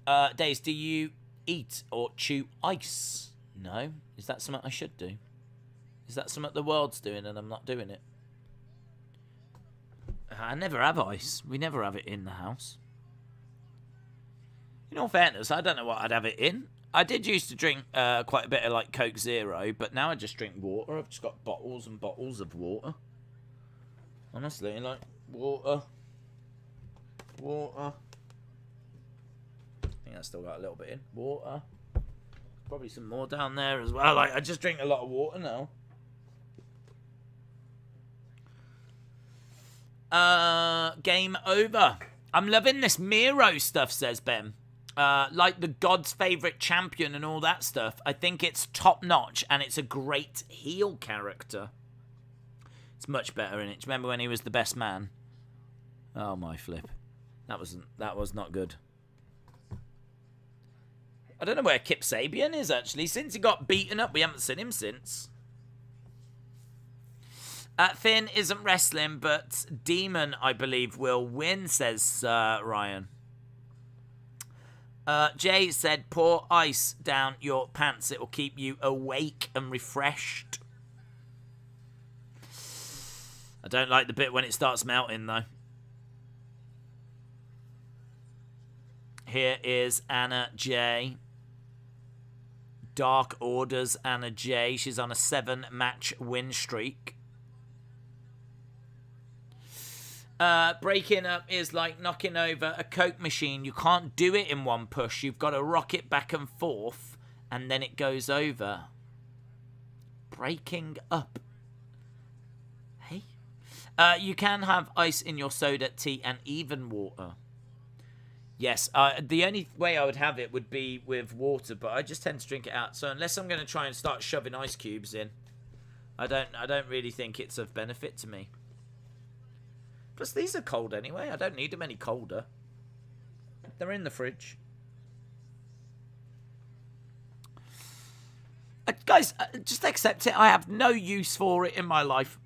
it. Days, do you eat or chew ice? No. Is that something I should do? Is that something the world's doing and I'm not doing it? I never have ice. We never have it in the house. In all fairness, I don't know what I'd have it in. I did used to drink quite a bit of like Coke Zero, but now I just drink water. I've just got bottles and bottles of water. Honestly, like water. I think I still got a little bit in. Water. Probably some more down there as well. Like I just drink a lot of water now. Game over. I'm loving this Miro stuff, says Ben. Like the God's favourite champion and all that stuff. I think it's top notch and it's a great heel character. It's much better in it. Do you remember when he was the best man? Oh my flip. That was not good. I don't know where Kip Sabian is actually. Since he got beaten up, we haven't seen him since. Finn isn't wrestling, but Demon, I believe, will win, says Ryan. Jay said, pour ice down your pants. It will keep you awake and refreshed. I don't like the bit when it starts melting, though. Here is Anna J. Dark Order's Anna J. She's on a 7-match win streak. Breaking up is like knocking over a Coke machine. You can't do it in one push. You've got to rock it back and forth, and then it goes over. Breaking up. Hey? You can have ice in your soda, tea, and even water. Yes, the only way I would have it would be with water, but I just tend to drink it out. So unless I'm going to try and start shoving ice cubes in, I don't really think it's of benefit to me. Plus, these are cold anyway. I don't need them any colder. They're in the fridge. Guys, just accept it. I have no use for it in my life.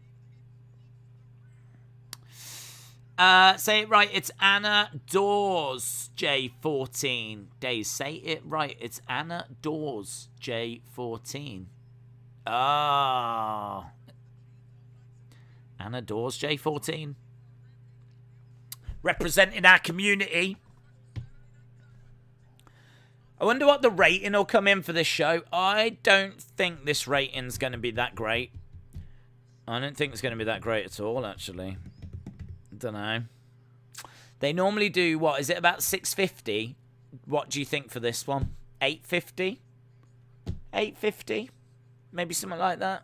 Say it right. It's Anna Dawes, J14. Days, say it right. It's Anna Dawes, J14. Ah. Anna Dawes, J14. Representing our community. I wonder what the rating will come in for this show. I don't think this rating's going to be that great. I don't think it's going to be that great at all, actually. I don't know. They normally do, what, is it about 650? What do you think for this one? 850? 850? Maybe something like that?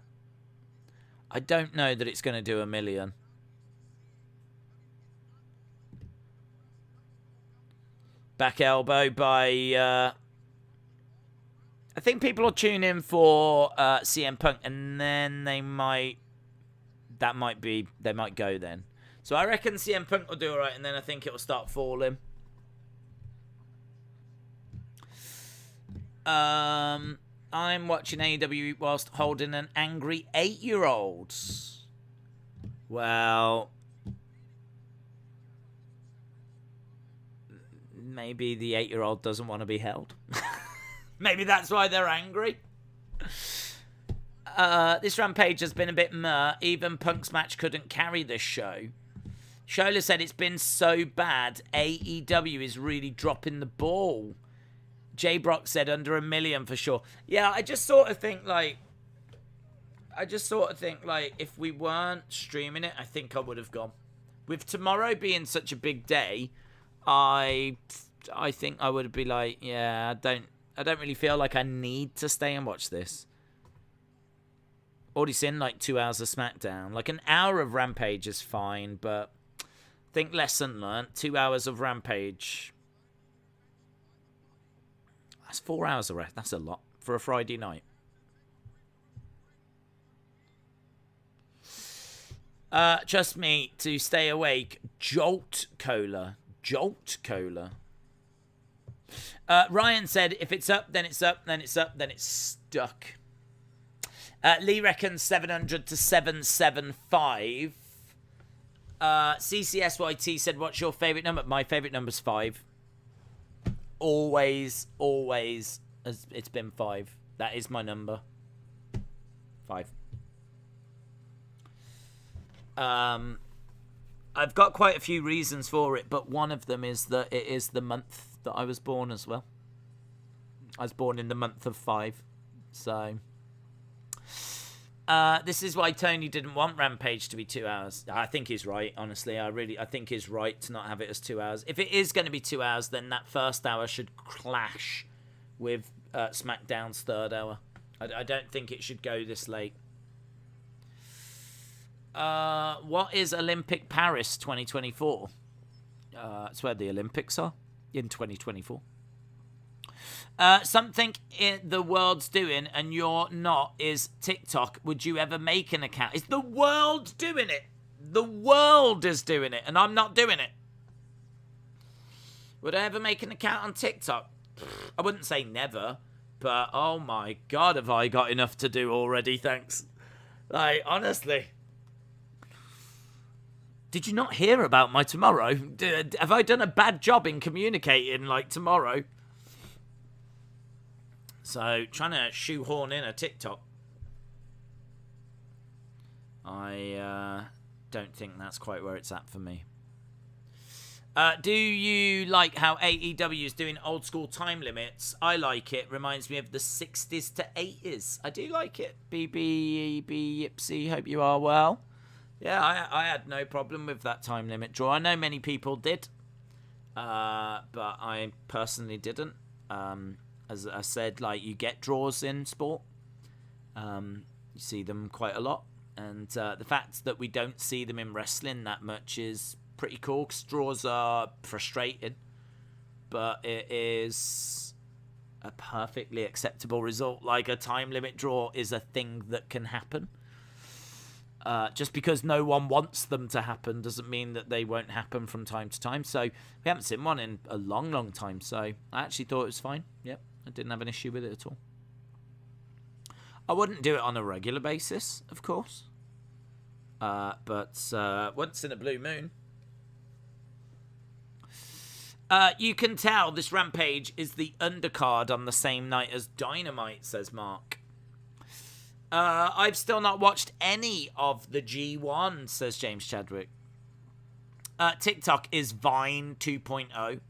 I don't know that it's going to do 1 million. Back elbow by... I think people will tune in for CM Punk, and then they might... They might go then. So I reckon CM Punk will do alright, and then I think it will start falling. I'm watching AEW whilst holding an angry 8-year-old. Well... Maybe the 8-year-old doesn't want to be held. Maybe that's why they're angry. This Rampage has been a bit meh. Even Punk's match couldn't carry this show. Shola said it's been so bad, AEW is really dropping the ball. J Brock said under 1 million for sure. Yeah, I just sort of think like if we weren't streaming it, I think I would have gone. With tomorrow being such a big day, I think I would be like, yeah, I don't really feel like I need to stay and watch this. Already seen like 2 hours of SmackDown. Like an hour of Rampage is fine, but I think lesson learned. 2 hours of Rampage. That's 4 hours of rest. That's a lot for a Friday night. Trust me to stay awake. Jolt Cola. Jolt Cola. Ryan said, if it's up, then it's up, then it's up, then it's stuck. Lee reckons 700 to 775. CCSYT said, what's your favourite number? My favourite number's 5. Always, it's been 5. That is my number. 5. I've got quite a few reasons for it, but one of them is that it is the month that I was born as well. I was born in the month of 5. So... this is why Tony didn't want Rampage to be 2 hours. I think he's right, honestly. I think he's right to not have it as 2 hours. If it is going to be 2 hours, then that first hour should clash with SmackDown's third hour. I don't think it should go this late. What is Olympic Paris 2024? It's where the Olympics are in 2024. Something the world's doing and you're not is TikTok. Would you ever make an account? Is the world doing it? The world is doing it and I'm not doing it. Would I ever make an account on TikTok? I wouldn't say never, but oh my God, have I got enough to do already, thanks. Like, honestly. Did you not hear about my tomorrow? Have I done a bad job in communicating, like, tomorrow? So, trying to shoehorn in a TikTok. I don't think that's quite where it's at for me. Do you like how AEW is doing old school time limits? I like it. Reminds me of the 60s to 80s. I do like it. BB Yipsy, hope you are well. Yeah, I had no problem with that time limit draw. I know many people did, but I personally didn't. As I said, like, you get draws in sport. You see them quite a lot. And the fact that we don't see them in wrestling that much is pretty cool, because draws are frustrating. But it is a perfectly acceptable result. Like, a time limit draw is a thing that can happen. Just because no one wants them to happen doesn't mean that they won't happen from time to time. So we haven't seen one in a long, long time. So I actually thought it was fine. Yep, I didn't have an issue with it at all. I wouldn't do it on a regular basis, of course. But once in a blue moon. You can tell this Rampage is the undercard on the same night as Dynamite, says Mark. I've still not watched any of the G1, says James Chadwick. TikTok is Vine 2.0.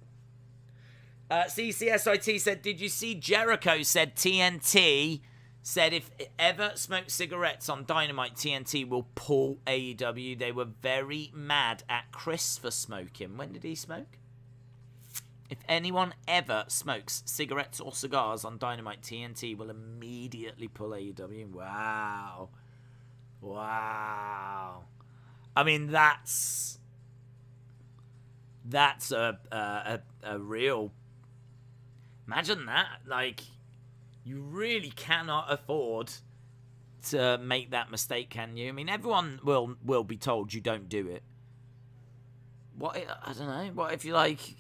CCSIT said, did you see Jericho said TNT said if it ever smokes cigarettes on Dynamite, TNT will pull AEW. They were very mad at Chris for smoking. When did he smoke? If anyone ever smokes cigarettes or cigars on Dynamite, TNT will immediately pull AEW. Wow. Wow. I mean, that's a real... Imagine that. Like, you really cannot afford to make that mistake, can you? I mean, everyone will be told you don't do it. What, I don't know, what if you like...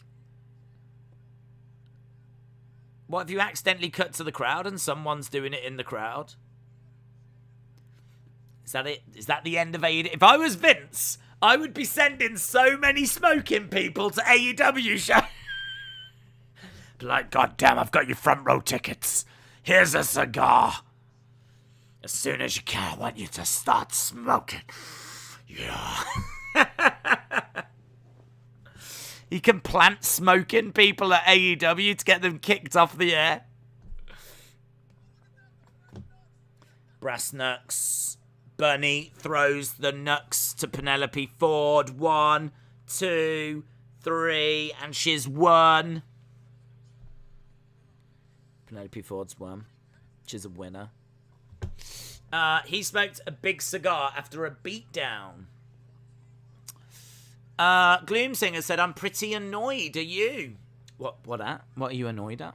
What if you accidentally cut to the crowd and someone's doing it in the crowd? Is that it? Is that the end of AEW? If I was Vince, I would be sending so many smoking people to AEW show. Be like, God damn, I've got your front row tickets. Here's a cigar. As soon as you can, I want you to start smoking. Yeah. He can plant smoking people at AEW to get them kicked off the air. Brass knucks. Bunny throws the knucks to Penelope Ford. 1, 2, 3, and she's won. Penelope Ford's won. She's a winner. He smoked a big cigar after a beatdown. Gloomsinger said, I'm pretty annoyed. Are you? What at? What are you annoyed at?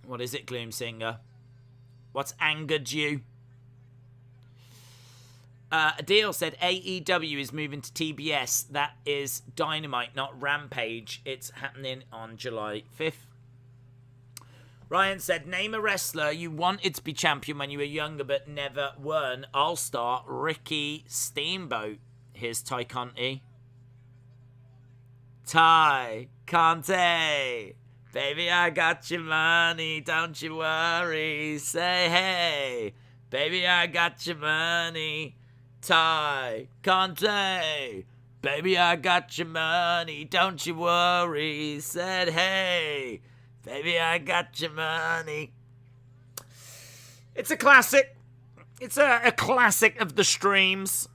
What is it, Gloomsinger? What's angered you? Adil said, AEW is moving to TBS. That is Dynamite, not Rampage. It's happening on July 5th. Ryan said, name a wrestler you wanted to be champion when you were younger but never won. I'll start Ricky Steamboat. Here's Ty Conti. Ty Conti. Baby, I got your money. Don't you worry. Say hey. Baby, I got your money. Ty Conti. Baby, I got your money. Don't you worry. Said hey. Baby, I got your money. It's a classic. It's a classic of the streams.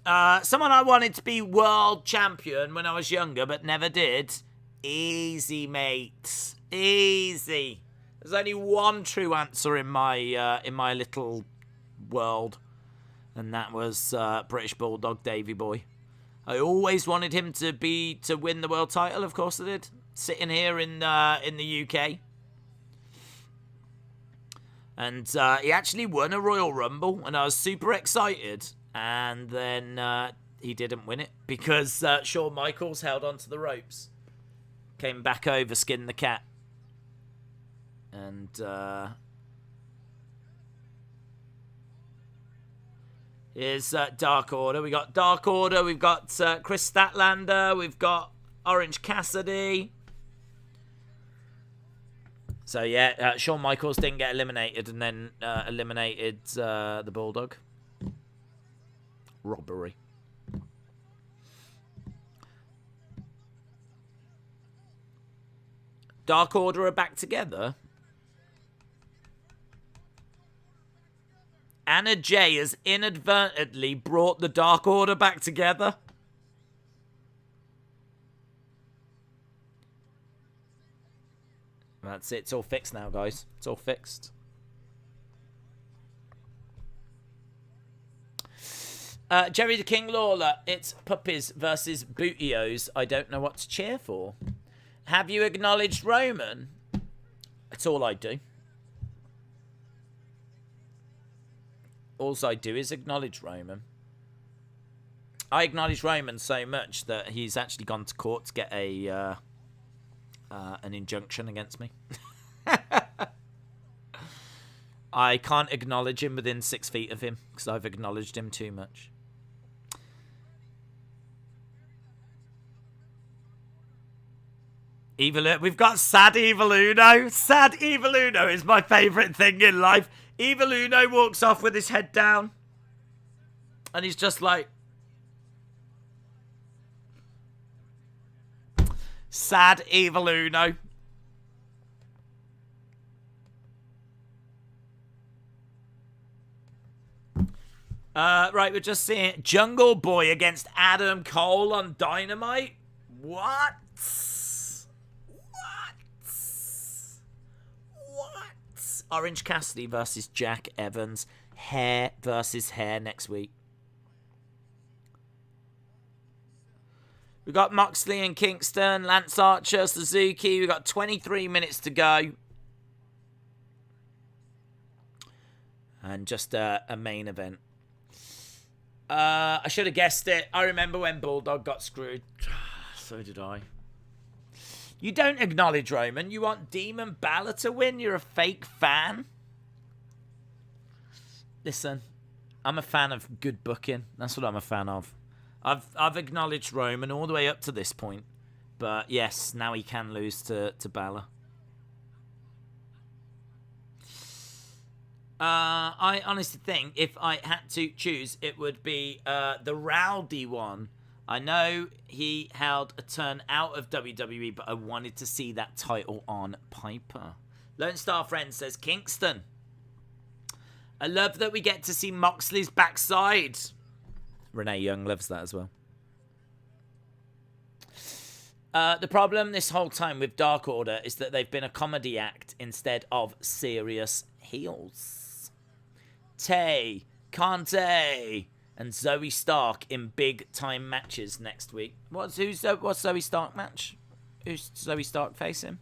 Someone I wanted to be world champion when I was younger, but never did. Easy, mate. Easy. There's only one true answer in my little world, and that was British Bulldog Davy Boy. I always wanted him to win the world title. Of course I did. Sitting here in the UK, and he actually won a Royal Rumble, and I was super excited. And then he didn't win it because Shawn Michaels held onto the ropes. Came back over, skinned the cat. And here's Dark Order. We got Dark Order. We've got Chris Statlander. We've got Orange Cassidy. So yeah, Shawn Michaels didn't get eliminated and then eliminated the Bulldog. Robbery. Dark Order are back together. Anna Jay has inadvertently brought the Dark Order back together. That's it. It's all fixed now, guys. It's all fixed. Jerry the King Lawler, it's puppies versus bootios. I don't know what to cheer for. Have you acknowledged Roman? That's all I do. All I do is acknowledge Roman. I acknowledge Roman so much that he's actually gone to court to get an injunction against me. I can't acknowledge him within 6 feet of him because I've acknowledged him too much. We've got Sad Evil Uno. Sad Evil Uno is my favourite thing in life. Evil Uno walks off with his head down. And he's just like... Sad Evil Uno. Right, we're just seeing Jungle Boy against Adam Cole on Dynamite. What? Orange Cassidy versus Jack Evans. Hair versus hair next week. We got Moxley and Kingston, Lance Archer, Suzuki. We got 23 minutes to go. And just a main event. I should have guessed it. I remember when Bulldog got screwed. So did I. You don't acknowledge Roman. You want Demon Balor to win? You're a fake fan? Listen, I'm a fan of good booking. That's what I'm a fan of. I've acknowledged Roman all the way up to this point. But yes, now he can lose to Balor. I honestly think if I had to choose, it would be the Rowdy one. I know he held a turn out of WWE, but I wanted to see that title on Piper. Lone Star Friend says, Kingston. I love that we get to see Moxley's backside. Renee Young loves that as well. The problem this whole time with Dark Order is that they've been a comedy act instead of serious heels. Tay, Kante, and Zoe Stark in big-time matches next week. What's Zoe Stark match? Who's Zoe Stark facing?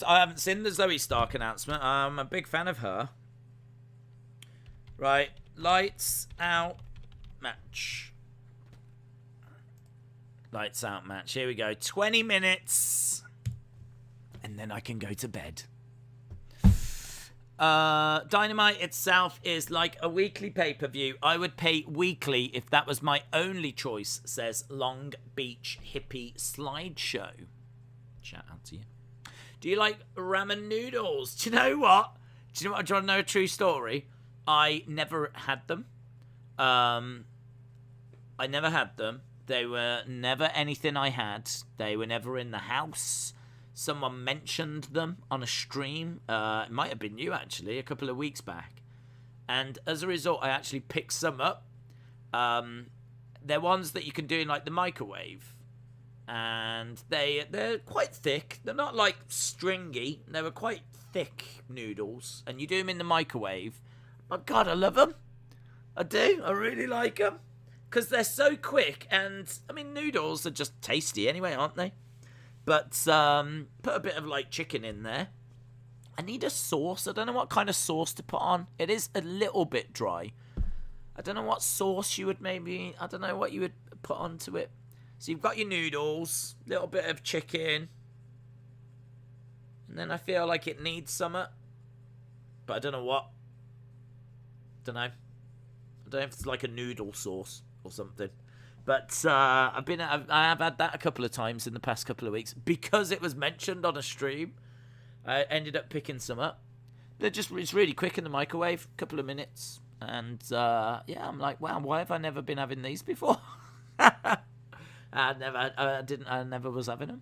I haven't seen the Zoe Stark announcement. I'm a big fan of her. Right, lights out match. Lights out match. Here we go. 20 minutes. And then I can go to bed. Dynamite itself is like a weekly pay-per-view. I would pay weekly if that was my only choice, says Long Beach Hippie Slideshow. Shout out to you. Do you like ramen noodles? Do you know what? Do you know what? Do you want to know a true story? I never had them. I never had them. They were never anything I had. They were never in the house. Someone mentioned them on a stream. It might have been you, actually, a couple of weeks back. And as a result, I actually picked some up. They're ones that you can do in, like, the microwave. And they're quite thick. They're not, like, stringy. They were quite thick noodles. And you do them in the microwave. Oh, God, I love them. I do. I really like them. Because they're so quick. And, I mean, noodles are just tasty anyway, aren't they? But put a bit of, like, chicken in there. I need a sauce. I don't know what kind of sauce to put on. It is a little bit dry. I don't know what sauce you would maybe... I don't know what you would put onto it. So you've got your noodles. A little bit of chicken. And then I feel like it needs something. But I don't know what. Don't know. I don't know if it's like a noodle sauce or something. But I have had that a couple of times in the past couple of weeks because it was mentioned on a stream. I ended up picking some up. It's really quick in the microwave, a couple of minutes, and yeah, I'm like, wow, why have I never been having these before? I never was having them.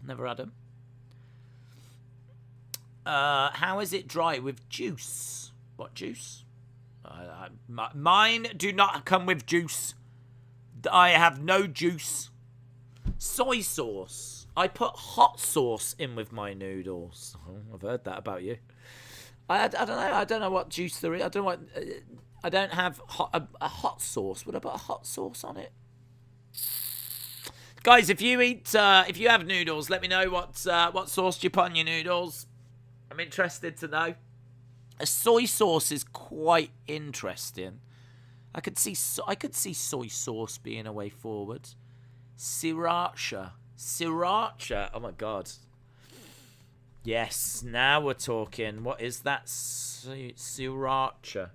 Never had them. How is it dry with juice? What juice? Mine do not come with juice. I have no juice. Soy sauce. I put hot sauce in with my noodles. Oh, I've heard that about you. I don't know. I don't know what juice there is. I don't have a hot sauce. Would I put a hot sauce on it? Guys, if you have noodles, let me know what sauce do you put on your noodles. I'm interested to know. A soy sauce is quite interesting. I could see soy sauce being a way forward. Sriracha. Oh my god. Yes, now we're talking. What is that? Sriracha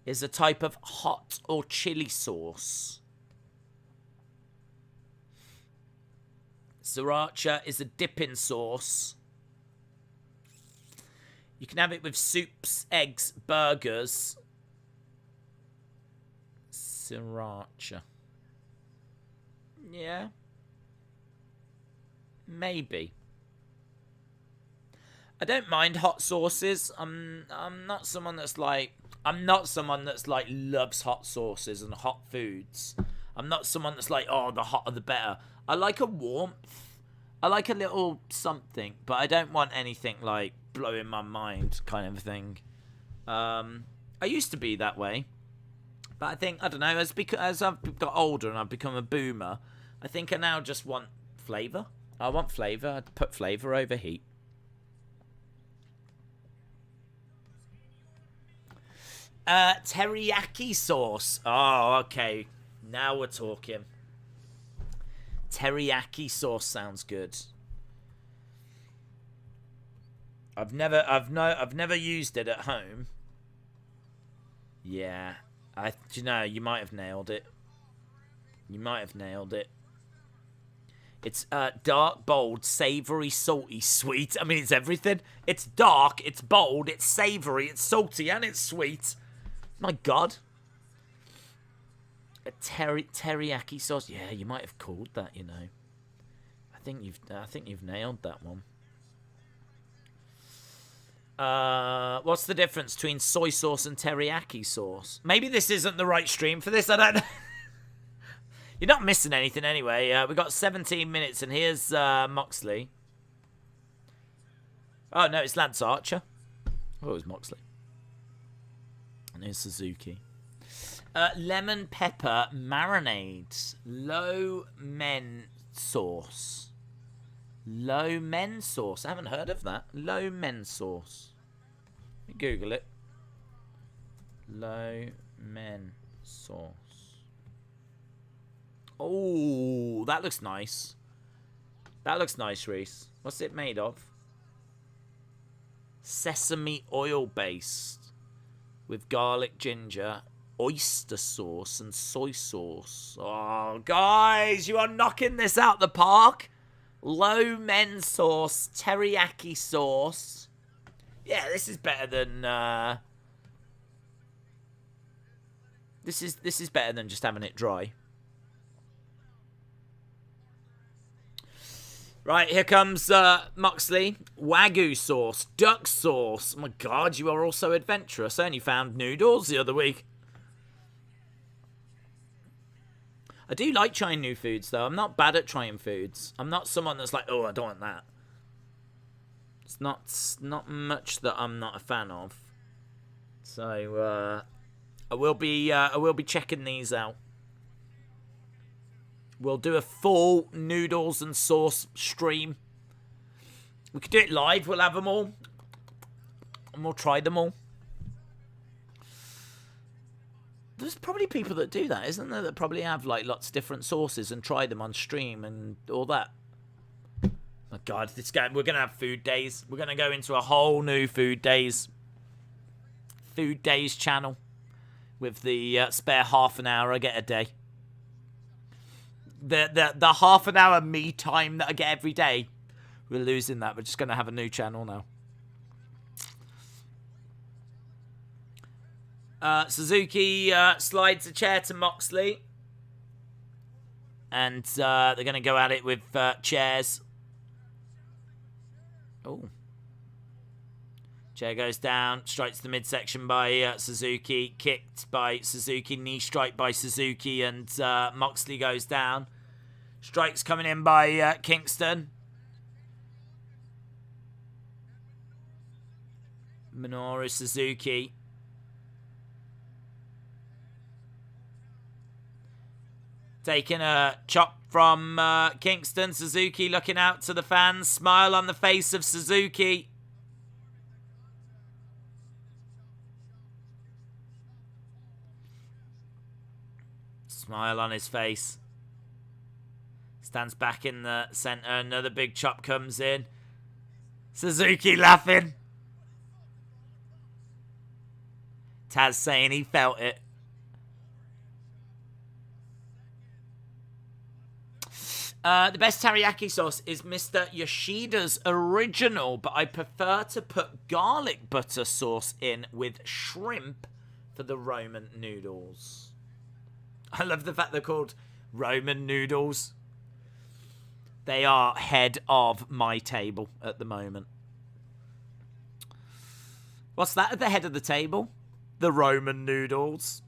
is a type of hot or chili sauce. Sriracha is a dipping sauce. You can have it with soups, eggs, burgers. Sriracha. Yeah. Maybe. I don't mind hot sauces. I'm not someone that's like loves hot sauces and hot foods. I'm not someone that's like, oh, the hotter the better. I like a warmth. I like a little something, but I don't want anything like blowing my mind kind of thing. I used to be that way, but I think, I don't know, as I've got older and I've become a boomer, I think I now just want flavour. I want flavour. I'd put flavour over heat. Teriyaki sauce. Oh, okay. Now we're talking. Teriyaki sauce sounds good. I've never used it at home. Yeah. You might have nailed it. You might have nailed it. It's dark, bold, savoury, salty, sweet. I mean, it's everything. It's dark, it's bold, it's savoury, it's salty, and it's sweet. My God. A teriyaki sauce. Yeah, you might have called that, you know. I think you've nailed that one. What's the difference between soy sauce and teriyaki sauce? Maybe this isn't the right stream for this. I don't know. You're not missing anything anyway. We've got 17 minutes, and here's Moxley. Oh, no, it's Lance Archer. Oh, it was Moxley. And here's Suzuki. Lemon pepper marinades. Low men sauce. Low men sauce. I haven't heard of that. Low men sauce. Let me Google it. Low men sauce. Oh, that looks nice. That looks nice, Reese. What's it made of? Sesame oil based with garlic, ginger, oyster sauce, and soy sauce. Oh, guys, you are knocking this out the park. Low men sauce, teriyaki sauce. Yeah, this is better than this is better than just having it dry. Right, here comes Moxley. Wagyu sauce, duck sauce. Oh my God, you are also adventurous. I only found noodles the other week. I do like trying new foods, though. I'm not bad at trying foods. I'm not someone that's like, oh, I don't want that. It's not much that I'm not a fan of. So I will be checking these out. We'll do a full noodles and sauce stream. We could do it live. We'll have them all. And we'll try them all. There's probably people that do that, isn't there? That probably have like lots of different sauces and try them on stream and all that. Oh God, we're going to have food days. We're going to go into a whole new food days channel. With the spare half an hour I get a day. The half an hour me time that I get every day, we're losing that. We're just going to have a new channel now. Suzuki slides a chair to Moxley. And they're going to go at it with chairs. Oh. Chair goes down, strikes the midsection by Suzuki, kicked by Suzuki, knee strike by Suzuki, and Moxley goes down. Strikes coming in by Kingston. Minoru Suzuki. Taking a chop from Kingston. Suzuki looking out to the fans. Smile on the face of Suzuki. Smile on his face. Stands back in the center. Another big chop comes in. Suzuki laughing. Taz saying he felt it. The best teriyaki sauce is Mr. Yoshida's original, but I prefer to put garlic butter sauce in with shrimp for the Roman noodles. I love the fact they're called Roman noodles. They are head of my table at the moment. What's that at the head of the table? The Roman noodles.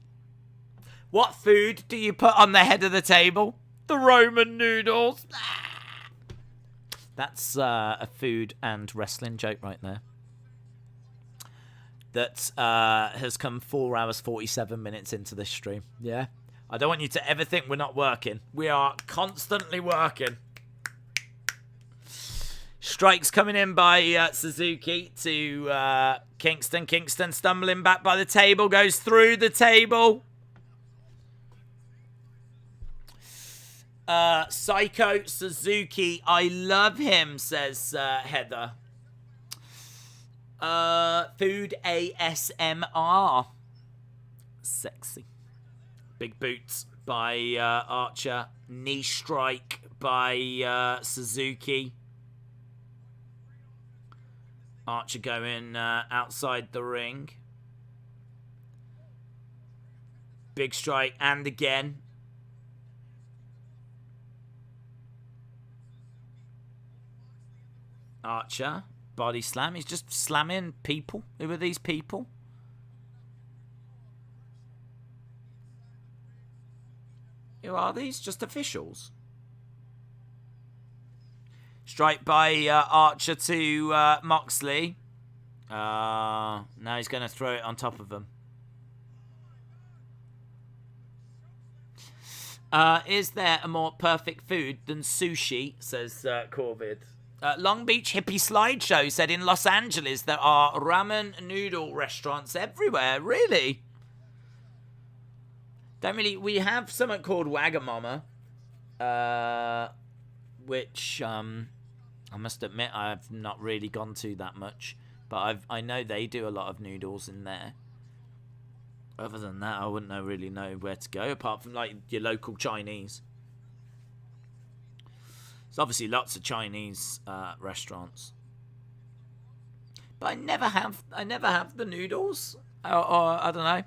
What food do you put on the head of the table? The Roman noodles. That's a food and wrestling joke right there. That has come 4 hours, 47 minutes into this stream. Yeah. I don't want you to ever think we're not working. We are constantly working. Strikes coming in by Suzuki to Kingston. Kingston stumbling back by the table. Goes through the table. Psycho Suzuki. I love him, says Heather. Food ASMR. Sexy. Big boots by Archer. Knee strike by Suzuki. Archer going outside the ring. Big strike and again. Archer. Body slam. He's just slamming people. Who are these people? Who are these? Just officials. Strike by Archer to Moxley. Now he's going to throw it on top of him. Is there a more perfect food than sushi? Says Corvid. Long Beach Hippie Slideshow said in Los Angeles there are ramen noodle restaurants everywhere. Really? Don't really. We have something called Wagamama, which I must admit I've not really gone to that much, but I know they do a lot of noodles in there. Other than that, I wouldn't really know where to go apart from like your local Chinese. There's obviously lots of Chinese restaurants, but I never have the noodles, or I don't know.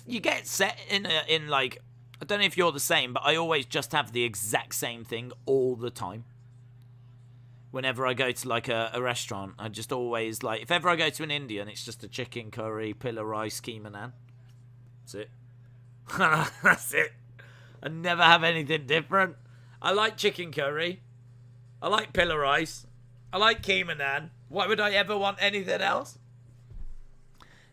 You get set in like, I don't know if you're the same, but I always just have the exact same thing all the time. Whenever I go to like a restaurant, I just always like, if ever I go to an Indian, it's just a chicken curry, pilla rice, keema naan. That's it. That's it. I never have anything different. I like chicken curry. I like pilla rice. I like keema naan. Why would I ever want anything else?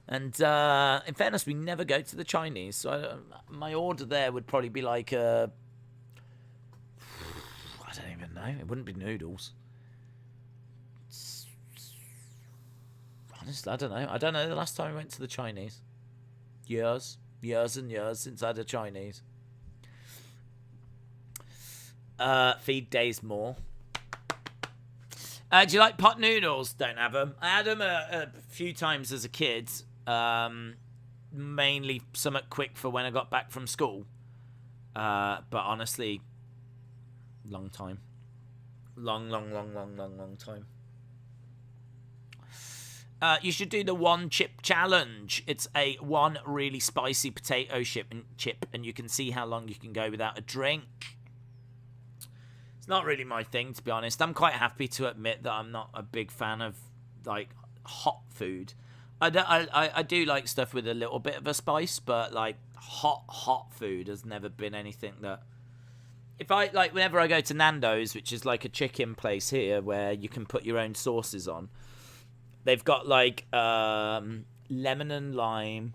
And in fairness, we never go to the Chinese. So my order there would probably be like I don't even know. It wouldn't be noodles. Honestly, I don't know. I don't know the last time I went to the Chinese. Years and years since I had a Chinese. Feed days more. Do you like pot noodles? Don't have them. I had them a few times as a kid. Mainly somewhat quick for when I got back from school. But honestly, long time. Long time. You should do the one chip challenge. It's a one really spicy potato chip, and you can see how long you can go without a drink. It's not really my thing, to be honest. I'm quite happy to admit that I'm not a big fan of like hot food. I do like stuff with a little bit of a spice, but like hot food has never been anything that. If I like, whenever I go to Nando's, which is like a chicken place here where you can put your own sauces on. They've got like lemon and lime,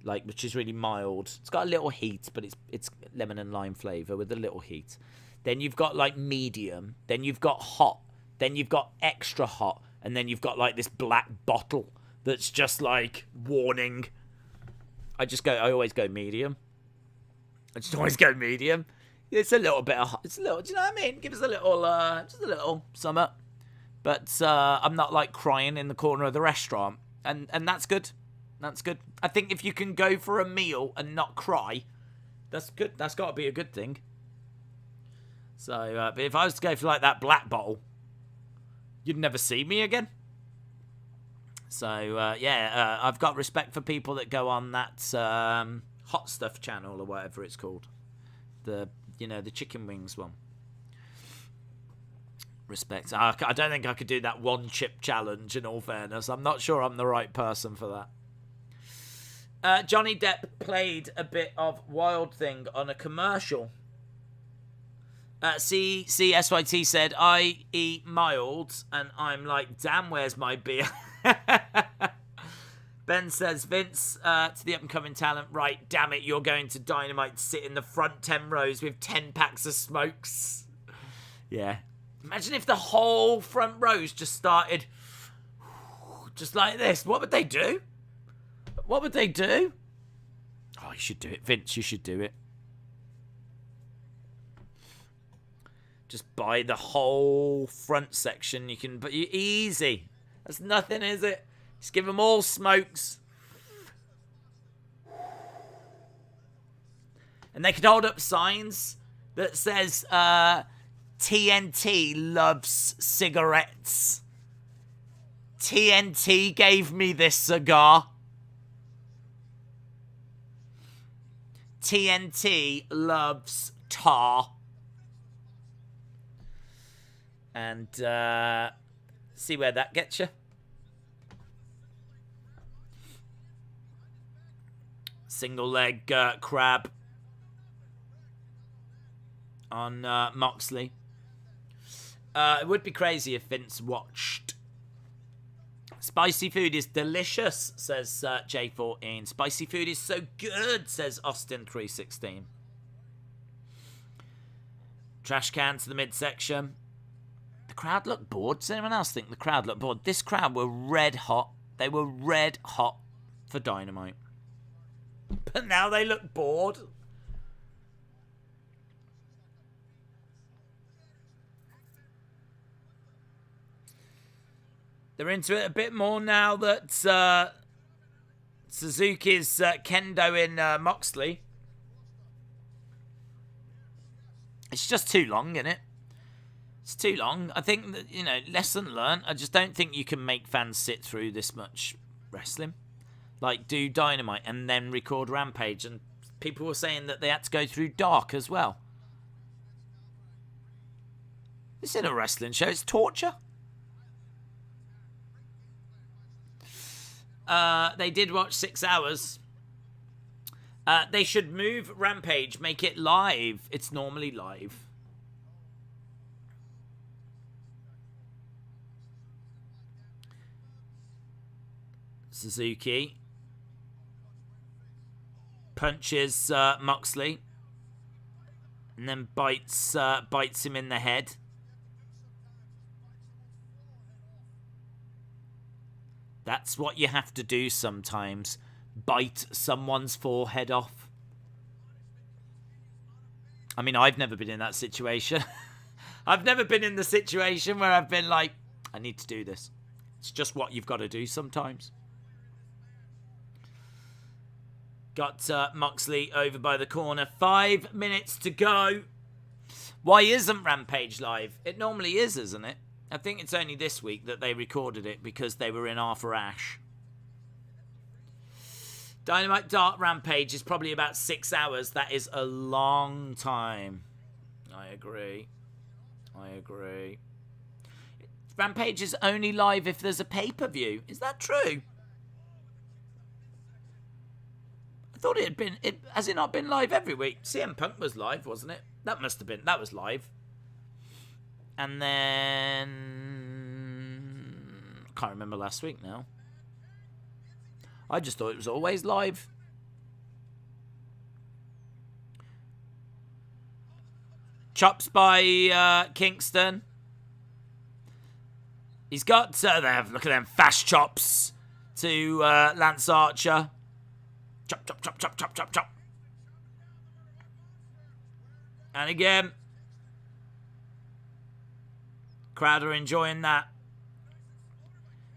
like, which is really mild. It's got a little heat, but it's lemon and lime flavor with a little heat. Then you've got like medium. Then you've got hot. Then you've got extra hot, and then you've got like this black bottle that's just like warning. I always go medium. It's a little bit of hot. It's a little. Do you know what I mean? Give us a little, just a little summer. But I'm not like crying in the corner of the restaurant, and that's good. That's good. I think if you can go for a meal and not cry, that's good. That's got to be a good thing. So, but if I was to go for like that black bottle, you'd never see me again. So I've got respect for people that go on that hot stuff channel or whatever it's called. The chicken wings one. Respect. I don't think I could do that one chip challenge, in all fairness. I'm not sure I'm the right person for that. Johnny Depp played a bit of Wild Thing on a commercial. CSYT said, I eat mild, and I'm like, damn, where's my beer? Ben says, Vince, to the up-and-coming talent, right, damn it, you're going to Dynamite, sit in the front 10 rows with 10 packs of smokes. Yeah. Imagine if the whole front rows just started just like this. What would they do? What would they do? Oh, you should do it, Vince, you should do it. Just buy the whole front section. But easy. That's nothing, is it? Just give them all smokes. And they could hold up signs that says, TNT loves cigarettes. TNT gave me this cigar. TNT loves tar. And see where that gets you. Single leg crab on Moxley. It would be crazy if Vince watched. Spicy food is delicious, says J14. Spicy food is so good, says Austin316. Trash can to the midsection. The crowd looked bored. Does anyone else think the crowd looked bored? This crowd were red hot. They were red hot for Dynamite. But now they look bored. They're into it a bit more now that Suzuki's kendoing Moxley. It's just too long, isn't it? It's too long. I think that, lesson learned. I just don't think you can make fans sit through this much wrestling. Like, do Dynamite and then record Rampage. And people were saying that they had to go through Dark as well. This isn't a wrestling show. It's torture. They did watch 6 hours. They should move Rampage. Make it live. It's normally live. Suzuki punches Moxley and then bites him in the head. That's what you have to do sometimes. Bite someone's forehead off. I mean, I've never been in that situation. I've never been in the situation where I've been like, I need to do this. It's just what you've got to do sometimes. Got Moxley over by the corner. 5 minutes to go. Why isn't Rampage live? It normally is, isn't it? I think it's only this week that they recorded it because they were in Arthur Ashe. Dynamite Dark Rampage is probably about 6 hours. That is a long time. I agree. Rampage is only live if there's a pay-per-view. Is that true? I thought it had been... Has it not been live every week? CM Punk was live, wasn't it? That must have been... That was live. And then... I can't remember last week now. I just thought it was always live. Chops by Kingston. He's got... look at them fast chops to Lance Archer. Chop, chop, chop, chop, chop, chop, chop. And again. Crowd are enjoying that.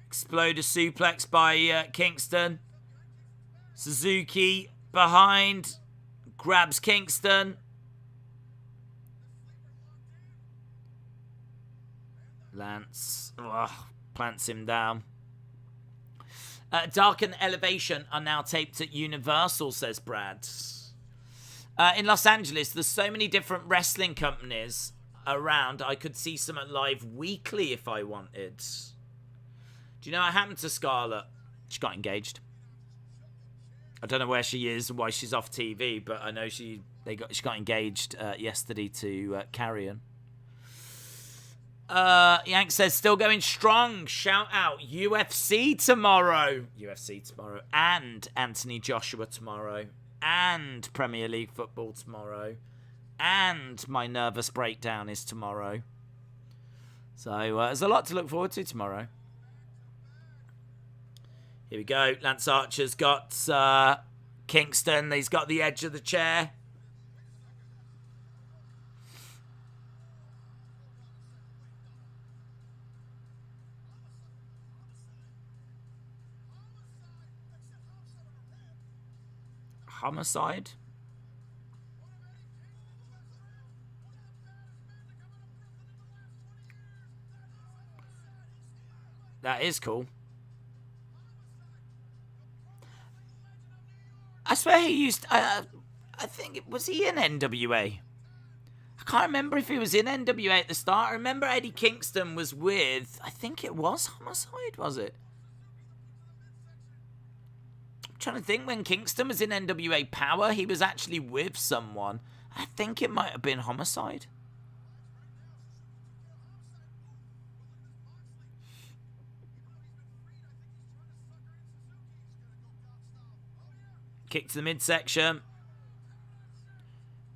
Exploder suplex by Kingston. Suzuki behind. Grabs Kingston. Lance plants him down. Dark and Elevation are now taped at Universal, says Brad. In Los Angeles, there's so many different wrestling companies around. I could see some live weekly if I wanted. Do you know what happened to Scarlett? She got engaged. I don't know where she is and why she's off TV, but I know she got engaged yesterday to Carrion. Yank says, still going strong. Shout out UFC tomorrow. And Anthony Joshua tomorrow. And Premier League football tomorrow. And my nervous breakdown is tomorrow. So there's a lot to look forward to tomorrow. Here we go. Lance Archer's got Kingston. He's got the edge of the chair. Homicide? That is cool. I swear he used... I think... Was he in NWA? I can't remember if he was in NWA at the start. I remember Eddie Kingston was with... I think it was Homicide, was it? I'm trying to think, when Kingston was in NWA Power, he was actually with someone. I think it might have been Homicide. Kick to the midsection.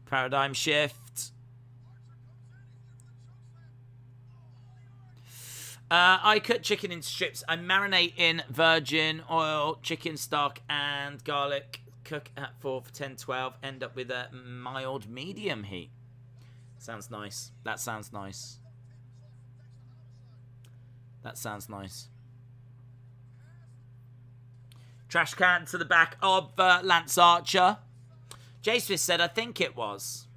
Paradigm shift. I cut chicken into strips. I marinate in virgin oil, chicken stock, and garlic. Cook at 4 for 10-12. End up with a mild medium heat. Sounds nice. That sounds nice. That sounds nice. Trash can to the back of Lance Archer. Jay Smith said, I think it was.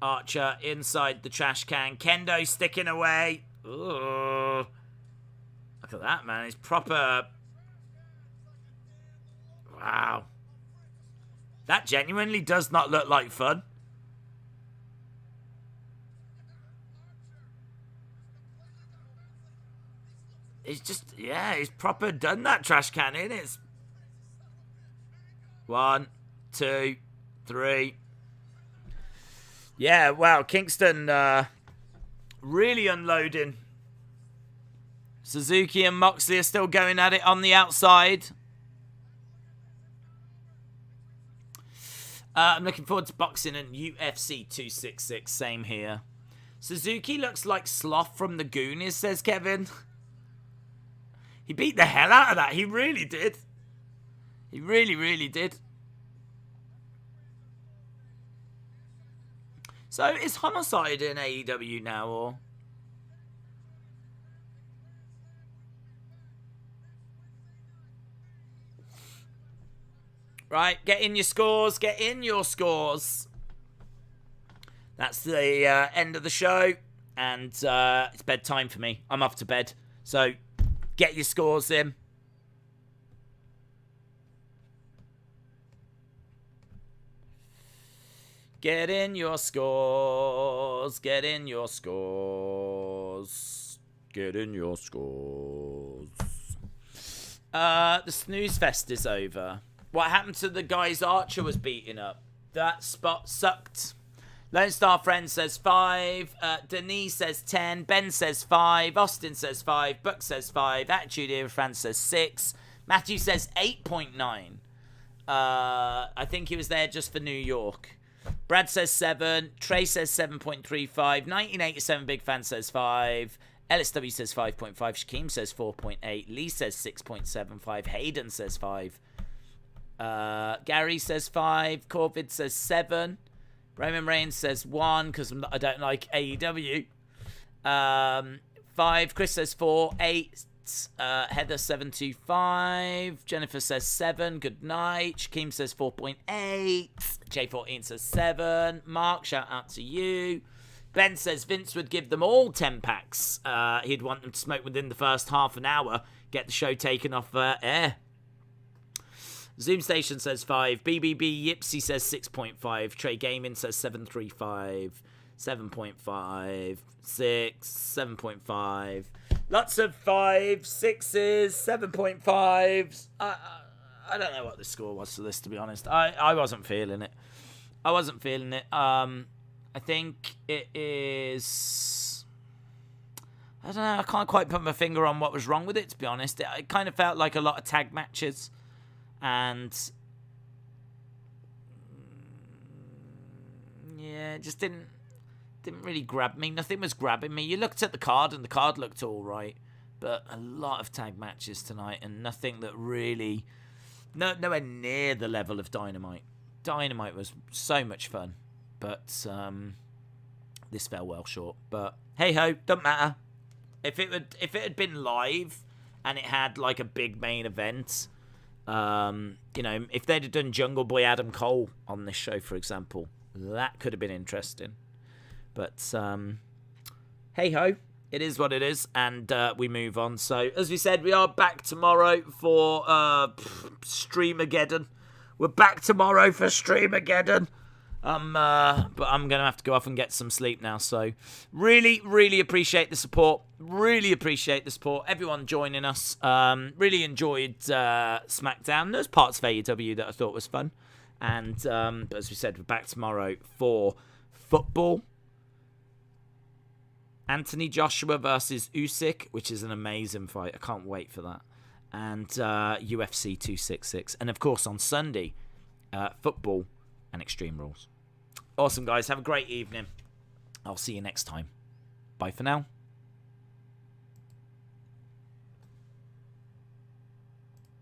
Archer inside the trash can. Kendo sticking away. Ooh. Look at that, man. He's proper... Wow. That genuinely does not look like fun. He's just, yeah, he's proper done that trash can in. It's 1, 2, 3. Yeah, wow, Kingston really unloading. Suzuki and Moxley are still going at it on the outside. I'm looking forward to boxing and UFC 266. Same here. Suzuki looks like Sloth from the Goonies, says Kevin. He beat the hell out of that. He really did. He really, really did. So, is Homicide in AEW now, or? Right, get in your scores. Get in your scores. That's the end of the show. And it's bedtime for me. I'm off to bed. So, get your scores in. Get in your scores. Get in your scores. Get in your scores. The snooze fest is over. What happened to the guys Archer was beating up? That spot sucked. Lone Star Friend says 5. Denise says 10. Ben says 5. Austin says 5. Buck says 5. Attitude Era Fan says 6. Matthew says 8.9. I think he was there just for New York. Brad says 7. Trey says 7.35. 1987 Big Fan says 5. LSW says 5.5. Shaquem says 4.8. Lee says 6.75. Hayden says 5. Gary says 5. Corvid says 7. Roman Reigns says 1 because I don't like AEW. 5. Chris says 4. 8. Heather 725. Jennifer says 7. Good night. Shaquem says 4.8. J14 says 7. Mark, shout out to you. Ben says Vince would give them all 10 packs. He'd want them to smoke within the first half an hour. Get the show taken off air. Zoom Station says 5. BBB Yipsy says 6.5. Trey Gaming says 735. 7.5. 6. 7.5. Lots of 5s, 6s, 7.5s. I don't know what the score was for this, to be honest. I wasn't feeling it. I think it is... I don't know. I can't quite put my finger on what was wrong with it, to be honest. It kind of felt like a lot of tag matches. And... yeah, it just didn't really grab me. Nothing was grabbing me. You looked at the card, and the card looked all right. But a lot of tag matches tonight, and nothing that really... nowhere near the level of Dynamite. Dynamite was so much fun. But this fell well short. But hey-ho, don't matter. If it had been live, and it had like a big main event... if they'd have done Jungle Boy Adam Cole on this show, for example, that could have been interesting. But hey-ho, it is what it is, and we move on. So, as we said, we are back tomorrow for Streamageddon. We're back tomorrow for Streamageddon. But I'm going to have to go off and get some sleep now. So, really, really appreciate the support. Everyone joining us. Really enjoyed SmackDown. There's parts of AEW that I thought was fun. And but as we said, we're back tomorrow for football. Anthony Joshua versus Usyk, which is an amazing fight. I can't wait for that. And UFC 266. And, of course, on Sunday, football and Extreme Rules. Awesome, guys. Have a great evening. I'll see you next time. Bye for now.